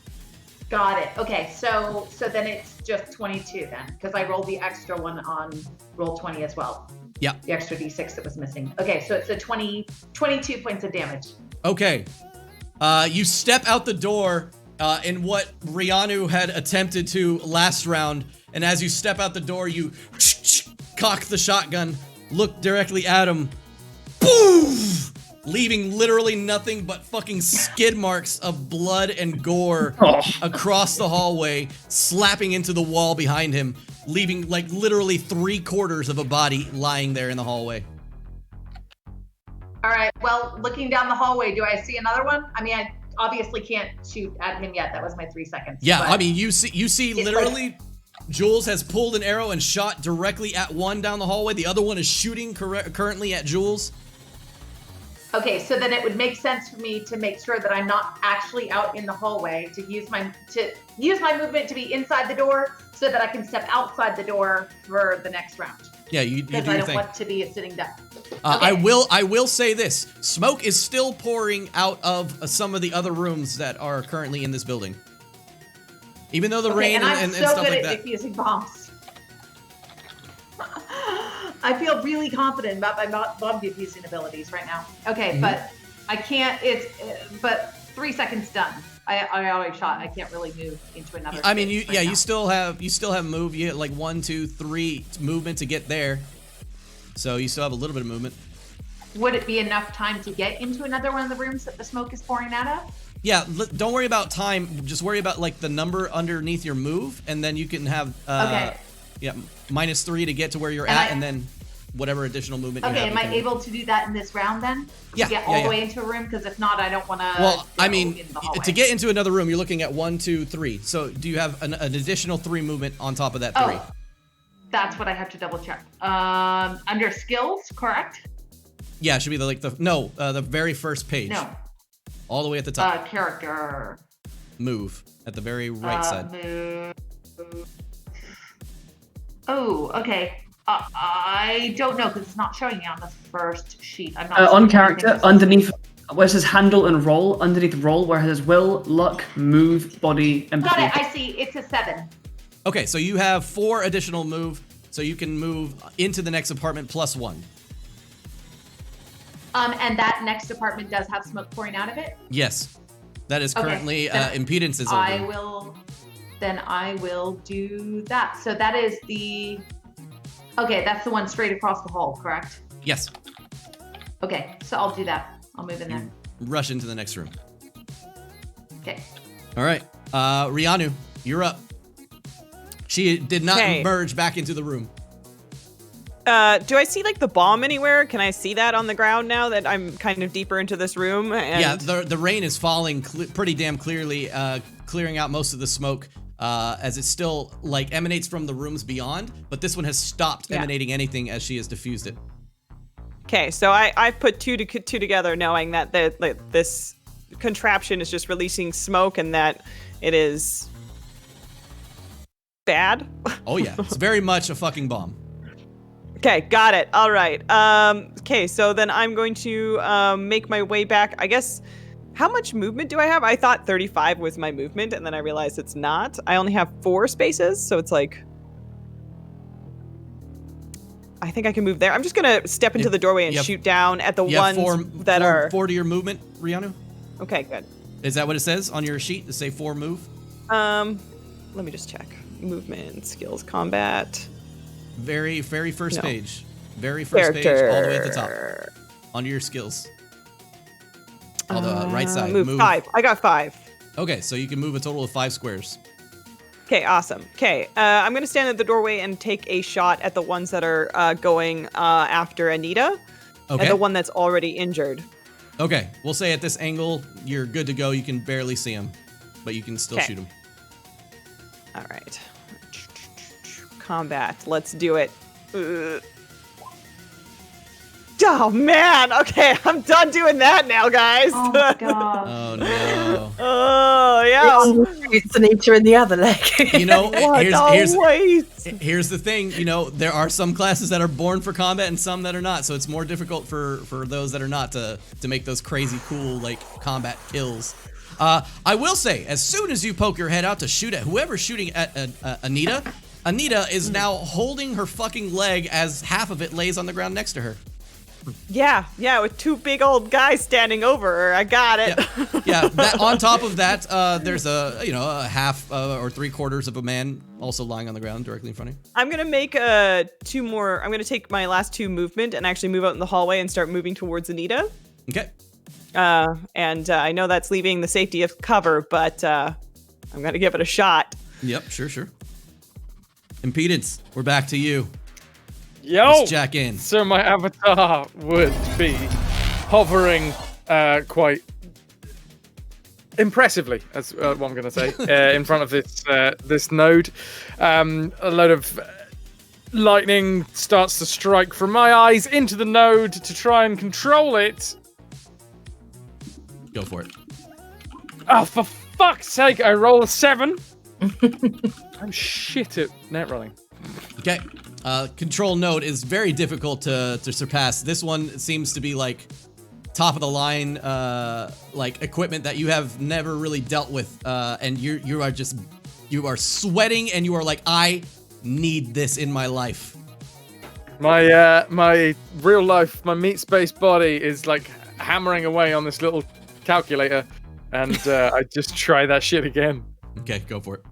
Got it. Okay, so then it's just 22 then, because I rolled the extra one on roll 20 as well. Yeah. The extra d6 that was missing. Okay, so it's a 22 points of damage. Okay. You step out the door in what Rianu had attempted to last round, and as you step out the door, you cock the shotgun, look directly at him, boom! Leaving literally nothing but fucking skid marks of blood and gore across the hallway, slapping into the wall behind him, leaving like literally 3/4 of a body lying there in the hallway. All right, well, looking down the hallway, do I see another one? I mean, I obviously can't shoot at him yet. That was my 3 seconds. Yeah, but I mean, you see literally Jules has pulled an arrow and shot directly at one down the hallway. The other one is shooting currently at Jules. Okay, so then it would make sense for me to make sure that I'm not actually out in the hallway, to use my movement to be inside the door so that I can step outside the door for the next round. Yeah, you do Because your I don't thing. want to be a sitting duck. I will say this: smoke is still pouring out of some of the other rooms that are currently in this building, even though the rain and I'm and so stuff good like at that. defusing bombs. I feel really confident about my bomb defusing abilities right now. Okay, but I can't. But 3 seconds done. I already shot. I can't really move into another. I mean, space right now. you still have move. You get like 1, 2, 3 movement to get there, so you still have a little bit of movement. Would it be enough time to get into another one of the rooms that the smoke is pouring out of? Yeah, don't worry about time. Just worry about like the number underneath your move, and then you can have yeah, -3 to get to where you're at, and then whatever additional movement you have. Okay, am I able to do that in this round then? Yeah, To get all the way into a room? Because if not, I don't want to. Well, I mean, to get into another room, you're looking at 1, 2, 3. So do you have an additional 3 movement on top of that 3? Oh, that's what I have to double check. Under skills, correct? Yeah, it should be the very first page. No. All the way at the top. Character. Move at the very right side. Move. Oh, okay. I don't know because it's not showing me on the first sheet. I'm not On seeing character, anything. underneath where it says handle and roll, underneath roll, where it says will, luck, move, body, empathy. Got it. I see. It's a 7. Okay, so you have 4 additional move, so you can move into the next apartment +1. And that next apartment does have smoke pouring out of it. Yes, that is Okay, currently then impedance is I over. will do that. So that is the. Okay, that's the one straight across the hall, correct? Yes, Okay, so I'll do that. I'll move in there. rush into the next room. Okay. All right, Rianu, you're up. She did not Okay. merge back into the room. Do I see like the bomb anywhere? Can I see that on the ground now that I'm kind of deeper into this room? And Yeah, the rain is falling pretty damn clearly, clearing out most of the smoke. as it still like emanates from the rooms beyond, but this one has stopped emanating anything as she has diffused it. Okay, so I put two together, knowing that this contraption is just releasing smoke and that it is bad. Oh yeah, it's very much a fucking bomb. Okay, got it. All right. Okay, so then I'm going to make my way back. I guess, how much movement do I have? I thought 35 was my movement, and then I realized it's not. I only have 4 spaces, so it's like, I think I can move there. I'm just gonna step into the doorway and shoot down at the ones that are 4 to your movement, Rihanna. Okay, good. Is that what it says on your sheet? To say 4 move? Let me just check. Movement, skills, combat. Very first page. Very first page, all the way at the top. Under your skills. On the right side. Move 5. I got 5. Okay, so you can move a total of 5 squares. Okay, awesome. Okay, I'm gonna stand at the doorway and take a shot at the ones that are going after Anita. Okay. And the one that's already injured. Okay, we'll say at this angle, you're good to go. You can barely see him, but you can still shoot him. All right. Combat. Let's do it. Oh man. Okay, I'm done doing that now, guys. Oh my god. Oh no. Oh yeah. It's Anita in the other leg. You know, What here's the thing. You know, there are some classes that are born for combat and some that are not. So it's more difficult for those that are not to make those crazy cool like combat kills. I will say, as soon as you poke your head out to shoot at whoever's shooting at Anita, Anita is now holding her fucking leg as half of it lays on the ground next to her. Yeah, with 2 big old guys standing over her. I got it. Yeah. That, on top of that, there's a half or 3/4 of a man also lying on the ground directly in front of you. I'm gonna make 2 more. I'm gonna take my last 2 movement and actually move out in the hallway and start moving towards Anita. Okay. And I know that's leaving the safety of cover, but I'm gonna give it a shot. Yep, sure. Impedance, we're back to you. Yo! Let's jack in. So my avatar would be hovering quite impressively, that's what I'm going to say, in front of this node. A load of lightning starts to strike from my eyes into the node to try and control it. Go for it. Oh, for fuck's sake, I roll a 7. I'm shit at net rolling. Okay. Control node is very difficult to surpass. This one seems to be like top of the line, like equipment that you have never really dealt with, and you are sweating, and you are like, I need this in my life. My real life, my meat space body is like hammering away on this little calculator, and I just try that shit again. Okay, go for it.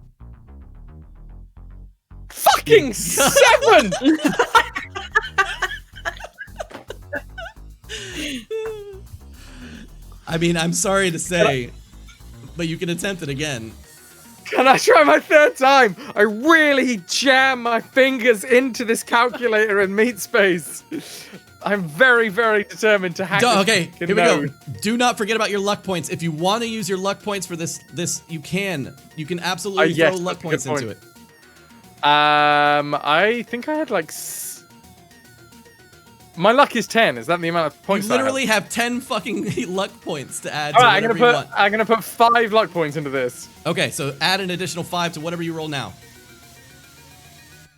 Fucking 7! I mean, I'm sorry to say, but you can attempt it again. Can I try my 3rd time? I really jam my fingers into this calculator in meat space. I'm very, very determined to hack it. Okay, here we go. Do not forget about your luck points. If you want to use your luck points for this you can. You can absolutely throw luck points into it. I think I had like... My luck is 10. Is that the amount of points? You literally have 10 fucking luck points to add. All to right, whatever you want. I'm gonna put 5 luck points into this. Okay, so add an additional 5 to whatever you roll now.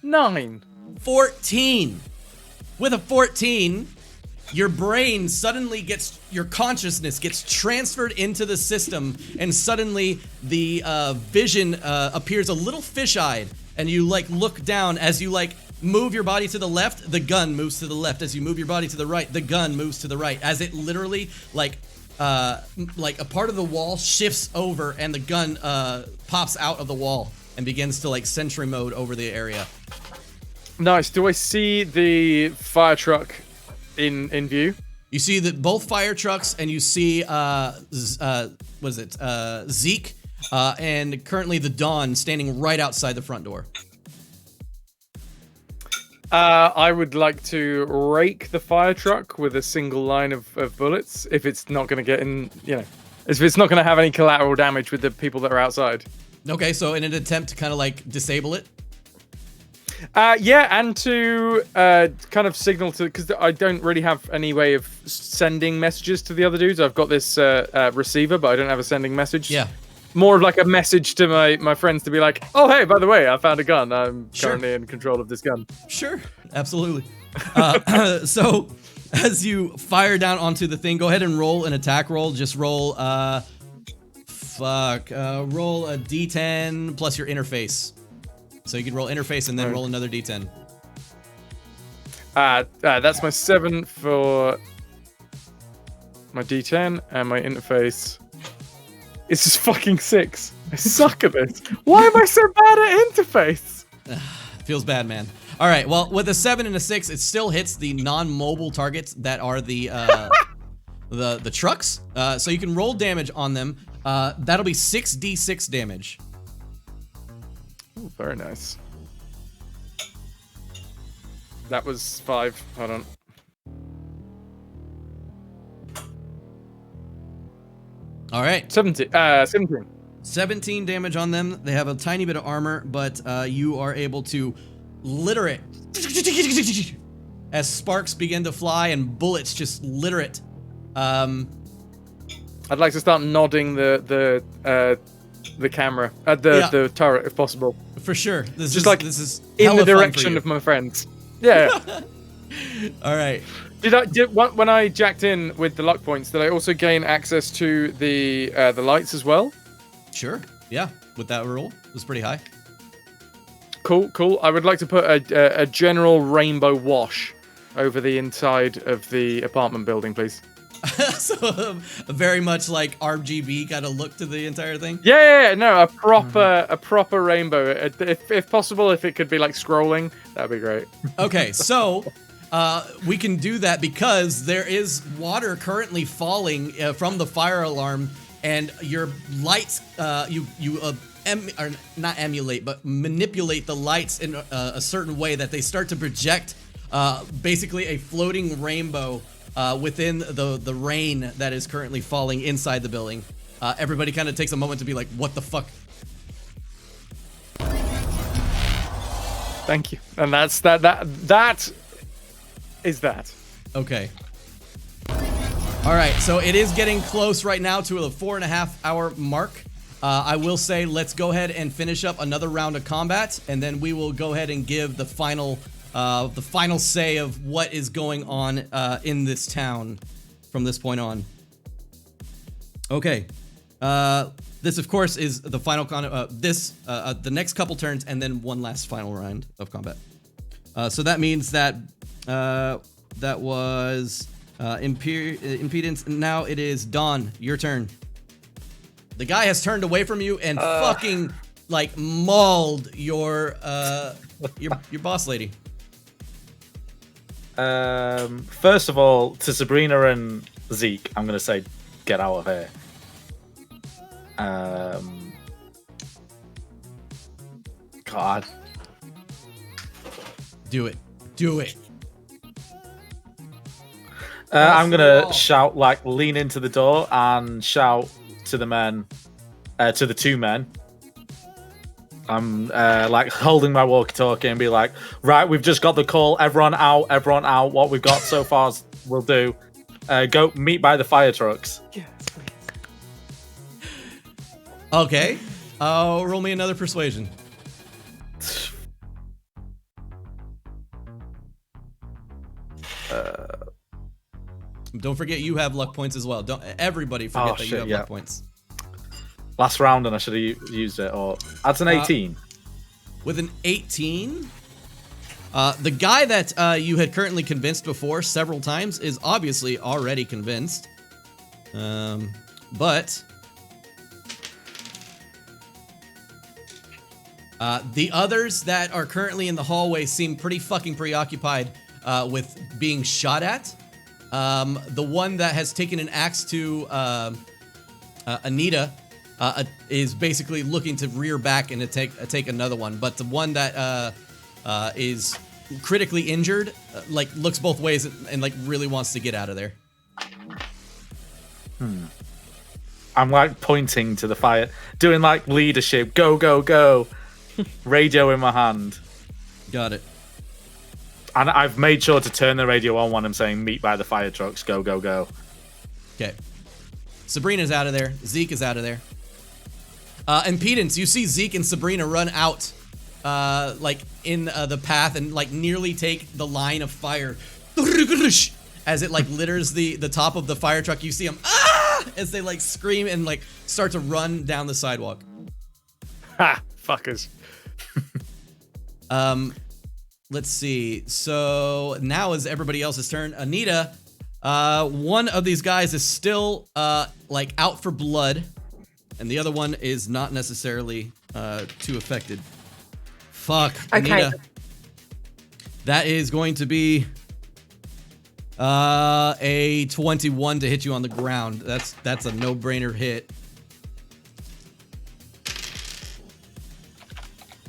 9. 14. With a 14, your brain suddenly your consciousness gets transferred into the system, and suddenly the vision appears a little fish-eyed, and you like look down as you like move your body to the left, the gun moves to the left. As you move your body to the right, the gun moves to the right. As it literally like a part of the wall shifts over, and the gun pops out of the wall and begins to like sentry mode over the area. Nice. Do I see the fire truck in view? You see that both fire trucks, and you see Zeke, and currently the Dawn standing right outside the front door. I would like to rake the fire truck with a single line of bullets if it's not going to get in, if it's not going to have any collateral damage with the people that are outside. Okay, so in an attempt to kind of like disable it. Yeah, and to kind of signal to, because I don't really have any way of sending messages to the other dudes. I've got this receiver, but I don't have a sending message. Yeah. More of like a message to my friends to be like, oh, hey, by the way, I found a gun. I'm currently in control of this gun. Sure, absolutely. So as you fire down onto the thing, go ahead and roll an attack roll. Just roll, roll a D10 plus your interface. So you can roll interface and then roll another D10. That's my 7 for my D10, and my interface is just fucking 6. I suck at this. Why am I so bad at interface? Feels bad, man. All right, well, with a 7 and a 6, it still hits the non-mobile targets that are the the trucks. So you can roll damage on them. That'll be 6d6 damage. Ooh, very nice. That was 5. Hold on. All right. 17. 17 damage on them. They have a tiny bit of armor, but you are able to litter it as sparks begin to fly and bullets just litter it. I'd like to start nodding the camera at the turret if possible. For sure. This is hella in the fun for direction you. of my friends. Yeah. All right. When I jacked in with the luck points, did I also gain access to the lights as well? Sure. Yeah. With that roll, it was pretty high. Cool. I would like to put a general rainbow wash over the inside of the apartment building, please. So very much like RGB kind of look to the entire thing. Yeah, no, a proper rainbow. If possible, if it could be like scrolling, that'd be great. Okay, so we can do that because there is water currently falling from the fire alarm, and your lights, not emulate, but manipulate the lights in a certain way that they start to project basically a floating rainbow within the rain that is currently falling inside the building. Everybody kind of takes a moment to be like, what the fuck? Thank you. And that is that. Okay. All right, so it is getting close right now to the 4.5 hour mark. I will say, let's go ahead and finish up another round of combat, and then we will go ahead and give the final say of what is going on in this town from this point on. Okay. This, of course, is the final the next couple turns, and then one last final round of combat. So that means that that was impedance. Now it is Dawn. Your turn. The guy has turned away from you and fucking like mauled your boss lady. First of all, to Sabrina and Zeke, I'm gonna say, get out of here. God. Do it. Do it. I'm gonna shout, like, lean into the door and shout to the men, to the two men. I'm like holding my walkie-talkie and be like, right, we've just got the call. Everyone out. What we've got so far will do. Go meet by the fire trucks. Yes, please. Okay. Roll me another persuasion. Don't forget you have luck points as well. Don't everybody forget that you have luck points. Last round and I should have used it. Or that's an 18. With an 18, the guy that you had currently convinced before several times is obviously already convinced. But the others that are currently in the hallway seem pretty fucking preoccupied with being shot at. The one that has taken an axe to Anita is basically looking to rear back and to take another one. But the one that is critically injured, like looks both ways and like really wants to get out of there. I'm like pointing to the fire, doing like leadership. Go, go, go. Radio in my hand. Got it. And I've made sure to turn the radio on when I'm saying meet by the fire trucks. Go, go, go. Okay. Sabrina's out of there. Zeke is out of there. Impedance, you see Zeke and Sabrina run out, like in the path and like nearly take the line of fire. As it like litters the top of the fire truck, you see them as they like scream and like start to run down the sidewalk. Ha! Fuckers. Let's see. So now is everybody else's turn. Anita, one of these guys is still like out for blood, and the other one is not necessarily too affected. Fuck, Okay. Anita. That is going to be a 21 to hit you on the ground. That's a no-brainer hit.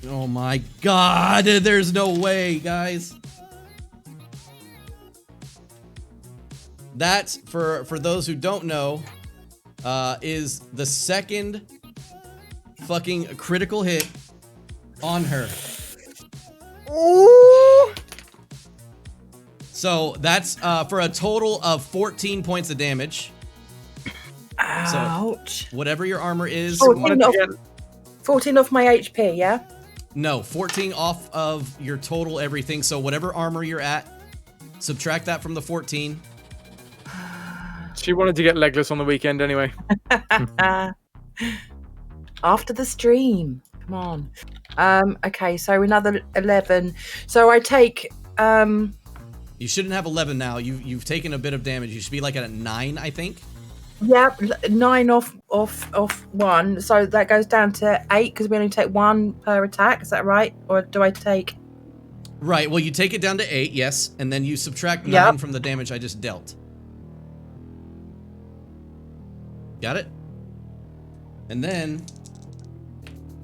Oh my god, there's no way, guys. That, for those who don't know, is the second fucking critical hit on her. Ooh. So that's for a total of 14 points of damage. Ouch. So whatever your armor is. 14 off my HP, yeah? No, 14 off of your total everything. So whatever armor you're at, subtract that from the 14. She wanted to get legless on the weekend anyway. After the stream. Come on. Okay, so another 11. So I take... You shouldn't have 11 now. You've taken a bit of damage. You should be like at a 9, I think. Yep, 9 off 1. So that goes down to 8 because we only take 1 per attack. Is that right? Or do I take... Right, well, you take it down to 8, yes. And then you subtract 9 Yep. from the damage I just dealt. Got it? And then,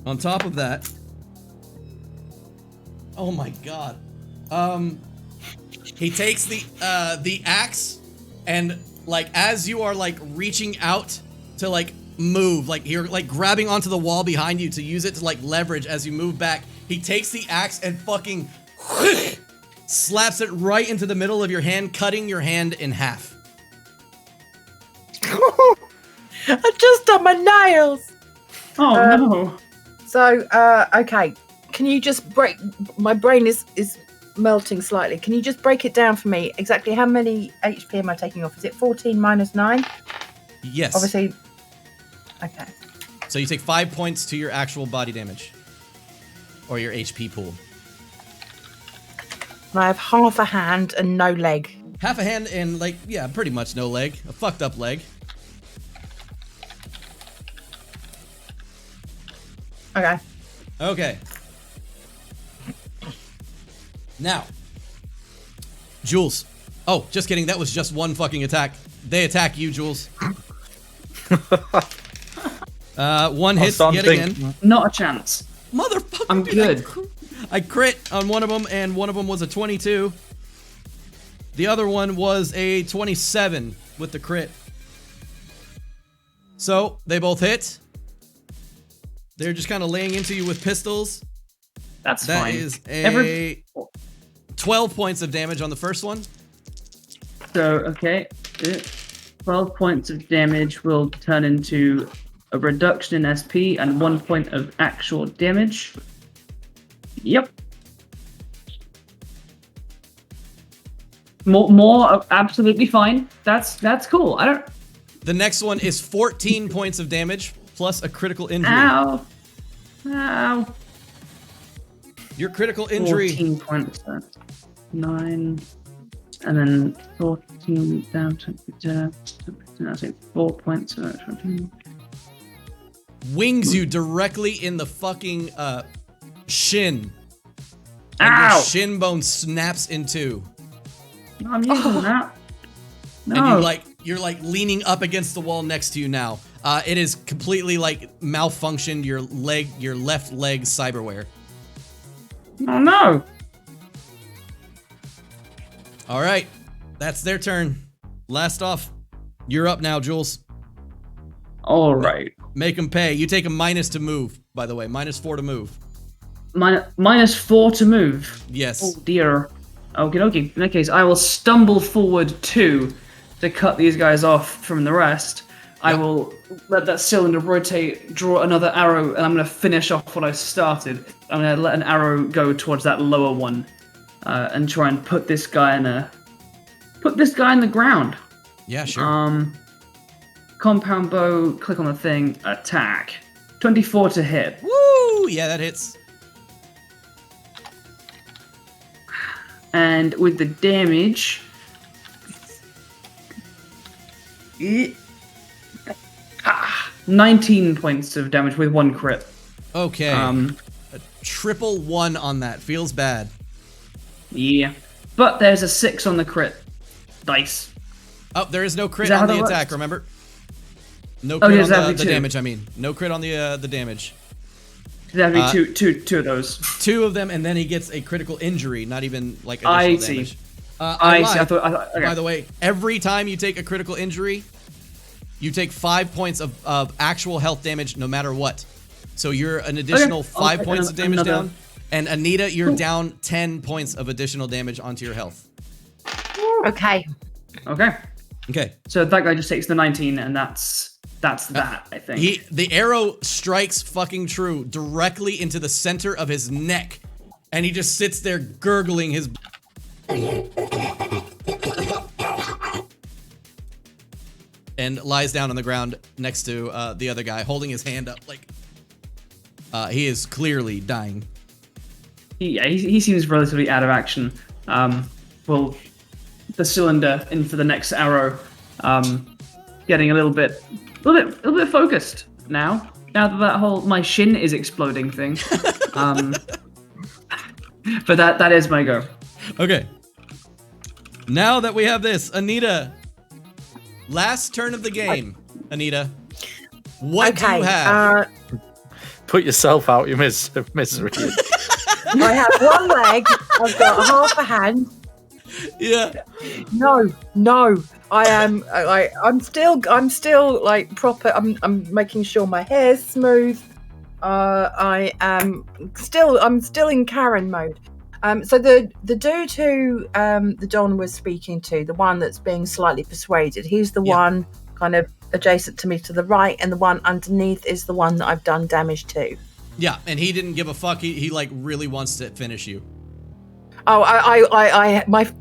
on top of that... Oh my god. He takes the axe and like as you are like reaching out to like move, like you're like grabbing onto the wall behind you to use it to like leverage as you move back, he takes the axe and fucking slaps it right into the middle of your hand, cutting your hand in half. I just done my nails. Oh no. So okay, can you just break? My brain is melting slightly. Can you just break it down for me? Exactly how many HP am I taking off? Is it 14 minus 9? Yes. Obviously. Okay. So you take 5 points to your actual body damage. Or your HP pool. And I have half a hand and no leg. Half a hand and like, yeah, pretty much no leg. A fucked up leg. Okay. Okay. Now, Jules. Oh, just kidding. That was just one fucking attack. They attack you, Jules. One hit yet again. Not a chance. Motherfucker. I'm good. I crit on one of them, and one of them was a 22. The other one was a 27 with the crit. So, they both hit. They're just kind of laying into you with pistols. That's That fine. is a 12 points of damage on the first one. So, okay. 12 points of damage will turn into a reduction in SP and 1 point of actual damage. Yep. More absolutely fine. That's cool. I don't... The next one is 14 points of damage plus a critical injury. Ow. Ow. Your critical injury. 14 points. 9. And then 14 down to... I say 4 points. Wings you directly in the fucking shin. And Ow! your shin bone snaps in two. I'm using that. No. And you're like leaning up against the wall next to you now. It is completely like malfunctioned your left leg cyberware. Oh no. All right. That's their turn. Last off. You're up now, Jules. All right. Make him pay. You take a minus to move, by the way. -4 to move. -4 to move. Yes. Oh dear. Okay. In that case, I will stumble forward 2 to cut these guys off from the rest. I will let that cylinder rotate, draw another arrow, and I'm going to finish off what I started. I'm going to let an arrow go towards that lower one, and try and put this guy in the ground. Yeah, sure. Compound bow, click on the thing, attack. 24 to hit. Woo! Yeah, that hits. And with the damage, 19 points of damage with 1 crit. Okay. A triple 1 on that. Feels bad. Yeah. But there's a 6 on the crit dice. Oh, there is no crit that on how the that attack, works? remember? No crit yes, on that'd the be 2. damage, I mean. No crit on the damage. That'd be two of those. 2 of them, and then he gets a critical injury, not even like additional I damage. see. I see. lied. Okay. By the way, every time you take a critical injury, you take 5 points of actual health damage no matter what. So you're an additional 5 points of damage down. And Anita, you're down 10 points of additional damage onto your health. Okay. Okay. So that guy just takes the 19, and that's that, I think. The arrow strikes fucking true directly into the center of his neck, and he just sits there gurgling his. And lies down on the ground next to the other guy, holding his hand up like he is clearly dying. He seems relatively out of action. Well, the cylinder in for the next arrow, getting a little bit focused now. Now that whole my shin is exploding thing. But that is my go. Okay. Now that we have this, Anita. Last turn of the game, Anita. What do you have? Put yourself out your misery. I have 1 leg. I've got half a hand. Yeah. No. I am. I'm still like proper. I'm making sure my hair's smooth. I'm still in Karen mode. So the dude who the Don was speaking to, the one that's being slightly persuaded, he's the one kind of adjacent to me to the right, and the one underneath is the one that I've done damage to. Yeah, and he didn't give a fuck. He like really wants to finish you. Oh,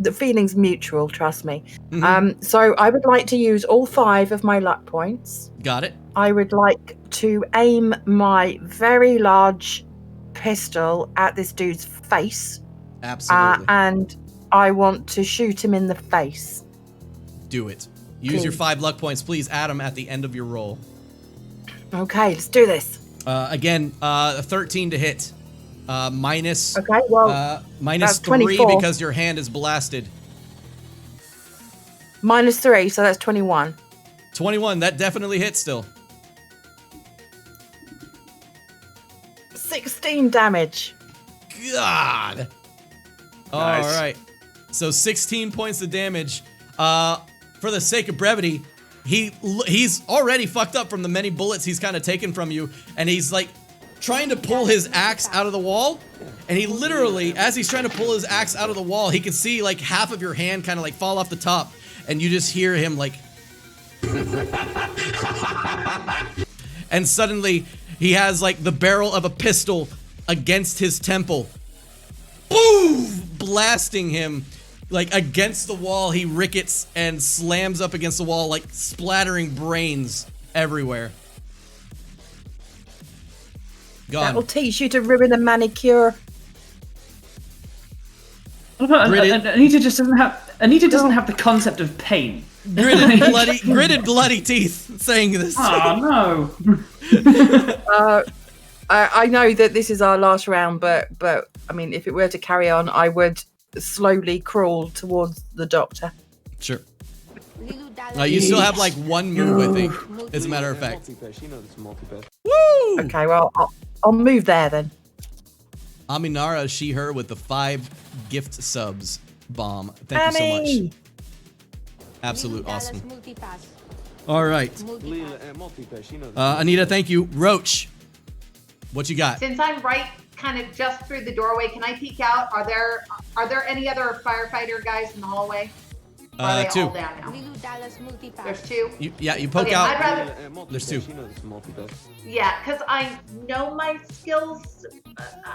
the feeling's mutual, trust me. Mm-hmm. So I would like to use all 5 of my luck points. Got it. I would like to aim my very large pistol at this dude's face. Absolutely. And I want to shoot him in the face. Do it. Use your 5 luck points. Please add them at the end of your roll. Okay, let's do this. Again, 13 to hit. Minus. Okay, well, minus that's 3 24. because your hand is blasted. Minus 3, so that's 21. 21. That definitely hits still. 16 damage. God. Nice. All right. So 16 points of damage. For the sake of brevity, he's already fucked up from the many bullets he's kind of taken from you, and he's like trying to pull his axe out of the wall, and he literally, as he's trying to pull his axe out of the wall, he can see like half of your hand kind of like fall off the top, and you just hear him like and suddenly he has like the barrel of a pistol against his temple. Boom! Blasting him like against the wall. He rickets and slams up against the wall, like splattering brains everywhere. Gone. That will teach you to ruin a manicure. Anita just doesn't have. Anita doesn't have the concept of pain. Gritted bloody teeth saying this. Oh no. I know that this is our last round, but I mean, if it were to carry on, I would slowly crawl towards the doctor. Sure. You still have like 1 move, I think, as a matter of fact. Woo! Okay, well, I'll move there then. Aminara, she, her with the 5 gift subs bomb. Thank you so much. Absolute awesome. All right. Anita, thank you. Roach, what you got? Since I'm right kind of just through the doorway, can I peek out? Are there any other firefighter guys in the hallway? Or are they 2. all down now? There's 2? You poke Okay, out. I'd rather... There's 2. Yeah, because I know my skills.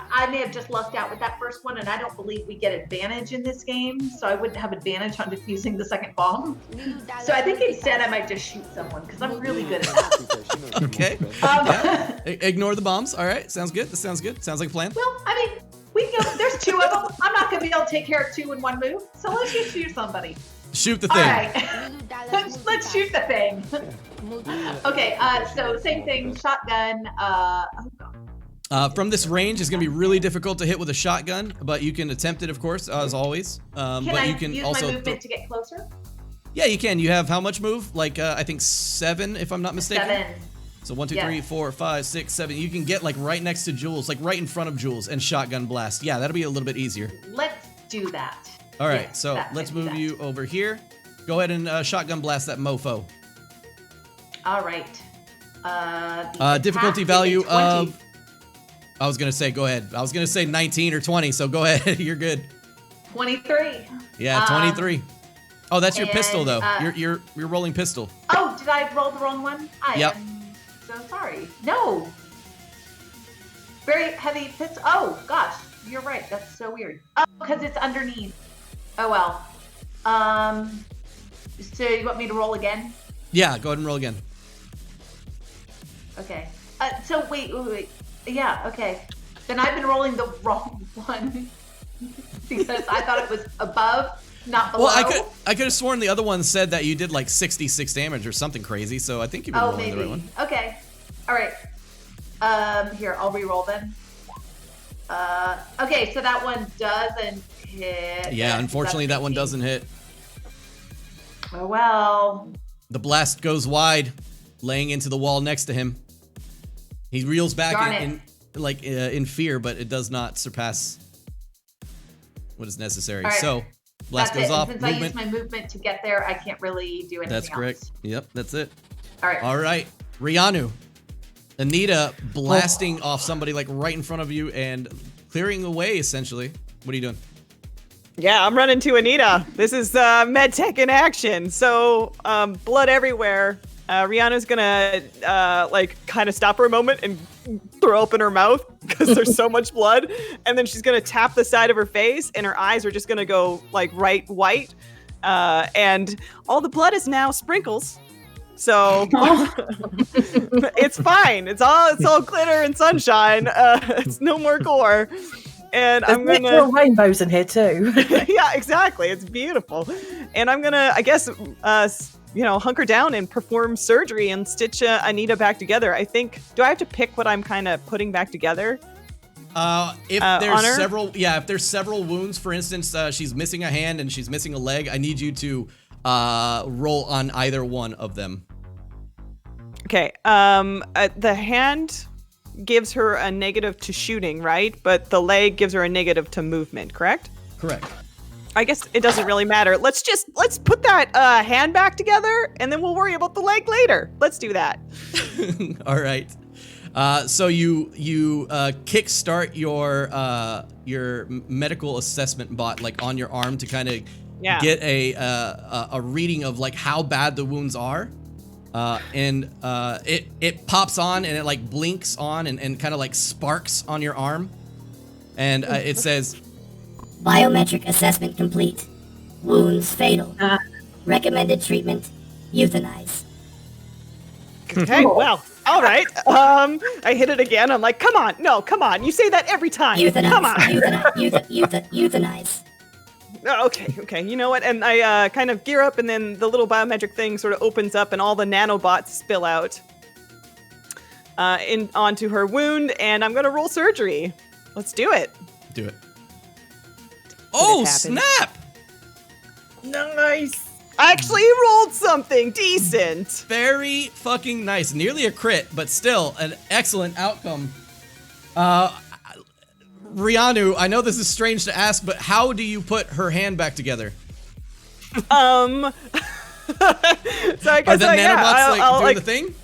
I may have just lucked out with that first one, and I don't believe we get advantage in this game, so I wouldn't have advantage on defusing the second bomb. So I think instead I might just shoot someone, because I'm really good at that. Okay. Yeah. Ignore the bombs. All right. Sounds good. That sounds good. Sounds like a plan. Well, I mean, we can go, there's 2 of them. I'm not going to be able to take care of 2 in one move, so let's just shoot somebody. Shoot the thing. All right. let's shoot the thing. Okay, so same thing, shotgun. From this range, it's going to be really difficult to hit with a shotgun, but you can attempt it, of course, as always. Can but I you can use also my movement to get closer? Yeah, you can. You have how much move? Like, I think 7, if I'm not mistaken. 7. So 1, 2, 3, 4, 5, 6, 7. You can get like right next to Jules, like right in front of Jules, and shotgun blast. Yeah, that'll be a little bit easier. Let's do that. All right, Yeah, so that let's makes move you over here. Go ahead and shotgun blast that mofo. All right. Difficulty value of... I was going to say, go ahead. I was going to say 19 or 20, so go ahead. You're good. 23. Yeah, 23. Oh, that's your pistol, though. and, You're rolling pistol. Oh, did I roll the wrong one? Yep. am so sorry. No. Very heavy pistol. Oh, gosh. You're right. That's so weird. Oh, because it's underneath. Oh, well. So you want me to roll again? Yeah, go ahead and roll again. Okay. So wait. Yeah, okay. Then I've been rolling the wrong one because I thought it was above, not below. Well, I could have sworn the other one said that you did like 66 damage or something crazy, so I think you've been rolling the right one. Okay. All right. Here, I'll re-roll then. Okay, so that one doesn't hit. Yeah, unfortunately that one doesn't hit. Oh, well. The blast goes wide, laying into the wall next to him. He reels back in fear, but it does not surpass what is necessary. All right. So, blast That's goes it. off. And since I use my movement to get there, I can't really do anything That's correct. else. Yep, that's it. All right. All right. Rianu. Anita blasting off somebody like right in front of you and clearing the way, essentially. What are you doing? Yeah, I'm running to Anita. This is MedTech in action. So, blood everywhere. Rihanna's gonna kind of stop for a moment and throw open her mouth because there's so much blood, and then she's gonna tap the side of her face, and her eyes are just gonna go like right white, and all the blood is now sprinkles. So it's fine. It's all glitter and sunshine. It's no more gore. And There's I'm gonna literal rainbows in here too. yeah, exactly. It's beautiful. And I'm gonna, I guess, hunker down and perform surgery and stitch Anita back together. I think. Do I have to pick what I'm kind of putting back together? If there's several wounds, for instance, she's missing a hand and she's missing a leg, I need you to roll on either one of them. Okay. The hand gives her a negative to shooting, right? But the leg gives her a negative to movement, correct? Correct. I guess it doesn't really matter. Let's put that hand back together, and then we'll worry about the leg later. Let's do that. All right. So you kickstart your medical assessment bot like on your arm to kind of get a reading of like how bad the wounds are. And it pops on and it like blinks on and kind of like sparks on your arm. And it says, biometric assessment complete. Wounds fatal. Recommended treatment, euthanize. Okay, well, all right. I hit it again. I'm like, come on. You say that every time. Euthanize. Come on. Euthanize. Oh, okay. You know what? And I kind of gear up, and then the little biometric thing sort of opens up, and all the nanobots spill out onto her wound, and I'm gonna roll surgery. Let's do it. Do it. Oh, snap! Nice. I actually rolled something decent. Very fucking nice. Nearly a crit, but still an excellent outcome. Rianu, I know this is strange to ask, but how do you put her hand back together? So I Are guess the nanobots doing the thing?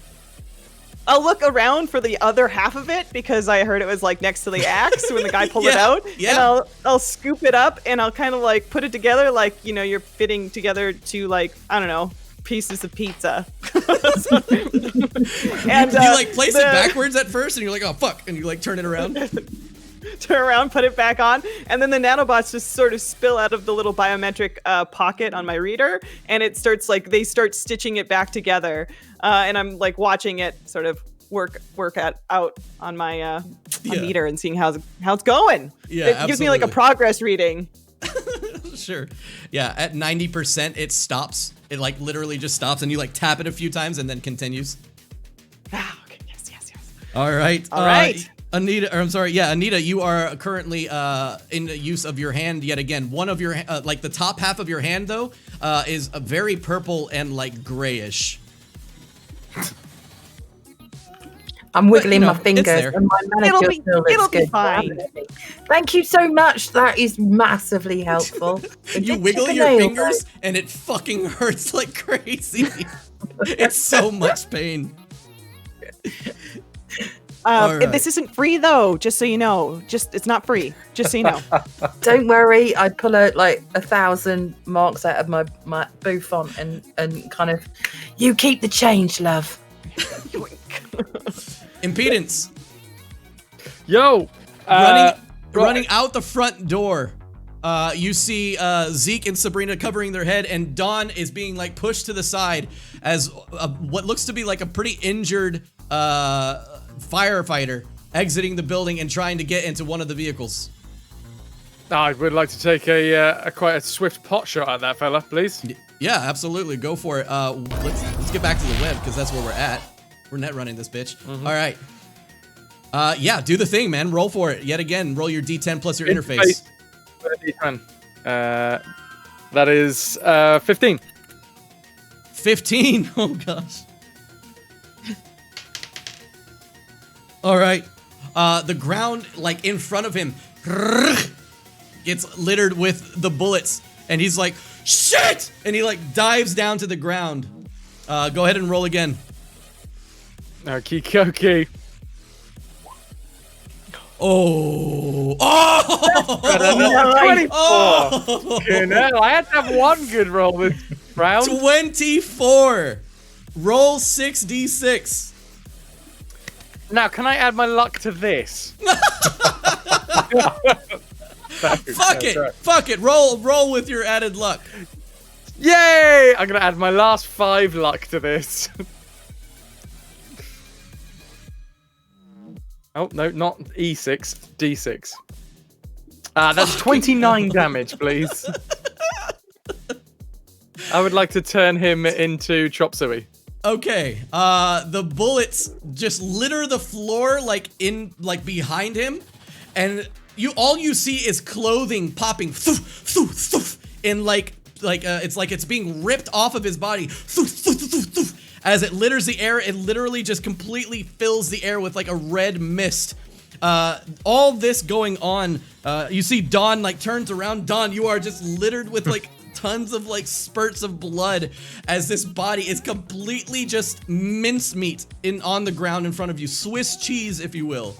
I'll look around for the other half of it because I heard it was like next to the axe when the guy pulled it out. Yeah. And I'll scoop it up and I'll kind of like put it together like, you know, you're fitting together to like, I don't know, pieces of pizza. And you like place it backwards at first and you're like, oh fuck, and you like turn it around. Turn around, put it back on, and then the nanobots just sort of spill out of the little biometric pocket on my reader, and it starts like they start stitching it back together, and I'm like watching it sort of work out on my meter and seeing how it's going. Yeah, it gives me like a progress reading. Sure. Yeah, at 90% it stops. It like literally just stops, and you like tap it a few times and then continues. Ah, okay, yes. All right. All right. Anita, you are currently in the use of your hand yet again. One of your, like the top half of your hand though, is a very purple and like grayish. I'm wiggling But, my fingers and my manager still looks good. Fine. Thank you so much. That is massively helpful. You wiggle your fingers and it fucking hurts like crazy. It's so much pain. Right. This isn't free though, just so you know. It's not free, just so you know. Don't worry, I pull out like 1,000 marks out of my bouffant and kind of, you keep the change, love. Impedance. Yo! Running out the front door. You see Zeke and Sabrina covering their head, and Dawn is being like pushed to the side as what looks to be like a pretty injured firefighter exiting the building and trying to get into one of the vehicles. I would like to take a quite a swift pot shot at that fella, please. Yeah, absolutely. Go for it. Let's get back to the web because that's where we're at. We're net running this bitch. All right. Yeah, do the thing, man. Roll for it. Yet again, roll your D10 plus your interface. D10. That is 15. 15. Oh gosh. All right. The ground, like in front of him, gets littered with the bullets, and he's like, "Shit!" And he like dives down to the ground. Go ahead and roll again. Okie dokie. Oh! 24. Oh! You know, I had to have one good roll this round. 24. Roll 6d6. Now, can I add my luck to this? Fuck it. Roll with your added luck. Yay! I'm gonna add my last 5 luck to this. Oh, no, not E6, D6. That's 29 damage, please. I would like to turn him into Chop Suey. Okay, the bullets just litter the floor like behind him, and all you see is clothing popping in it's like it's being ripped off of his body. As it litters the air, it literally just completely fills the air with like a red mist. All this going on, you see Dawn like turns around. Dawn, you are just littered with like tons of like spurts of blood as this body is completely just mincemeat on the ground in front of you. Swiss cheese, if you will.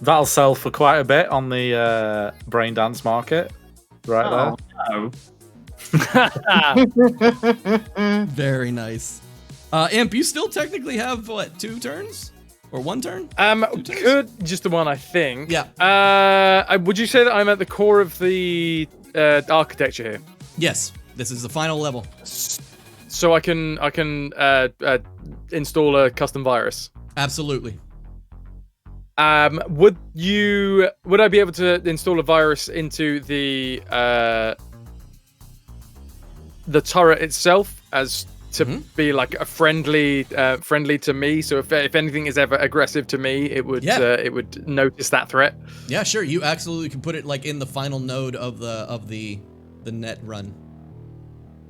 That'll sell for quite a bit on the brain dance market, right there. Very nice. Imp, you still technically have what, 2 turns? Or 1 turn? Good, just the one, I think. Yeah. Would you say that I'm at the core of the architecture here? Yes, this is the final level. So I can install a custom virus. Absolutely. Would I be able to install a virus into the turret itself as to be like a friendly to me? So if anything is ever aggressive to me, it would notice that threat. Yeah, sure. You absolutely can put it like in the final node of the net run.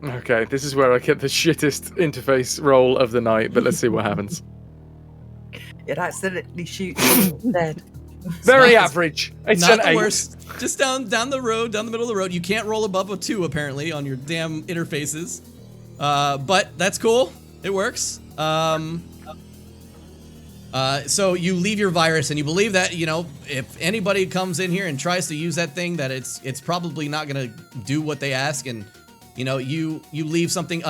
Okay, this is where I get the shittest interface roll of the night, but let's see what happens. It accidentally shoots dead. Very average. It's not an the 8. worst. Just down the road, down the middle of the road. You can't roll above a 2 apparently on your damn interfaces. But that's cool. It works. So you leave your virus, and you believe that, you know, if anybody comes in here and tries to use that thing, that it's probably not gonna do what they ask, and you know, you leave something.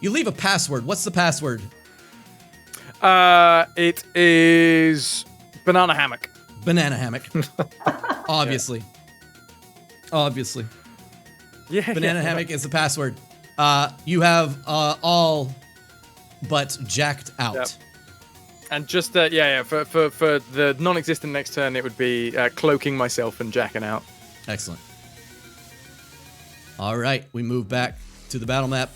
You leave a password. What's the password? It is banana hammock. Banana hammock. Obviously. Obviously. Yeah. Banana hammock is the password. You have all but jacked out. Yep. And just for the non-existent next turn, it would be cloaking myself and jacking out. Excellent. All right, we move back to the battle map.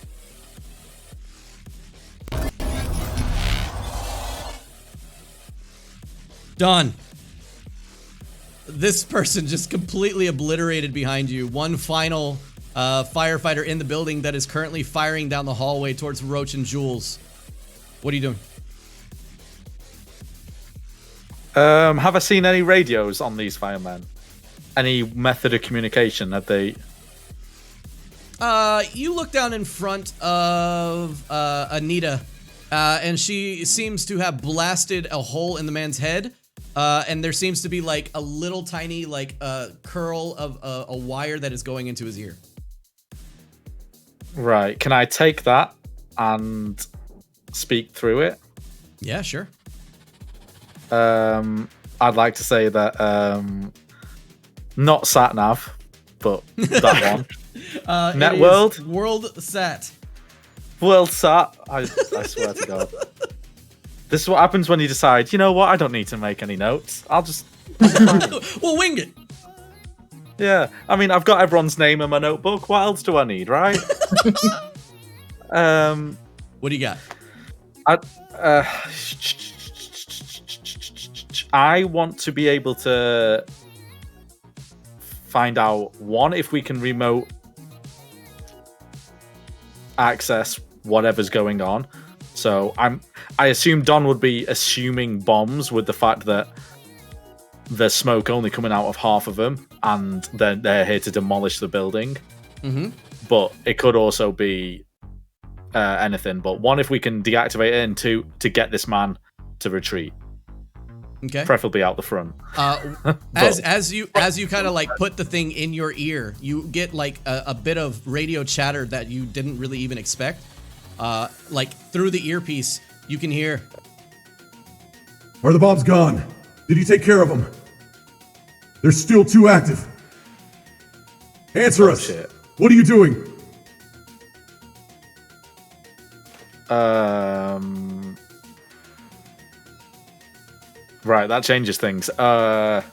Done. This person just completely obliterated behind you. One final firefighter in the building that is currently firing down the hallway towards Roach and Jules. What are you doing? Have I seen any radios on these firemen? Any method of communication? Have they? You look down in front of Anita, and she seems to have blasted a hole in the man's head, and there seems to be like a little tiny curl of a wire that is going into his ear. Right. Can I take that and speak through it? Yeah, sure. I'd like to say that not SatNav, but that one. Networld? World Sat. World Sat. I swear to God. This is what happens when you decide, you know what, I don't need to make any notes. I'll just... We'll wing it. Yeah. I mean, I've got everyone's name in my notebook. What else do I need, right? What do you got? I want to be able to find out, one, if we can remote access whatever's going on. So I assume Don would be assuming bombs with the fact that there's smoke only coming out of half of them, and then they're here to demolish the building. Mm-hmm. But it could also be anything. But one, if we can deactivate it, and two, to get this man to retreat. Okay. Preferably out the front. As you kind of like put the thing in your ear, you get like a bit of radio chatter that you didn't really even expect. Like through the earpiece, you can hear. Are the bombs gone? Did you take care of them? They're still too active. Answer us. Shit. What are you doing? Right, that changes things. Can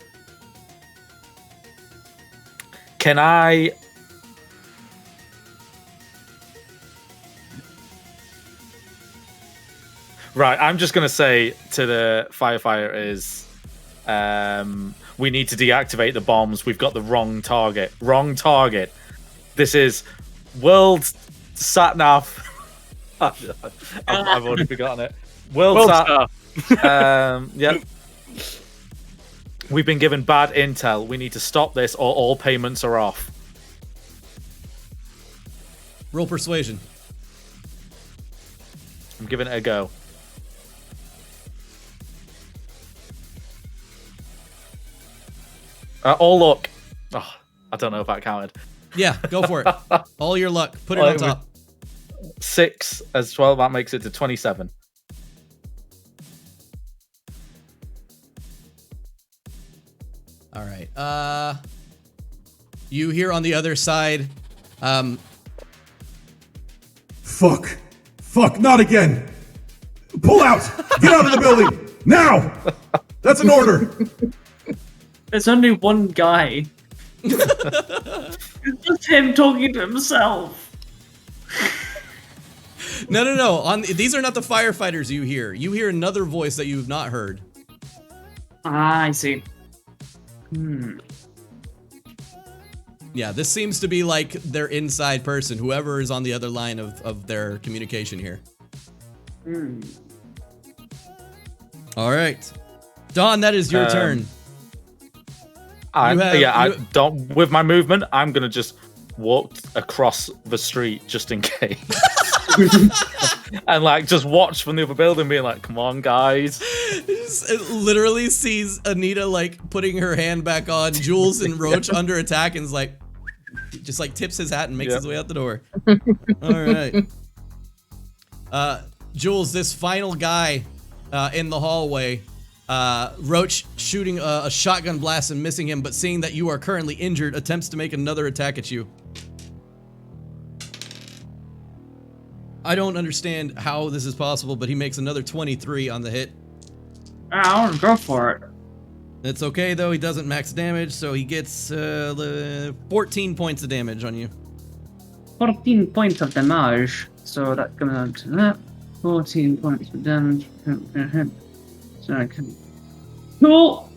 I... Right, I'm just going to say to the firefighter is, we need to deactivate the bombs. We've got the wrong target. Wrong target. This is World SatNav. I've already forgotten it. World Sat. Yep. We've been given bad intel. We need to stop this or all payments are off. Roll persuasion. I'm giving it a go. All luck. Oh, I don't know if that counted. Yeah, go for it. All your luck. Put it on top. 6 as well. That makes it to 27. All right. You hear on the other side. Fuck, not again. Pull out. Get out of the building now. That's an order. There's only one guy. It's just him talking to himself. No. These are not the firefighters you hear. You hear another voice that you've not heard. Ah, I see. Yeah, this seems to be like their inside person, whoever is on the other line of their communication here. All right. Dawn, that is your turn. With my movement, I'm going to just walk across the street just in case. And like just watch from the other building, being like, "Come on, guys!" It literally sees Anita like putting her hand back on, Jules and Roach under attack, and is like, just like tips his hat and makes his way out the door. All right. Jules, this final guy in the hallway, Roach shooting a shotgun blast and missing him, but seeing that you are currently injured, attempts to make another attack at you. I don't understand how this is possible, but he makes another 23 on the hit. I'll go for it. It's okay though, he doesn't max damage, so he gets 14 points of damage on you. 14 points of damage. So that comes out to that. 14 points of damage. So I can. Cool!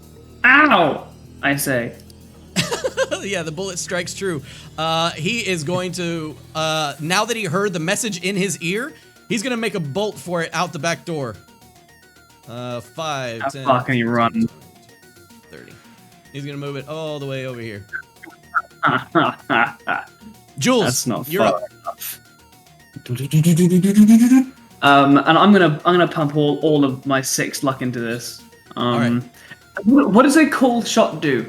Ow! I say. Yeah, the bullet strikes true. He is going to, now that he heard the message in his ear, he's going to make a bolt for it out the back door. 5, How 10, far can you run? 30. He's going to move it all the way over here. Jules, That's not you're far up. enough. And I'm gonna pump all of my 6 luck into this. Alright. What does a cold shot do?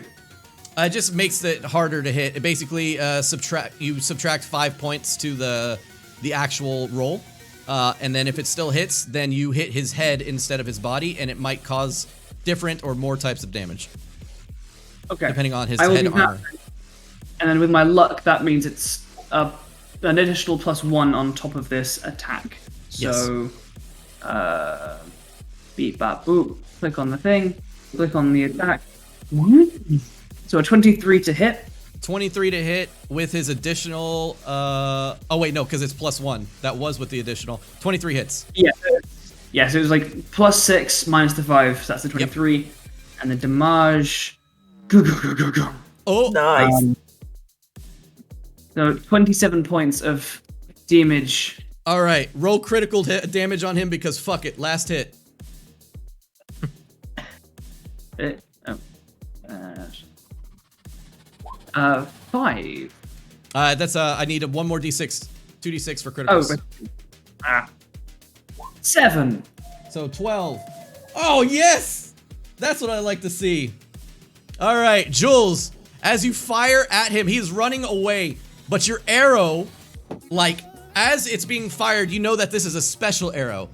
It just makes it harder to hit. It basically subtract 5 points to the actual roll, and then if it still hits, then you hit his head instead of his body, and it might cause different or more types of damage. Okay. Depending on his I will head do that. armor. And then with my luck, that means it's an additional +1 on top of this attack. So, beep bap boop. Click on the thing. Click on the attack. So a 23 to hit. 23 to hit with his additional. Oh wait, no, because it's +1. That was with the additional. 23 hits. Yeah. Yeah. So it was like +6 minus the 5. So that's the 23, yep. And the damage. Oh, nice. So 27 points of damage. All right, roll critical damage on him because fuck it, last hit. 5. That's I need one more d6, 2d6 for criticals. Oh, 7. So 12. Oh yes, that's what I like to see. All right, Jules, as you fire at him, he's running away, but your arrow, like as it's being fired, you know that this is a special arrow.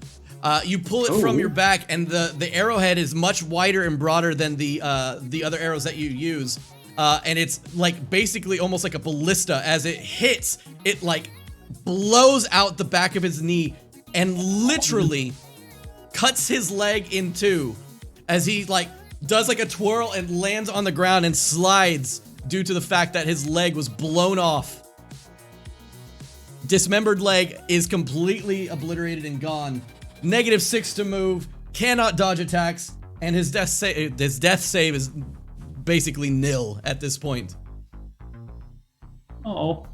You pull it from your back, and the arrowhead is much wider and broader than the other arrows that you use. And it's like basically almost like a ballista. As it hits, it like blows out the back of his knee and literally cuts his leg in two as he like does like a twirl and lands on the ground and slides due to the fact that his leg was blown off. Dismembered leg is completely obliterated and gone. -6 to move, cannot dodge attacks, and his death save is basically nil at this point. Oh.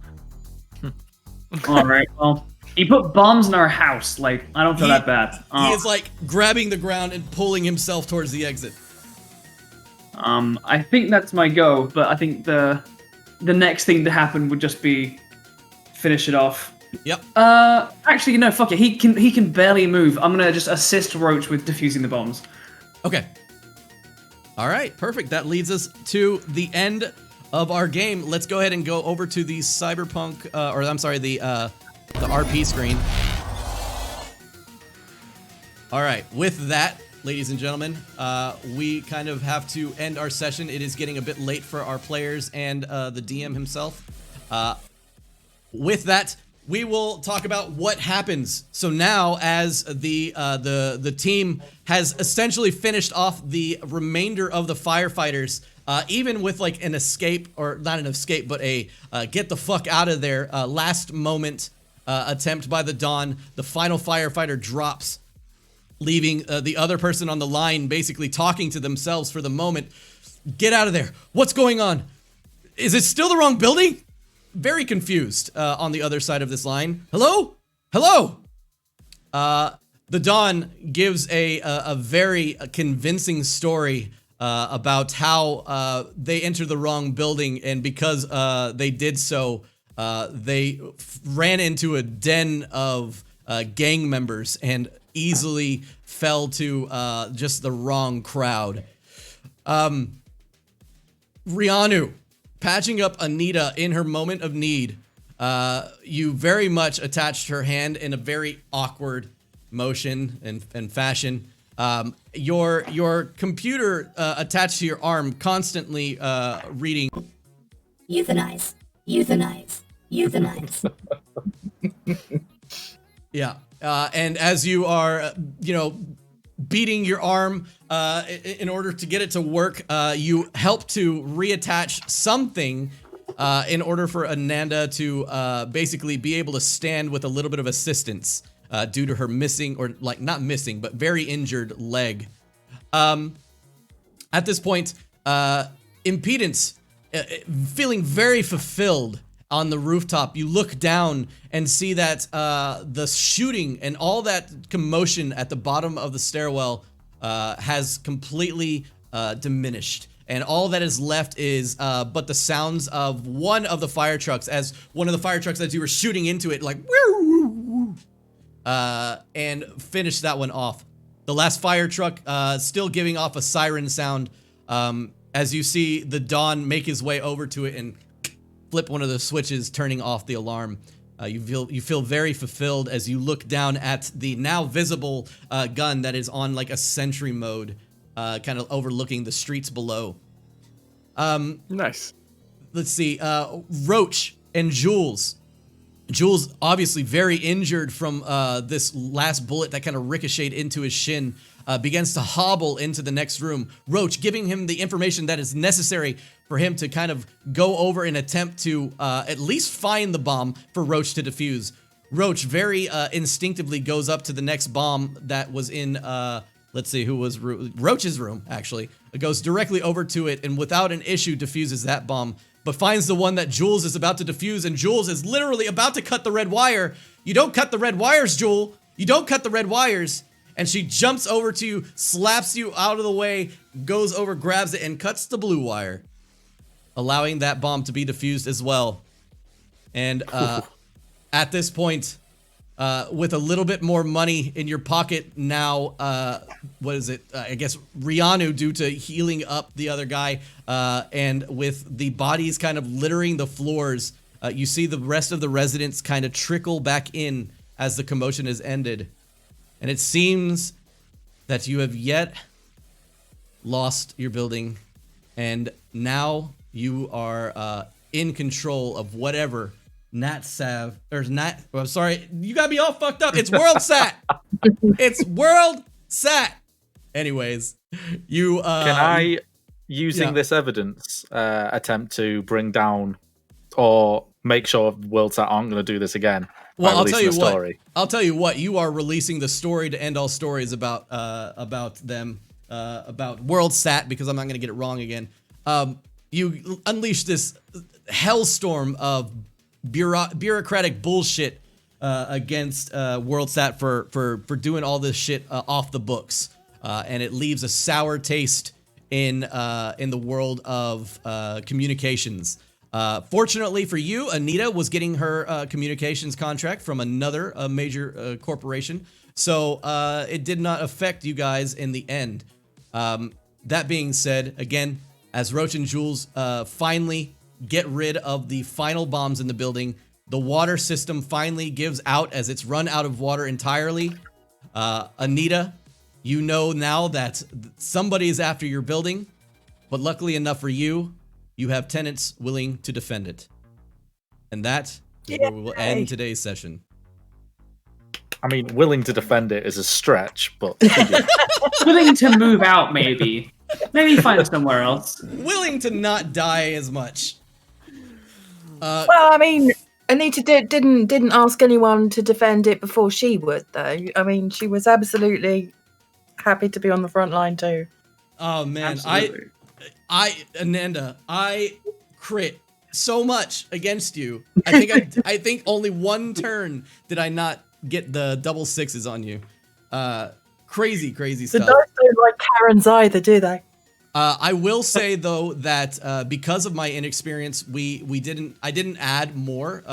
All right. Well, he put bombs in our house. Like, I don't feel that bad. He is like grabbing the ground and pulling himself towards the exit. I think that's my go, but I think the next thing to happen would just be finish it off. Yep. Actually, no, fuck it. He can barely move. I'm gonna just assist Roach with defusing the bombs. Okay. All right, perfect. That leads us to the end of our game. Let's go ahead and go over to the Cyberpunk, the RP screen. All right, with that, ladies and gentlemen, we kind of have to end our session. It is getting a bit late for our players and the DM himself. With that, we will talk about what happens. So now, as the team has essentially finished off the remainder of the firefighters, even with like an escape, or not an escape, but a get the fuck out of there last moment attempt by the Dawn, the final firefighter drops, leaving the other person on the line basically talking to themselves for the moment. Get out of there. What's going on? Is it still the wrong building? Very confused on the other side of this line. Hello? Hello? The Dawn gives a very convincing story about how they entered the wrong building, and because they did so, they ran into a den of gang members and easily fell to just the wrong crowd. Rianu, patching up Anita in her moment of need, you very much attached her hand in a very awkward motion and fashion. Your computer attached to your arm constantly reading Euthanize. Euthanize. Euthanize. Yeah, and as you are, beating your arm in order to get it to work, you help to reattach something in order for Ananda to basically be able to stand with a little bit of assistance due to her missing, or like not missing, but very injured leg. At this point, Impedance, feeling very fulfilled on the rooftop, you look down and see that the shooting and all that commotion at the bottom of the stairwell has completely diminished. And all that is left is but the sounds of one of the fire trucks, as one of the fire trucks, as you were shooting into it, like, and finish that one off. The last fire truck still giving off a siren sound as you see the Dawn make his way over to it and flip one of the switches, turning off the alarm. You feel very fulfilled as you look down at the now visible gun that is on like a sentry mode, kind of overlooking the streets below. Nice. Let's see. Roach and Jules. Jules, obviously very injured from this last bullet that kind of ricocheted into his shin, begins to hobble into the next room. Roach giving him the information that is necessary for him to kind of go over and attempt to at least find the bomb for Roach to defuse. Roach very instinctively goes up to the next bomb that was in, let's see, who was Roach's room, actually. It goes directly over to it and without an issue defuses that bomb, but finds the one that Jules is about to defuse, and Jules is literally about to cut the red wire. You don't cut the red wires, Jules. You don't cut the red wires. And she jumps over to you, slaps you out of the way, goes over, grabs it, and cuts the blue wire, allowing that bomb to be defused as well. And at this point, with a little bit more money in your pocket now, what is it? I guess Rianu, due to healing up the other guy, and with the bodies kind of littering the floors, you see the rest of the residents kind of trickle back in as the commotion has ended. And it seems that you have yet lost your building, and now you are in control of whatever NatSav, or Nat, oh, I'm sorry, you got me all fucked up. It's WorldSat. It's WorldSat. Anyways, you can I, using this evidence, attempt to bring down or make sure WorldSat aren't going to do this again? Well, I'll tell you what. I'll tell you what. You are releasing the story to end all stories about them, about WorldSat, because I'm not going to get it wrong again. You unleash this hellstorm of bureaucratic bullshit against WorldSat for doing all this shit off the books, and it leaves a sour taste in the world of communications. Fortunately for you, Anita was getting her communications contract from another major corporation, so it did not affect you guys in the end. That being said, again, as Roach and Jules finally get rid of the final bombs in the building, the water system finally gives out as it's run out of water entirely. Anita, you know now that somebody is after your building, but luckily enough for you, you have tenants willing to defend it. And that is where we will end today's session. I mean, willing to defend it is a stretch, but... Willing to move out, maybe. Maybe find somewhere else. Willing to not die as much. Well, I mean, Anita didn't ask anyone to defend it before she would, though. I mean, she was absolutely happy to be on the front line, too. Oh, man. Absolutely. Ananda, I crit so much against you. I think only one turn did I not get the double sixes on you. Crazy The stuff. dice don't like Karens either, do they? I will say though that because of my inexperience, I didn't add more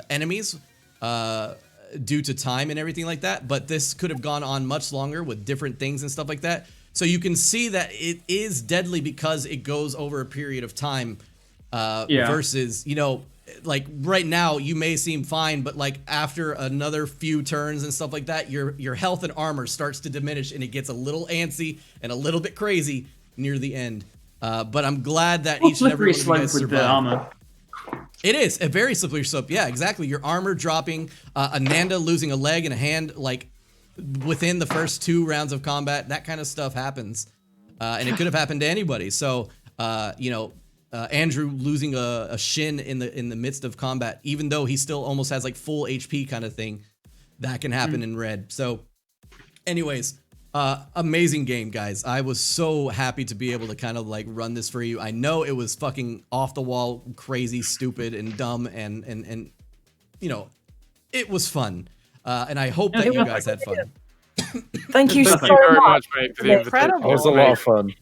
enemies due to time and everything like that. But this could have gone on much longer with different things and stuff like that. So you can see that it is deadly because it goes over a period of time. Versus, you know, like right now you may seem fine, but like after another few turns and stuff like that, your health and armor starts to diminish and it gets a little antsy and a little bit crazy near the end. But I'm glad that each and every one of you guys survived. It is a very slippery slope. Yeah, exactly. Your armor dropping, Ananda losing a leg and a hand like within the first 2 rounds of combat. That kind of stuff happens, and it could have happened to anybody. So, you know. Andrew losing a shin in the midst of combat, even though he still almost has like full HP kind of thing, that can happen in Red. So, anyways, amazing game, guys. I was so happy to be able to kind of like run this for you. I know it was fucking off the wall, crazy, stupid, and dumb, and you know, it was fun. And I hope that you guys had fun. Thank you so much, mate, for the invitation. It was a lot of fun.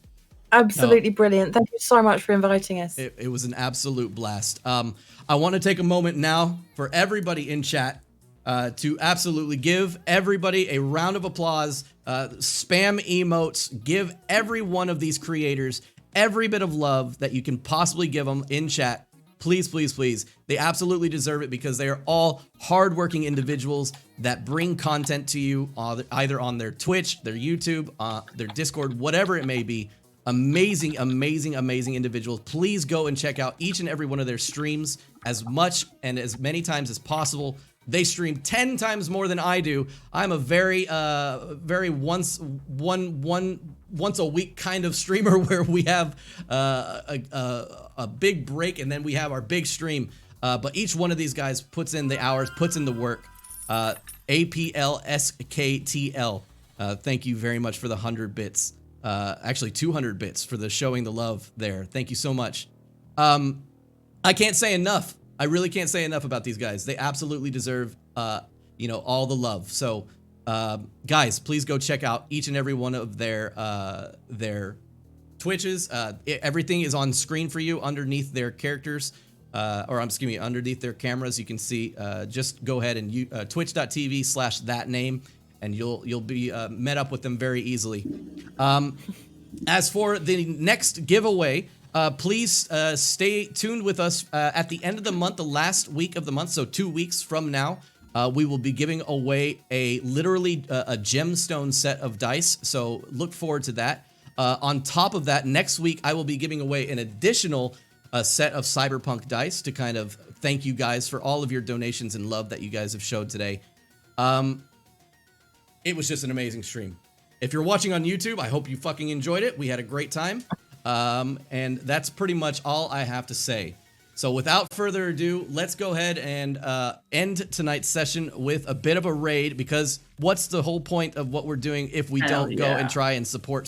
Absolutely brilliant. Thank you so much for inviting us. It was an absolute blast. I want to take a moment now for everybody in chat to absolutely give everybody a round of applause, spam emotes, give every one of these creators every bit of love that you can possibly give them in chat. Please, please, please. They absolutely deserve it because they are all hardworking individuals that bring content to you either on their Twitch, their YouTube, their Discord, whatever it may be. Amazing, amazing, amazing individuals. Please go and check out each and every one of their streams as much and as many times as possible. They stream 10 times more than I do. I'm a very once a week kind of streamer where we have a big break and then we have our big stream. But each one of these guys puts in the hours, puts in the work. APLSKTL. Thank you very much for the 100 bits. Actually 200 bits for the showing the love there. Thank you so much. I can't say enough. I really can't say enough about these guys. They absolutely deserve, you know, all the love. So, guys, please go check out each and every one of their Twitches. Everything is on screen for you underneath their characters, excuse me, underneath their cameras. You can see. Just go ahead and twitch.tv/thatname. And you'll be met up with them very easily. As for the next giveaway, please stay tuned with us at the end of the month, the last week of the month, so 2 weeks from now. We will be giving away literally a gemstone set of dice, so look forward to that. On top of that, next week I will be giving away an additional set of Cyberpunk dice to kind of thank you guys for all of your donations and love that you guys have showed today. It was just an amazing stream. If you're watching on YouTube, I hope you fucking enjoyed it. We had a great time. And that's pretty much all I have to say. So without further ado, let's go ahead and end tonight's session with a bit of a raid, because what's the whole point of what we're doing if we don't go and try and support